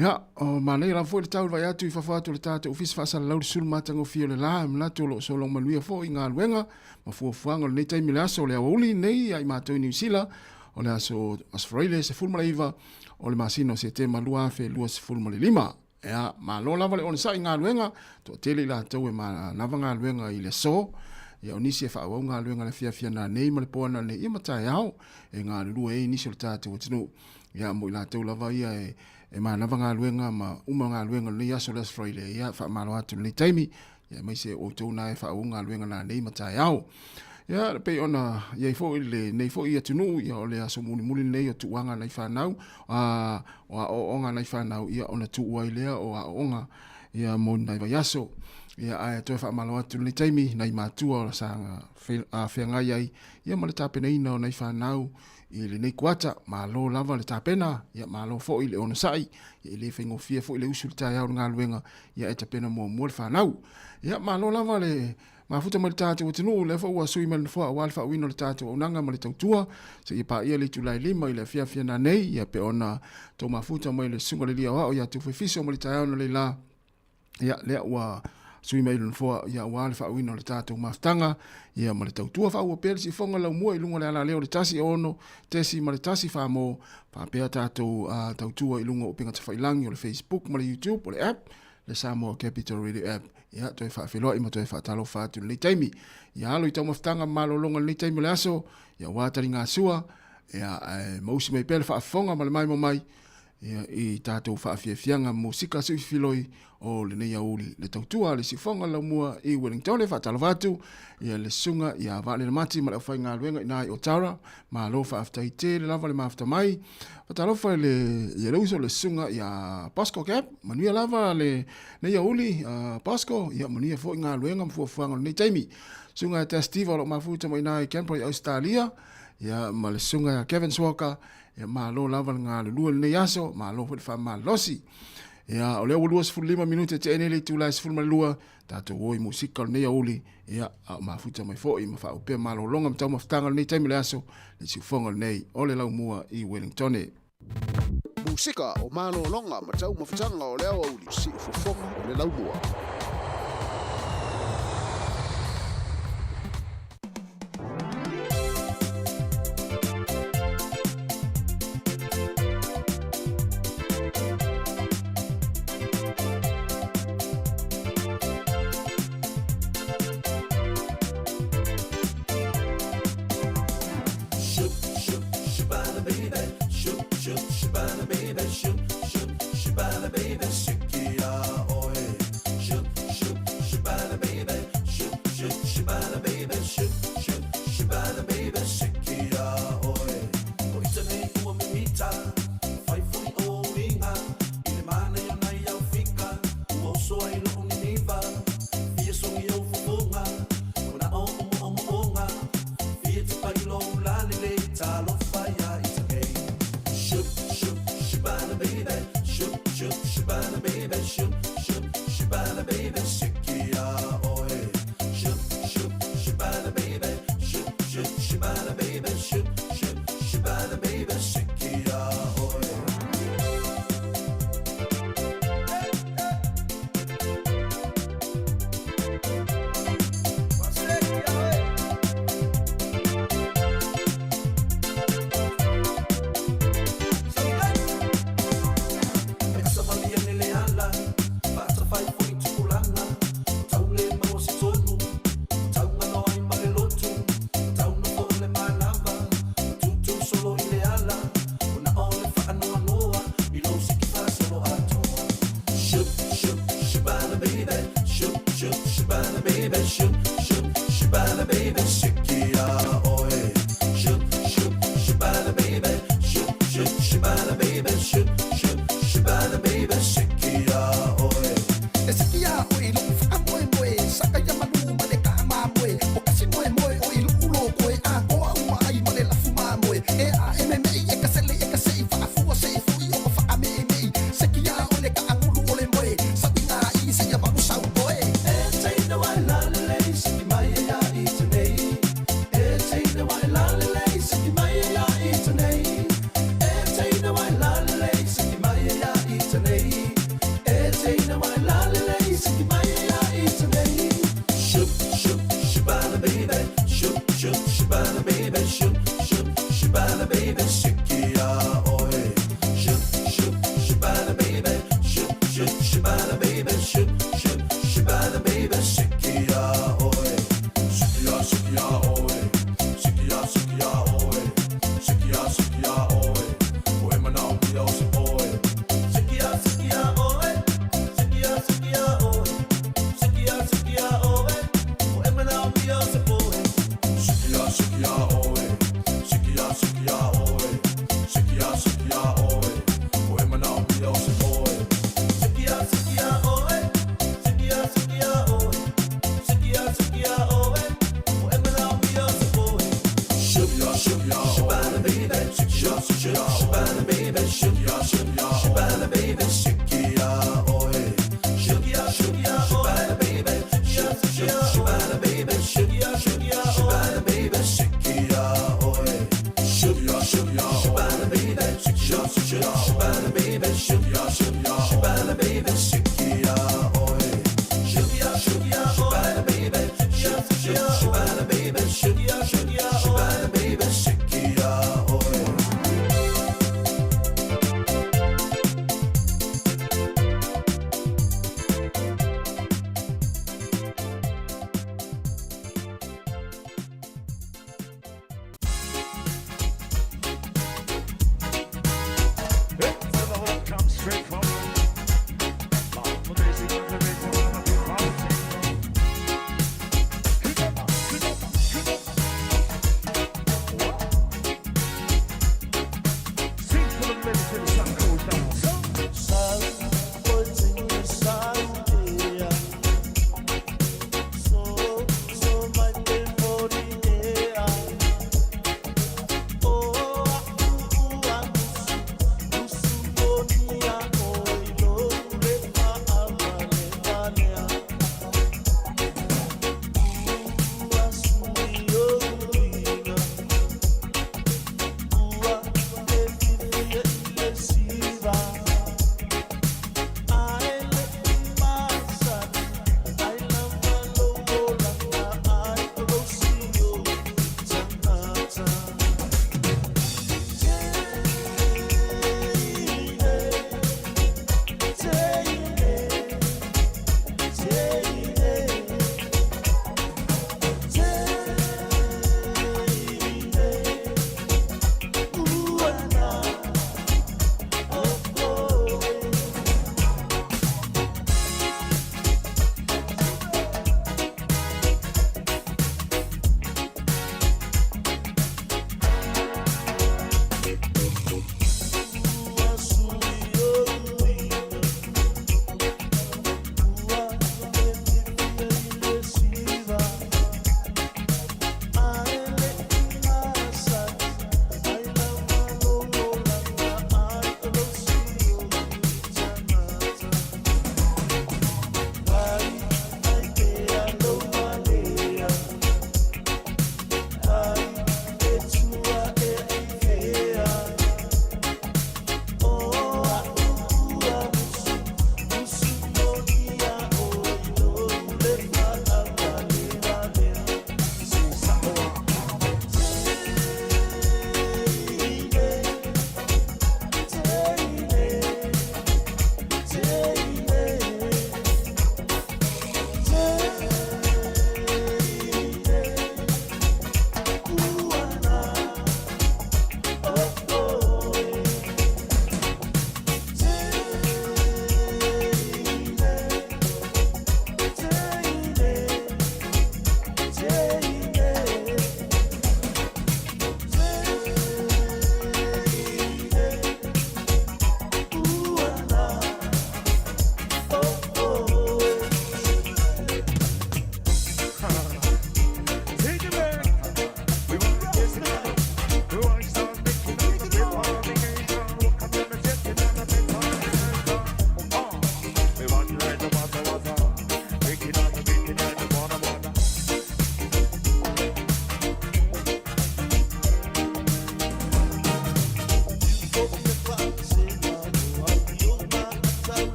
Ia, o manei la fo le tau vai atu i whawhatu le tātou ofisi whaasala lauri sulu matanga o fio le la, mlato lo solong manuia fo i ngā luenga, ma fuafuanga le nei teimi le aso o le awauli nei, ai mātou i New Zealand, o le aso Australia se fulmalaiva, o le masino se te malua fe lua se fulmale lima. Ea, ma lo lava le ona sa i ngā luenga, to tele la tau e ma lava ngā luenga i le so, ia o nisi e whaau ngā luenga le fia na nei ma le poana ne ia matai au, e ngā lua e nisi o le tātou o tinu, ia mo i la tau lava ia e ma lava ngā luenga ma uma ngā luenga le aso le Australia, ia wha malo atu le taimi, ia mai se o tau na e whaau ngā luenga na nei matai au. Ia, pe ona, ia i fo i le, nei fo i atunu, ia o le aso muli nei o tuanga nei whanau, o onga nei whanau, ia ona tuua i lea o a onga, ia mo nai vai aso ia ai to fa malo atu le taimi nai matua sanga whengai ai ia ma le tapena ina o nei whanau i le nei kuata ma lo lava le tapena ia ma lo fo i le ona sai i le whengo fia fo i le usu le tai au ngā luenga ia e tapena mo le whanau ia ma lo lava le ma futa ma le tātou tinu le fo ua sui ma le fo awal fa wino le tātou o nanga ma le tautua se i pa ia le tulai lima i le fia na nei ia pe ona to ma futa ma le sunga le lia o ia tu fifiso ma le tai au na le la ia le ua sui mai lun fo ia wale fa wino le tatou maftanga ia ma le tautua fa ua pele si fonga la mua i lunga le ala leo le tasi ono tesi ma le tasi fa mo pa pea tatou tautua i lunga o pinga tawhailangi o le Facebook ma le YouTube o le app le Sāmoa Capital Radio app ia toi fa filo i ma toi fa talo fa tu le taimi ia alo i tau maftanga malo longa le taimi le aso ia watari ngā sua ia mausi mai pele fa fonga ma le mai mo mai ia i tātou whaafiafianga musika sui filoi o le nei auli le tautua le sifonga la mua i Wellington le whatalavatu ia le sunga ia vale le mati ma le whai ngā luenga i nai o Tara ma lo whaaftai te le lava le maafta mai whatalofa le ia leuso le sunga ia Pasco Cap manuia lava le nei auli Pasco ia manuia fo i ngā luenga mfuafuanga nei taimi sunga te Steve lo mafuta mai nai Canberra i Australia ia ma le sunga ia Kevin Swalker ia ma lo lava ngā lua le nei aso ma lo fa ma losi ia o leo luas 5 minuta te ene le tula 5 tato oi musika le nei auli ia ma futa mai foi ma fa upe ma lo longa mtau maftanga le nei taimi le aso le sifonga le nei o le lau mua i Wellington musika o malo longa matau mafutanga o leo auli si ufofonga o le lau mua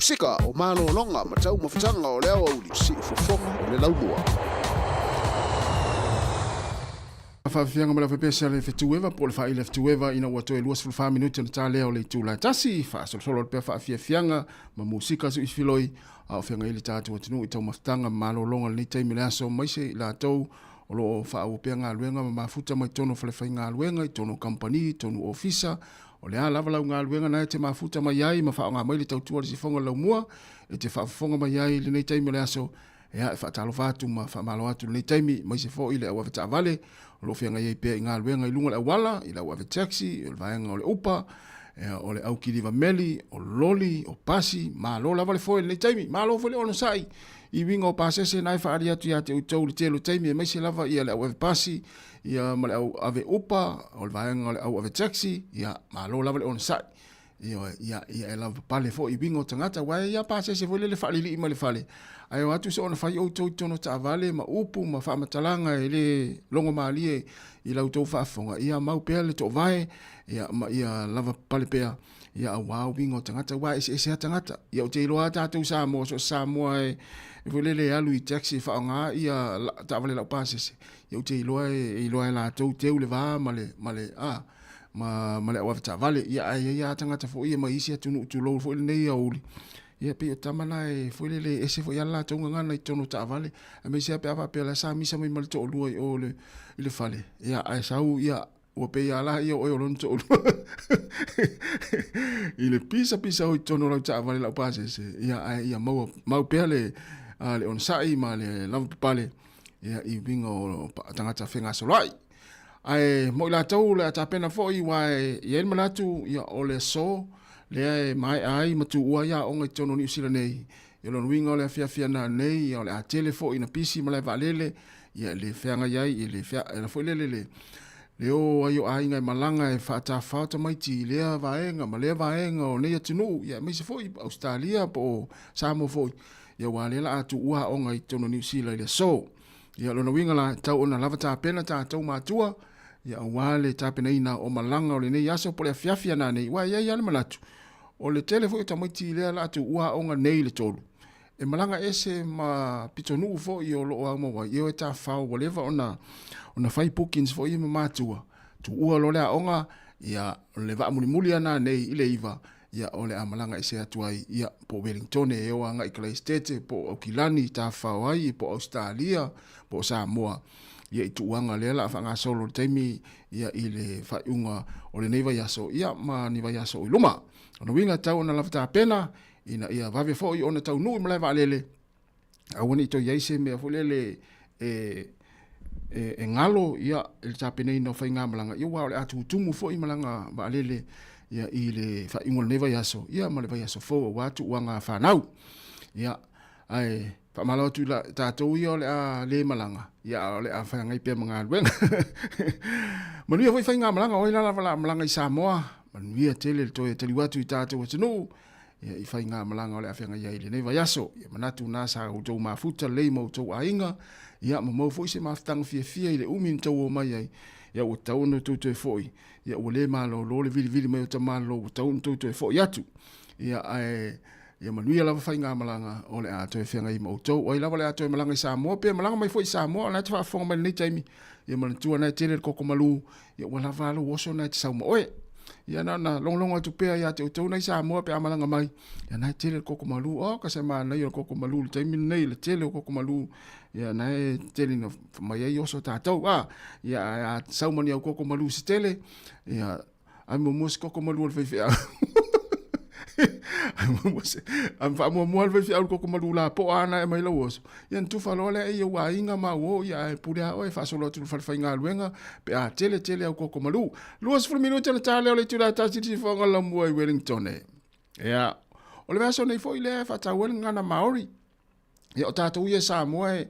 musika o malolonga ma tau mawhatanga o leo au li si ufofonga o le laumua. Whawhianga mala whapesa le whetuewa, po le whaile whetuewa ina ua toe luas fulfa minuti na tā leo le tūlai tasi, whaasolo le pia whawhianga, ma musika su isfiloi, a o whianga ili tātua tinu i tau mawhatanga malolonga le teimi le aso maise i la tau, o lo whaawopea ngā luenga, ma mafuta mai tono whalewhai ngā luenga, i tono company, tono ofisa, o le a lavalau ngā luenga na e te mafuta mai ai, ma whao ngā maili tau tua le si whonga lau mua, e te whaafonga mai ai le nei teimi le aso, e a e whaatalo whātu ma whaamalo atu le nei teimi, mai se fo i le awa vata vale, o lo whianga iei pia i ngā luenga i lunga le awala, i lau ave taxi, o le vaenga o le upa, o le au kiriva meli, o loli, o pasi, ma lo lava le foe le taimi, ma lo fole ono sai, i winga o pasese nai whaari atu ia te utau le telo taimi, e maise lava ia le au ave pasi, ia ma le au ave upa, o le vaenga o le au ave taxi, ia ma lo lava le ono sai, ia e lava pale fo i winga o tangata, wai ia pasese fole le whaali li ima le whaale, ai watu se ona fai o tau tono ta vale ma upu ma fa matalanga e le longo malie i lau tau whaafonga ia mau pea le to vai ia lava pale pea ia wow bingo tangata wa ese tangata ia o te iloa tātou Sāmoa so Sāmoa e volele alu i taxi whaonga ia ta vale lau pasese ia o te iloa e la tau teu le vā male awavata vale ia tangata fo ia ma isi atunu utulo fo ile nei auli ia pe tamana e foilele ese fo yalla tonga ngana i tono ta vale a me se pe la sa mi sa mai mal to lu o le ile fale ia ai sau ia o pe yalla ia o lon to ile pisa o tono la ta vale la pase se ia mau pe le on sai ma le la pale ia i bingo tangata fenga solai ai mo la tau le ta pena fo i wa ia malatu ia o le so le mai ai matu ua ia o ngai tono ni usila nei ia lon winga o le fia na nei ia o le a telefo ina pisi ma le valele ia le feanga iai ia le fia la fo le o ai o ai ngai malanga e fata mai ti le vaenga ma le vaenga o nei atunu ia mai se foi Australia po Sāmoa foi ia wale la atu ua o ngai tono ni usila le so ia lon winga la tau ona lava ta pena ta tau matua ia wale ta pena ina o malanga o le nei aso po le fia na nei wa ia le malatu o le telefo i tamaiti lea la atu ua onga nei le tolu. E malanga ese ma pitonu fo i o loo au mawa. I o e ta whao whatever ona whai bookings fo i ma mātua. Tu ua lo lea onga ia le wa muli ana nei i le iwa. Ia o le a malanga ese atu ai ia po Wellington e o anga i Christchurch po Aukilani ta whao ai po Australia po Sāmoa. Ia i tuanga lea la whanga solo teimi ia i le whaiunga o le neiva yaso ia ma niva yaso i luma. Ona winga tau na lafta pena ina ia vave fo i ona tau nui mlai valele awani to yaise me folele e ngalo ia il tapene no fa nga malanga ia wa le atu tumu fo i malanga valele ia i le fa ingol neva yaso ia ma le va yaso fo watu wanga fa nau ia ai pa malo tu la tatou ia le malanga ia le a fa ngai pe manga wen manu ia fa nga malanga o ila la malanga i Sāmoa manuia tele to e tali watu i tātou atunu ia i whai ngā malanga o le awhenga ia ile nei vai aso ia manatu nā sa utou mafuta lei mau tau ainga ia mau fo se maftanga fia ile umin tau o mai ai ia o tau no tau te foi ia o le malo lo le vili mai o ta malo o tau no tau te foi atu ia ia manuia lava whai ngā malanga o le a toi whenga i mau tau o i lava le a toi malanga i Sāmoa pe malanga mai foi Sāmoa nai te whaafonga mai nei taimi ia manatua nai tele koko malu ia o lava alo oso nai te sauma oe ia na longlonga tu pea ia te utau nei Sāmoa pe amalanga mai ia nai tele koko malu o ka se maa nei o koko malu le taimi nei le tele o koko malu ia nai tele na mai ai oso tātou ia saumani au koko malu se tele ia ai mumos koko malu al whaiwhea am fa mo al whaiwhea koko malu la po ana e mai lau oso ia ntufa loa ia ua inga ma uo ia e purea o e whasolo atu whalwhai ngā luenga pe a tele au koko malu luas fulminu tana tāle o le tūra tātiti whanga lamua i Wellington ia o le vaso nei fo i le whatawel ngana Maori ia o tātou ia Sāmoa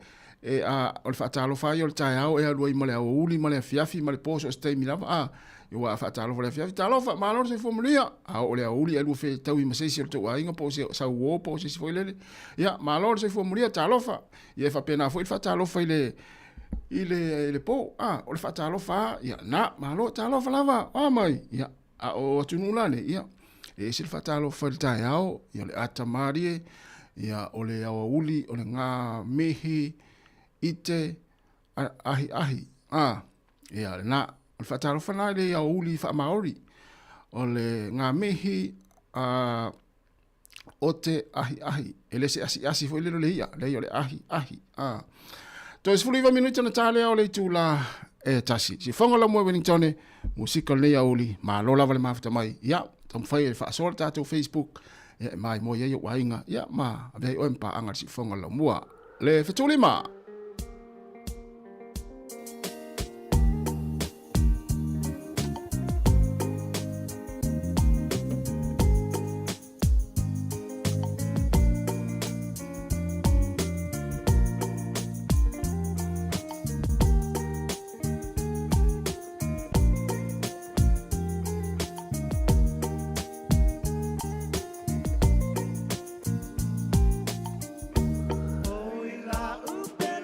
o le whatalo whai o le tai au e alua i male au uli male fiafi male poso o stay milava yo wa fatalo le fiafi talo fa malo se formulia o le uli elu fe tau i masesi o to ainga po se sa wo po se foi le ya malo se formulia talo fa ye fa pena foi fatalo fa ile po o le fatalo fa ya na malo talo fa lava mai ya o tunula le ya E sil fatalo fal tai au ia le ata marie ia o le awa uli o le ngā mehi ite ahi ia le na o le fatalo fanai le awa uli fa maori o le ngā mehi o te ahi ele se asi foi le le ia le o le ahi to is fuliva minuta na tale o le tula e tasi si fonga la mo Wellington musika le auli ma lo la vale mafta mai ya tam fai fa sol tato Facebook e mai mo ye wainga ya ma ave o empa anga si fonga la mo le fetuli ma Oi la upe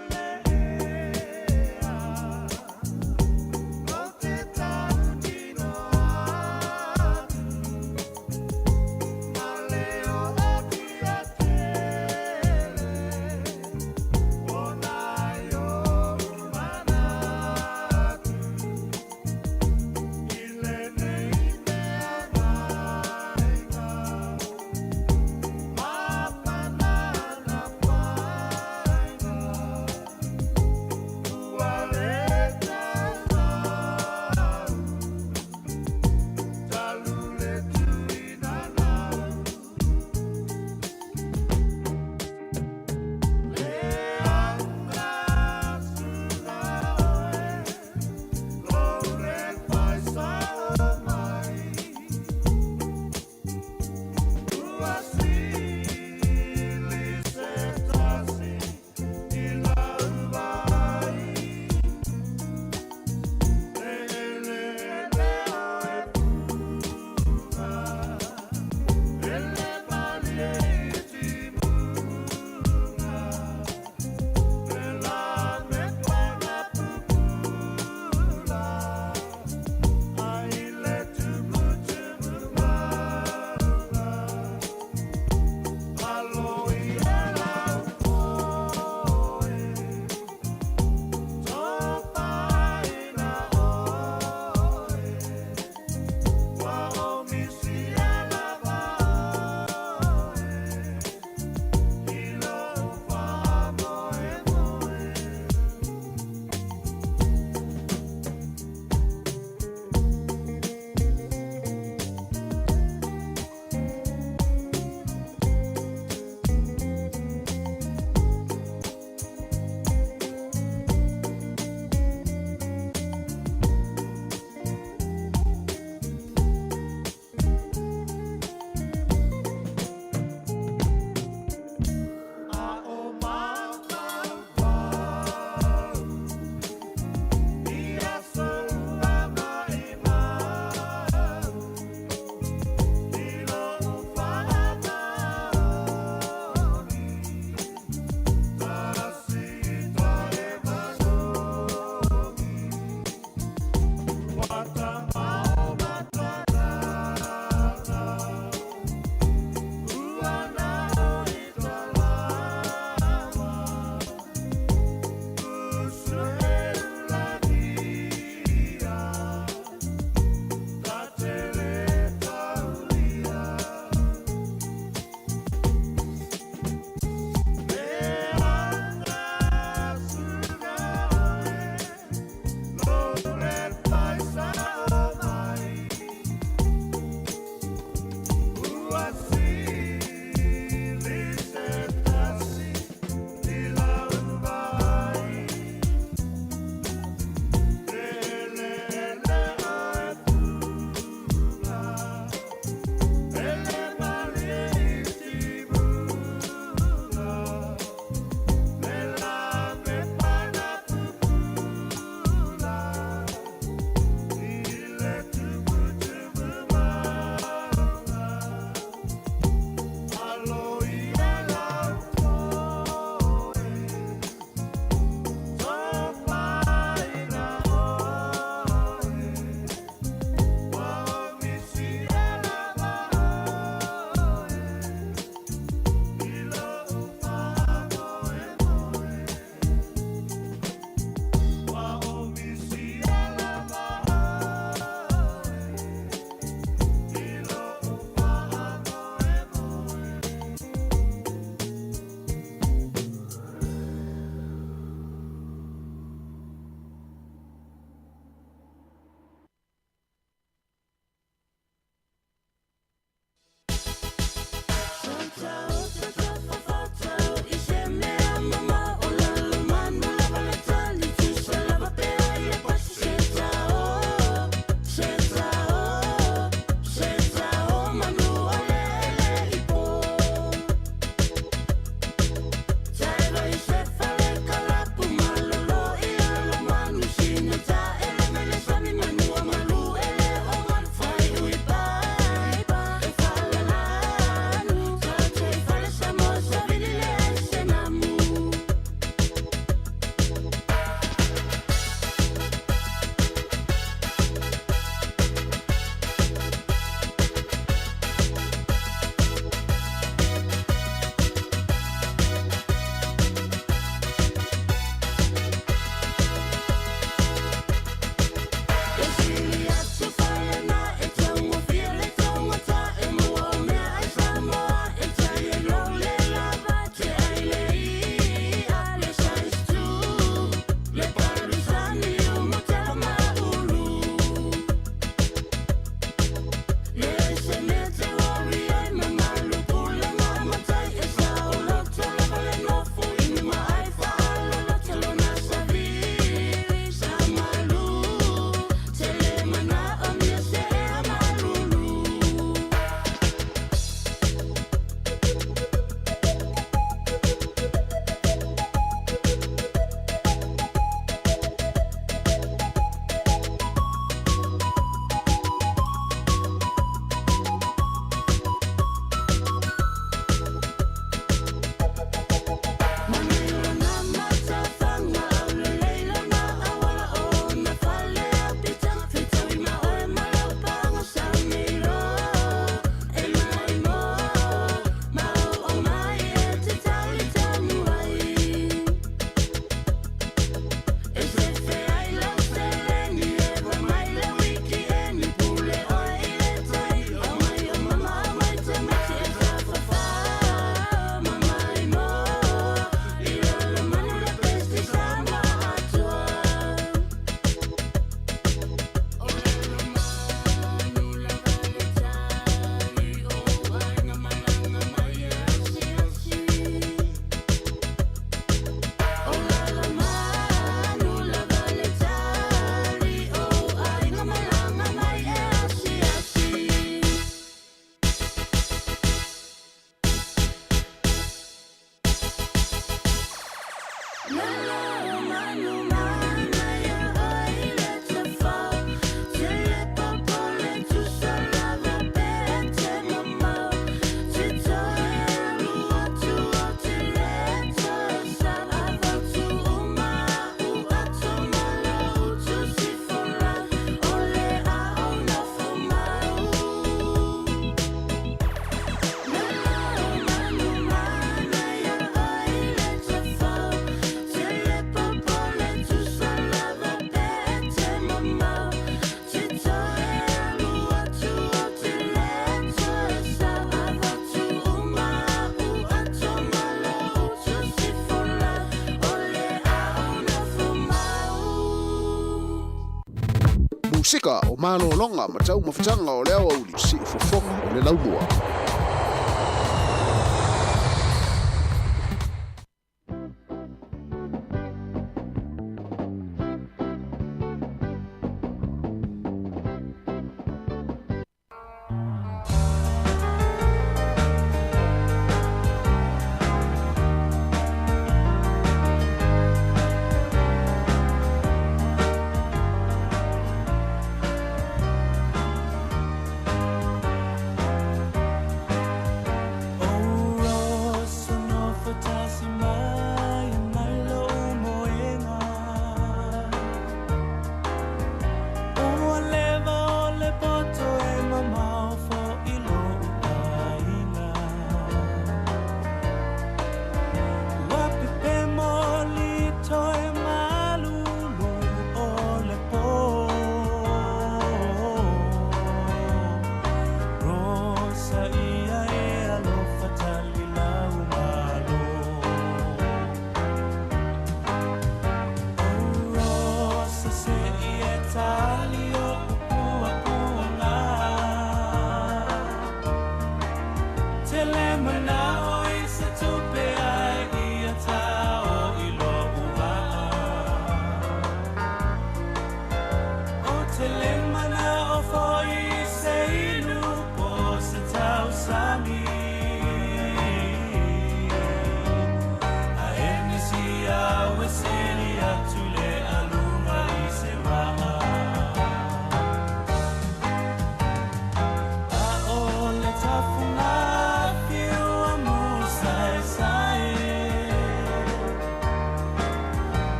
Musika o mano longa ma tau mawhitanga o leo au si fofonga o le laumua.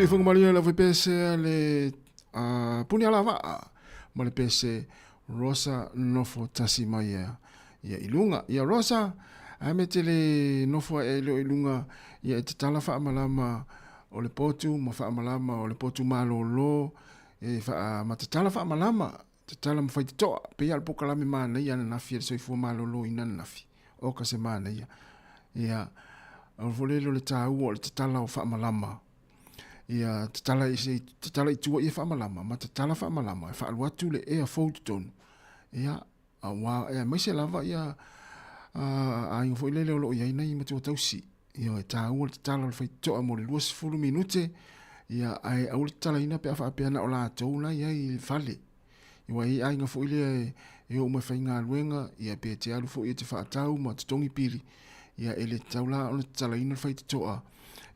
sui fonga malia la pese le punia lava ma le pese Rosa nofo tasi mai ia ilunga ia Rosa ame tele nofo e lo ilunga ia te tala fa malama o le potu ma fa malama o le potu malolo e fa ma te tala fa malama te tala mfai te toa pe ia le pokalame mana ia na nafi le soifua malolo ina na nafi o ka se mana ia o volelo le tāua o le te tala o fa malama ia te tala i tua ia fa malama ma te tala fa malama e fa aluatu le ea foutu tonu ia awa ia maise lava ia a ingo foi lele o ia ina i matua tausi ia e tāua le te tala o le faitoa mo le 20 minute ia ai au le tala ina pe afa pe ana o la tou la ia i fale ia i ai nga foi le e o me fainga luenga ia pe te alu foi te fa tau ma te tongi pili ia ele taula o le tala ina faitoa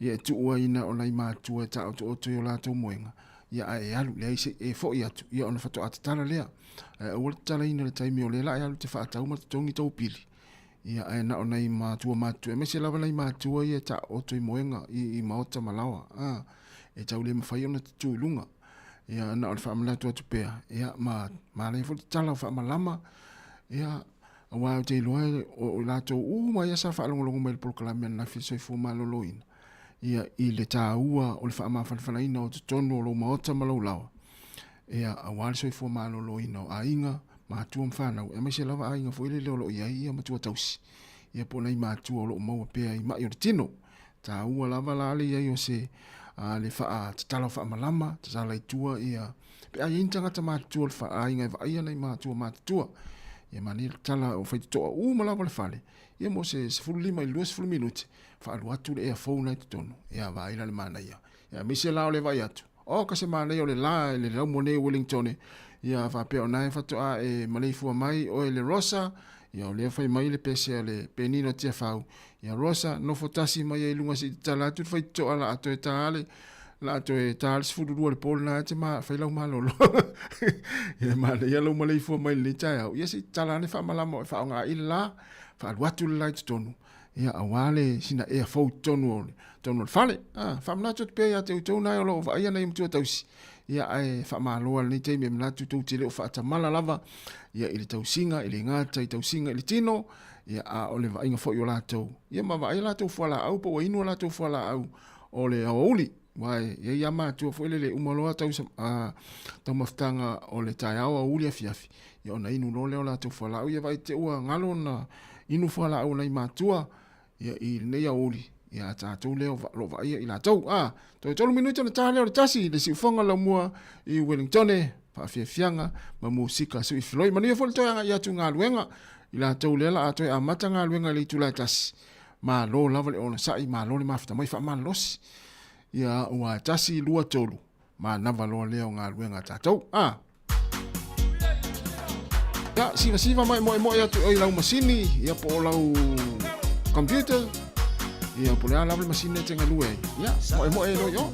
ia tu ua ina o lai matua ta o to yo la tou moenga ia ai alu le e foi atu ia ona fato atala lea o le tala ina le taimi o le la alu te fa tau ma te tongi tau pili ia ai na ona i matua e me se lava lai matua ia ta o to moenga i maota malawa e tau le mawhai ona te tūlunga. Ia na o le whaamala tua tupea. Ia ma le fo te tala o whaamalama. Ia a wao te iloa o lato ma ia sa whaalongolongo mai le polokalame na whiso i fuma loloina. Ia i le tā ua o le whaamawhanawhanaina o te tonu o lo maota malau lawa. Ia a wale so i fuma loloina o a inga mātua mwhanau. E mai se lava a inga fo ile leo lo ia matua tausi. Ia po nei mātua o lo maua pea i mai o le tino. Tā ua lava lale ia o se le faa te tala faa malama, te tala i tua ia. Pe a yintanga ta mātua le faa inga i vaia nei mātua mātua. Ia mani tala o whaiti toa malawa le fale. Ia mo se 15 i 20 minuti. Faa luatu le ea fauna i te tonu. Ia vaila le mana ia. Ia mise lao le vai atu. O ka se mana ia o le la le rau mone Wellington. Ia faa peo nai fatoa e maleifua mai o le Rosa. Ia o lea fai mai le pese le penino tia fau. Ia Rosa no fotasi mai e lunga si tala tu fai to ala ato e tale. La ato e tale si fururu le pol na te ma fai lau malolo. Ia ma le ia lau malei fua mai le tai au. Ia si tala ne fa malamo e fa nga ila fa watu le light tonu. Ia awale sina e fau tonu ole. Tonu le fale. Fa mna tu pe ia te utou na lo va ia nei mtu tausi. Ia ai fa malo ni te me mna tu te le fa ta mala lava. Ia ile tausinga ile ngata i tausinga ile tino. Ia a ole va inga fo yo lato. Ia ma va ila to fala au po inu lato fala au. Ole auli. Wai ia ma tu fo ile umaloa tau tau maftanga ole tai au auli afiafi. Ia ona inu no le lato fala au ia vai te ua ngalo na inu fala au nei matua. Ia i nei auli. Ia ta tu leo lo va ia ila tau. To tolu minuto na tale o tasi le si fonga la mua i Wellington pa fianga ma musika su ifloi mani fo to ia tu ngaluenga. Ila tau lela ato e amata ngā luenga le tula tasi. Ma lo lava le ona sai, ma lo le mafita mai wha man losi. Ia ua tasi lua tolu. Ma nava loa leo ngā luenga tātou. Ia, siva mai moe atu oi lau masini. Ia po o lau computer. Ia po lea lava le masini te ngā lue. Ia, moe no yo.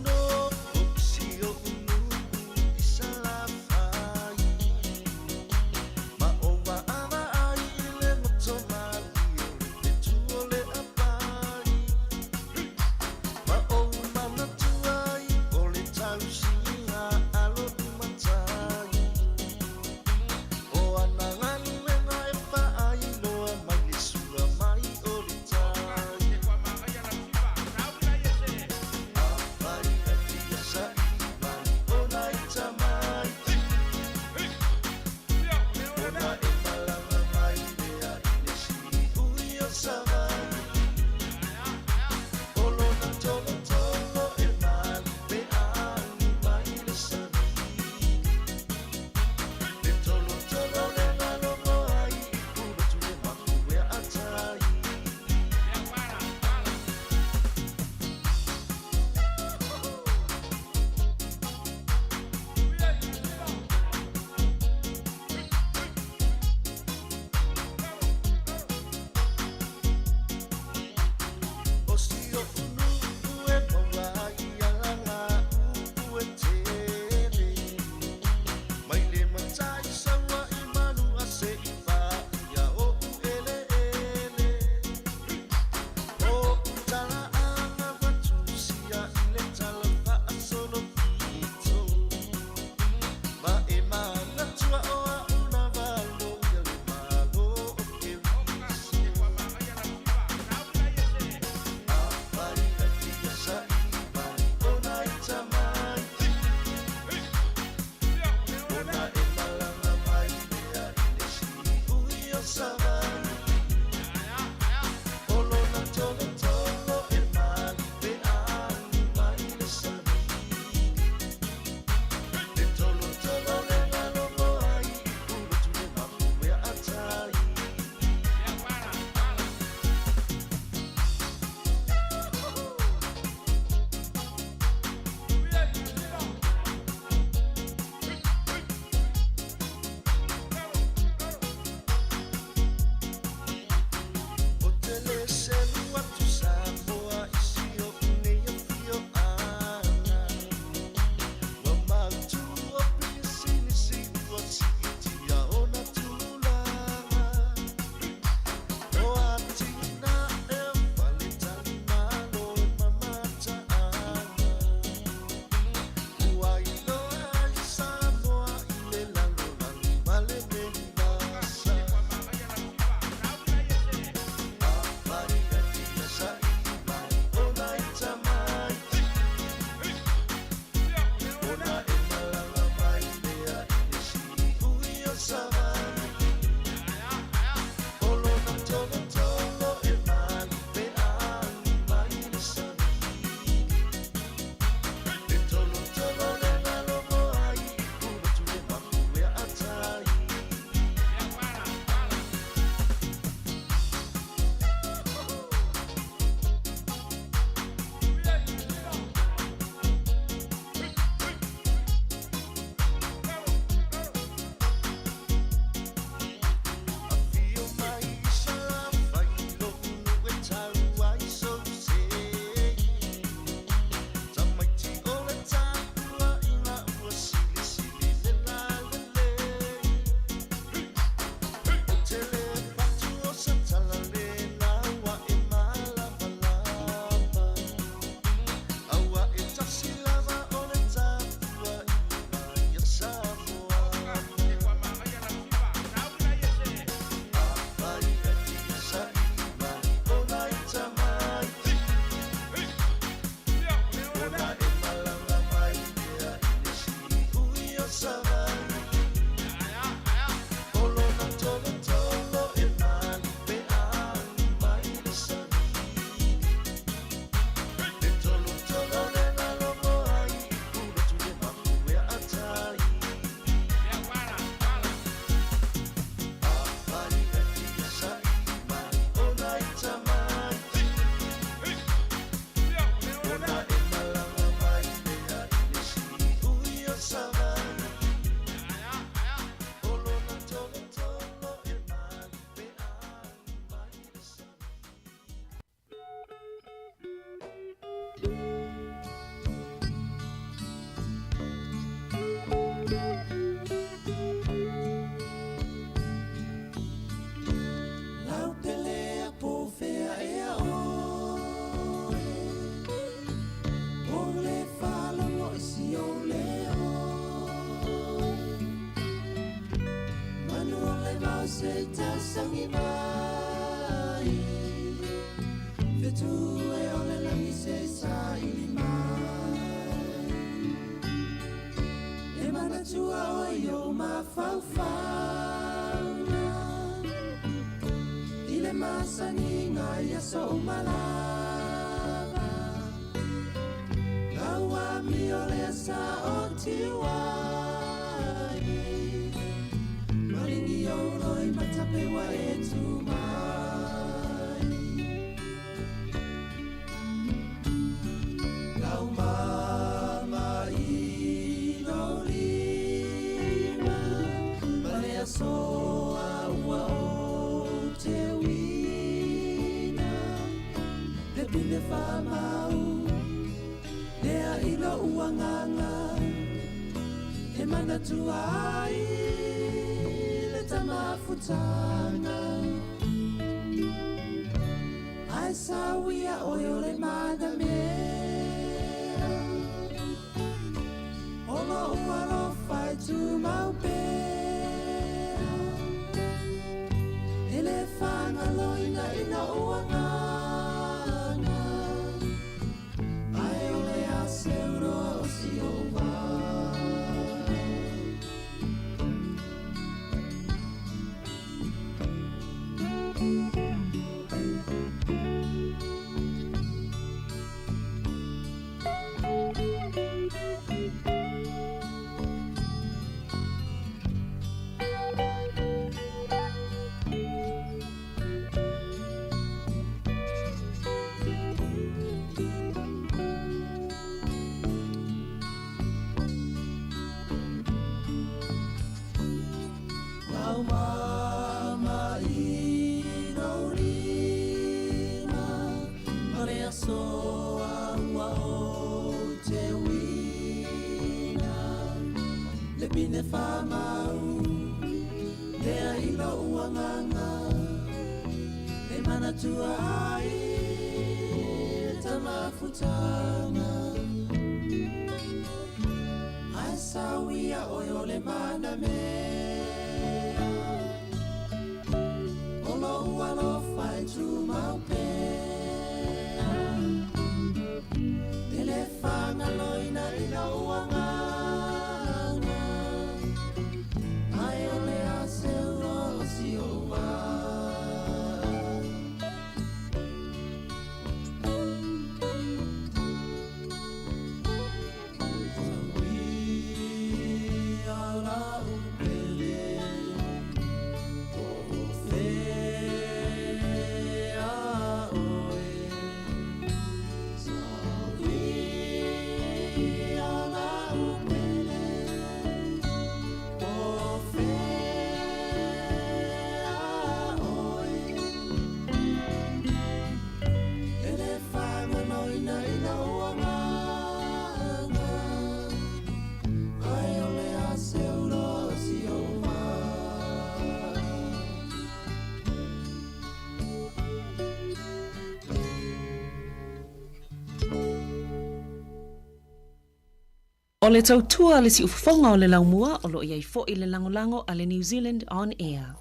O le tautua le si ufonga o le laumua o lo iai fo i le langolango a le New Zealand On Air.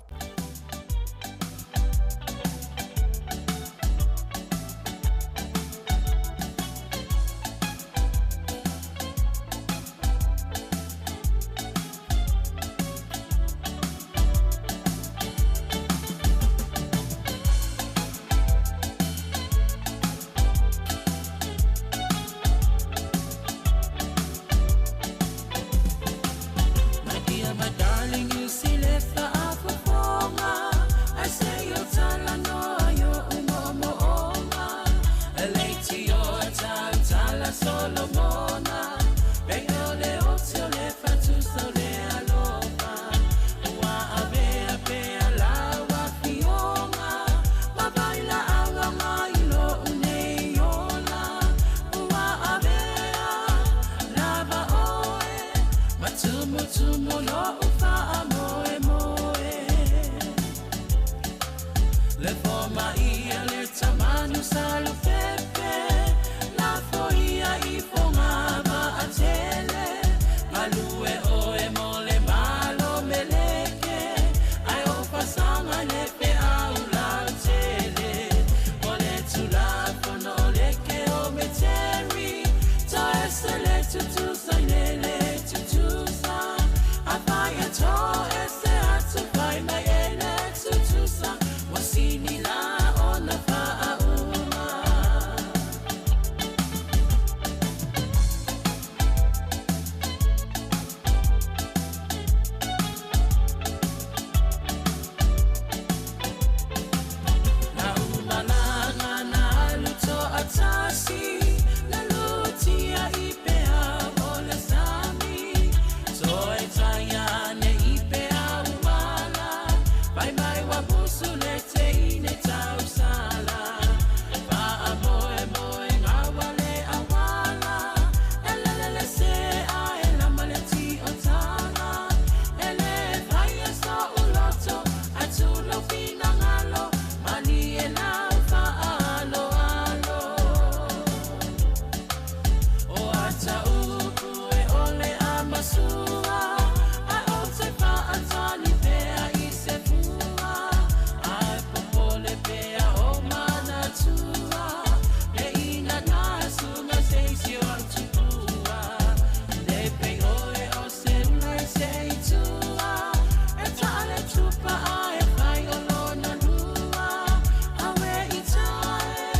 My dear, my darling, you see left the apple for Tumu no ufa moe moe. Le forma ia le tamanu salu pepe. La foia I pongava atele. Malue oe mole malo meleke. Ai o pasanga lepe au la tele. Ole tula pono leke o meteri. To esele tutu sailele tutusa. Afaya to ese atu pai mai ele tutusa. Wasini la ona faa uma. Na umalanga na luto atasi. Na lutia ipea ole sami. Toe tayane ipea umala. Pai mai wabusu lete ine tausala. Paa moe moe ngawale awala. Elelele se a elamaleti otala. Ele vaya so uloto. Atulo pinangalo. Mani elaufa alo alo. O ata uku e ole amasua. A ote pa atani pea ise fua. A popole pea o manatua. Le ina nasunga seisio antupua. Le pe oe o selula seitua. E tale tupa a e fai o lona lua. Awe itae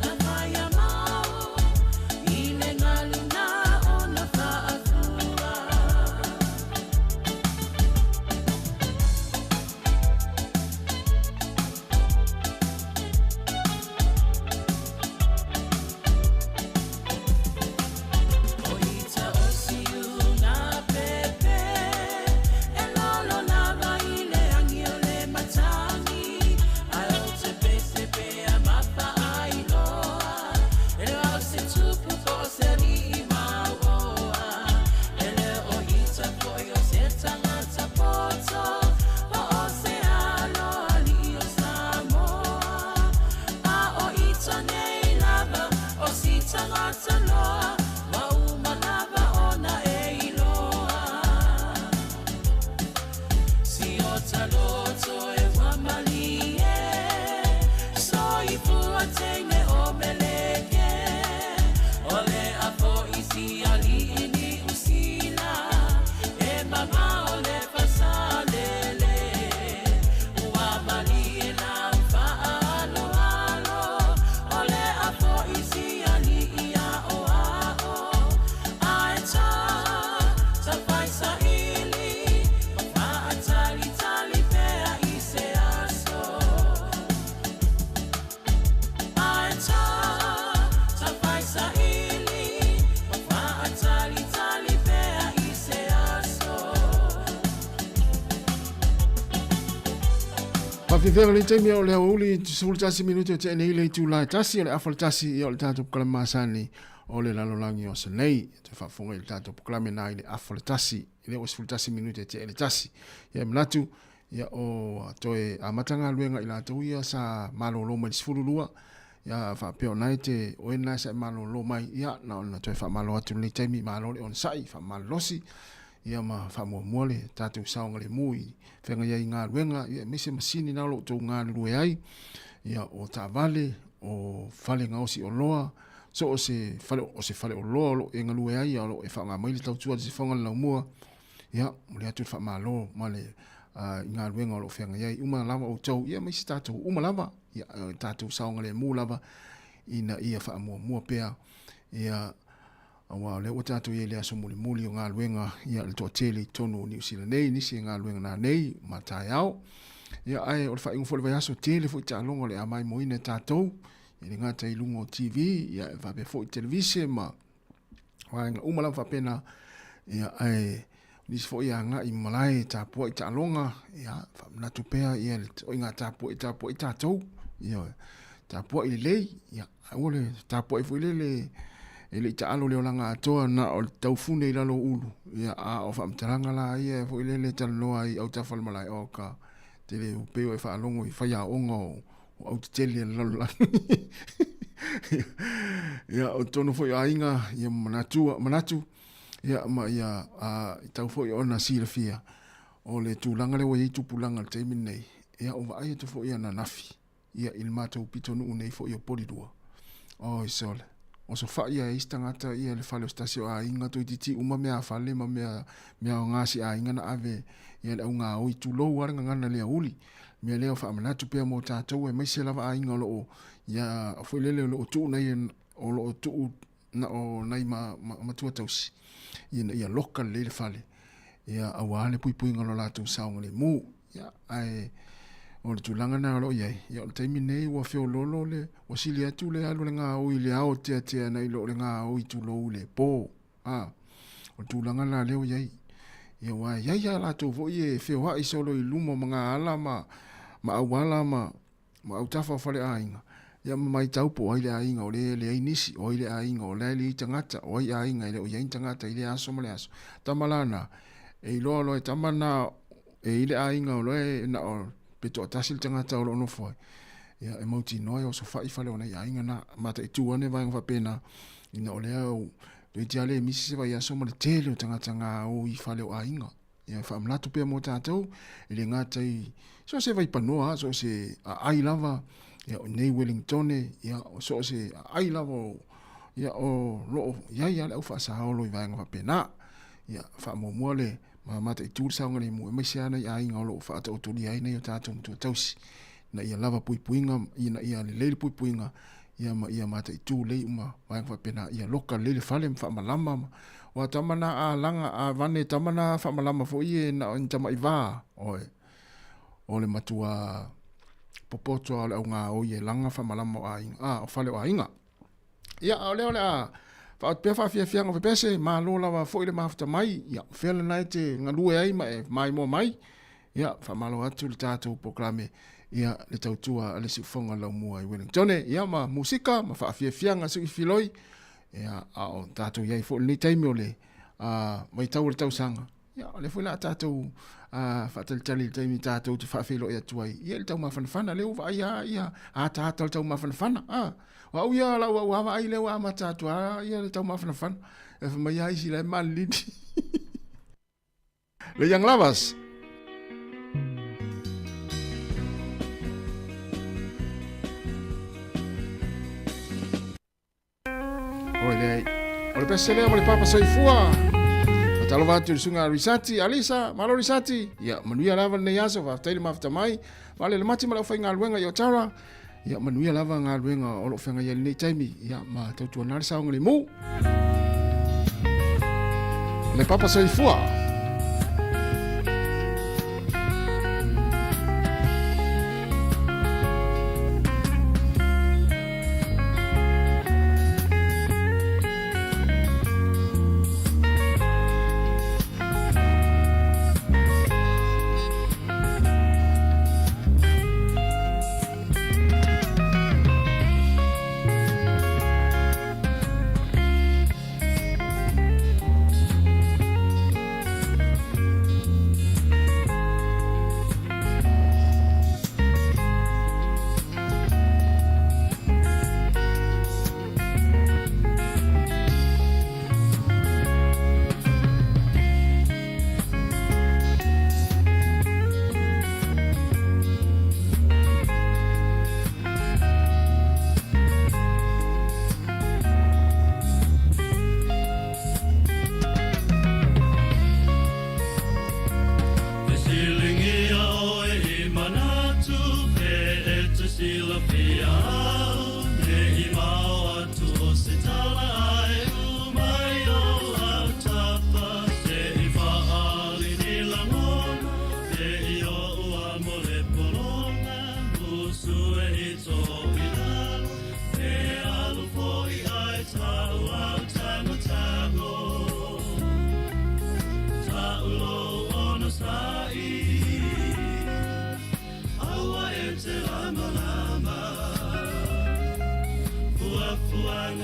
na vaya mau. Ile ngaluna ona faafua. Oita osiu na pepe. E lolo lava ile angi ole matangi. Ai o te pese pea mapa ai loa. E o se tupu po se ni I mauoa. Ele o ita foi o se tangata poto. O se alo ali o Sāmoa. A o ita nei lava o si tangata loa. Mauma lava ona e iloa. Si o taloto e wamalie. So I fua tene o meleke. Ole apo isi ali ini usila. E mama ole fasalele. Wamalie na ufa alo alo. Ole apo isi ali ia o ao. Aeta tafai sa ili. Ofa atali tali pea ise aso. Aeta tafai sa ili. Ofa atali tali pea ise aso. Whawhiwhenga le taimi o le hauli, sulu tasi minuto te nei le tūlai tasi, o le awhal tasi i o le tātou kalamasani o le lalolangi o sa nei, te whawhonga i le tātou puklame nā i le awhal tasi, i le o sulu tasi minuto te le tasi. Ia mnatu, ia o toe a matanga luenga i la tau ia sa malo loma i sifuru lua, ia whapeo nai te o ena sa malo loma i ia, na ona toe whamalo atu le taimi malo le on sai, whamalo losi, ia ma whamua muale, tātou saonga le mui, whenga ia I ngā ruenga, ia mese masini nā lo tau ngā rue ai, ia o tā vale, o whale ngaosi o loa, so o se whale o loa, lo e ngā rue ai, ia lo e wha ngā maili tau tua, se whanga lau mua, ia, mule atu wha mā lo, male, I ngā ruenga o lo whenga iai, uma lava o tau, ia mese tātou, uma lava, ia tātou saonga le mū lava, ina ia wha mua pēa, ia, awa le o tātou ia le aso muli o ngā luenga ia le toa tele tonu o New Zealand nei, nisi ngā luenga nā nei, ma tai au. Ia ai o le wha ingo fole vai aso tele fo I tālonga le amai moina tātou, ia le ngāta I lungo TV, ia e whape fo I televise, ma wainga umalam whapena, ia ai nisi fo ia ngā I malai tāpua I tālonga, ia whamnatu pēa, ia o ngā tāpua I tātou, ia tāpua I le lei, ia ole tāpua I fo I le e le taalo le olanga atoa na o taufune i lalo ulu ia a o whaamtaranga la ia fo ile le taloa i au tawhalmalai o ka te le upeo e whaalongo i whaia onga o au te tele lalo lalo ia o tono fo i ainga ia manatu ia ma ia i tau fo i ona sila fia o le tūlanga le wa i tupulanga le teimi nei ia o vai te fo i ana nafi ia il mātou pito nuu nei fo i o porirua o i sole o so fa ia istangata ia le fale stasio a inga to titi uma mea fale ma mea ngasi a inga na ave ia le unga o i tulo wara ngana le uli mea leo fa manatu pe mo tatou e mai se lava a inga lo ia fo lele lo tu nei o lo tu na o nei ma tua tausi ia local le fale ia awale pui ngalo la tu saunga le mu ia ai o le tūlanga nā ro iai. Ia o le taimi nei ua whio lolo le, wa sili atu le alu le ngā ui le ao tea nei lo le ngā ui tu lo le pō. O le tūlanga nā leo iai. Ia wa iai a la tō vo i e whio hai solo i lumo ma ngā ala ma awala ma au tafa o whale ainga. Ia mai taupo ai le ainga o le ainisi, o le ainga o le i tangata, o i ainga i le o iai tangata i le aso ma le aso. Tamalana, e i loa loe tamana e i le ainga o loe na o peto atasil tangata o lono foi. Ia e mauti noi o so fai fale ona ia inga na mata i tuane vai ngwa pena ina o leo do i tiale misi se vai aso ma le tele o tangata ngā o i fale o a inga. Ia wha amlatu pia mo tātou i le ngata i so se vai panoa so se ai lava ia o nei Wellingtone ia o so se ai lava ia o loo ia le au wha sa haolo i vai ngwa pena ia wha mo le ma mata i tūr saunga ni mu e mai seana i a inga o loo whaata o tuli ai nei o tātou mtua tausi na ia lava puipuinga ia le leile puipuinga ia mata i tū lei uma waeng whapena ia loka leile whale whaamalama wa tamana a langa a vane tamana whaamalama fo ie na o tama i vā o le matua popoto o le au ngā o ie langa whaamalama o a inga o whale o a inga ia o leo le a Whaot pia whawhiawhianga whapese, maa lola wa fo ile maafta mai, ia, whiala nai te ngalue ai mai mo mai, ia, whamalo atu le tātou proklame, ia, le tautua le si whonga lau mua i Wellingtone, ia, ma musika, ma whawhiawhianga si whiloi, ia, o tātou iai fo le taimi o le, mai tau le tausanga, ia, le fwila tātou, whaatalitali le taimi tātou te whawhilo ia tuai, ia, le tau mawhanawhana, leo wa ia, tātou le tau mawhanawhana, wa uia la wa ai le wa matatu ia le tau mafana e fa mai ai si le malidi le young lovers ole pesele ole papa soifua talo vatu le sunga risati alisa malo risati ia manuia lava ne yaso va taile mafta mai vale le mati mala fainga luenga yo tara ia manuia lava ngā luenga o lo whenga ia nei taimi ia ma tautua nare saonga le mu le papa soifua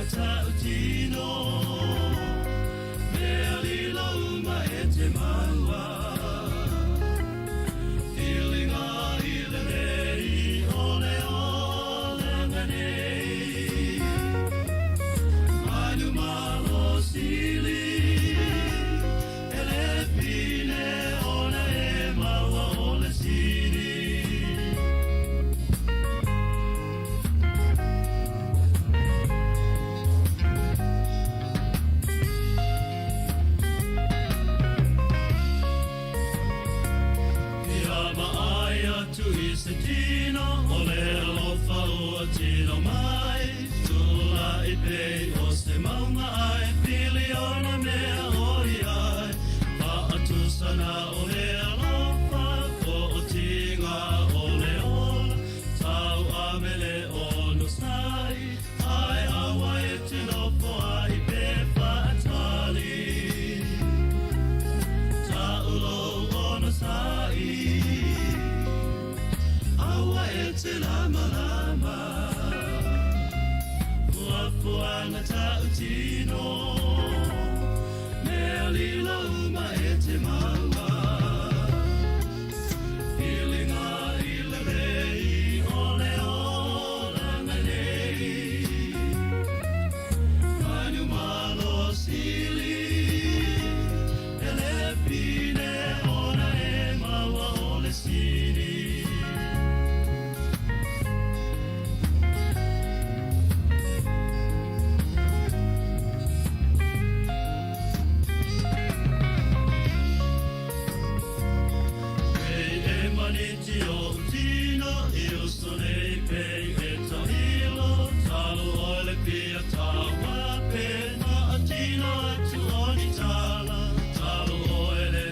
ngata utino mea lila uma e te maua Feelinga ila rei ole ole nganei Manu malo sili ele pine ona e maua ole sili Tino ole alofa o tino mai Tula I pei o se maunga ai Pili ona mea oi ai Pa atusana o he alofa Ko o tinga ole ola Tau amele o no sai Ai awa e tino po ai pe pa atali Ta ulo o no sai Awa e te lama lama Fua ngata utino Mea lila uma e te maua Feelinga ila rei Ole ola nganei Manu malo sili Ele pine ona e maua ole sili Talo o ele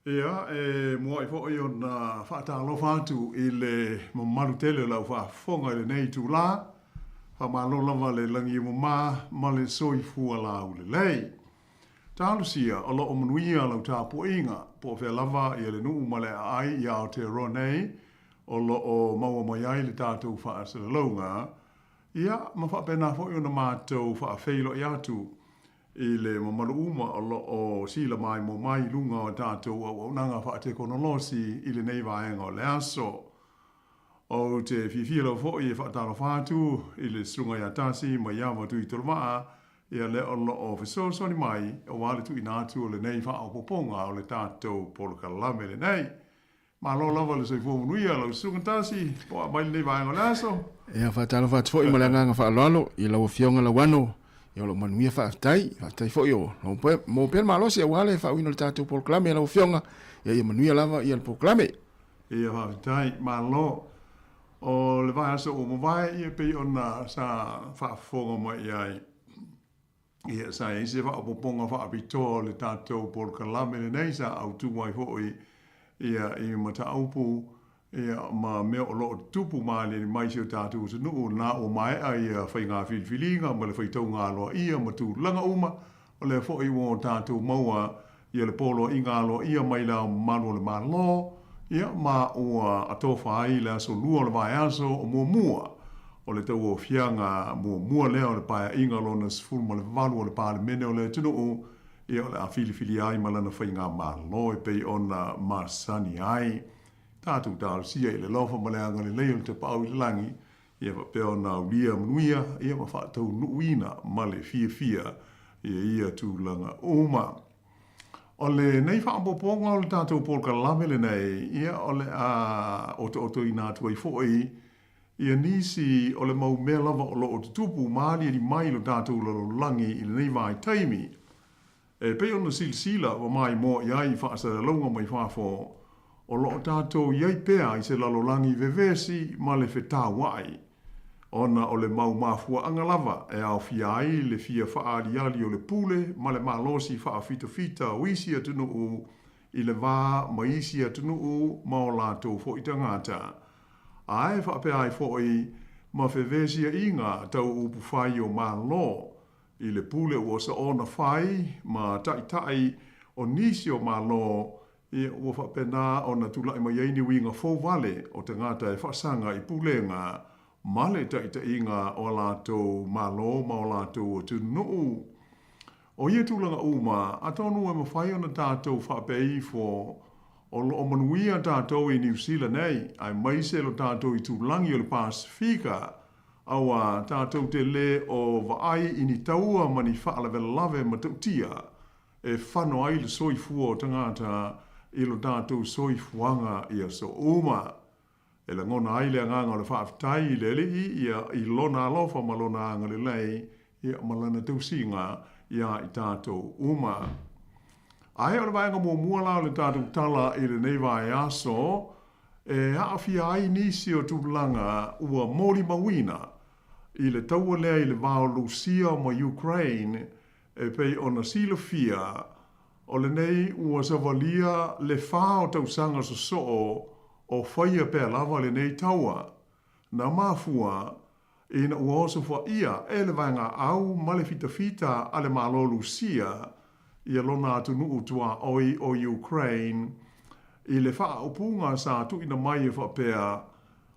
Ia, mua I fo I ona whaatalo whātu I le mamaru tele lau whaafonga I le nei tū la, whamalo lava le langi ma le soi fua la u le lei. Tālu sia, o lo o manuia lau tāpo inga, po whea lava I le nuu ma le ai I Aotearoa nei, o lo o maua mai ai le tātou whaasara launga, ia, ma whaapena fo I ona mātou whaafeilo I atu, I le mamaru uma o lo o sila mai mo mai lunga o tātou au nanga whaate konolosi I le nei vaenga o le aso. O te whiwhira fo I whaataro whātu I le strunga ia tasi ma iawa tui tolomaa ia le o lo o whisosoni mai o wale tu inatu o le nei wha o poponga o le tātou polokalame le nei. Ma lo lava le soifo munuia lau strunga tasi po a mai le nei vaenga o le aso. Ia whaataro whaatu fo I malanga ngā whaaloalo I lau fionga la wano. Yo lo manuia fatai fo yo mo per malo se wale fa wino tatu proclame la fionga ia manuia lava ia proclame ia fatai malo o le vai so o vai ia pe ona sa fa fonga mo ia sa se va o ponga fa abito le tatu proclame le nei sa au tu mai fo ia I mata upu ia ma me o lo tupu ma le mai se tatu se no na o mai ai fai nga filinga ma le fai tau nga lo ia ma tu langa uma o le fo I wo tatu maua ia le polo I nga lo ia mai la malo le malo ia ma o atofa ai le so lua le vai aso o mua o le tau o fianga mua le o le pa inga lo na sful ma le valu o le pa le mene o le tunu o ia le a fili ai ma lana fai nga malo e pe ona masani ai tātou tālu sia I le lofa maleanga le leo te pau I langi, ia wa peo nā ulia manuia, ia wa whaatau nuuina ma le fia, ia tūlanga oma. O le nei whaapoponga o le tātou polka lame le nei, ia o le oto I nā tuai fōi, ia nisi o le mau mea lava o lo o tupu maali ni mai lo tātou lo langi I le nei vai taimi. E peo na silsila wa mai mo iai whaasara launga mai whaafo, o lo tātou iai pēa I se lalolangi vevesi ma le whetā wai. Ona o le mau mafua angalava e au fia ai le fia whaariali o le pule ma le malosi wha fita o isi atunu u I le wā ma isi atunu u ma o lātou fo I tangata. Ae whapea ai fo I ma whevesi a inga tau upu whai o ma lo I le pule o sa ona whai ma tai o nisi o ma lo ia ua whapena o na tulai mai aini winga fō vale o te ngata e whasanga I pulenga male ta inga o lātou malo ma o lātou o tu nuu. O ia tūlanga uma, a tonu e mawhai o na tātou whapei fō o lo manuia tātou I New Zealand nei, ai mai se lo tātou I tūlangi o le Pasifika, awa tātou te le o vaai ini taua mani whaalawelave matautia, e whano ai le soifua o tangata I lo tātou soifuanga ia so uma. E la ngona ai le nganga o le whaafitai le ia I lona alofa ma lona anga le lei ia malana tausinga ia I tātou uma. Ahe o le vaenga mua lao le tātou tala I le nei vai aso, e haafia ai nisi o tūlanga ua mori mawina I le taua lea I le vao Lucia ma Ukraine e pei ona silofia o le nei ua savalia le whao tausanga so o whaia pēr lava le nei taua. Na mafua, ina ua oso wha ia e le vanga au ma le fita a le malo Lucia ia lona atu nuu tua oi o Ukraine I le wha upunga sa tu ina mai e wha pēr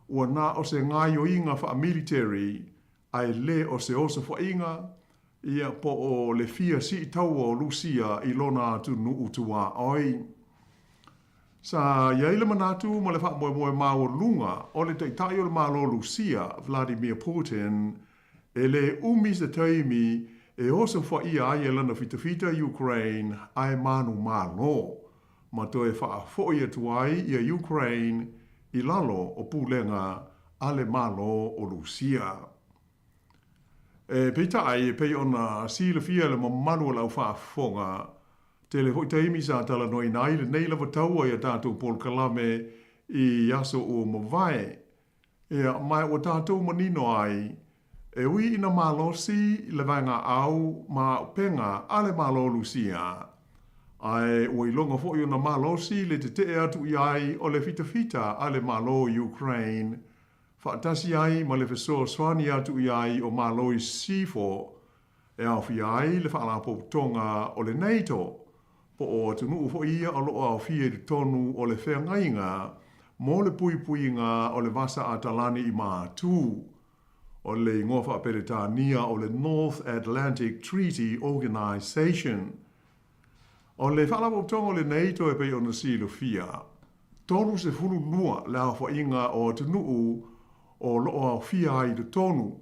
ua na o se ngai o inga wha military ai le o se oso wha inga ia po o le fia si tau o Lucia I lona atu nuu tua oi. Sa iaile manatu ma le wha moe mao lunga o le teitai o le malo Lucia, Vladimir Putin, e le umi se taimi e oso wha ia ai e lana fita Ukraine ai manu malo. Ma to e wha foi atu ai ia Ukraine I lalo o pulenga ale malo o Lucia. E peita ai e pei ona sila fia le mamanu lau whaafonga. Te le hoi taimi sa tala noi nai le nei lava taua ia tātou polkalame I aso o mawai. Ia mai o tātou manino ai, e ui ina malosi le vanga au ma penga ale malo Lucia. Ai oi longa fo i ona malosi le te atu iai o le fita ale malo Ukraine. Whaatasi ai ma le fesoa swani atu iai o malo i sifo e au fi ai le whaalapo tonga o le NATO. Po o tunu ufo ia o loo au fie di tonu o le whengainga mo le puipuinga o le vasa atalani i mātū. O le ngofa aperetania o le North Atlantic Treaty Organization. O le whaalapo tonga o le NATO e pei o na silo fia. Tonu se fulu lua le au whainga o tunu o loo au fia ai de tonu.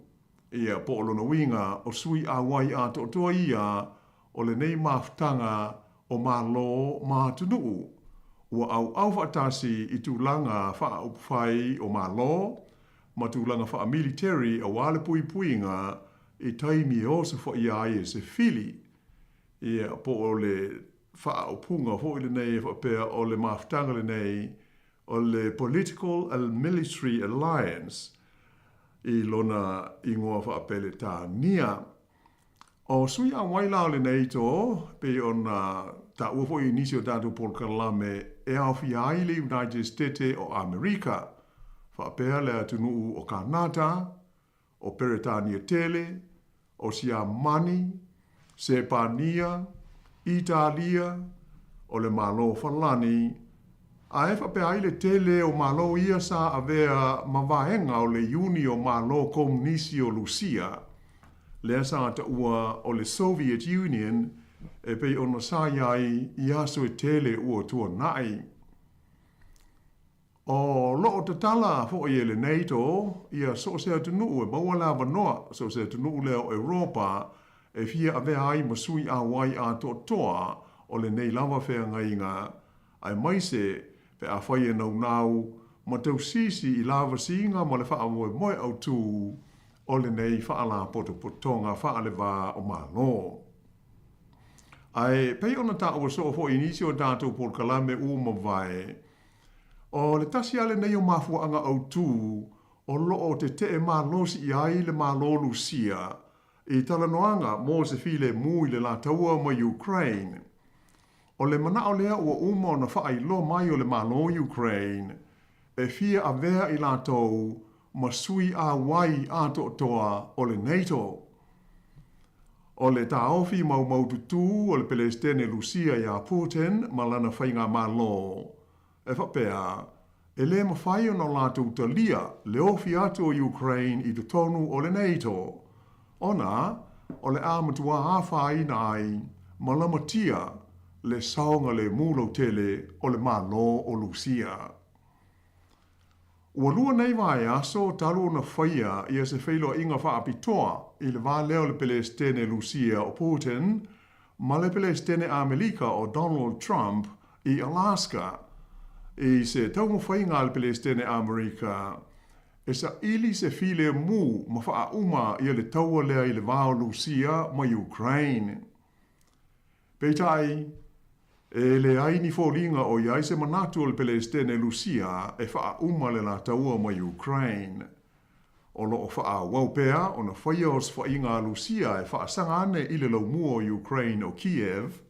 Ia po o lona winga o sui a wai a toa ia o le nei maftanga o malo mātunuu. Ua au whaatasi i tūlanga wha upwhai o malo, ma tūlanga wha military a wale puipuinga i taimi o se wha ia e se fili. Ia po o le wha upunga ho i le nei wha pēr o le maftanga le nei o le Political and Military Alliance i lona ingoa wha apele tā nia. O sui a wailao le nei tō, pe ona ta uafo i nisi o tātou polkalame e au ai le United States o Amerika. Whaapea le atunu o Kanata, o Peretania Tele, o Siamani, Sepania, Italia, o le malo Falani, a e whapea ai le tele o malo ia sa avea mawaenga o le uni o malo komunisi o Lucia. Le sa ta ua o le Soviet Union e pei ona sa iai i aso e tele ua tua nai. O loo tatala fo i le NATO, ia so se atunu e maua la vanoa, so se atunu leo Europa, e fia avea ai masui a wai a toa o le nei lava whea ngainga, ai maise pe a whai e nau ma tau sisi i lava singa ma le wha moe au tū o le nei wha ala potonga wha le wā o malo. Ai pei ona ta ua so fo inisi o tātou polkalame u ma vai, o le tasi ale nei o mafuanga au tū o loo te te e malosi i ai le malo Lucia i talanoanga mo se file mui le la taua ma Ukraine. O le mana o lea ua uma o na wha i lo mai o le malo Ukraine e fia a vea i la tau ma sui a wai a toa o le NATO. O le taofi mau tutu o le Palestine Lucia ia Putin ma lana whainga malo. E whapea, e le mawhai o no lātou talia le ofi atu o Ukraine i te tonu o le NATO. Ona, o le āmatua hawhai nai, ma lamatia le saonga le mulo tele o le malo o Lucia. Ua lua nei vai aso talu na whaia ia se whailo inga wha apitoa i le vāleo le Palestine Lucia o Putin, ma le Palestine Amerika o Donald Trump i Alaska. I se taunga whainga le Palestine Amerika, e sa ili se file mu ma wha uma ia le taua lea i le vāo Lucia ma Ukraine. Peitai, e le aini fōlinga o iai se manatu o le Palestine Lucia e wha uma le la taua ma Ukraine. O loo wha waupea o na whaia o swainga Lucia e wha sangane i le laumua o Ukraine o Kiev,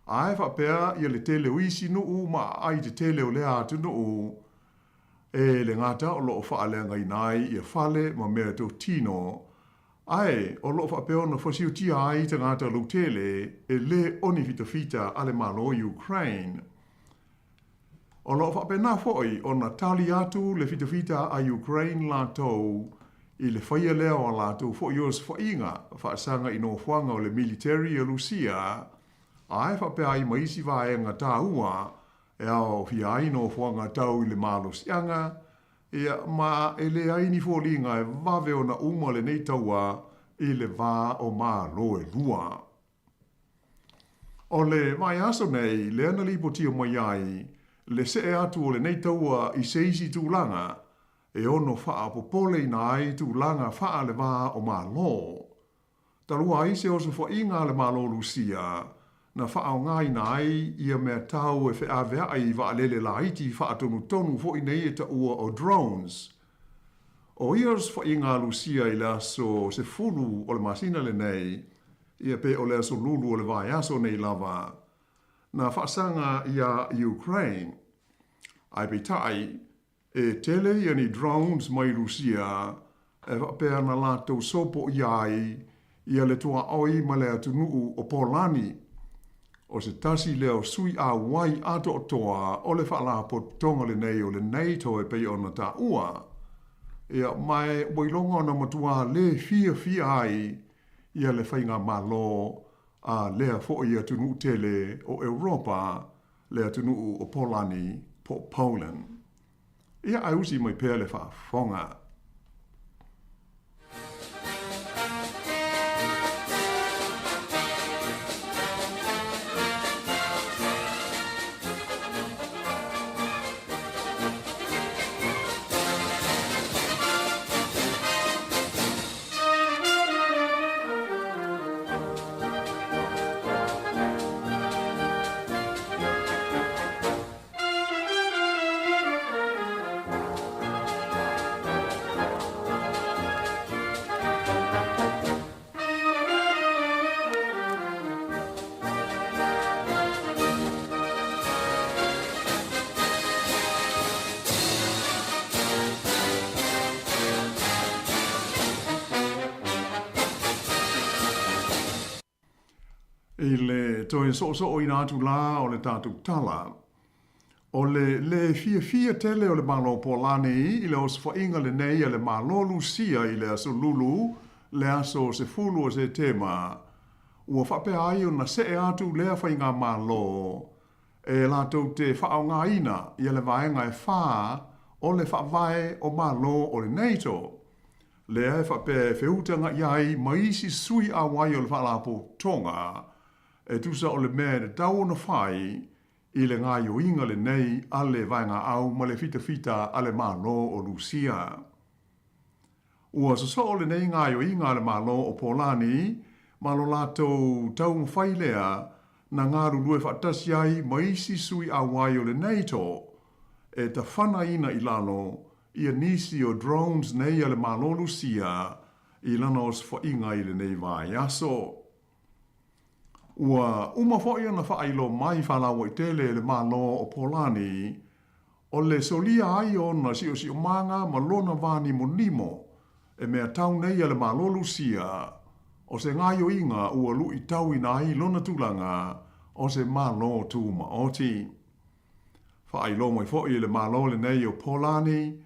a e wha pea i le tele uisi nuu ma ai te tele o lea atu nuu, e le ngata o loo wha alea ngai nai i a whale ma mea tō tino, ai o loo wha pea na whasiu tia ai te ngata lau tele e le oni fita ale malo Ukraine. O loo wha pea na foi o na tali atu le fita a Ukraine la tau i le whaia lea o la tau foi os whainga wha sanga i no whanga o le military o Lucia, ai wha pea i maisi vaenga tā ua, e au fi ai no whanga tau i le malo sianga, ma e le aini fōlinga e vave o na uma le nei taua i le vā o malo e lua. O le mai aso nei, le ana lipo tia mai ai, le se e atu o le nei taua i seisi tūlanga, e ono wha popole ina ai tūlanga wha le vā o malo. Talua ai se oso whainga le malo Lucia, na whaau ngai nai ia mea tau e wha avea ai wa alele la iti wha tonu fo i nei e ta ua o drones. O iars wha i ngā Lucia i la so se fulu o le masina le nei, ia pe o le aso lulu o le vai aso nei lava. na whaasanga ia Ukraine, ai pitai, e tele ia ni drones mai Rusia, e wapea na lātou sopo iai, ia le tua oi ma le atunuu o Polani, o se tasi leo sui a wai ato o toa, o le whaala po tonga le nei o le NATO e pei ona ta ua. Ia mai wailonga na matua le fia ai, ia le whainga malo, a lea fo ia tunu tele o Europa, lea tunu o Polani po Poland. Ia ai usi mai pēle whaafonga. I le toi so o ina tu la o le tatu tala. O le fia tele o le malo Polani i le osfa inga le nei le malo Lucia i le aso lulu le aso se fulu o se tema. Ua whape ai o na se e atu lea whainga malo e la tau te whaonga ina i le vaenga e wha o le whawae o malo o le NATO. Lea e whape whiutanga iai maisi sui a wai o le whalapo tonga. E tusa o le mea de tau na whai i le ngā yo inga le nei a le vaenga au ma le fita a le malo o Lucia. Ua so o le nei ngā yo inga le malo o Polani, malo lātou tau mwhai lea na ngā rurue whaatasi ai maisi sui a wai o le NATO e ta whana ina i lalo i a nisi o drones nei a le malo Lucia i lana o swhainga i le nei vai aso. Ua uma fo'i ana whailo mai whalawa i tele le malo o Polani, o le solia ai ona si o manga ma lona vani mo nimo, e mea tau nei le malo Lucia, o se ngaio inga ua lu i tau ina ai lona tulanga, o se malo tu ma oti. Whailo mai fo'i le malo le nei o Polani,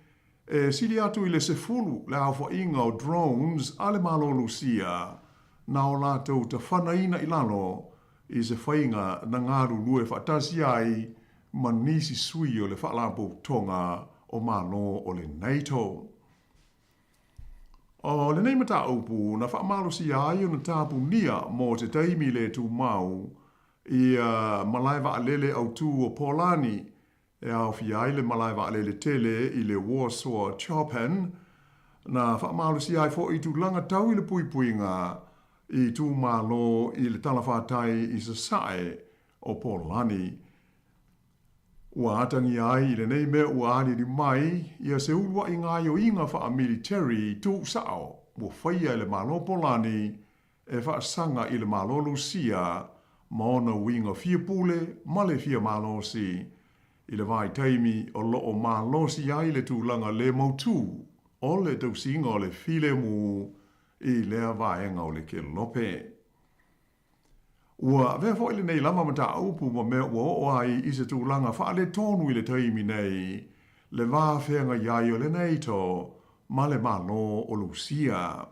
e sili atu i le sefulu le au inga o drones a le malo Lucia, na o lātou ta whanaina i lalo i se whainga na ngāru lue whaatasi ai ma nisi sui o le whaalapo tonga o malo o le NATO. O le nei mata upu na whaamalo si ai o na tāpu nia mō te taimi le tū mau i malaiwa alele au tū o Polani e au fi ai le malaiwa alele tele i le Warsaw Chopin na whaamalo si ai fo i tū langa tau i le puipuinga i tū malo i le talawhātai i sa sae o Polani. Ua atangi ai i le nei mea ua ariri mai i a se ulua i ngā yo inga wha military tū sao mo whaia i le malo Polani e wha sanga i le malo Lucia ma ona winga fia pule ma le fia malo si i le vai taimi o loo malo si ai le tūlanga le mautū o le tausinga o le file mu i lea vaenga o le ke lope. Ua vea fo ile nei lama mata aupu ma mea ua o ai i se tūlanga wha le tonu i le taimi nei le vā whenga iai o le NATO ma le malo o Lucia.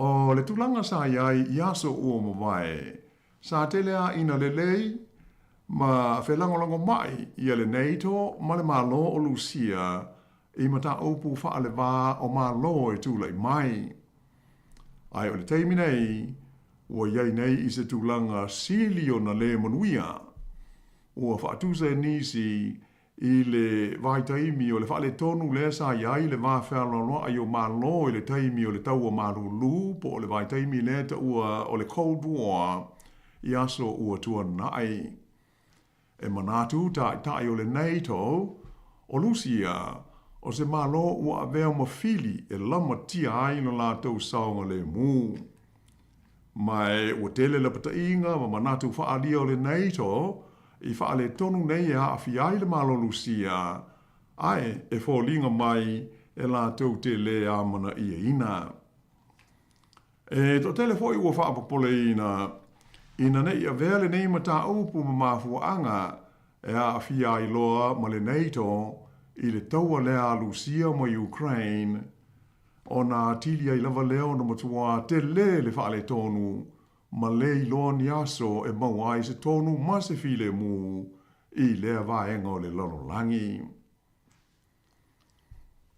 O le tūlanga sa iai i aso ua ma vai, sa te lea ina le lei ma whelangolongo mai i le NATO ma le malo o Lucia i mata aupu wha le vā o malo e tūlai mai. Ai o le teimi nei, ua iai nei i se tūlanga silio na le manuia. Ua whaatusa e nisi i le vai taimi o le wha le tonu le sa iai le vā whelaloa ai o malo i le taimi o le tau o marulu po o le vai taimi le ta ua o le Cold War i aso ua tua nai. E manatu tai o le NATO o Lucia o se malo ua avea mawhili e lama tia ai no lātou saonga le mū. mai o tele la pata inga, ma manatu whaalia o le nei to, i whaale tonu nei e haafiai le malo lusia, ai e fōlinga mai e la tau te le amana ia ina. E to tele fōi ua whaapapole ina nei a vele nei mata upu ma mafuanga e haafiai loa ma le nei to, i le taua lea Lucia mo Ukraine, o nā tilia i lava leo na matua te le whaale tonu, ma le i loa ni aso e mauai se tonu ma se file mu i lea vaenga o le lololangi.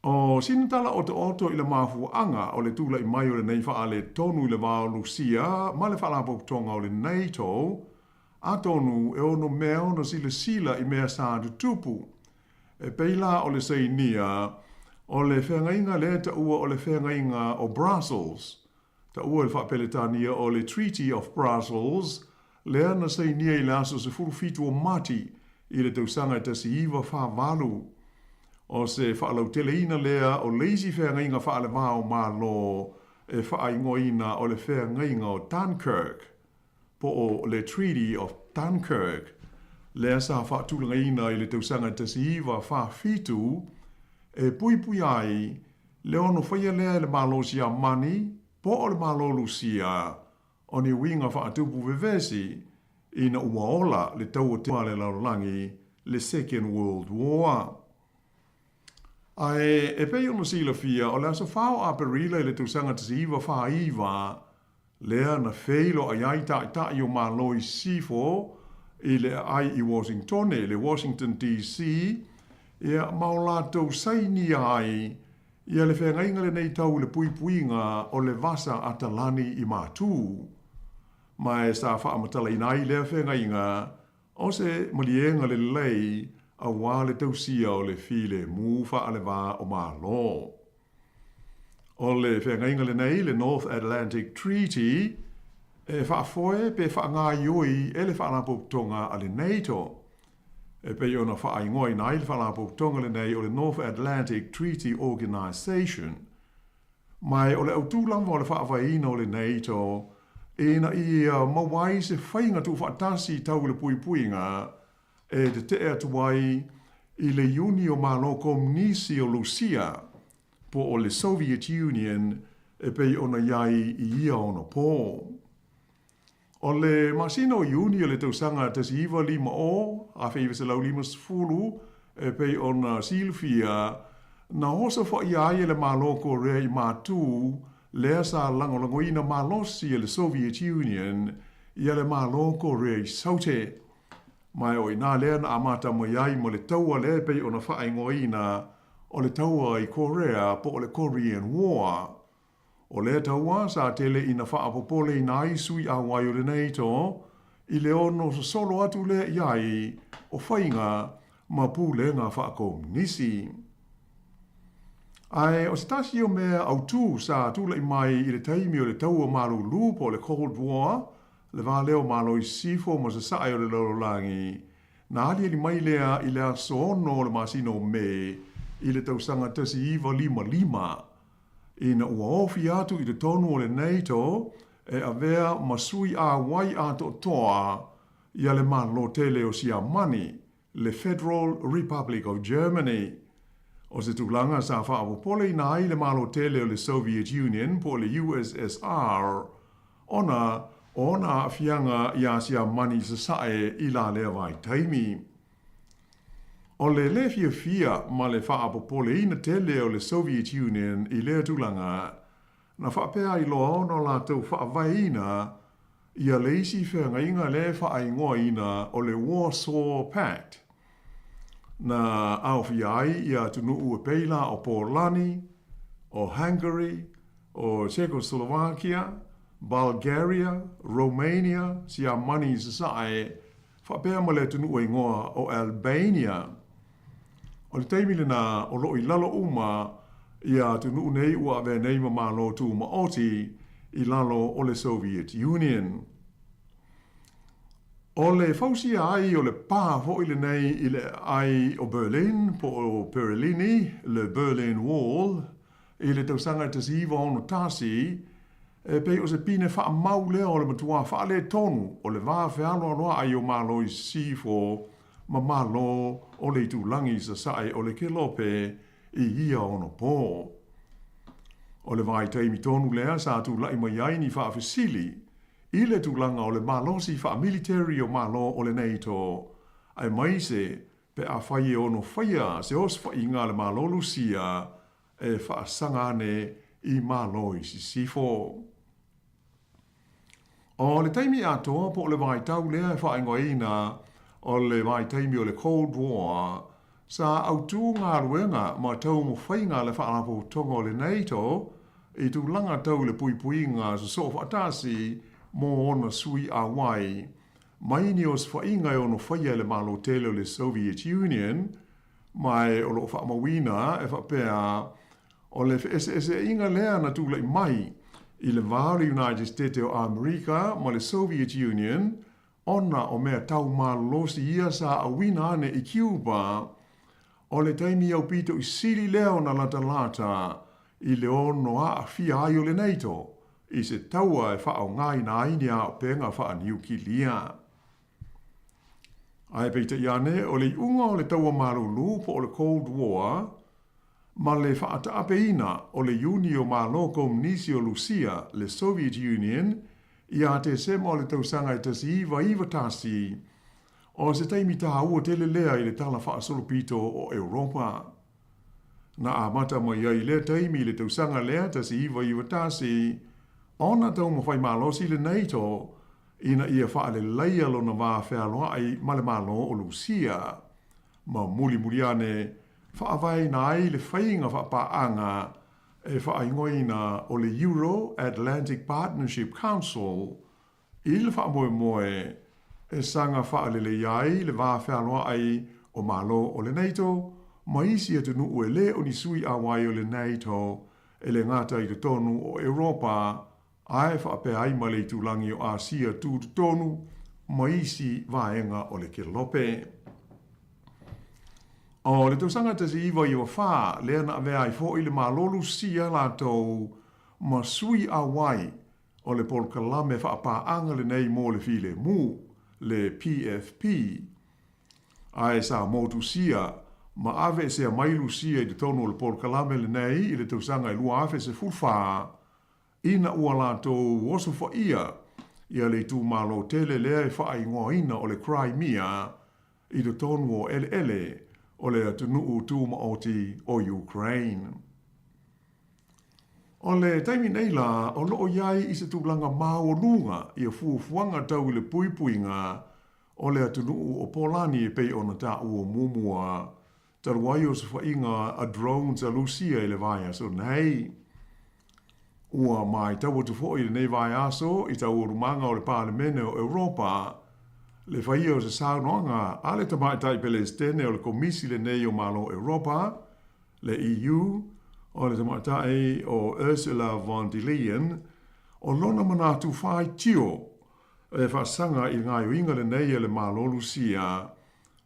O sinatala o te oto i le mafuanga o le tula i mai o le nei whaale tonu i le vāo Lucia, ma le whaalapo tonga o le NATO, a tonu e ono meo na sila i mea sa tupu, e peila o le seinia o le whengainga le ta ua o le whengainga o Brussels. Ta ua le whapeletania o le Treaty of Brussels, lea na seinia i le aso se furufitu o mati i le tausanga i tasi iwa whāwalu. O se whaalau teleina lea o leisi whengainga whaale wāo mā lo e whaingoina o le whengainga o Dunkirk, po o le Treaty of Dunkirk. Lea sa whaatulanga ina i le tausanga tasi iwa whaafitu, e pui ai, le ono whaia lea le malo sia mani, po o le malo lusia, o ni winga whaatupu vevesi, ina umaola le taua te le laulangi, le Second World War. Ai, e pei ono sila fia, o le aso whao a perila i le tausanga tasi iwa whaiva, lea na feilo ai ai tai o malo i sifo, i le ai i Washington, le Washington DC, ia maolatou saini ai, ia le whengainga le nei tau le puipuinga o le vasa atalani i mātū. Ma e sa whaamatala inai le whengainga, o se malienga le lei a wā le tausia o le file mū whaale wā o mālo. O le whengainga le nei le North Atlantic Treaty, e whaafoe pe whaangā ioi e le whaalapotonga a le NATO. E pe ona whaingoa nai le whaalapotonga le nei o le North Atlantic Treaty Organisation. Mai o le autūlanga o le whaavaina o le NATO, e na i mawai se whainga tu whaatasi tau le puipuinga, e te te atuai i le Uni o Malo Komunisi o Lucia, po o le Soviet Union, e pe ona iai i ia ona po. O le masino Uni o le tausanga tasi iwa lima o, a whaiva se lau lima sfulu, e pe ona silfia, na hosa wha iai le malo Korea i mātū, lea sa langolangoina malosi e le Soviet Union, i le malo Korea i saute. Mai o ina lea na amata mo iai mo le taua le pe ona whaingoina o le taua i Korea po o le Korean War. O le taua sa tele ina whaapopole ina isui a wai o le NATO, i le ono so solo atu le iai o whainga ma pūle ngā whaakomunisi. Ai, o se tasi o mea autu sa tula i mai i le taimi o le taua maru lupo o le Cold War, le vā leo malo i sifo ma se sae o le lololangi, na ali li mai lea i le aso ono le masino me i le tausanga tasi iwa lima. Ina ua ofi atu i te tonu o le NATO e a vea masui a wai ato toa i ale malo tele o Siamani, le Federal Republic of Germany. O se tūlanga sa whaapopole ina ai le malo tele o le Soviet Union po le USSR, ona a fianga i a Siamani sa sae i la lea vai taimi. O le fia ma le whaapopole ina tele o le Soviet Union i lea tūlanga, na whaapea i loa ono la tau whaawaina i a leisi whenga inga le whaingoa ina o le Warsaw Pact. Na awhi ai i a tunu ua peila o Polani, o Hungary, o Czechoslovakia, Bulgaria, Romania, Siamani sasae, whaapea ma le tunu ua ingoa o Albania. O le teimile na o lo i lalo uma i a tunu nei ua ave nei ma malo tu ma oti i lalo o le Soviet Union. O le fausia ai o le pā ho i le nei i le ai o Berlin po o Berlini, le Berlin Wall, i le tausanga tasi iwa ono tasi, E pe o se pine wha mau lea o le matua wha le tonu o le vā whialoa roa ai o malo i sifo ma malo o le tūlangi sa sae o le kelope i ia ono pō. O le vai teimi tonu lea sa tu lai mai ai ni wha fesili i le tūlanga o le malo si wha military o malo o le NATO ai mai se pe a whai ono whaia se os wha inga le malo lusia e wha sangane i malo i sifo. O le taimi atoa po le vai tau lea e whaingoina o le vai taimi o le Cold War sa autu ngā ruenga ma tau mo whainga le whaarapo tonga o le NATO i tu langa tau le puipuinga so whaatasi mo ona sui a wai mai ni os whainga e ono whaia le malo tele o le Soviet Union mai o lo whaamawina e whapea o le ese inga lea na tu le mai i le vāri United States o Amerika ma le Soviet Union, ona o mea tau mālosi ia sa a wina ane i Cuba, o le taimi au pito i siri leo na lata i le ono a fia ai o le NATO, i se taua e wha o ngai na aini a o penga wha a niukilia. Ai peita iane, o le unga o le taua marulu po o le Cold War, ma le whaataapeina o le Unio Malo Komunisi o Lucia, le Soviet Union, i a te sema o le tausanga i tasi iwa tasi, o se taimi taha ua tele lea i le tala whaasolopito o Europa. Na a mata mai ai le taimi le tausanga lea tasi iwa tasi, ona tau mawhai malosi le NATO, ina ia whaale leia lo na wā whealoa ai male malo o Lucia, ma muli ane, whaawai na ai le whainga whapaanga e whaingoina o le Euro-Atlantic Partnership Council i le whaamoe e sanga whaalele iai le wāwhialoa ai o malo o le NATO ma isi atu nuu e le o ni sui awai o le NATO e le ngata i te tonu o Europa ai whaapea ai ma le tūlangi o Asia tū te tonu ma isi vaenga o le kelope. O le tausanga tasi iwa i wa wha, lea na avea i fo i le malolu sia la tau ma sui a wai o le polkalame whapaanga le nei mo le file mu, le PFP. Ai sa motu sia, ma ave se a mailu sia i te tonu o le polkalame le nei i le tausanga i lua ave se fulfa, ina ua la tau osu fa ia le tu malo tele lea i wha ingoa ina o le Crimea i te tonu o ele o le atunuu tūma oti o Ukraine. O le taimi nei la, o loo iai i se tūlanga māo lunga i a fuafuanga tau i le puipuinga o le atunuu o Polani e pei ona tā ua mumua, taruai o se whainga a drones a Lucia i le vai aso nei. Ua mai tau atu fo i le nei vai aso i tau urumanga o le Parlemene o Europa, le whaia o se saunoanga a le tamaitai Palestine o le komisi le nei o malo Europa, le EU, o le tamaitai o Ursula von der Leyen, o lona manatu whai tio e whasanga i ngā uinga le nei e le malo Lucia,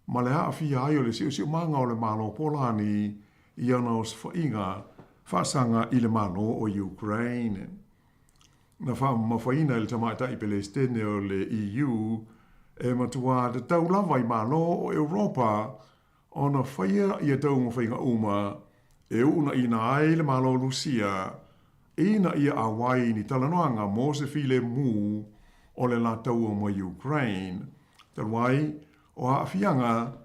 ma le haawhia ai o le siu manga o le malo Polani i ana o se whainga whasanga i le malo o Ukraine. Na whaina i le tamaitai Palestine o le EU, e matua te tau lawa i malo o Europa o na whaia i a tau mwhainga uma e una ina ai le malo Lucia ina ia a wai ni talanoanga mo se file mu o le la tau o mo Ukraine. Taruai o a fianga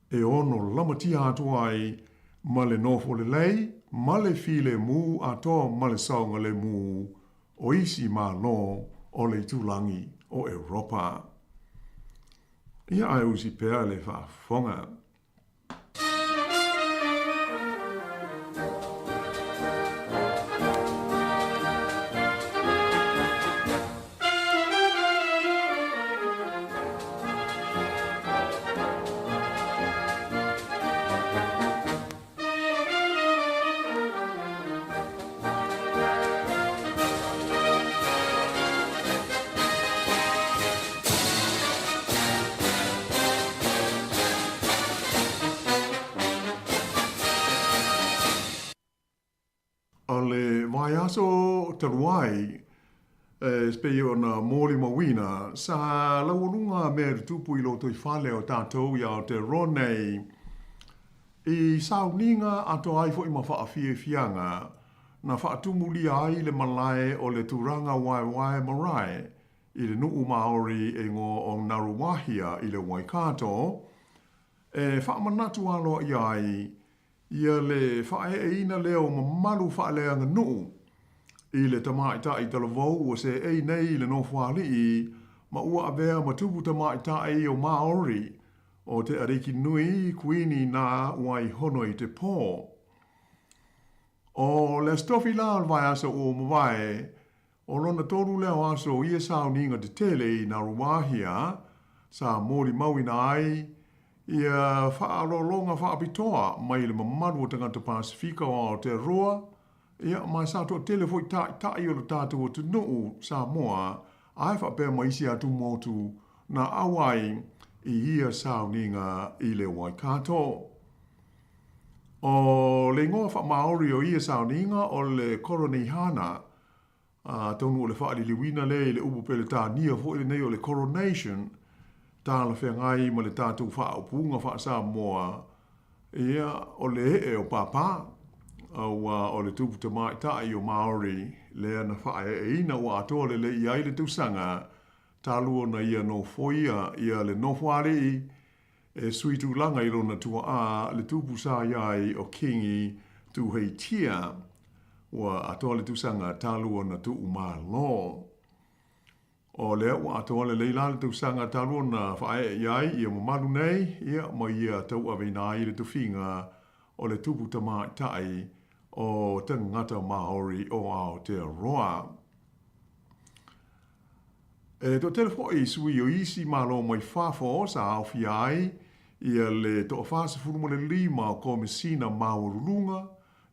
e ono lamatia atuai ma le nofo le lei ma le file mu ato ma le saunga le mu o isi malo o le tulangi o Europa. Ia ai usi pēr le whaafonga. O le vai aso taruai Spei o na mōli mawina, sa laurunga mea tupu I loto I whale o tātou ia o te ronei, I sauninga ato ai fo I ma whaafie fianga, na whaatumulia ai le malae o le turanga wai marae, I le nuu Māori e ngō o Naruwahia I le Waikato, e whaamanatu alo I ai, ia le whaeina leo mamalu whaaleanga nuu, I le tamaita I talavou o se ei nei le nofwali I ma ua avea matupu tamaita I o Māori o te ariki nui kuini nā wai hono I te pō. O le stofi la vai asa o mawai, o lona toru leo aso ia sauninga te tele I Naruwahia, sa mōri mauina ai, ia whaalolonga whaapitoa mai le mamadu o tangata Pasifika o te roa, ia mai sato telefoi tai o le tātou o te nuu Sāmoa, ai whapea maisi atu motu na awai I ia sauninga I le Waikato. O le ngoa wha Māori o ia sauninga o le Koronihana, tonu o le whaariliwina le le upu pele tā nia fo ile nei o le Coronation, tā la whengai ma le tātou wha o punga wha Sāmoa, ia o le e o pāpā, o le tupu te mai tai o Māori, lea na whae ina o atoa le iai le tusanga, tālua na ia no foia, ia le nofwari, e suitu langa I rona tua a le tupu sa iai o kingi tu hei tia, wa atoa le tusanga tālua na tu umalo. O lea wa atoa le leila le tusanga tālua na whae iai, ia mamalu nei, ia ma ia tau awinai le tuwhinga o le tupu te mai tai, o te ngata Māori o Aotearoa. E to telefo I sui o isi malo mai whafo sa awhi ai, ia le to whasa furuma le lima o komisina Maurulunga,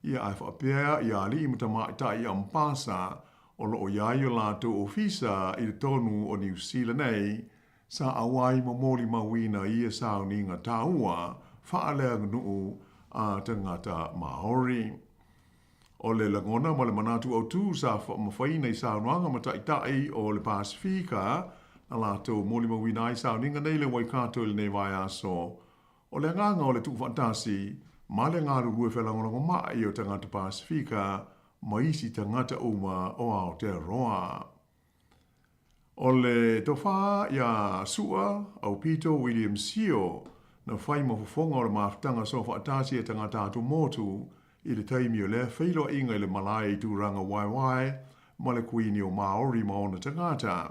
ia ai whapea ia li imata maitai a mpasa o lo o iai o lato ofisa I le tonu o New Zealand nei, sa awai mamoli mawina ia sauninga taua, whaalea nuu a te ngata Māori. O le lagona ma le manatu au tū sa mawhaina I saunoanga ma taitai o le Pasifika, na lato moli mawina I sauninga nei le Waikato le nei vai aso. O le nganga o le tuku fantasi, ma le ngaru rue whelangonongo mai o tangata Pasifika, ma isi tangata uma o Aotearoa. O le tofa ia sua au Peter William Sio, na whai mafufonga o le maftanga so whaatasi e tangata atu motu, I le taimi o lea whailo inga I le malai tūranga waiwai, ma le kuini o Māori ma ona tangata.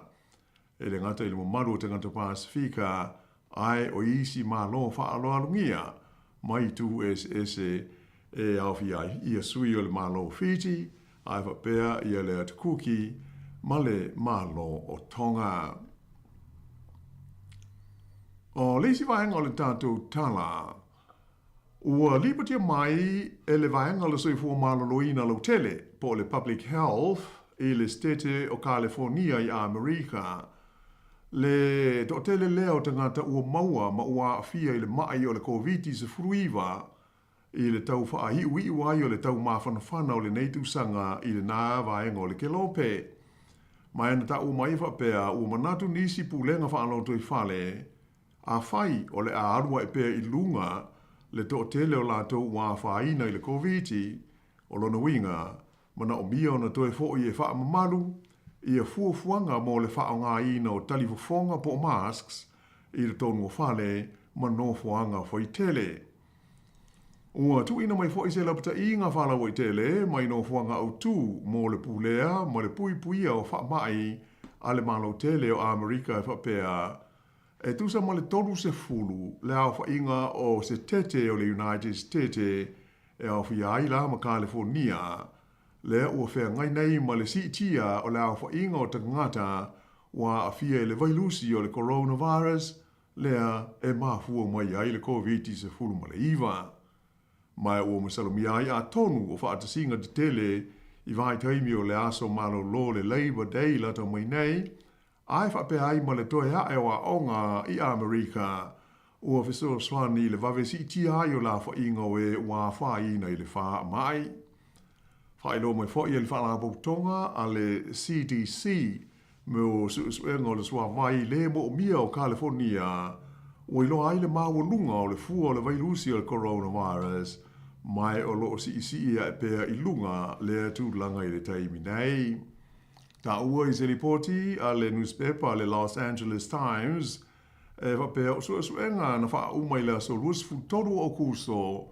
E le ngata I le mamaru o tangata Pasifika, ai o isi malo whaaloa lungia, mai tu ese e awhi ai ia sui o le malo Fiji, ai whapea ia le atukuki, ma le malo o Tonga. O leisi vaenga o le tātou tala, ua lipatia mai e le vaenga le soifua maloloina lau tele po le public health I le stete o California I Amerika. Le to tele leo tangata ua maua ma ua afia I le mai o le COVID-19 I le tau whaahi ui wai o le tau mawhanawhana o le neitusanga I le nā vaenga o le kelope. Mai na ta ua mai whapea ua manatu nisi pulenga whaaloto I whale, a whai o le a arua e pea I lunga le to tele o lato ua whaina I le COVID, o lona winga, mana o mia o na toe fo I e wha mamalu, I a fuafuanga mo le wha o ngā ina o talifofonga po masks, I le tonu o whale, ma no fuanga fo I tele. Ua tu ina mai fo I se lapata I ngā whala o I tele, mai no fuanga au tu mo le pulea, ma le pui puia o wha mai, a le malo tele o Amerika e whapea, e tusa ma le tolu se fulu, le au whainga o se tete o le United States, e au whiai la ma California, le ua whea ngai nei ma le sitia o le au whainga o tangata, wa a fia le vailusi o le coronavirus, lea e mafua mai ai le COVID-19 ma le iwa. Mai ua masalomi ai a tonu o whaatasinga te tele, I vai taimi o le aso malo lo le Labor Day lata mai nei, ai whapea ai ma le toe hae o a onga I Amerika, ua whesoa swani le vave si ti ai o la whainga o e ua whaina I le wha mai. Whaelo mai fo i le whalaboutonga a le CDC mo suenga o le sua vai le mo mia o California o ilo ai le mawalunga o le fua o le vairusi o le coronavirus mai o lo si ia e pea i lunga le tūlanga i le taimi nei. Ta ua i se ripoti a le newspaper le Los Angeles Times e whapea o suenga na wha umai le so luas futoru o kuso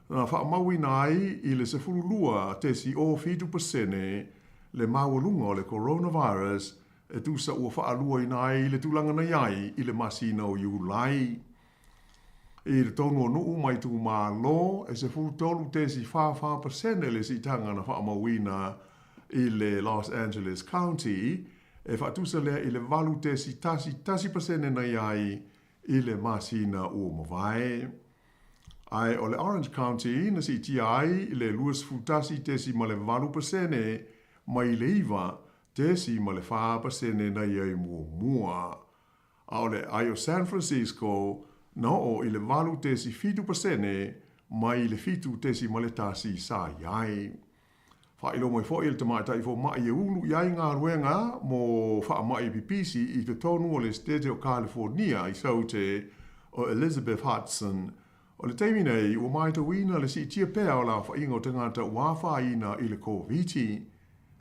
na wha maui nai i le sefurulua te si o 50% le mawalunga o le coronavirus e tu sa ua wha alua i nai le tūlanga na iai i le masina o Iulai. I le tonu o nuu mai tu malo e sefurutolu te si 5% le si tanga na wha mawina i le Los Angeles County e wha tusa lea i le valu te si tasi pasene na iai i le masina o mawai. Ai o le Orange County na si ti ai i le luas futasi te si ma le valu pasene mai le iwa te si ma le 5% na iai mua. A o le ai o San Francisco na o i le valu te si 5% mai le fitu te si ma le tasi sa iai. Whailo mai fo il te mai tai fo mai e ulu iai ngā ruenga mo wha mai pipisi i te tonu o le State o California i saute o Elizabeth Hudson. O le teimi nei, o mai ta wina le si tia pēa o la whainga o te ngata wawha ina i le COVID.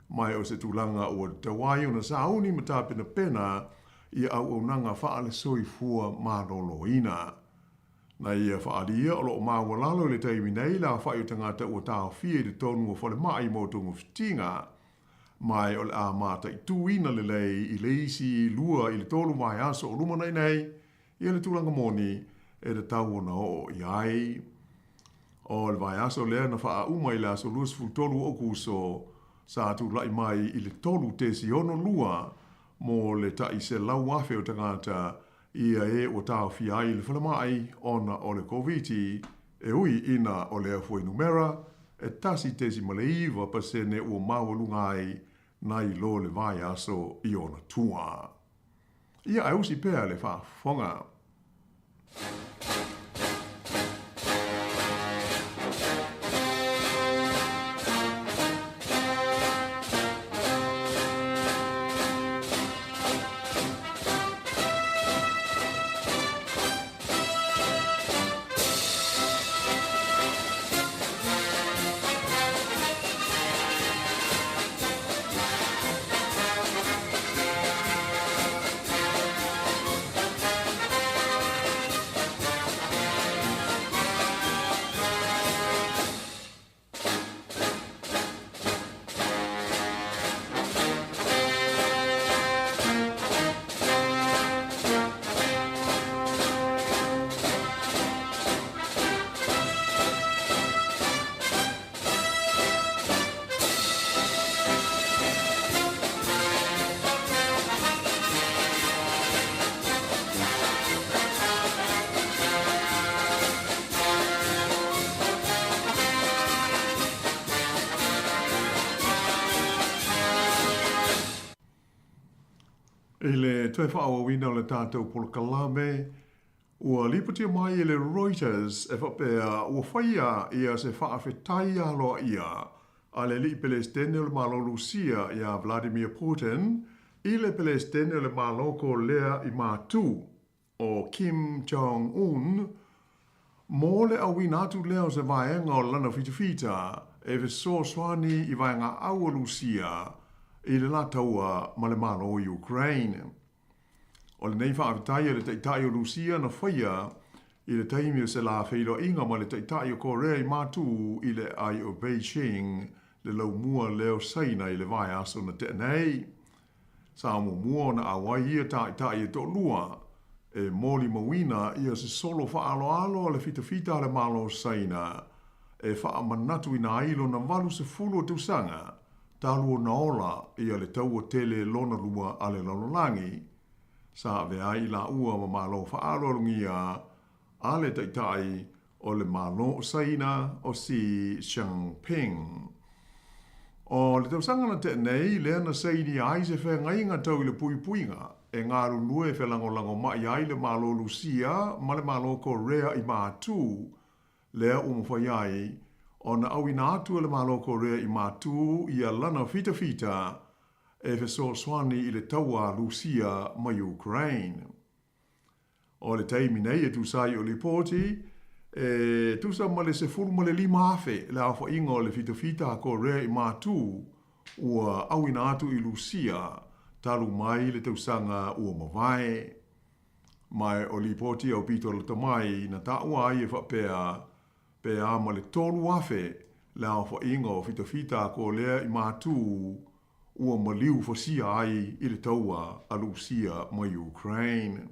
Mai o se tūlanga o te wai o na sauni matapena pena i au o nanga wha le soi fua marolo ina. Na ia whaadia o lo mawalalo le teimi nei la whai o te ngata o tau fie de tonu o whale mai mo tungu fitinga. Mai o le a mata i tuina le lei i leisi lua i le tolu mai aso o luma nei i le tūlanga moni e le tau o na o iai. O le vai aso lea na wha umai la so luas fultolu o kuso sa tu lai mai i le tolu te si ono lua mo le ta i se lau afe o te ngata ia e o tau fiai le whalamai ona o le COVID e ui ina o le afoi numera e tasi te si maleiva pasene o mawalungai nai lo le vai aso i ona tua. Ia e usi pēr le whafonga. Ele tue whaawa wina o le tātou polo kalame, ua lipatia mai ele Reuters e whapea ua whaia ia se whaafetai aloa ia a le li pelestene o le malo Lucia ia Vladimir Putin i le pelestene o le malo ko lea i mātū o Kim Jong-un mo le awina atu lea o se vaenga o lana fitafita e ve so swani i vaenga aua Lucia i le lataua ma le malo o Ukraine. O le nei whaavitai le teitai o Lucia na whaia i le taimi o se la whilo inga ma le teitai o Korea i mātū i le ai o Beijing le lau mua leo saina i le vai aso na te nei. Sāmoa mua na awai ia taitai e to lua e moli mawina ia se solo whaalo le fitafita le malo saina e whaamanatu ina ailo na walu se fulu o tusanga talu o naola ia le tau o tele lona lua ale lalolangi. Sa vea i la ua ma malo whaalo alungia ale taitai o le malo saina o si Xiangping. O le tausanga na te nei lea na saini ai se whea ngai ngā tau le pui puinga e ngā runue e whelango mai ai le malo Lucia ma le malo Korea i mātū lea umawhai ai o na au ina atu le malo Korea i mātū i a lana fita e feso swani i le taua Lucia ma Ukraine. O le taimi nei e tūsai o le pōti, e tūsa ma le se furu ma le lima afe le awha inga o le fita a Korea i mātū ua au ina atu i Lucia talu mai le tausanga ua mawai. Mai o li pōti au pito le tamai na taua ai e whapea pea ma le tolu afe le awha inga o fita a Korea i mātū ua maliu fosia ai i le taua a Lucia ma Ukraine.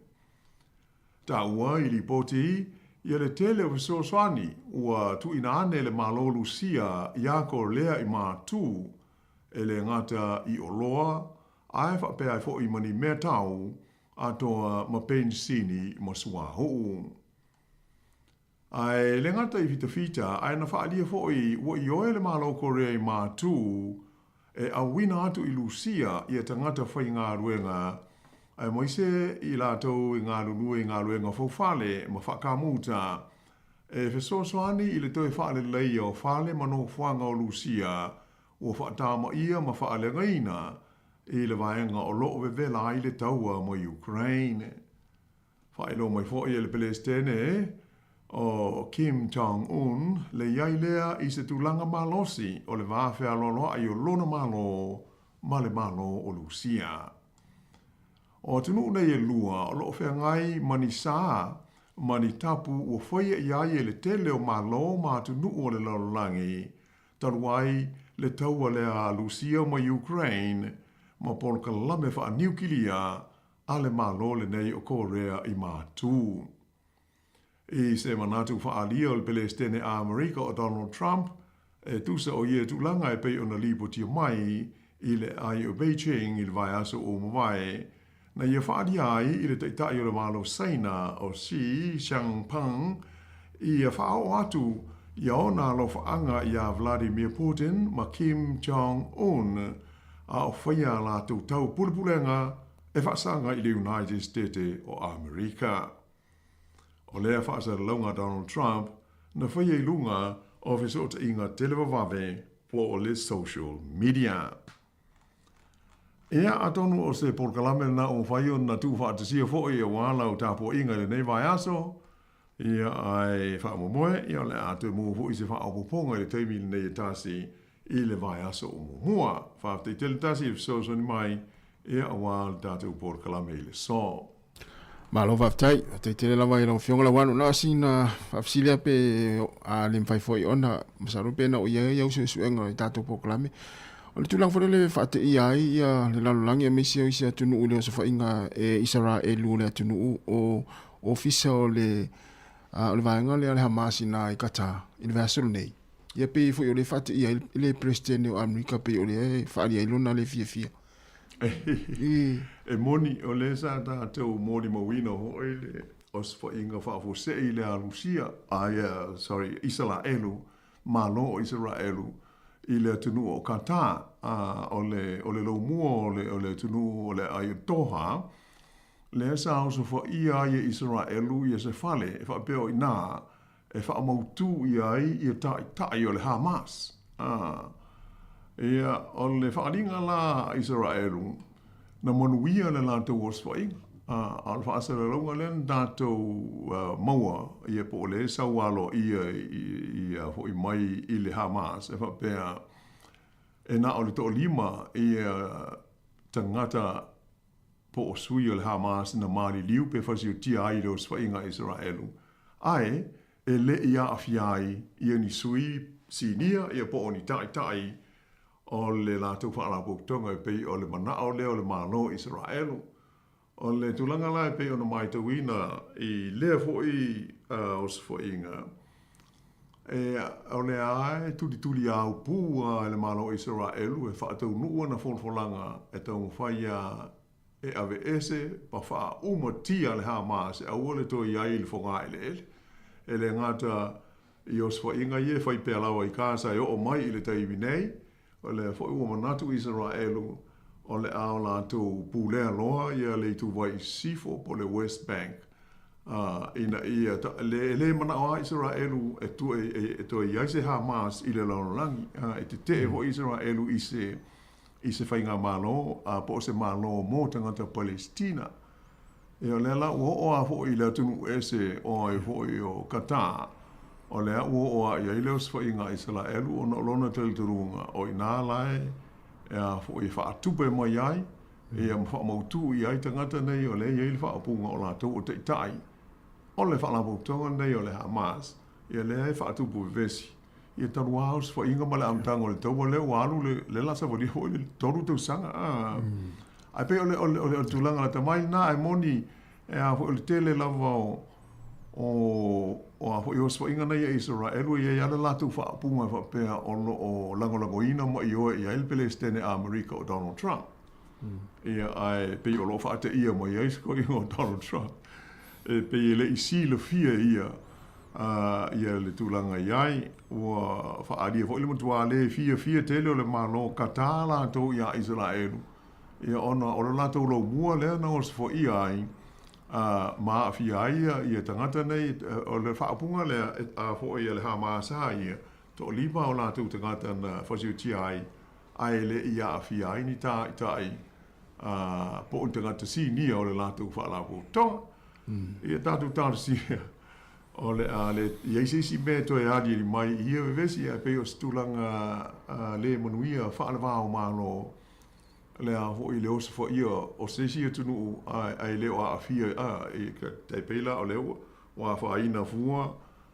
Ta ua i li poti, ia le tele o Soswani ua tu ina ane le malo Lucia i a Korea i mātū e le ngata i oloa, ai whapea i fo i mani mea tau atoa ma pensini ma suahu. Ai le ngata i fita, ai na whaalia fo i ua i oe le malo Korea i mātū e a wina atu i Lucia i a tangata whai ngā ruenga ai moise i lātou i ngā runua i ngā ruenga fōwhale ma whakamuta e whesosoani i le toi whaale lei o whale mano whanga o Lucia o whaatama ia ma whaale ngaina i le vaenga o loo vevela i le taua mo Ukraine. Whaelo mai fo i le Palestine o Kim Jong-un le iai lea i se tūlanga malosi o le vāwhea loloa i o lona malo ma le malo o Lucia. O tunu nei e lua o loo whea ngai mani sā mani tapu o whaia iai e le tele o malo ma tunu o le lalolangi taruai le taua lea Lucia ma Ukraine ma polka lame wha niukilia a le malo le nei o Korea i mātū. I se manatu whaalia o le Palestine a Amerika o Donald Trump, e tusa o ia tūlanga e pei o na lipo tia mai i le ai o Beijing i le vai aso o mawai, na ia whaalia ai i le taitai o le malo Saina o Xi Jinping i a whaao atu i a ona lo whaanga i a Vladimir Putin ma Kim Jong-un a o whaia la tau pulepulenga e whaasanga i le United States o Amerika. O lea whaasa launga Donald Trump na whaia i lunga o fisota inga televavave po o le social media. Ea atonu o se porkalame na o whaio na tu whaatasia fōi o wāla o tāpo inga le nei vai aso, ia ai whaamomoe, ia le atu mua fōi se whaapoponga i le teimi le nei tāsi i le vai aso o mua. Whaaftai tele tāsi i fisoso ni mai, ea a wāla tātou porkalame i le so. Malo whaftai, te tele lawa i lau whionga la wanu na sina whafsilia pe a lim whai fōi ona, masaru pe na o ia iau suenga i tātou porkalame. O le tulang whare whaate i ai ia le lalolangi a mesia o isia tunu u leo sa whainga e Israelu le tunu u o fisa o le vaenga le Hamas na i kata i le vasulu nei. Ia pe i fwoi o le whaate i ai le presidente o Amerika pe o le whaari ai lona le fia. E moni o le sa tātou mori mawina hoi le os whainga whaafose i le Lucia, Israelu, malo o Israelu. I le tunu o kata o le lo mua o le tunu o le ai toha le sa o so fo ia i Israelu i se fale e fa peo ina e fa mautu i ai i tai o le Hamas ia o le fa linga la Israelu na monuia le la to was foi al fa sa le longa len dato maua i po le sa walo i fo i mai i le Hamas e fa pea e na o le to lima i tangata po o sui o le Hamas na mali liu pe fa si ti ai lo sfa inga Israelu ai e le ia afiai i ni sui sinia i po oni tai o le la to fa la po tonga pe o le mana o le malo Israelu o le tulanga la pe ona mai te wina i le fo i o sfo inga e o le ai tuli au pu le malo Israelu e fa tau nu na folanga e tau faia e ave ese pa fa uma tia le Hamas e ole to ia il fonga ele le ngata i o sfo inga ye fa i pe lawa i casa e o mai i le tai vinei o le fo uma natu Israelu o le ao la tu pulea loa ia le tu vai sifo po le West Bank ina ia le mana o Israelu e tu e to ia se Hamas i le laurangi e te ho Israelu i se whainga malo a po se malo mo tangata Palestina e o le la o a ho i le tunu ese o e ho i o Qatar o le o a ia i le os whainga Israelu o na lona tel turunga o i nā lai e a ho i wha tupe mai ai e a wha mautu i ai tangata nei o le ia i le wha apunga o la tau o te tai o le whaalapotonga nei o le Hamas, ia le e whaatupu vesi. Ia taru haus wha inga male amtanga o le tau, le walu le lasa wali hoi le toru tau sanga. Ai pe o le tulanga la tamai na e moni e a o le tele lava o a hoi os wha inga nei e Israelu ia ia le latu whaapunga whapea o langolango ina mo i oe i aile Palestine a Amerika o Donald Trump. Ia ai pe o lo whaate ia mo i aisko i o Donald Trump. E pe le isi le fia ia ia le tulanga iai ua whaadia fo ile matua le fia tele o le malo katala to ia Israelu ia ona o le lato lo mua le na os fo ia ai ma fia ia tangata nei o le whaapunga le fo ia le Hamas ia to liba o lato tangata na fasiuti ai le ia fia ai ni tai po tangata si ni o le lato whaalapo to ia tatu si o le ia si me to e adi mai ia vesi e pe o stulanga le manuia whaalava o malo le a ho i le os fo ia o se si tunu ai le o a fia e te pela o le o fa ina fua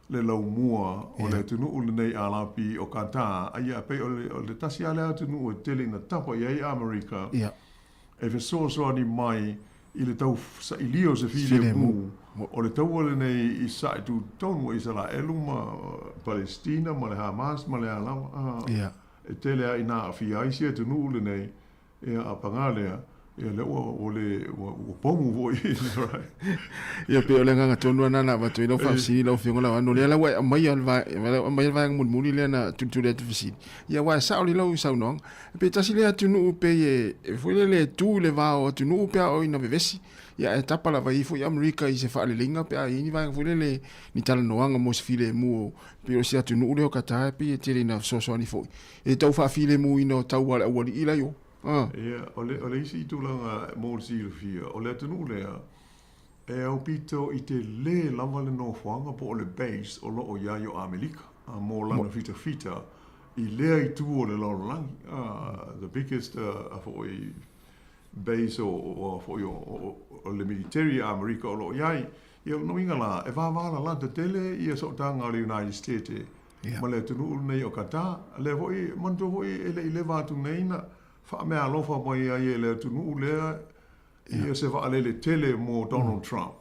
le lau mua o le tunu o le nei alapi o kata ai pe o le tasi ale tunu o tele na tapa ia Amerika e fe so ni mai i le tau sa ilio se file mu o le tau ole nei i sa tu tonu Israelu ma Palestina ma le Hamas ma le alama e tele a ina fia i sia tunu le nei e a pangalea e le o le o pomu vo i ia pe ole nga tonu ana na va tuilo fa si lo fingo la no le la wa mai va mun muli le na tu le fisi ia wa sa oli lo sa no pe tasi le tunu pe e foi le tu le va o tunu pe o ina vesi ia etapa la vai foi America i se fa le linga pe ai ni va foi le ni tala no anga mo file mu pe o sia tunu le o kata pe te na so ni foi e tau fa file mu ino tau wala wali ila yo ia ole isi tulanga mo silfia ole tunu le e au pito i te le lava le no fuanga po le base o lo o yayo Amerika mo lana fita i le i tu o le lang the biggest for a base o for o le military Amerika o lo yai i no ingala e va la te tele i so tanga o le United States ma le tunu nei o kata le voi manto voi e le va tu nei na fa me alofa mai ai le tunu le ia se va le tele mo Donald Trump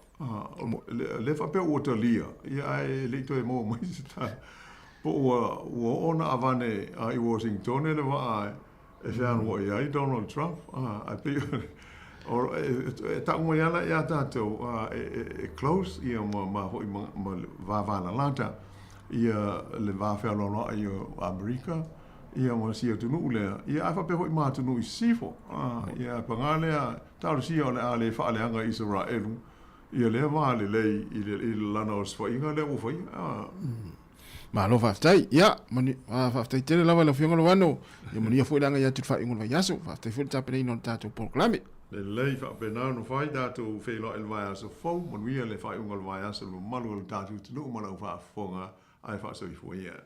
le fa pe o talia ia le to mo mai sta po o ona avane ai Washington le va e fa no ia Donald Trump a pe o ta mo ia la ia ta to close ia ma va la lata ia le va fa lo ai America ia mo sia tunu le ia fa pe hoi ma tunu i sifo ia pangale ta sia ole ale fa ale anga Israelu ia le va le i lana os fa inga le o fa ma lo fa tai ia mani fa tai tele lava le fianga lo ano ia mani foi langa ia tu fa inga va yaso fa tai foi ta pe non ta to proclame le lei fa pe na no fai da to fe lo el va so fo mo wi le fa inga va yaso lo malu ta tu no ma lo fa fonga ai fa so i foi ia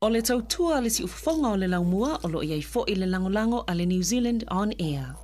O le tautua le si ufafonga o le laumua o lo iai fo i le langolango a le New Zealand On Air.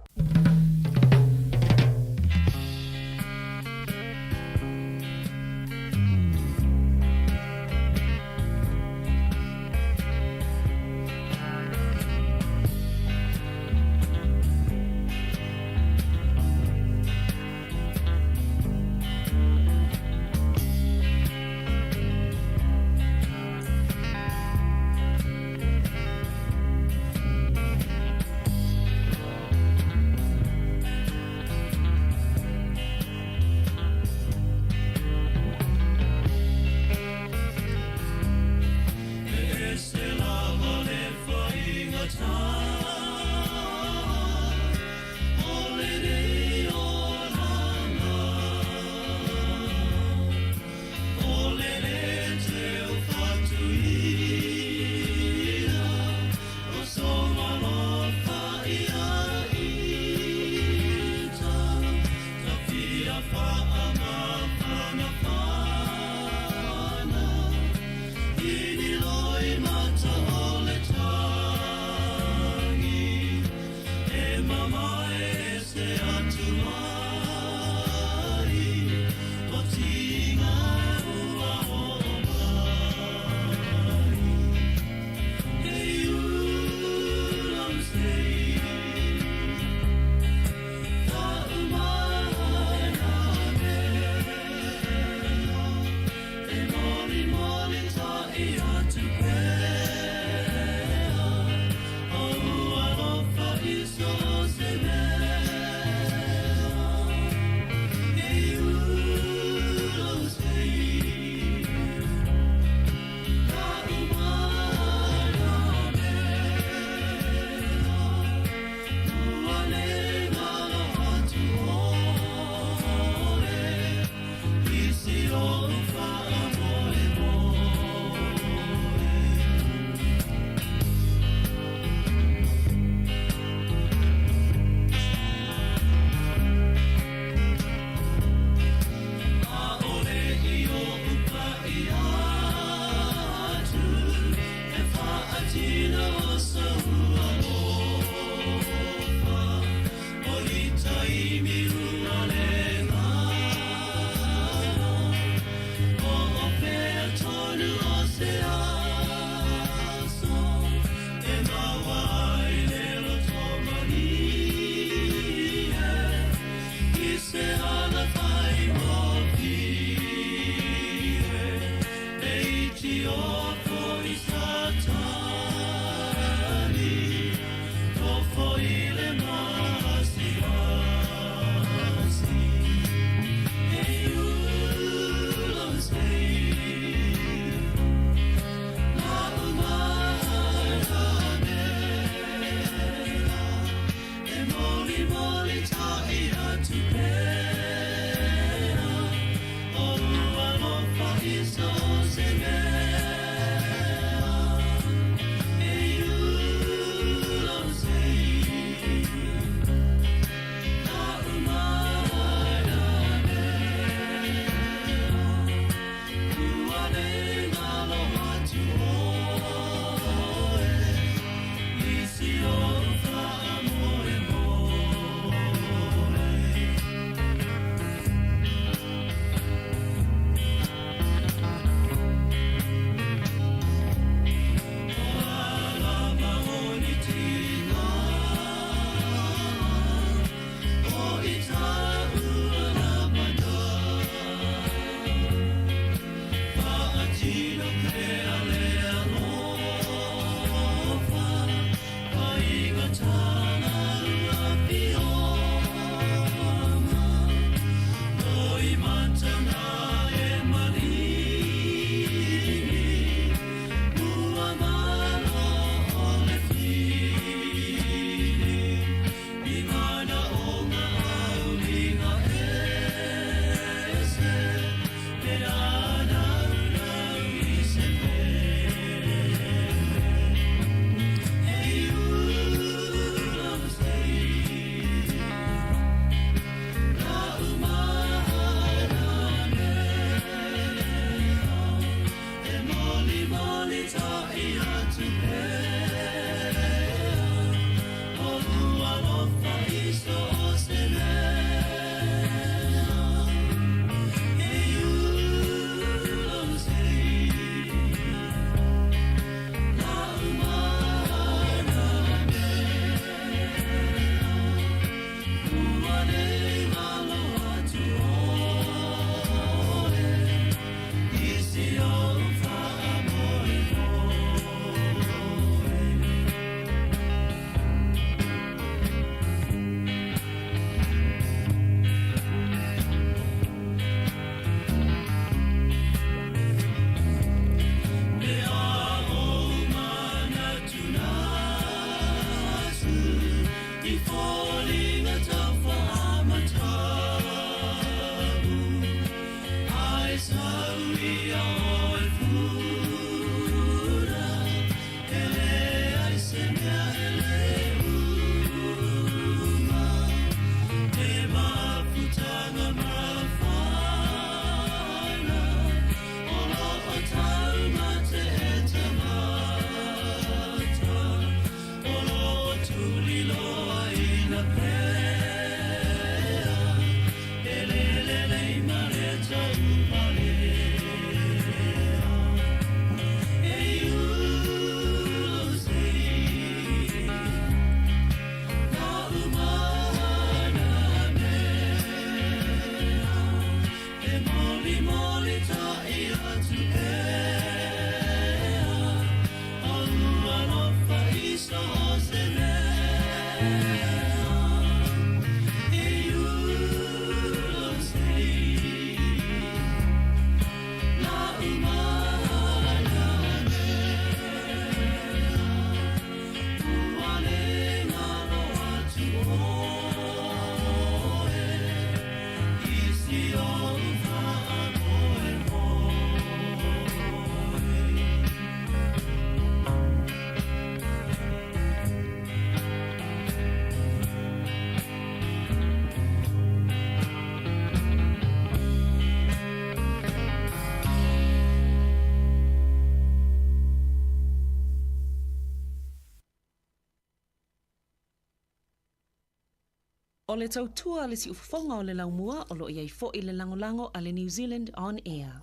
O le tautua le si ufafonga o le laumua o lo iai fo i le langolango a le New Zealand On Air.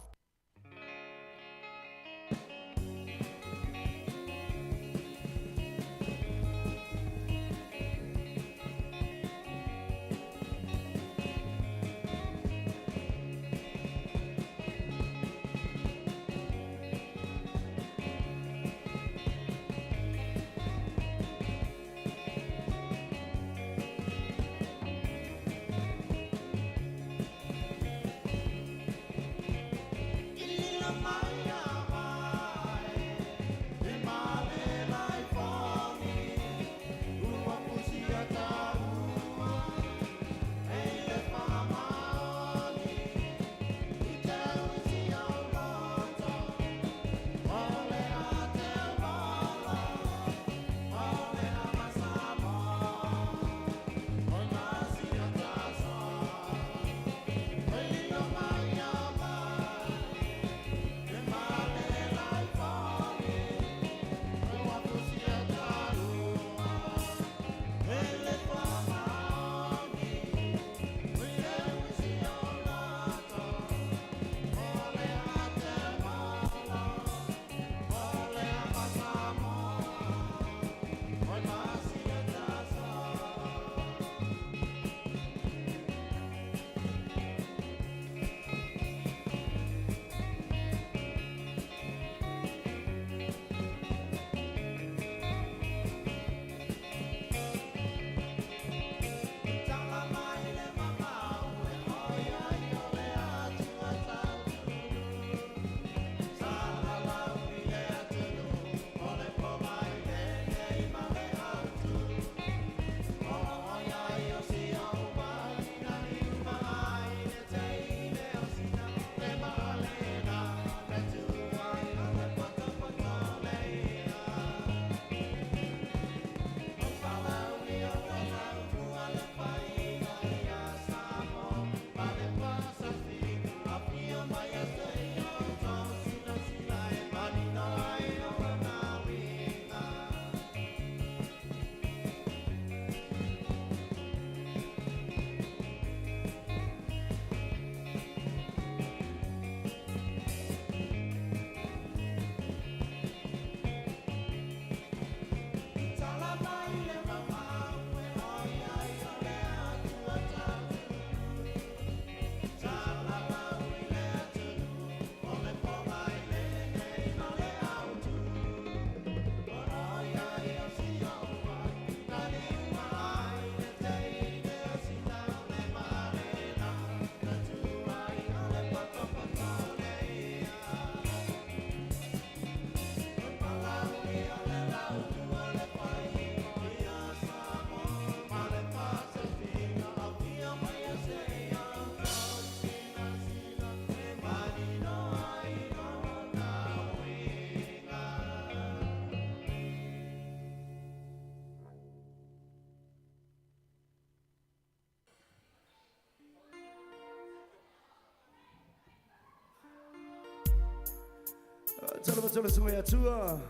Tala sunga ya tua.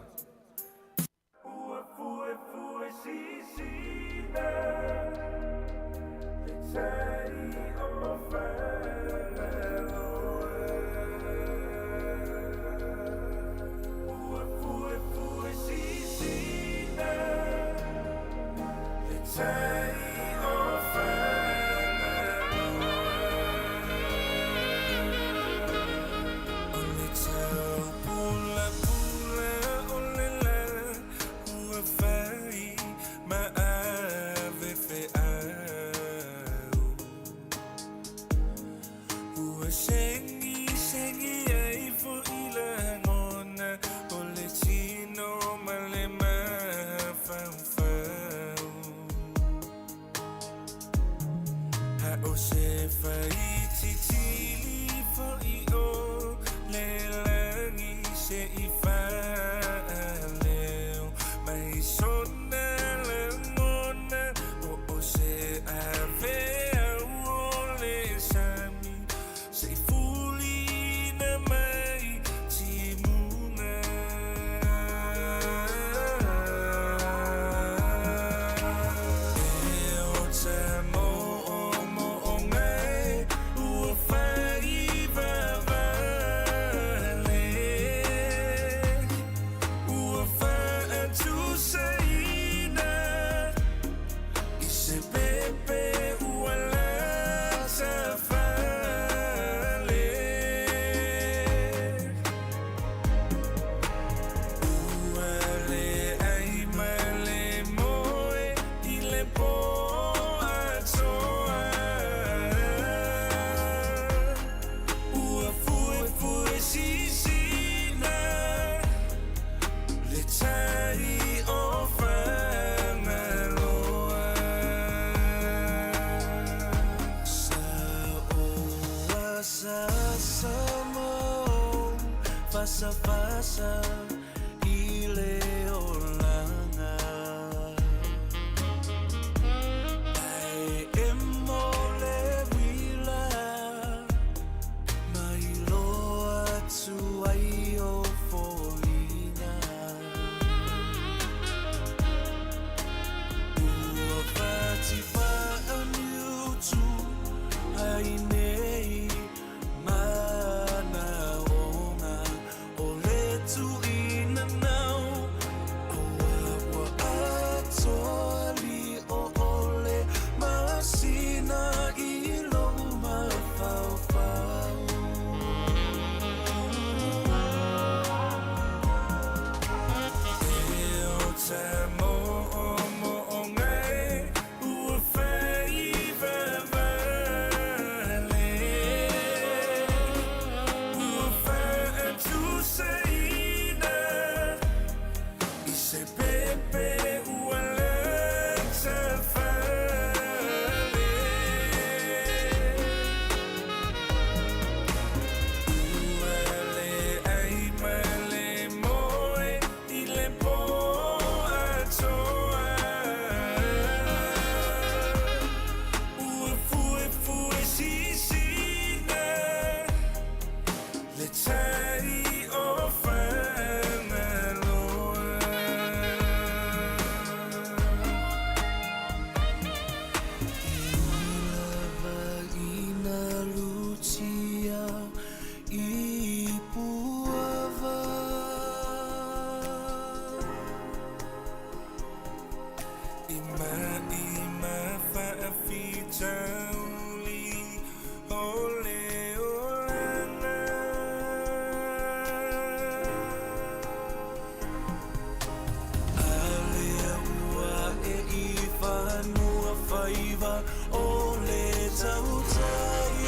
Pule pule fasa fasa i le olanga ai e mole wila mai loa tu ai o foina ua fati fa anu tu ai nei mana onga o le tu ina nau o wa atoli o ole masina i lo ma fau fau e o te mo o ngai ua fai vevele ua fai tu seina i se pepe ua le te fale ua le ai ma le moe i le po atoa ua fue sisina le tai o whanaloa lava ina lutia i puava ima whaafitauli ole olana alea ua e i whanua whaiva ole tautai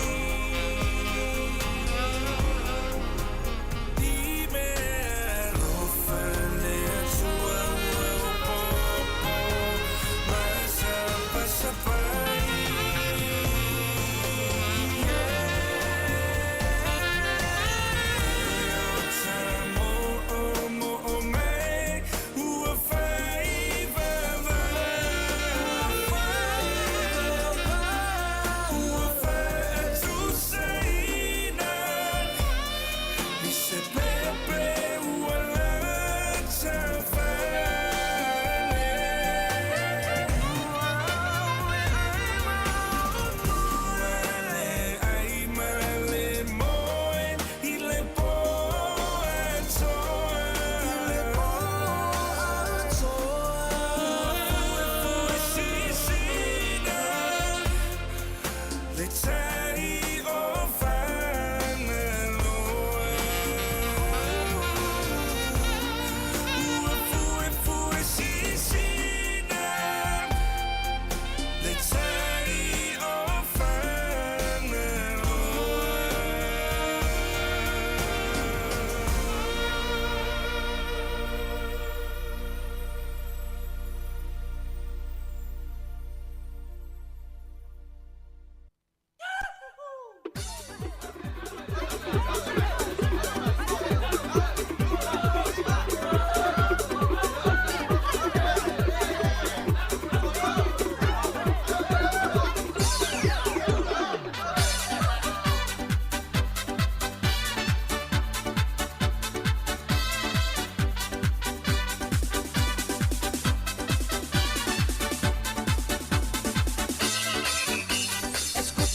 I mea rofa lea tua ua o popo ma sapa sapai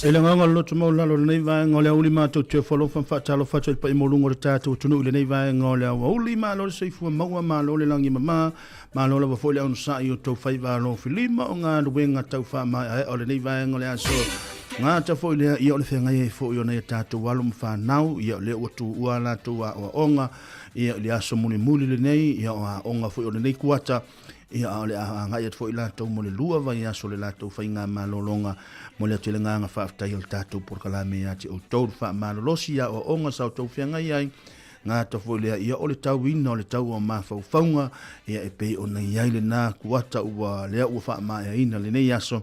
E le nganga lotu mau lalo le nei vai ngole uli mātou te whalo whanwhatalo whato i pa i molungo re tātou tunu le nei vai ngole au uli mā lore seifua maua mā lore langi mā lore wa fōle au nsa i o tau whaiva lo filima o ngā ruenga tau wha mai ae o le nei vai ngole aso ngā ta fōle i o le whengai e fōi o nei tātou walo mwhanau i o le otu ua lātou a onga i o le aso muli muli le nei i o a onga fōi o le nei kuata ia ole a ngai at fo ila to mo le lua vai aso le lato fa inga malolonga mo le tele nga fa afta il tato por kala me ati o to fa malolosi ya o onga sa to fianga ai nga to fo le ia ole tau wina ole tau o ma fa faunga ia e pe ona ia le na kuata ua le u fa ma ia ina le nei aso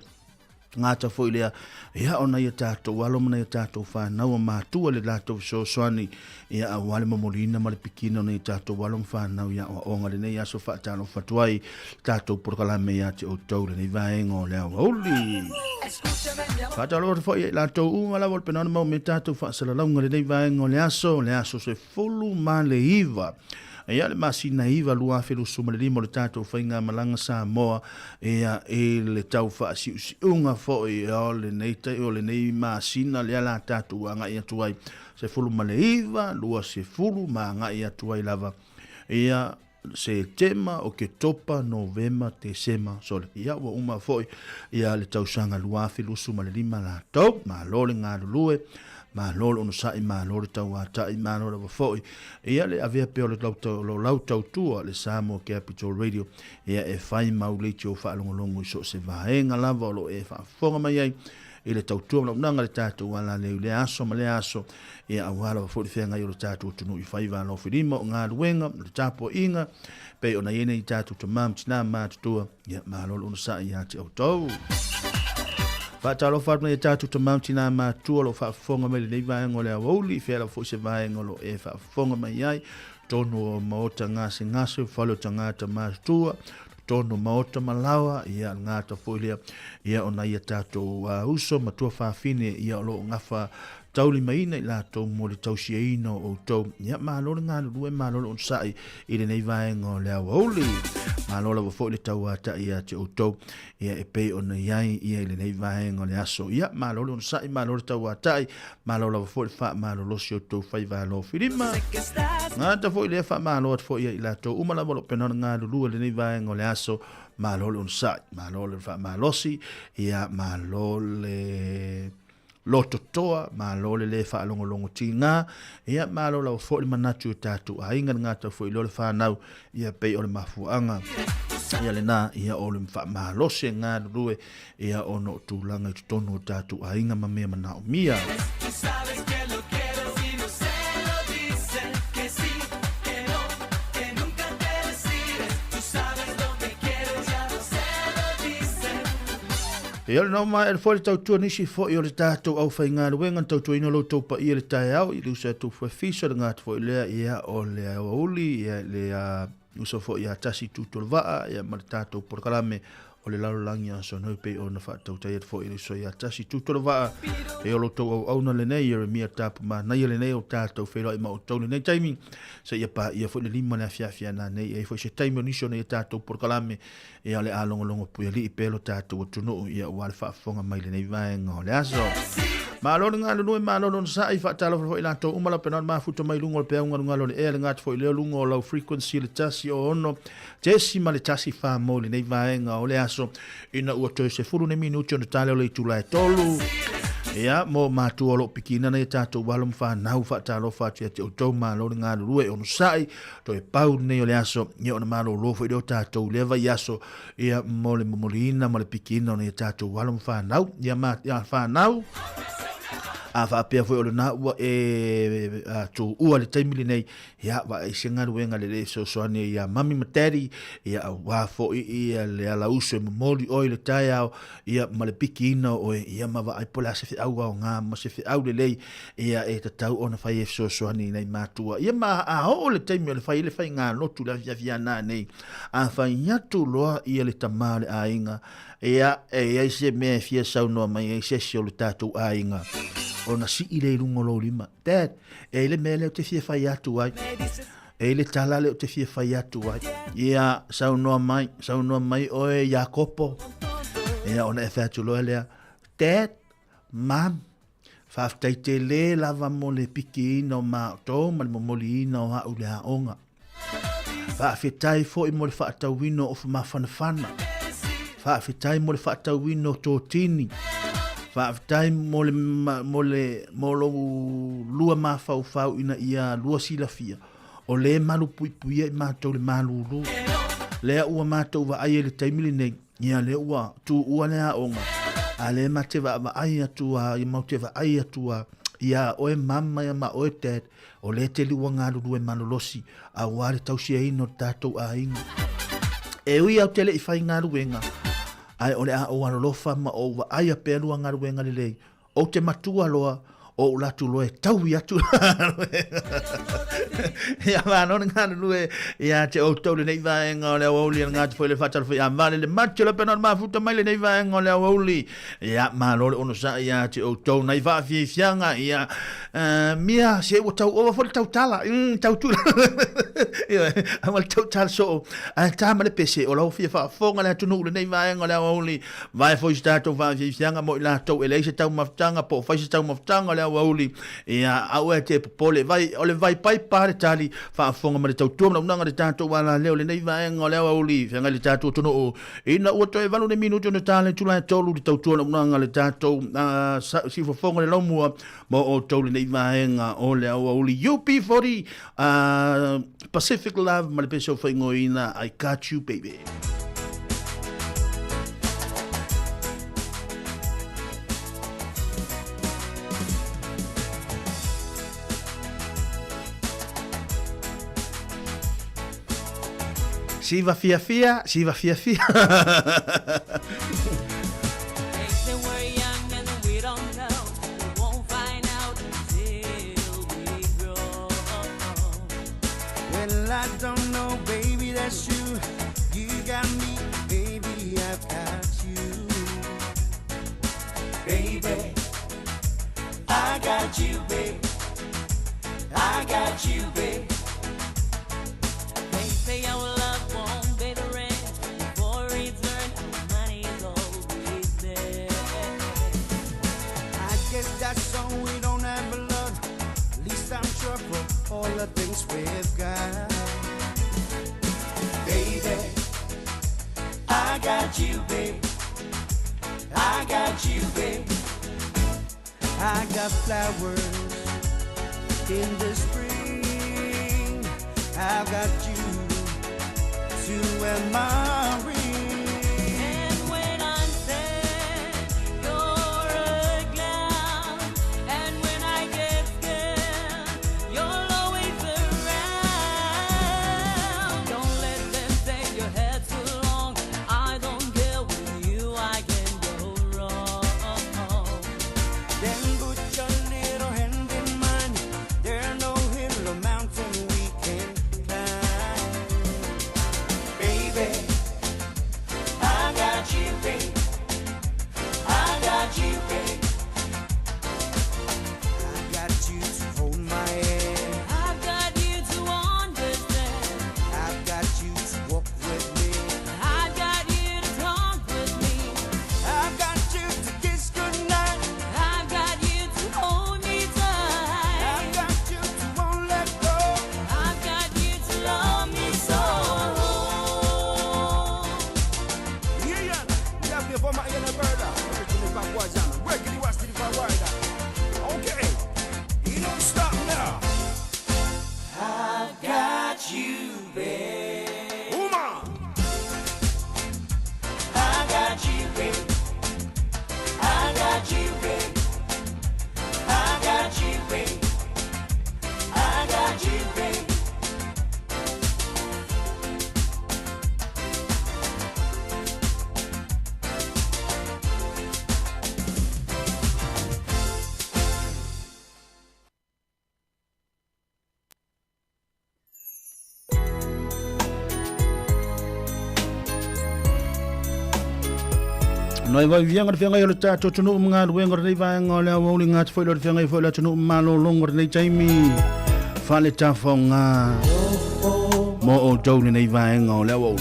ngata fo ile ia ona ia tatou walo mana ia tatou whanau a mātua le latou soasoani ia a wale mamolina ma le pikina na ia tatou walo whanau ia o onga le nei aso whaatalo whatuai tatou porkalame ia te o tau le nei vaenga o lea wauli. Whaatalo fo ia latou umala wal penana mau me tatou whaasalaunga le nei vaenga o le aso se fulu ma le iwa. Ia le masina iwa lua felu suma le limo le tatou whainga malanga Sāmoa ia le tau whaasiunga fo ia o le nei tai o le nei masina le ala tatou anga ia tuai se fulu ma le iwa lua se fulu ma anga ia tuai lava ia se tema o ke topa Novema Desema so le ia wa uma fo ia le tau sanga lua felu suma le lima la tau ma lole ngā lulue ma lolo ono sai ma lolo tau atai ma lolo wafoi ia le avea peo le lautau tua le Sāmoa Capital Radio ia e whai mau leiti o whaalongolongo i so se vaenga lava o lo e whaafonga mai ai i le tautua ma unanga le tātou wala leu le aso ma le aso ia awala wafoi whenga i o le tātou tunu i whai wala o whirima o ngā luenga le tāpo inga pe o na iene i tātou tamam tina mātutua ia ma lolo ono sai ia te au tau. Whaatalo whaatuna i tātou ta mauntina mātua lo whaafonga mai nei vaenga o le awauli, whela fo se vaenga lo e whaafonga mai ai, tono o maota ngase ngase, whalo ta ngāta mātua, tono maota malawa, ia ngāta fōilia, ia ona ia tātou uso, matua whaafine, ia lo ngawha tauli maina i lātou mo le tausia ino o tau, ia mālore ngā lue, mālore on sai, i le nei vaenga o le awauli, mālore wa fōi le tau ata ia te o tau, ia e pei ona iai, ia i le nei vaenga o le aso, ia mālore on sai, mālore tau atai, mālore wa fōi le wha mālore si o tau whai vālo whirima, ngā ta fōi le wha mālore fōi ia i lātou, umala walo penona ngā lulua le nei vaenga o le aso, mālore on sai, mālore wha mālosi, ia mālore loto toa, ma lole le wha alongo longo ti ngā, ia ma lola o fōi manatu o tātu, a inga ngā tau fōi lole whanau, ia pei ole mafuanga, ia le nā, ia ole mwha mahalose ngā rue, ia ono tūlanga i tonu o tātu, a inga mamea mana o mia. Ia no mai e fo le tautua nisi fo i o le tātou au whai ngā ruenga tautua ino lo taupa i le tai au i lusa tu fo fiso le ngātu fo i lea ia o le auli ia le usa fo i a tasi tūtol vaa ia ma le tātou porkalame o le lalolangi a so nau pei o na whaatau tai at fo i lusa i a tasi tūtol vaa e o lo tau au na le nei i mia tāpu ma nai le nei o tātou whero i ma o tau le nei taimi sa ia pa ia fo i le lima le awhiawhia na nei e fo i se taimi o nisio nei tātou porkalame ia le alongolongo pui li i pelo tātou o tunu ia wale whaafonga mai le nei vaenga o le aso. Mālolo ngā lunu e mālolo na sa i whaatalo fo i lātou umala penan mafuta mai lungo le peaunga ngalo le ea le ngātu fo i leo lungo o lau frequency le tasi o ono tesi ma le tasi whaamo le nei vaenga o le aso ina ua toi se furu ne minuti o na tale o le itula e tolu. Ia, mo mātua lo pikina nei tātou walum whanau whaatalo whaatia te o tau mālolo ngā lunu e ono sai to e pau nei o le aso ia ona mālolo lofo i leo tātou lewa i aso ia mo le momolina mo le pikina o nei tātou walum whanau ia whanau a whaapea foi o le nā ua e tō ua le taimili nei ia wa e senga ruenga le so soane ia mami materi ia wa fo ia le ala uso e mamoli oi le tai au ia ma le piki ina o ia ma wa ai pola se au au ngā ma se au le lei ia e tatau ona whai e so soane nei mātua ia ma a ho le taimi o le whai ngā lotu la via nā nei a whai nyatu loa ia le tamale a inga ia e se mea fia sau noa mai e se o le tātou a inga o na si ile lungo lo lima dad e le mele te fia fai atu ai e le tala le te fia fai atu ai ia sau noa mai oe Jacopo ia ona e fatu lo lea dad mam faftai te le lava mo le piki ina o mātou ma le momoli ina o hau le haonga faafetai fo i mo le faatauino o famafanafana faafetai mo le faatauino tō tini faafetai mo lo lua mafau ina ia lua silafia o le malu puipuia i mātou le malulu lea ua mātou wa aia le taimili nei ia le ua tu ua le haonga a le mate wa ai atua i maute wa ai atua ia oe mama ia ma oe dad o le te liua ngā lulu e malolosi a wale tausia ino tātou a inga e ui au tele i whai ngā ruenga ai ole a o alofa ma o wa ai a pelu anga ruenga le o te matua loa o la tu loe tau ia tu ya va non ngana lue ya te o tau le nei va nga le o li nga te foi le fatal foi amale le match le penal ma futa mai le nei va nga le o li ya ma lo ono sa ya te o tau nei va fi fianga ya mia se o tau o foi tau tala tau tu ya amal tau tal so a ta ma le pese o lo fi fa fonga le tu no le nei va nga le o li vai foi sta to va fi fianga mo la tau ele se tau maftanga po fa se tau maftanga wauli ia au te pole vai ole vai pai pare tali fa fonga ma tau tu na nga tato wala leo le nei vai ngole wauli fenga le tato tono o ina o to e valu ne minuto na tale tu la tolu tau tu na nga le tato si fo fonga le lomu mo o to le nei vai nga ole wauli UP40 Pacific Love ma le peso fa ngoina I got you baby. Siva fia fia. They were young and we don't know. We won't find out until we grow. Well, I don't know, baby, that's you. You got me, baby, I've got you. Baby, I got you, babe. I got you, babe. They say our love won't be the rent before return. Our money is always there. I guess that's all we don't have blood. At least I'm sure for all the things we've got. Baby, I got you, babe. I got you, babe. I got flowers in the spring. I've got you to wear my ring. And when I'm sad, you're a clown. And when I get scared, you're always around. Don't let them say your hair's too long. I don't care with you, I can go wrong. Then put your little hand in mine. There's no hill or mountain we can climb. Baby, I got you, babe. I got you, babe. I got you to hold my hand. I've got you to understand. I've got you to walk with me. I've got you to talk with me. I've got you to kiss goodnight. I've got you to hold me tight. I've got you to won't let go. I've got you to love me so. Yeah, yeah. We have the former in a murder. Everything is back was on. Regularly was the forward. Okay. You don't stop now. I've got you, babe. Woman. I got you, babe. I got you, babe. I got you, babe. I got you, babe. Noi vai vianga fianga yo ta to tunu mga wengo nei vai ngole o li ngat foi lo fianga foi lo tunu malo longo nei taimi fale ta fonga mo o to nei vai ngole o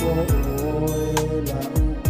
Oh,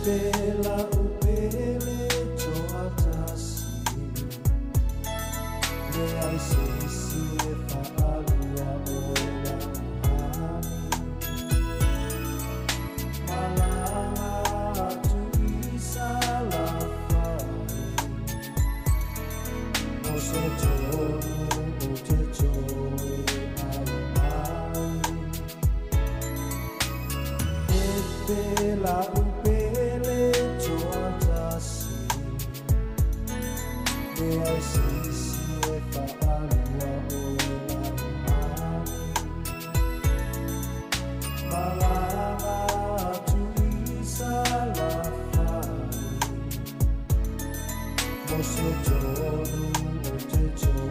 pela upele cho atasi le ai sisi e fa'alua oela uhani malanga atu isa la fai o se tonu o te toe pela upele choatasi e ai sisi e fa'alua oela uhani malanga atu isa la fai mo se tonu o te toe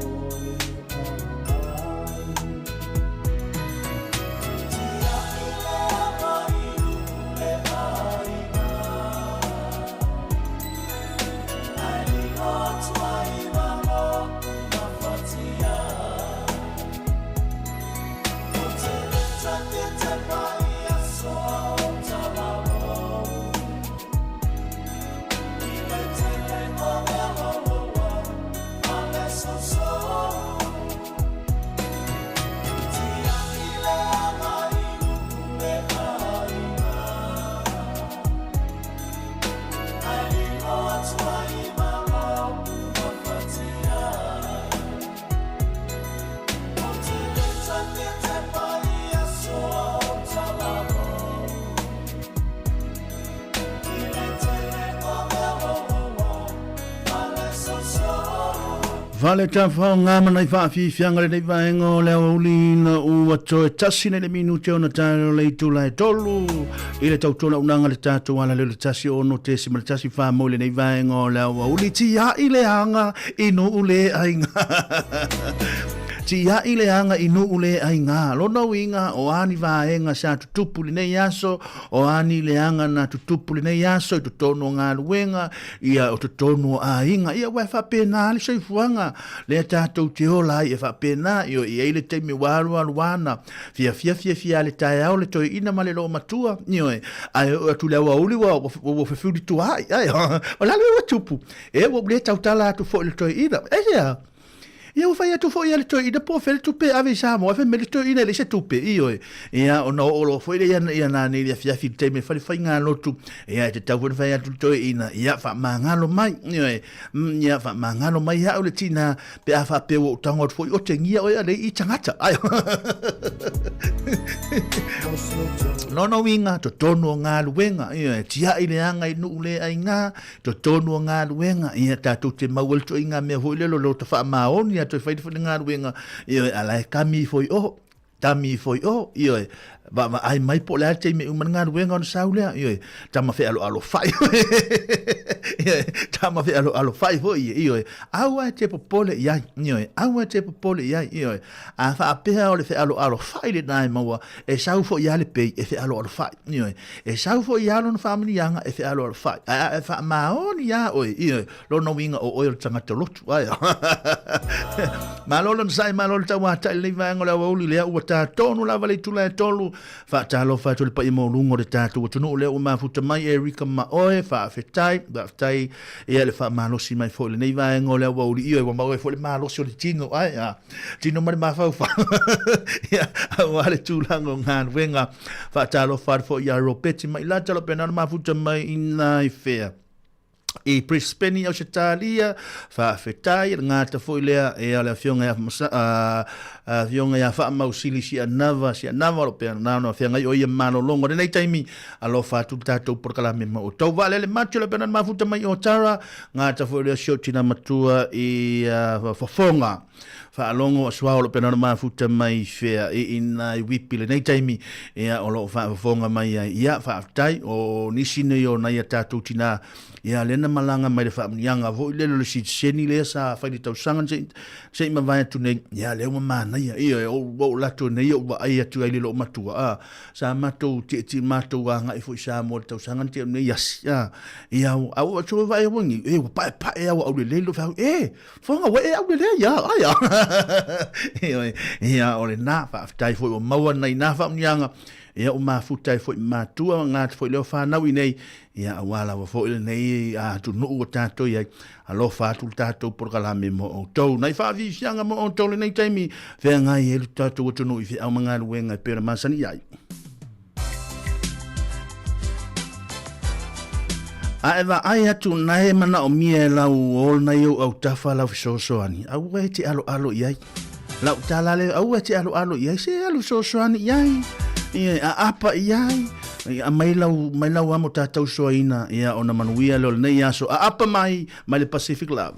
Vale ta whaonga mana i whaafi whianga le vaenga o leo uli na ua toe tasi nei le minute o na tāro le itu lai tolu. I le tautona unanga le tātou ala le tasi o no te si ma le tasi wha mo le nei vaenga o leo uli ti ha i le hanga i no ule ainga. Ti ia i le anga i nuu le ai ngā. Lona winga o ani vaenga sa tutupu li nei aso, o ani le anga na tutupu li nei aso, i tutono ngā luenga, ia o tutono a inga, ia wai whapena ali sa i fuanga, le tātou te ola i e whapena, i o i eile te mi waru aluana, fia le tae au le toi ina male lo matua, i o e, ai o tu le wa uli wa whewhuri tu ai, o lale wa tupu, e o le tautala atu fo le toi ina, e ia, ia fai atu fo ia le toi ina po fele tupe ave Sāmoa fe me le toi ina le se tupe io ia ona o lo foi ia na ni fia fi te me fai ngā lotu ia te tau fai atu toi ina ia fa mangalo mai ia fa mangalo mai ia o le tina pe a fa pe o tango foi o te ngia o ia le i tangata ai no winga to tono ngā luenga ia tia i le anga i nu le ai ngā to tono ngā luenga ia tatu te mawel to inga me hoi le lo to fa maoni to fai fai ngā ruenga i ala kami foi o tami foi o i va ai mai po la te me un ngā ruenga on saulea i tama fe alo fai tama fe alo fai foi i aua te popole ia i aua te popole ia i a fa pea o le fe alo fai le nai maua e sau fo ia le pe e fe alo fai i e sau fo ia no family yanga e fe alo fai a fa maoni ia i lo no winga o oil tanga te lotu ai malolo sai malolo tawa ta le vanga la woli le u ta tonu la vale tu la tolu fa talo fa tu pa mo lungo de tatu tu no le o ma futa mai Erika ma oe fa fetai e le fa malo si mai fo le nei va ngo le woli io wa ma fo le malo si le tino ai tino ma fa ya wale tu lango ngan wenga fa talo fa fo ya ropeti mai la talo pena ma futa mai ina i fair e Brisbane au Italia fa fetai nga ta foi lea e ala fionga ya fa mausili si anava lo pe na no fianga o ia mano longo nei taimi alo fa tu tato por kala me o tau vale le macho le pena ma futa mai o tara nga ta foi lea shotina matua i fofonga fa longo swao lo pena ma futa mai fea ina wipi le nei taimi e o lo fa fofonga mai ia fa tai o nisine yo na ia tato tina ia lena malanga mai le whaamnianga vo i lelo le si seni le sa whaini tau sangan se ima vai atu nei ia leo mamana ia o lato nei o ai atu ai lelo matua sa matou ti matou anga i fo i Sāmoa tau sangan te nei yas ia au atu vai wangi pa e au le lelo fa fonga we au le ia ia o le na fa tai fo o maua nei na whaamnianga ia o mafuta e foi matua ngā te foi leo whanau i nei ia awala wa foi le nei a tu no o tato ia alo fatu tato por kalame mo o tau nei fa vi fianga mo o tau le nei taimi fe ngai e tato o tunu i fi au manga luenga pera masani ai a eva ai atu nai mana o mie lau ol na yo au tafa lau fisosoani au e te alo iai lau talale au e te alo iai se alo sosoani iai ia a apa iai a mai lau amo tatau soaina ia ona manuia leo nei aso a apa mai le Pacific Love.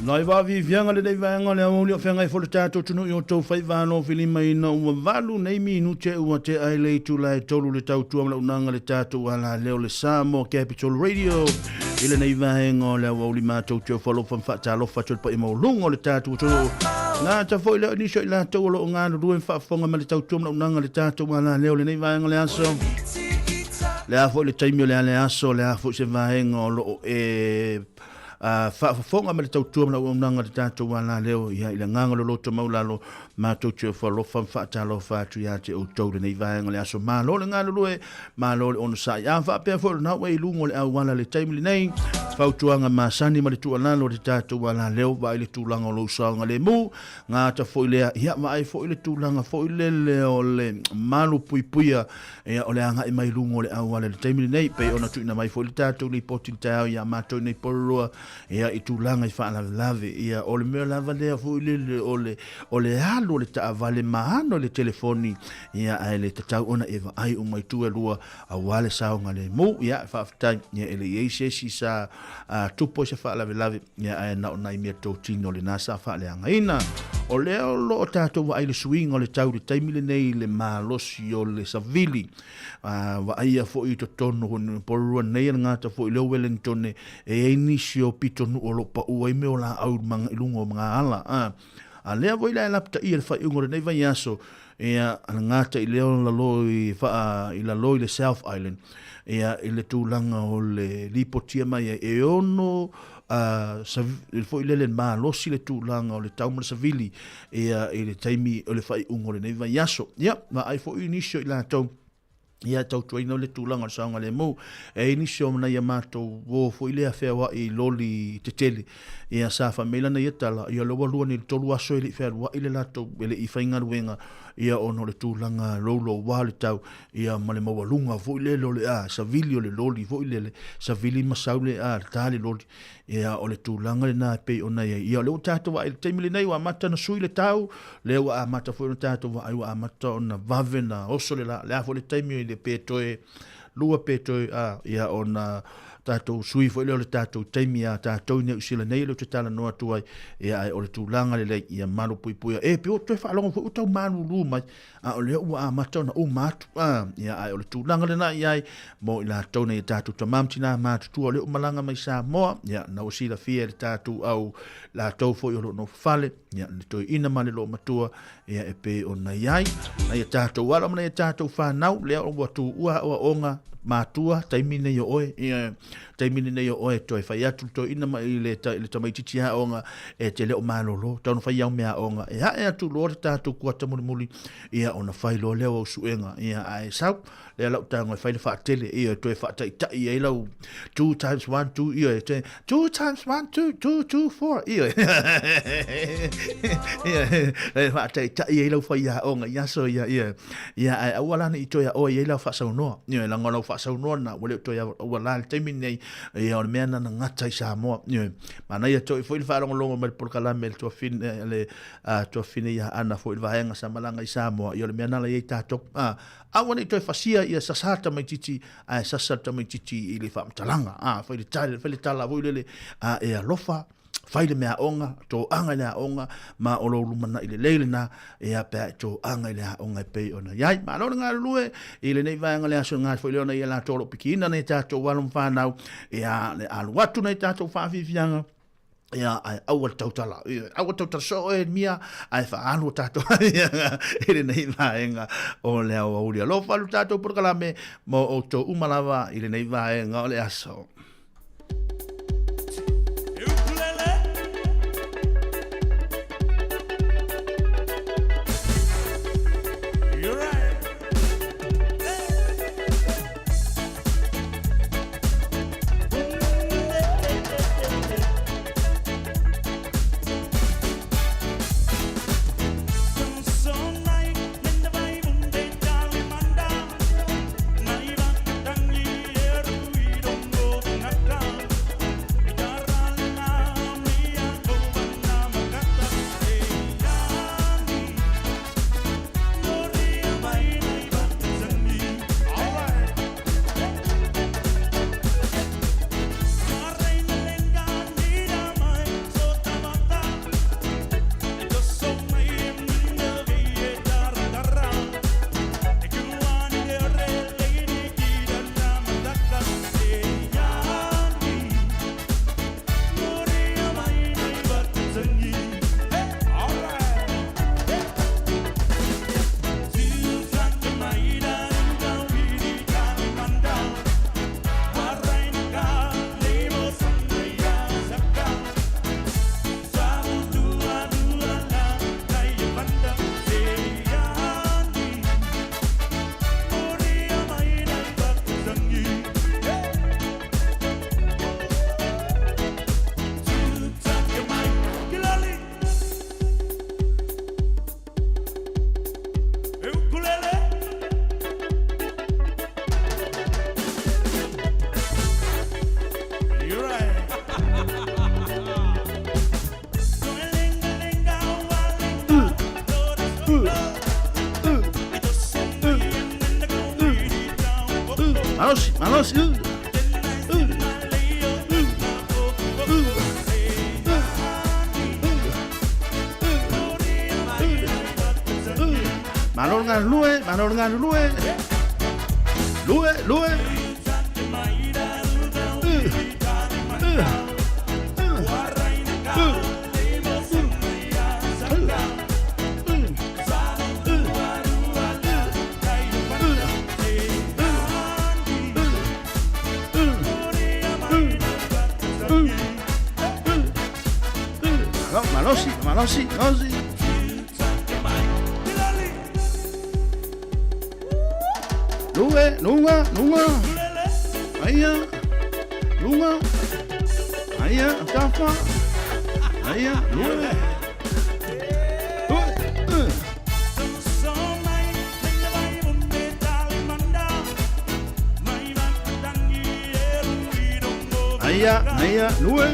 Nai wa vi vianga le dei vanga le au le fenga fo le tato tunu yo to fai vano filima ina ua valu nei minute ua te ai le tu lai tolu le tau tua la unanga le tato ala leo le Sāmoa Capital Radio ile nei vaenga le au li mato tio folo fa fa lo fa tol pa mo lungo le tato tunu nga ta fo le ni so la to lo nga no duen fa fonga ma le tau tua la unanga le tato ala leo le nei vaenga le aso le afo le taimi le aso le afo se vaenga lo fonga ma le tautua na unanga le tatou wala leo ia i le nganga lo loto maulalo matou tue whalofa whaatalo whaatu ia te o tau nei vaenga le aso malo le ngana lue malo le ono sa ia whaapea fworo na wei lungo le au wala le taimili nei whautuanga masani ma le tualalo le tatou wala leo wa i le tūlanga lo saunga le mu ngā ta fo i lea ia ma ai fo i le tūlanga fo i le leo le malu pui puia ia o le anga i mai lungo le au wala le taimili nei pe ona tuina mai fo i le tatou li poti le tau ia matou nei porua ia i tūlanga i whaalave ia o le mea lava lea fo i le o le halo le taavale mahano le telefoni ia ai le tatau ona eva ai o mai tua lua a wale saunga le mu ia whaafitai ia ele eise si sa tupo se whaalave ia ai na ona i mea tō tino le nasa whaale angaina o leo lo o tātou wa ai le suinga o le tau le taimile nei le malosi o le savili wa aia fo i to tono honu porua nei ngata fo i leo Wellington e inisi o pito nu o lopa ua i meo la au manga ilungo o mga ala a lea voi la lapta i le whai ungore nei vai aso ia ngata i leo la loi i la loi le South Island ia i le tūlanga o le lipotia mai e ono fo i le ma losi le tūlanga o le taumara savili ia i le taimi o le whai ungore nei vai aso ia ma ai fo i nisio i la tau ia tau tuaina o le tūlanga o saunga le mou e inisio mana ia mātou wo fo i lea whea wa i loli te tele ia sa whamela na ia tala ia lewa lua ni tolu aso i le whea wa i le lato ele i whaingaruenga ia ono le tūlanga rolo wa le tau ia ma le mawalunga fo i le lole savili o le loli fo i le savili masaule tali loli ia o le tūlanga le nā pei o nei ia leo tātou wa i le teimile nei wa mata na sui le tau leo a mata fo i le tātou wa ai wa mata o na vave na oso le la le afo le teimi i le petoe lua petoe ia o na tātou sui fo i leo le tātou teimi a tātou ne usila nei leo te tala noa tuai ia ai o le tūlanga le lei ia malu pui pui pe o toi whaalonga fo utau manu lu mai o leo ua a mata o na o matu ia ai o le tūlanga le na ia mo i la tau nei tātou tamamti na matu tua leo malanga mai Sāmoa ia na usila fia le tātou au la tau fo i olo no fale ia le toi ina male lo matua ia e pe o na iai na ia tātou wala mana ia tātou whanau leo o watu ua onga matua taimine yo oe taimine ne yo oe toi fai atu to ina mai le tamaititi ha onga e te leo malolo tau fai au mea onga e ha e atu lo ta tu kuata muli ia ona fai lo leo o suenga ia ai sau le lau tanga fai le fa tele ia toi fa tai tai ia lau 2 times 1 2 ia 2 times 1 2 2 2 4 ia ia fa tai tai ia lau fai ya onga ia so ia ai awala ni to ya o ia lau fa sau no ia la ngolo fa sau no na wole to ya wala taimine ia on mena na ngata i Sāmoa mana ia to foi fa longo mel por kala mel to fin le to fin ia ana foi va henga sa malanga i Sāmoa ia le mena la ia tato awani to fasia ia sasata mai titi sasata mai titi i le fa mtalanga foi le tala voi le ia lofa fai le mea onga, tō anga le onga, ma o lo lumana i le leile na, e a pēr tō anga le onga e pei ona. Iai, ma lora ngā lue, i le nei vāenga le aso ngā fwoi leona i la tōro pikina nei tātou walum whānau, e a le alu atu nei tātou whāwhiwhianga, ia ai aua tautala so e mia ai fa anu tato ele nei vaenga o le au ulia lo falu tato por kalame mo o to umalava ile nei vaenga o le aso Don't go Malosi. Manolngan lue. Lue. Malosi. Lunga. Aya, tafa. Aya, lue. Aya, lue.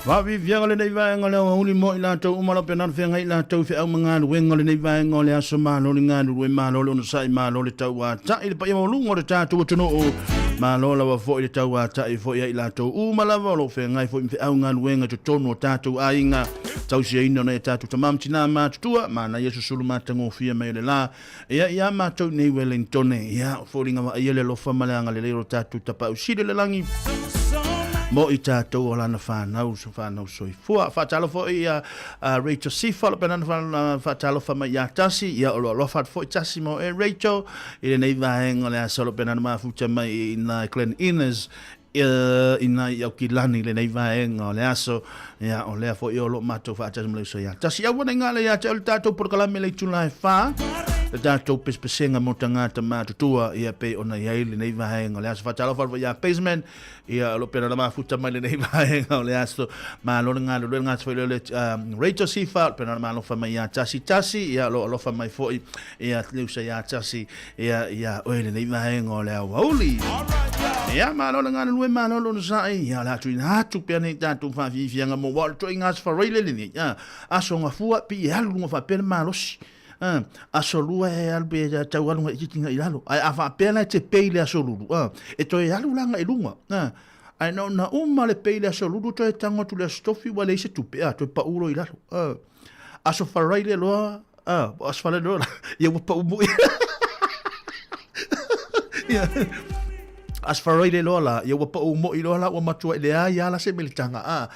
Wa vi vianga le nei vai ngale uli mo ila tau umala pe nan fenga ila tau fe au manga wenga le nei vai ngale aso ma lo nga lu ma lo no sai ma lo le tau wa ta ile pa mo lu ngore ta tu tuno o ma lo la wa fo ile tau wa ta i fo ya ila tau umala wa lo fenga fo fe au nga wenga tu tono ta tu ainga tau si ino na ta tu tamam tina ma tu ma na yesu sulu ma tango fia me le la ya ma tau nei Wellington ya fo ringa wa ile lo fa malanga le lo ta tu tapa usile le langi mo i tātou o lana whanau soi fua. Whātalo fo i Rachel Sifa, lo penan whātalo wha mai a tasi, ia o lo what fo i tasi mo Rachel, i le nei vahenga le a solo penan mafuta mai i na Glen Innes, i na i au ki lani le nei vahenga o le aso, ia o lea fo i o lo matou whaatasi mo le so ia. Tasi au wana ngā le ia te o le tātou porkalame le tūlai whā, le tātou pespesenga mo tangata mātutua ia pe ona iaili nei vahenga le aso whatalo whalwa ia pesman ia lo pena na mafuta mai le nei vahenga le aso ma lo ngā tawhile le Rachel Sifa pena na malofa mai ia tasi ia lo alofa mai foi ia liusa ia tasi ia oile nei vahenga le au hauli ia ma lo ngā lue ma lo sai ia la tu ina tu pena nei tātou whafifianga mo wal to ingas whareile ni ia aso ngā fua pi ia lunga whapena malosi asolua e albe ja taualunga i tinga ilalo ai afa pena te peile asolulu e to e alu langa i lunga ai no na le peile asolulu to e tango tu le stofi wale se tu pe to pa uro ilalo aso faraile lo asfale lo ye pa umu asfarai le lola ia wa pa o mo i lola wa matua le ia la se militanga a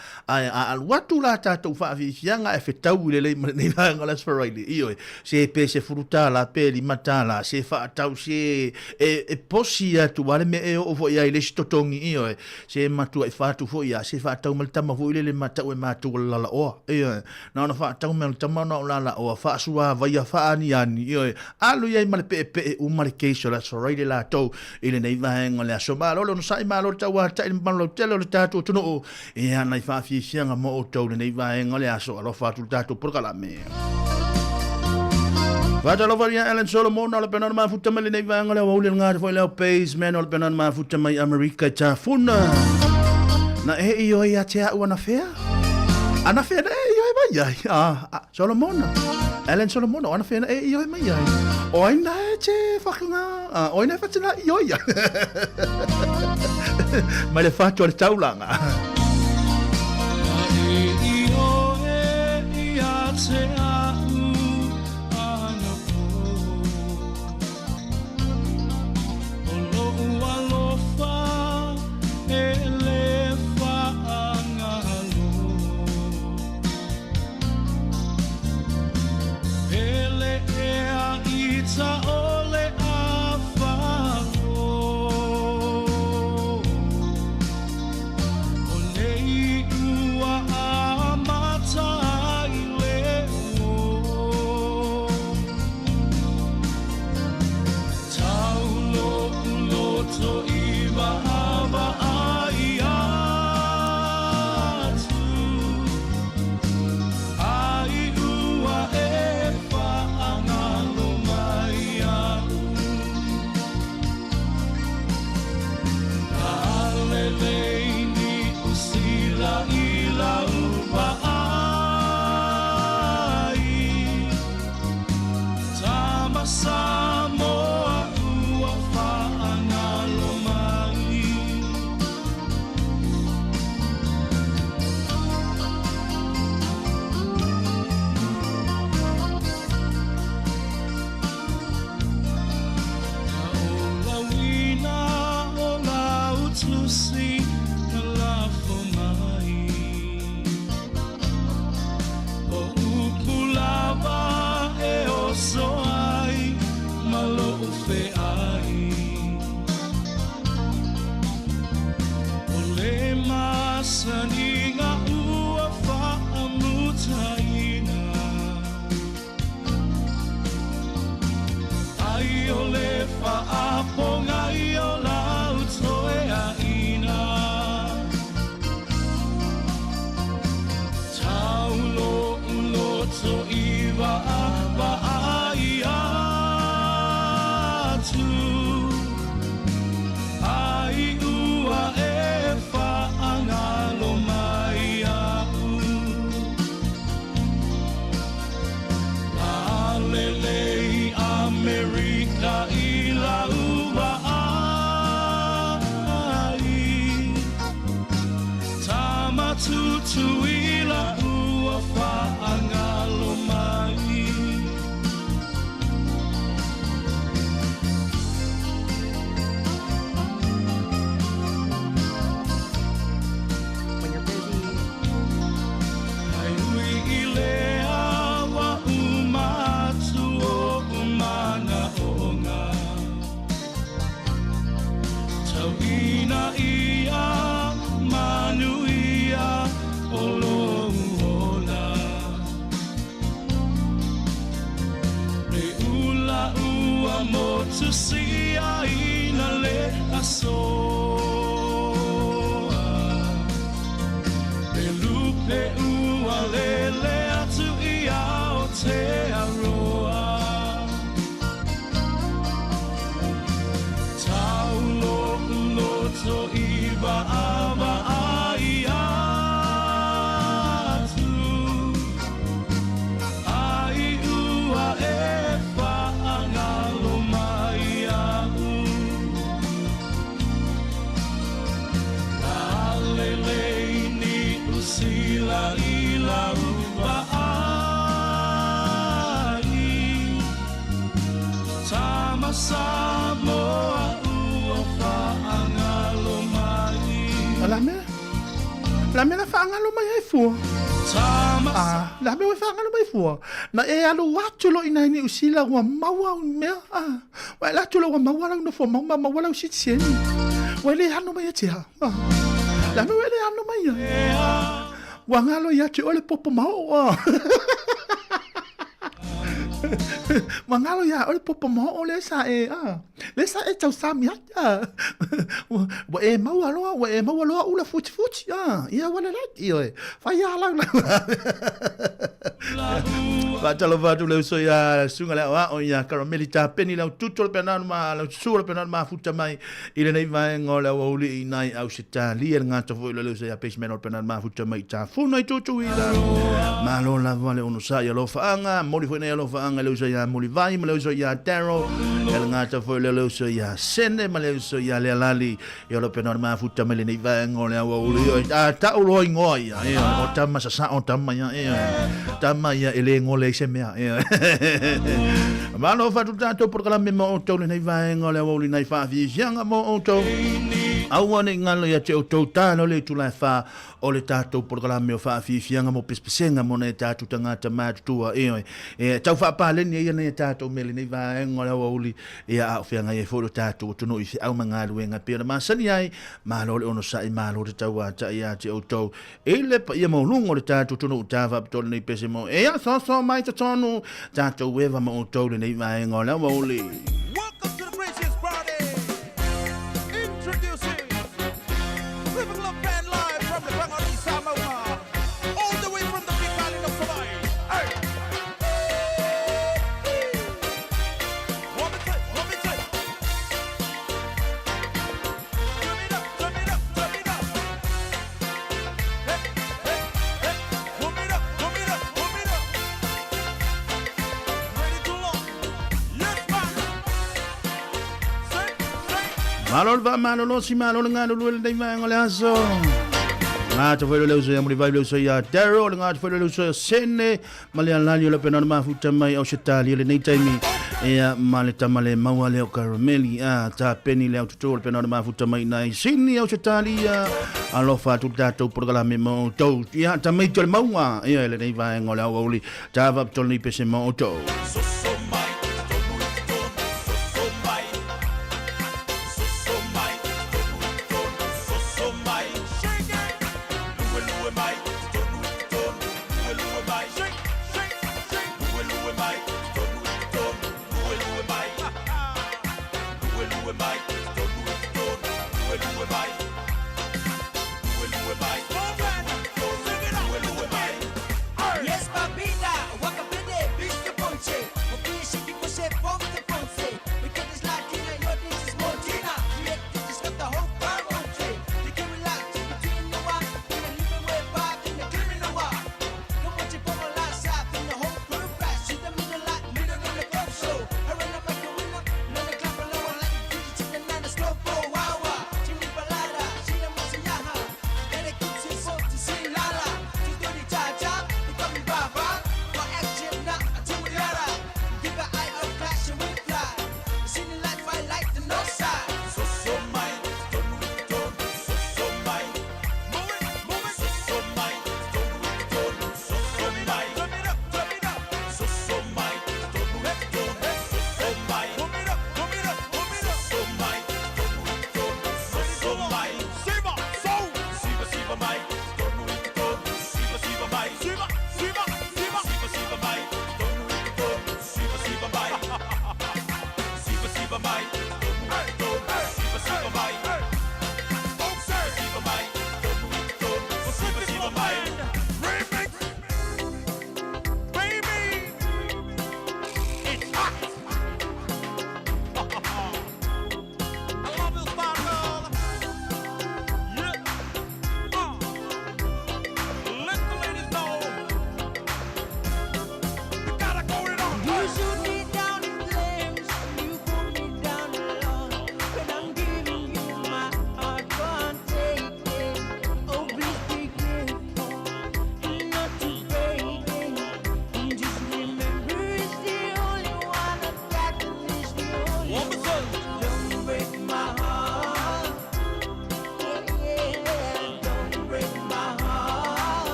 watu la tatu fa fi fianga e fetau le nei nga la asfarai le io se pe se fruta la pe li matala se fa tau se e posi atu wale me e o fo ia le stotongi io se matua e fa tu fo ia se fa tau mal tama fo le matau e matu la la o io na fa tau mal tama na la la o fa sua vai fa ani io alu ia mal pe o mal keiso la asfarai le la tau ile nei vaenga le aso malo no sai malo tawa ta in malo telo le tatu tuno e ana fa fi fianga mo o tau nei vaenga le aso alo fa tu tatu por kala me Vada lo varia Ellen Solomon ala penan ma futa mele nei vaenga le o le nga foi le pace man ala penan ma futa mai America ta funa na e io ia te a una fea ana fea e io e mai Solomon Ellen Solomon ana fea e io e mai oina che fakanga oina fatela io ia ma le faccio al taulanga Sāmoa ua whaangalo mai. Taola wina o la utusi na lafo mai. O upulawa e o soai malo fe ai o le masaninga ua whaamutaina ai o le whaaponga i o lau toe a ina taulo uloto iwa awa ai ai ua e whaangalo mai au Alelei Amerika i la ua ai Tamatutu i la ua whaangalo mai to see aina le asoa pe lupe ua lele atu i ao te aroa taulo uloto iwa awa ai atu ai ua e whaangalo mai au alelei ni usila i la ua ai tama Sāmoa ua whaanga La me la whaangalo mai ai fua. La me wa whaangalo mai fua. Na e alo watulo ina ni usila wa maua mea. Wa la tulo wa maua la no fo maua la usit sieni. Wa le hano mai atia. La me wa le hano mai. Wa ngalo ya te ole popo mau. Mangalo ya ole popo mo ole sa e tau sami ya wa e mau lo ula futi ya wala la io fa ya la fa talo va tu le so ya sunga la wa o ya karamelita peni la tutto penan ma la sura penan ma futa mai ile nei va ngola wa uli nai au sita li el ngato vo le so ya pes menor penan ma futa mai ta fu noi tutu ila ma lo la vale uno sa ya lo fa anga moli fo ne lo fa anga le so ya moli vai ma le so ya tero el ngato vo le so ya sene ma le so ya le lali ya lo penan ma futa mai le nei va ngola wa uli ta ulo ngoi ya o tama sa o tama ya tama ya ele ngole se mea ma no fa tu tanto por kala me mo to nei vai ngole wa uli nei fa fi janga mo to au ane ngalo ya te o tau tāno le tu lai wha o le tātou porkalame o wha fianga mo pespesenga mo nei tātou tangata mātutua tau wha pāleni ia nei tātou mele nei vaenga le uli ia au whianga e whoro tātou o tono i au mga ruenga pēra māsani ai mālo le ono sai mālo le tau ata ia te o tau e le pa ia maulungo le tātou tono u tāwha ptole nei pese mo ia so mai ta tonu tātou wewa mo o tau le nei vaenga le uli. Malol si malol ngalo lu dai ma ngole aso nga to velo so ya muri vai so ya dero nga to velo so sene malian lali le pena ma futa mai au shetali le nei taimi e male tamale mawale o carameli ta peni le auto pena ma futa mai nai sini au shetali alo fa tu dato programa mo to ya tamai to maua e le nei vai ngole au oli ta va to ni pese mo to Yes, papita, wakapende, bisque ponche.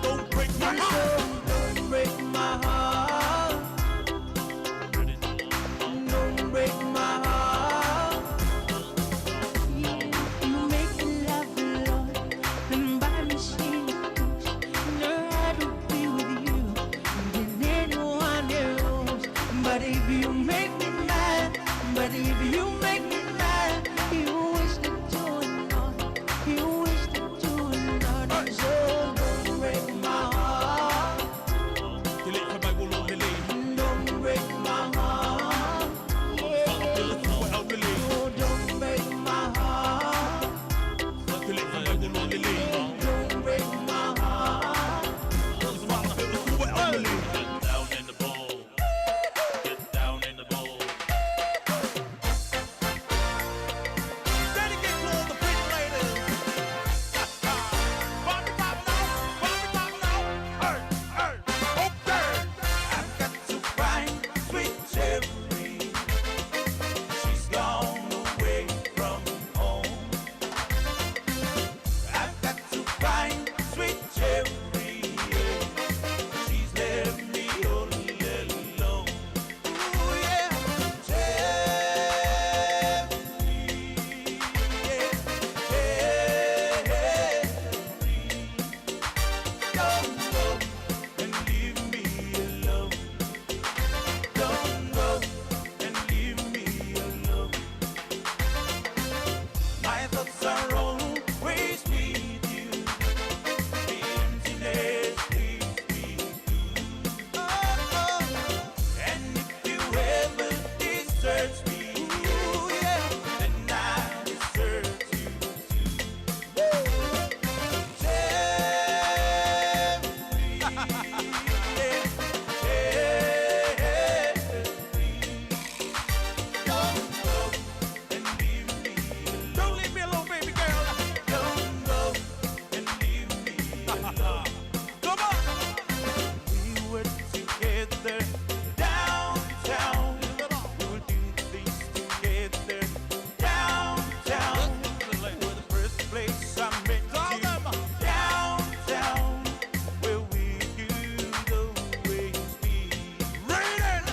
Don't break my heart. Don't break my heart. Don't break my heart. You make me love the Lord, and by machine, know how to be with you than anyone else. But if you make me mad, you wish to do another. You wish to do another. So don't break my heart. Don't break my heart. Oh, don't break my heart. Don't break my heart. Down in the bowl. Get down in the bowl. Dedicate to all the pretty ladies. Bobby poppin' out. Okay. I've got to find sweet cherry. She's gone away from home. I've got to find sweet cherry. She's left me all alone. Ooh, yeah. Don't go and leave me alone. Don't go and leave me alone. My thoughts are always with you. The emptiness leaves me blue. And if you ever desert me, then I desert you too. Don't leave me alone, baby girl. Don't go and leave me alone. Come on. We were together downtown. We would do things together downtown. Where the first place I met you downtown. Where we could always be. Raining.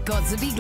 God's a big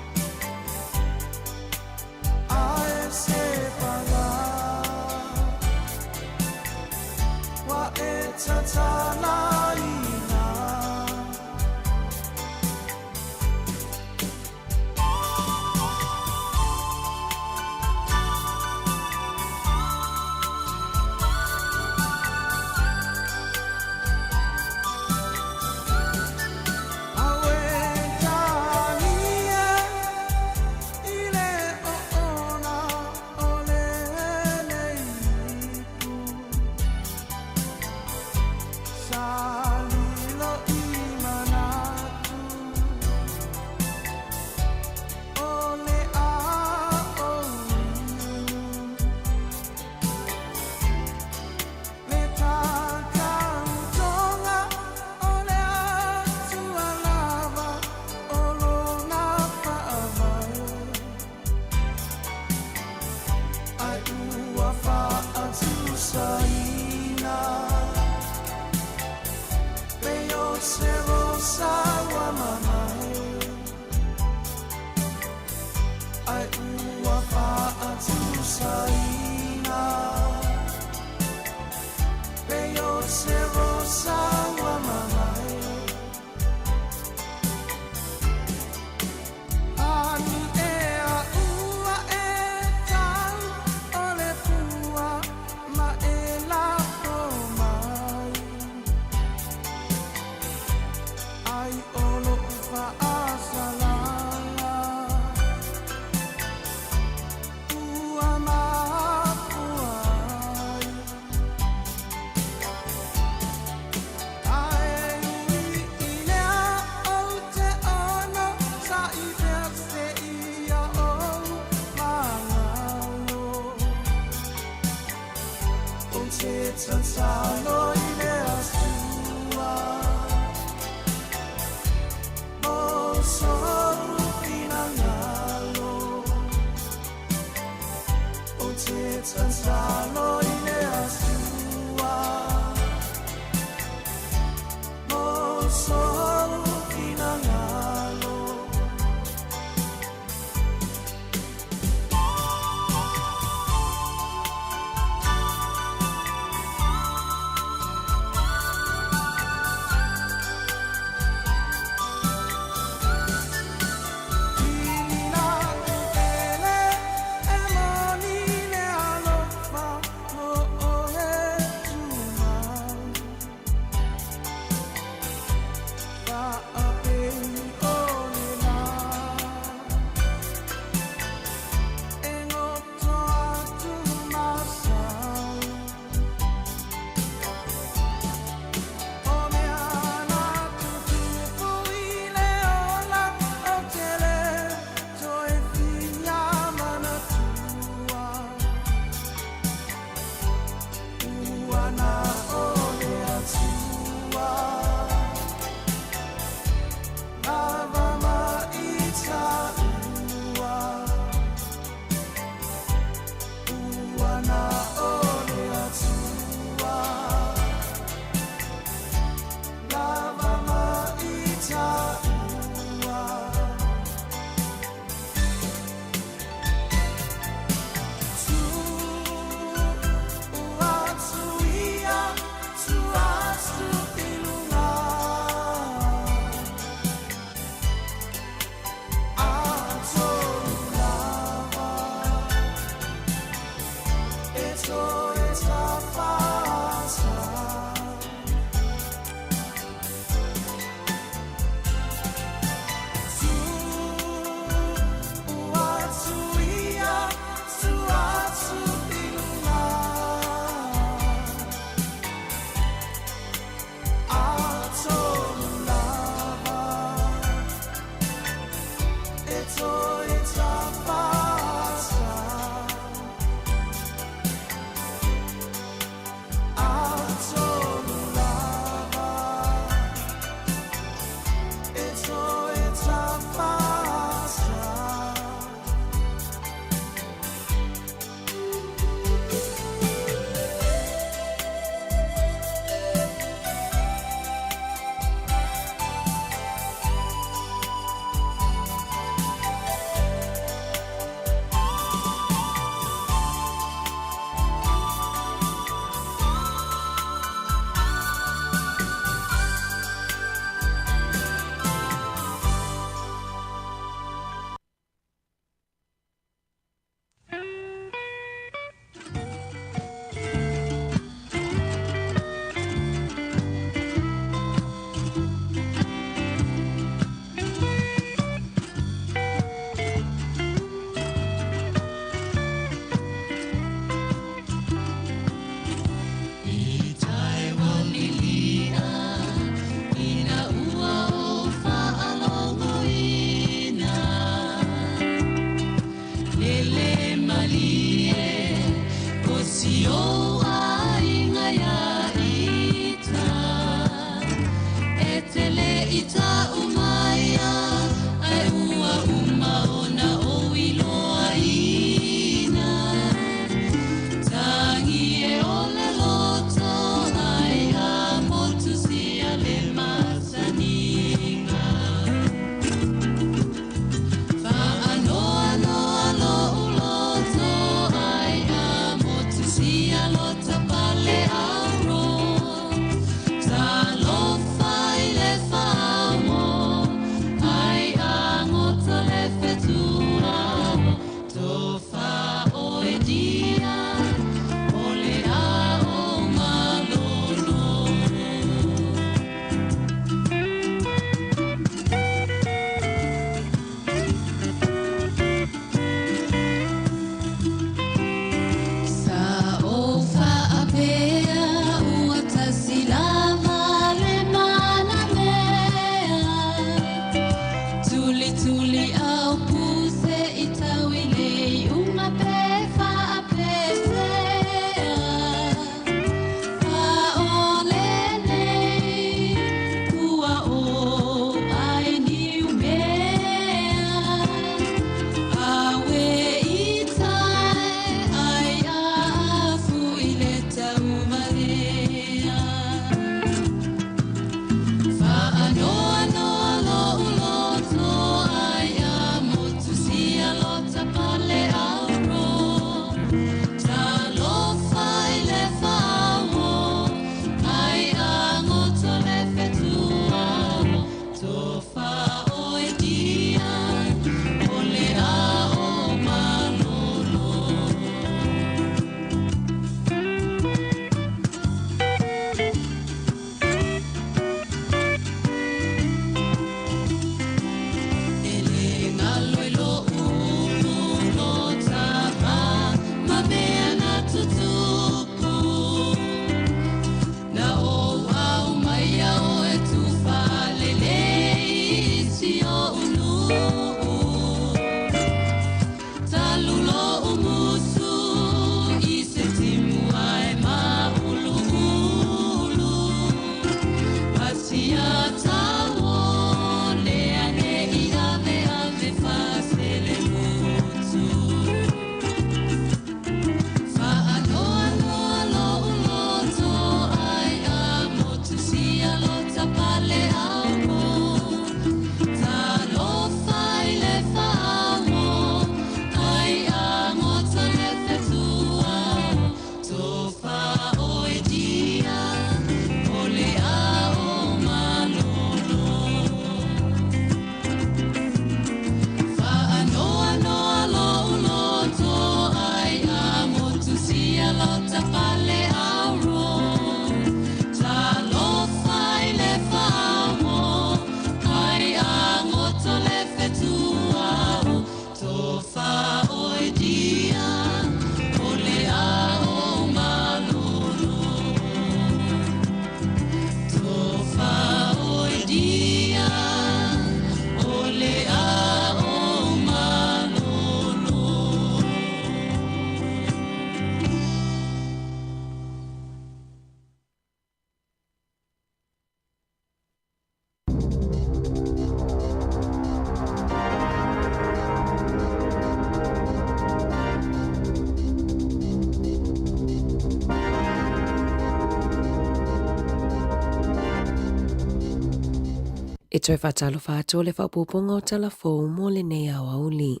E toi whatalo whātua le whapuponga o talafou mo le nei au auli.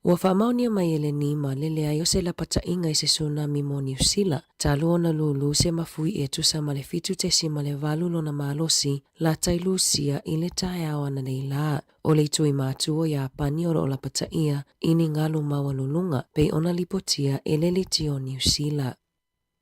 Ua whamaunia mai ele ni ma lele ai o se la pata inga i se tsunami mo New Zealand. Talu ona lulu se mafui e tusa ma le fitu te si ma le valu lona malosi la tailu sia i le tae awa na nei la. O le tui mātua ia pani o la pata ia ini ngalu maua lulunga pe ona lipotia e le liti o New Zealand.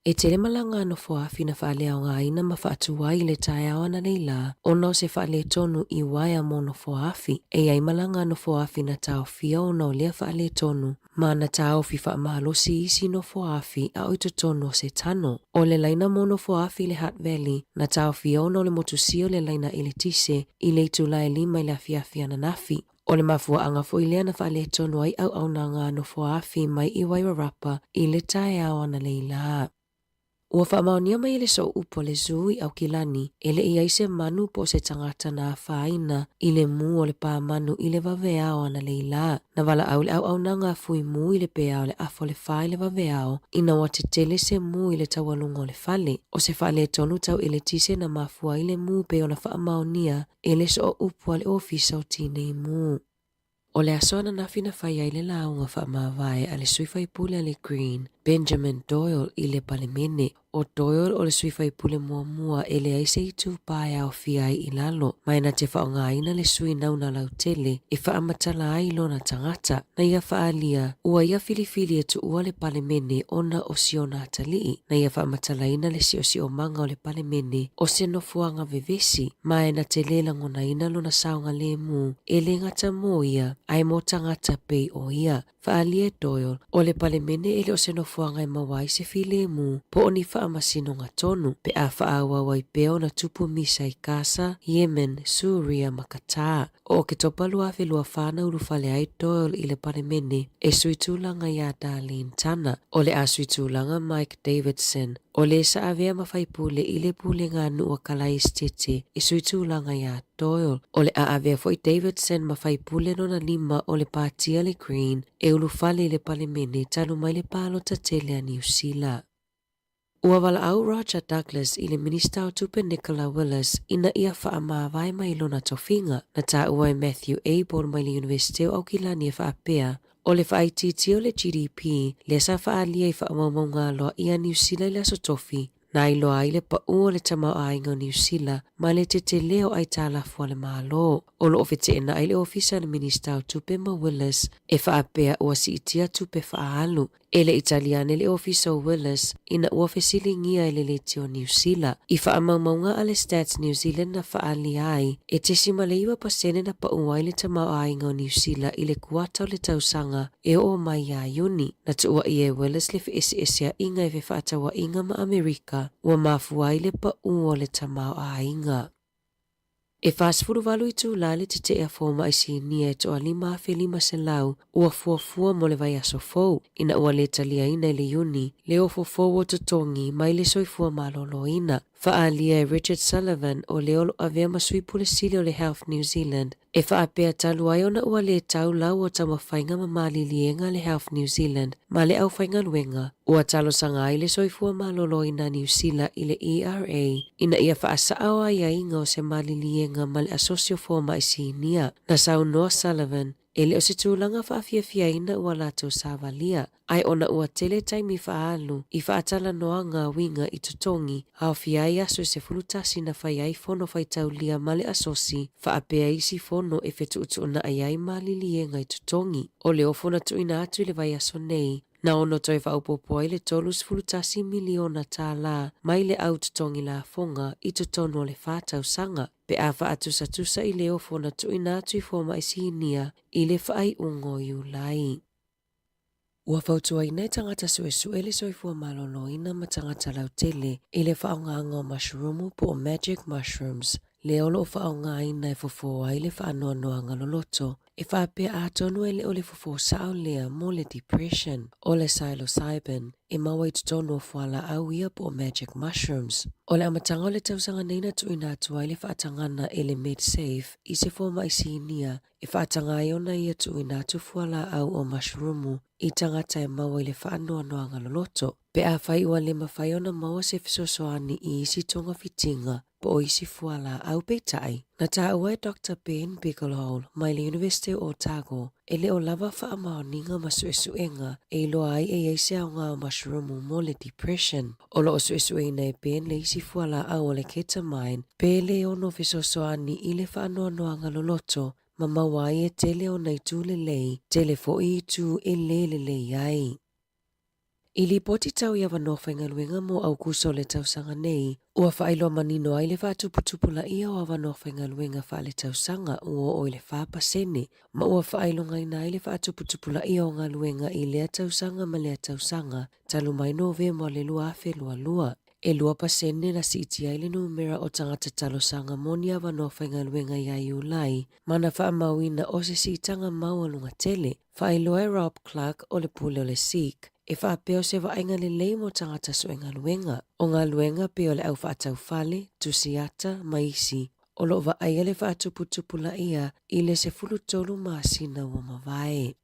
E tere malanga no foafi na whaalea o ngā ina ma whaatua i le tae awa na nei la, ona o se whaale tonu i waia mo no foafi, e ai malanga no foafi na tau fia o na o lea whaale tonu, ma na tau fi wha mahalosi isi no foafi a oito tonu o se tano. O le laina mo no foafi le Hutt Valley, na tau fia o na o le motusio le laina i le tise, i le itula e lima i le afiafia na nafi. O le mafuaaga foʻi lea na faaletonu ai auaunaga no foafi mai i Wairarapa i le taeao ana leila. Ua whaamaonia mai le so upo le zui au kilani e le iai se manu po se tangata na whaina i le mu o le pā manu i le waweao ana leila. Na wala au le au nanga fui mu i le peao le afo le whai le waweao ina wa te tele se mu i le tawalunga o le fale. O se whale tonu tau i le tise na mafua i le mu pe o na whaamaonia e le so upo le ofisa o tine i mu. O le asona na fina whai ai le launga whaamawai a le suifai pule le Green, Benjamin Doyle i le palemene. O Doyle o le suifai pule mua e le aise i tu pae au fiai i lalo. Mai na te whaonga ina le sui nauna lau tele e whaamatala ai lona tangata. Na ia whaalia, ua ia filifili e tu ua le palemene ona o siona atalii. Na ia whaamatala ina le si o manga o le palemene o se no fuanga vevesi. Mai na te lela ngona ina lona saunga le mu e le ngata mo ia ai mo tangata pei o ia. Whaalia Doyle o le palemene e le o se no fuanga i mawai se file mu po oni whaamasino ngā tonu pe a whaawa wai peo na tupu misa i Kasa, Yemen, Suria, Makata. O ke topalu a whelua whana urufale ai Doyle i le palemene e suitulanga ia Darlene Tana. O le a suitulanga Mike Davidson. O le sa avea mawhai pule i le pule ngā nua kalai stete e suitulanga ia Doyle. O le a avea foi Davidson mawhai pule nona lima o le pātia le Green e ulufale i le palemene tanu mai le palo ta tele a New Zealand. Ua wala au Roger Douglas i le minista o tupe Nicola Willis ina ia whaamawai mai lona tofinga na ta ua Matthew Abel mai le University o Aukilani e whaapea o le whaititi o le GDP le sa whaalia i whaamaunga loa ia New Zealand le aso tofi na iloa i le pau o le tamau ainga o New Zealand ma le te leo ai tālafu le malo. O lo ofete ena ai le ofisa le minista o tupe ma Willis e whaapea ua si itia tupe whaalu. E le Italiane le ofisa o Willis ina ua fesilingia i le leti o New Zealand. I whaamaumaunga ale Stats New Zealand na whaali ai e te simaleiwa pasene na pau ai le tamau ainga o New Zealand i le kuata o le tausanga e o mai a Iuni. Na tua i e Willis le whaeseesea inga e whaatawa inga ma Amerika ua mafua i le pau o le tamau ainga. E whaasfuru walu i tū lale te te ea fōma i si nia e toa 5 se lau ua fuafua mo le vai aso fōu ina ua le talia ina i le Iuni le ofo fōu o tutongi mai le soifua malolo ina. Whaalia Richard Sullivan o le olo avea masui pule sili o le Health New Zealand e whaapea talu ai ona ua le tau lau o tamawhainga ma malilienga le Health New Zealand ma le au whainga luenga ua talo sanga ai le soifua malolo ina New Zealand i le ERA ina ia whaasaao ai a inga o se malilienga ma le asosio fōma i sinia na sau noa Sullivan e le o se tūlanga whaafiafia ina ua lato sāwalia. Ai ona ua tele taimi whaalu i whaatala noa ngā winga i tutongi au fiai aso se fulutasi na whai ai fono whai taulia male asosi whaapea isi fono e whetu utuna ai ai malilienga i tutongi. O le ofona tuina atu i le vai aso nei. Na ono toi whaupopo ai le tolus fulutasi miliona tā la mai le au tutongi la fonga i tutonu o le whātau sanga. Pe a whaatusa i le ofona tuina atu i fōma i sinia i le whai ungo i ulai. Ua whautua i nei tangata suesue le soifua malolo ina ma tangata lau tele i le whaonganga o mushroomu po o magic mushrooms. Le olo o whaonga ina e fofo ai le whaanoa noanga loloto. E whaapea ātonu e le o le fofo sao lea mo le depression o le psilocybin. E maua i tutonu o whala au ia po o magic mushrooms. O le amatanga o le tausanga neina tuina atua i le whaatangana e le MedSafe i se fōma i sinia. E whaatanga i ona ia tuina atu whala au o mushroomu i tangata e maua i le whaanoa noanga loloto. Pe a whai ua le mawhai ona maua se fisosoani i isi tonga fitinga po o isi fuala au peitai. Na tā ua e Dr. Ben Bigelow mai le University o Otago e le o lava whaamaoninga ma suesuenga e loa ai e eise au ngā o mushroomu mo le depression. O lo o suesuenga e Ben le isi fuala au o le ketamine pe le ono fisosoani i le whaanoa noanga loloto ma mawai e tele o nei tūle lei tele fo i tū e le lei ai. I li poti tau ia wanoa whaingaluenga mo au kuso le tausanga nei, ua whailo manino ai le whaatuputupula ia o wanoa whaingaluenga wha le tausanga ua o le whaapasene, ma ua whailo ngai nai le whaatuputupula ia o ngaluenga i lea tausanga ma lea tausanga, talu mai no ve mo le lua afe lua lua. E lua pasene na siti ai le numera o tangata talosanga moni awa no whaingaluenga iai ulai, mana whaamauina o se sitanga maualunga tele, whailoe Rob Clark o le pule o le Sikh, e whaapeo se wainga le leimo tangata suengaluenga, o ngā luenga pe o le au whaatau fale, tusiata, maisi, o lo wa aia le whaatuputupu la ia i le se fulu tolu maasina ua mawai.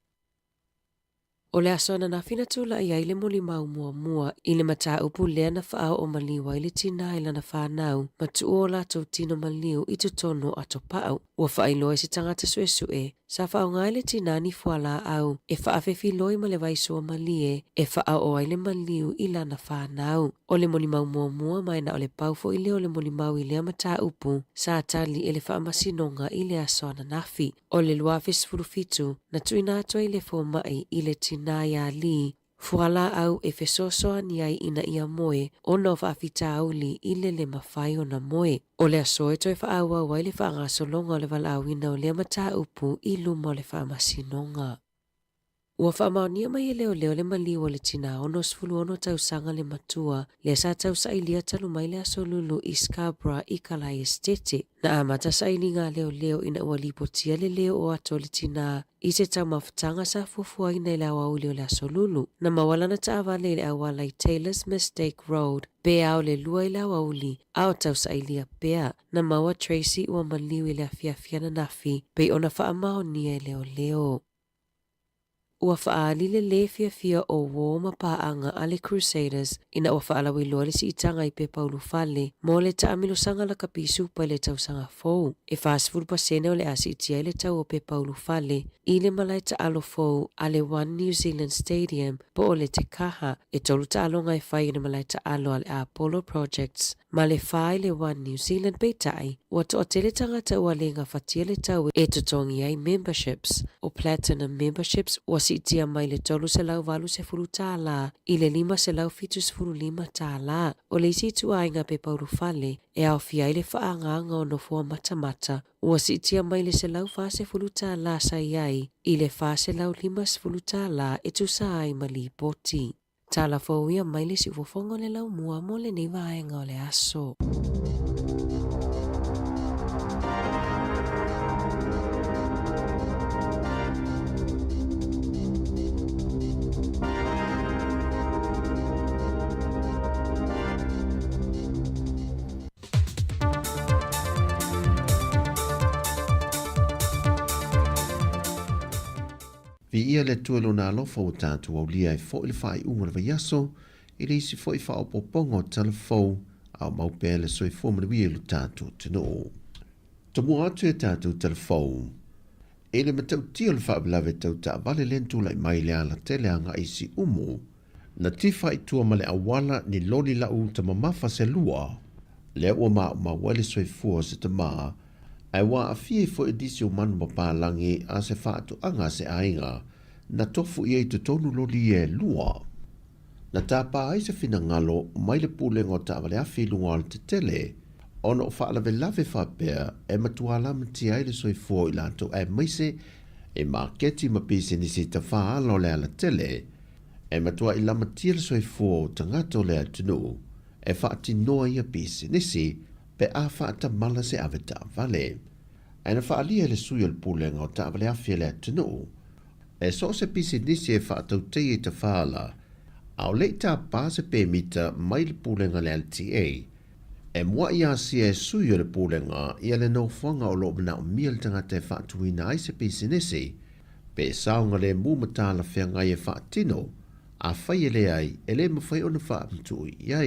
O le asona na fina tula ia i le moli mau mua i le mata upu lea na whaao o maliwa i le tina ila na whanau ma tu o la tau tino maliu i tu tono ato pao. Ua whaailoa se tangata sue sa whao ngai le tina ni fuala au e whaafefi loi ma le waiso malie e whaao o ai le maliu i la na whanau. O le moli mau mua mai na o le paufo i le o le moli mau i lea mata upu sa atali e le whaamasinonga i le asona nafi. O le luafis furufitu na tuina ato i le fomai i le tina ia li. Fuala au e fesosoa ni ai ina ia moe o no whaafita auli i le mawhai o na moe. O le asoe toi whaaua wai le whaangasolonga o le walawina o le mata upu i luma o le whaamasinonga. Ua whaamaunia mai e leo le maliwa le tina ono sfulu ono tausanga le matua le sa tausa ilia talu mai le asolulu i Scarborough i Kalai Estete na amata sa ilinga leo ina ua lipotia le leo o ato le tina i se tau mawhatanga sa fufua ina i le awauli o le asolulu na mawala na taawale le awala i Taylor's Mistake Road pe au le lua i le awauli au tausa ilia pea na maua Tracy ua maliu i le afiafia na nafi pe ona whaamaonia i leo. Ua whaali le fia o wōma pāanga ale Crusaders ina ua whaalawi loa le si itanga i pe Paulu Fale mo le taamilo sanga la kapisu pa le tau sanga fou. E whaasifuru pasene o le asi itia le tau o pe Paulu Fale i le malai ta alo fou a le One New Zealand Stadium po o le te kaha e tolu ta alonga e whai le malai ta alo ale Apollo Projects ma le whai le One New Zealand peitai ua to o tele tangata ua le ngā whatia le tau e tutongi ai memberships o Platinum memberships ua si itia mai le tolu se lau walu se furu tā la i le 5 se lau fitu se furu 5 tā la o le isi tu ainga pe Paulu Fale e au fia i le whaanganga o no fua mata ua si itia mai le se lau wha se furu tā la sa iai i le wha se lau 5 se furu tā la e tu sa ai mali poti. Tala fōia mai le si ufofongo le lau mua mo le ni vaenga o le aso. Vi ia le tuelo na alofa o tātou au lia e fo i le whai unga le vaiaso, i le isi fo i wha o popongo talafou au maupea le soi fo manawi e lu tātou tino. Tomo atu e tātou talafou, e le matau tia le wha abilawe tau ta vale lentu lai mai le ala tele anga isi umu, na tifa i tua male awala ni loli lau ta mamafa se lua, le ua ma wale soi fua se ta maa, ai wa afie fo edisi o manu mapalangi a se whaatu anga se ainga na tofu i eitu tonu loli e lua. Na tāpā ai se fina ngalo mai le pūlengo ta wale afi lunga al te tele ono whaalawe lave whapea e matua lamati ai le soifua i lanto e maise e maketi mapisi nisi ta whaalo le ala tele e matua i lamati le soifua o tangato le atunu e whaati noa ia pisi nisi pe a whaata mala se aveta vale. E na whaalia le sui al pūlenga o ta wale afi le atunu e so se pisi nisi e whaatau tei e ta whaala au leita pā se pēmita mai le pūlenga le LTA e mua ia si e sui o le pūlenga ia le nau whanga o lo mana o mia le tangata e whaatuina ai se pisi nisi pe saunga le mūmatala whenga e whaatino a whai ele ai e le mawhai o na whaamtui ia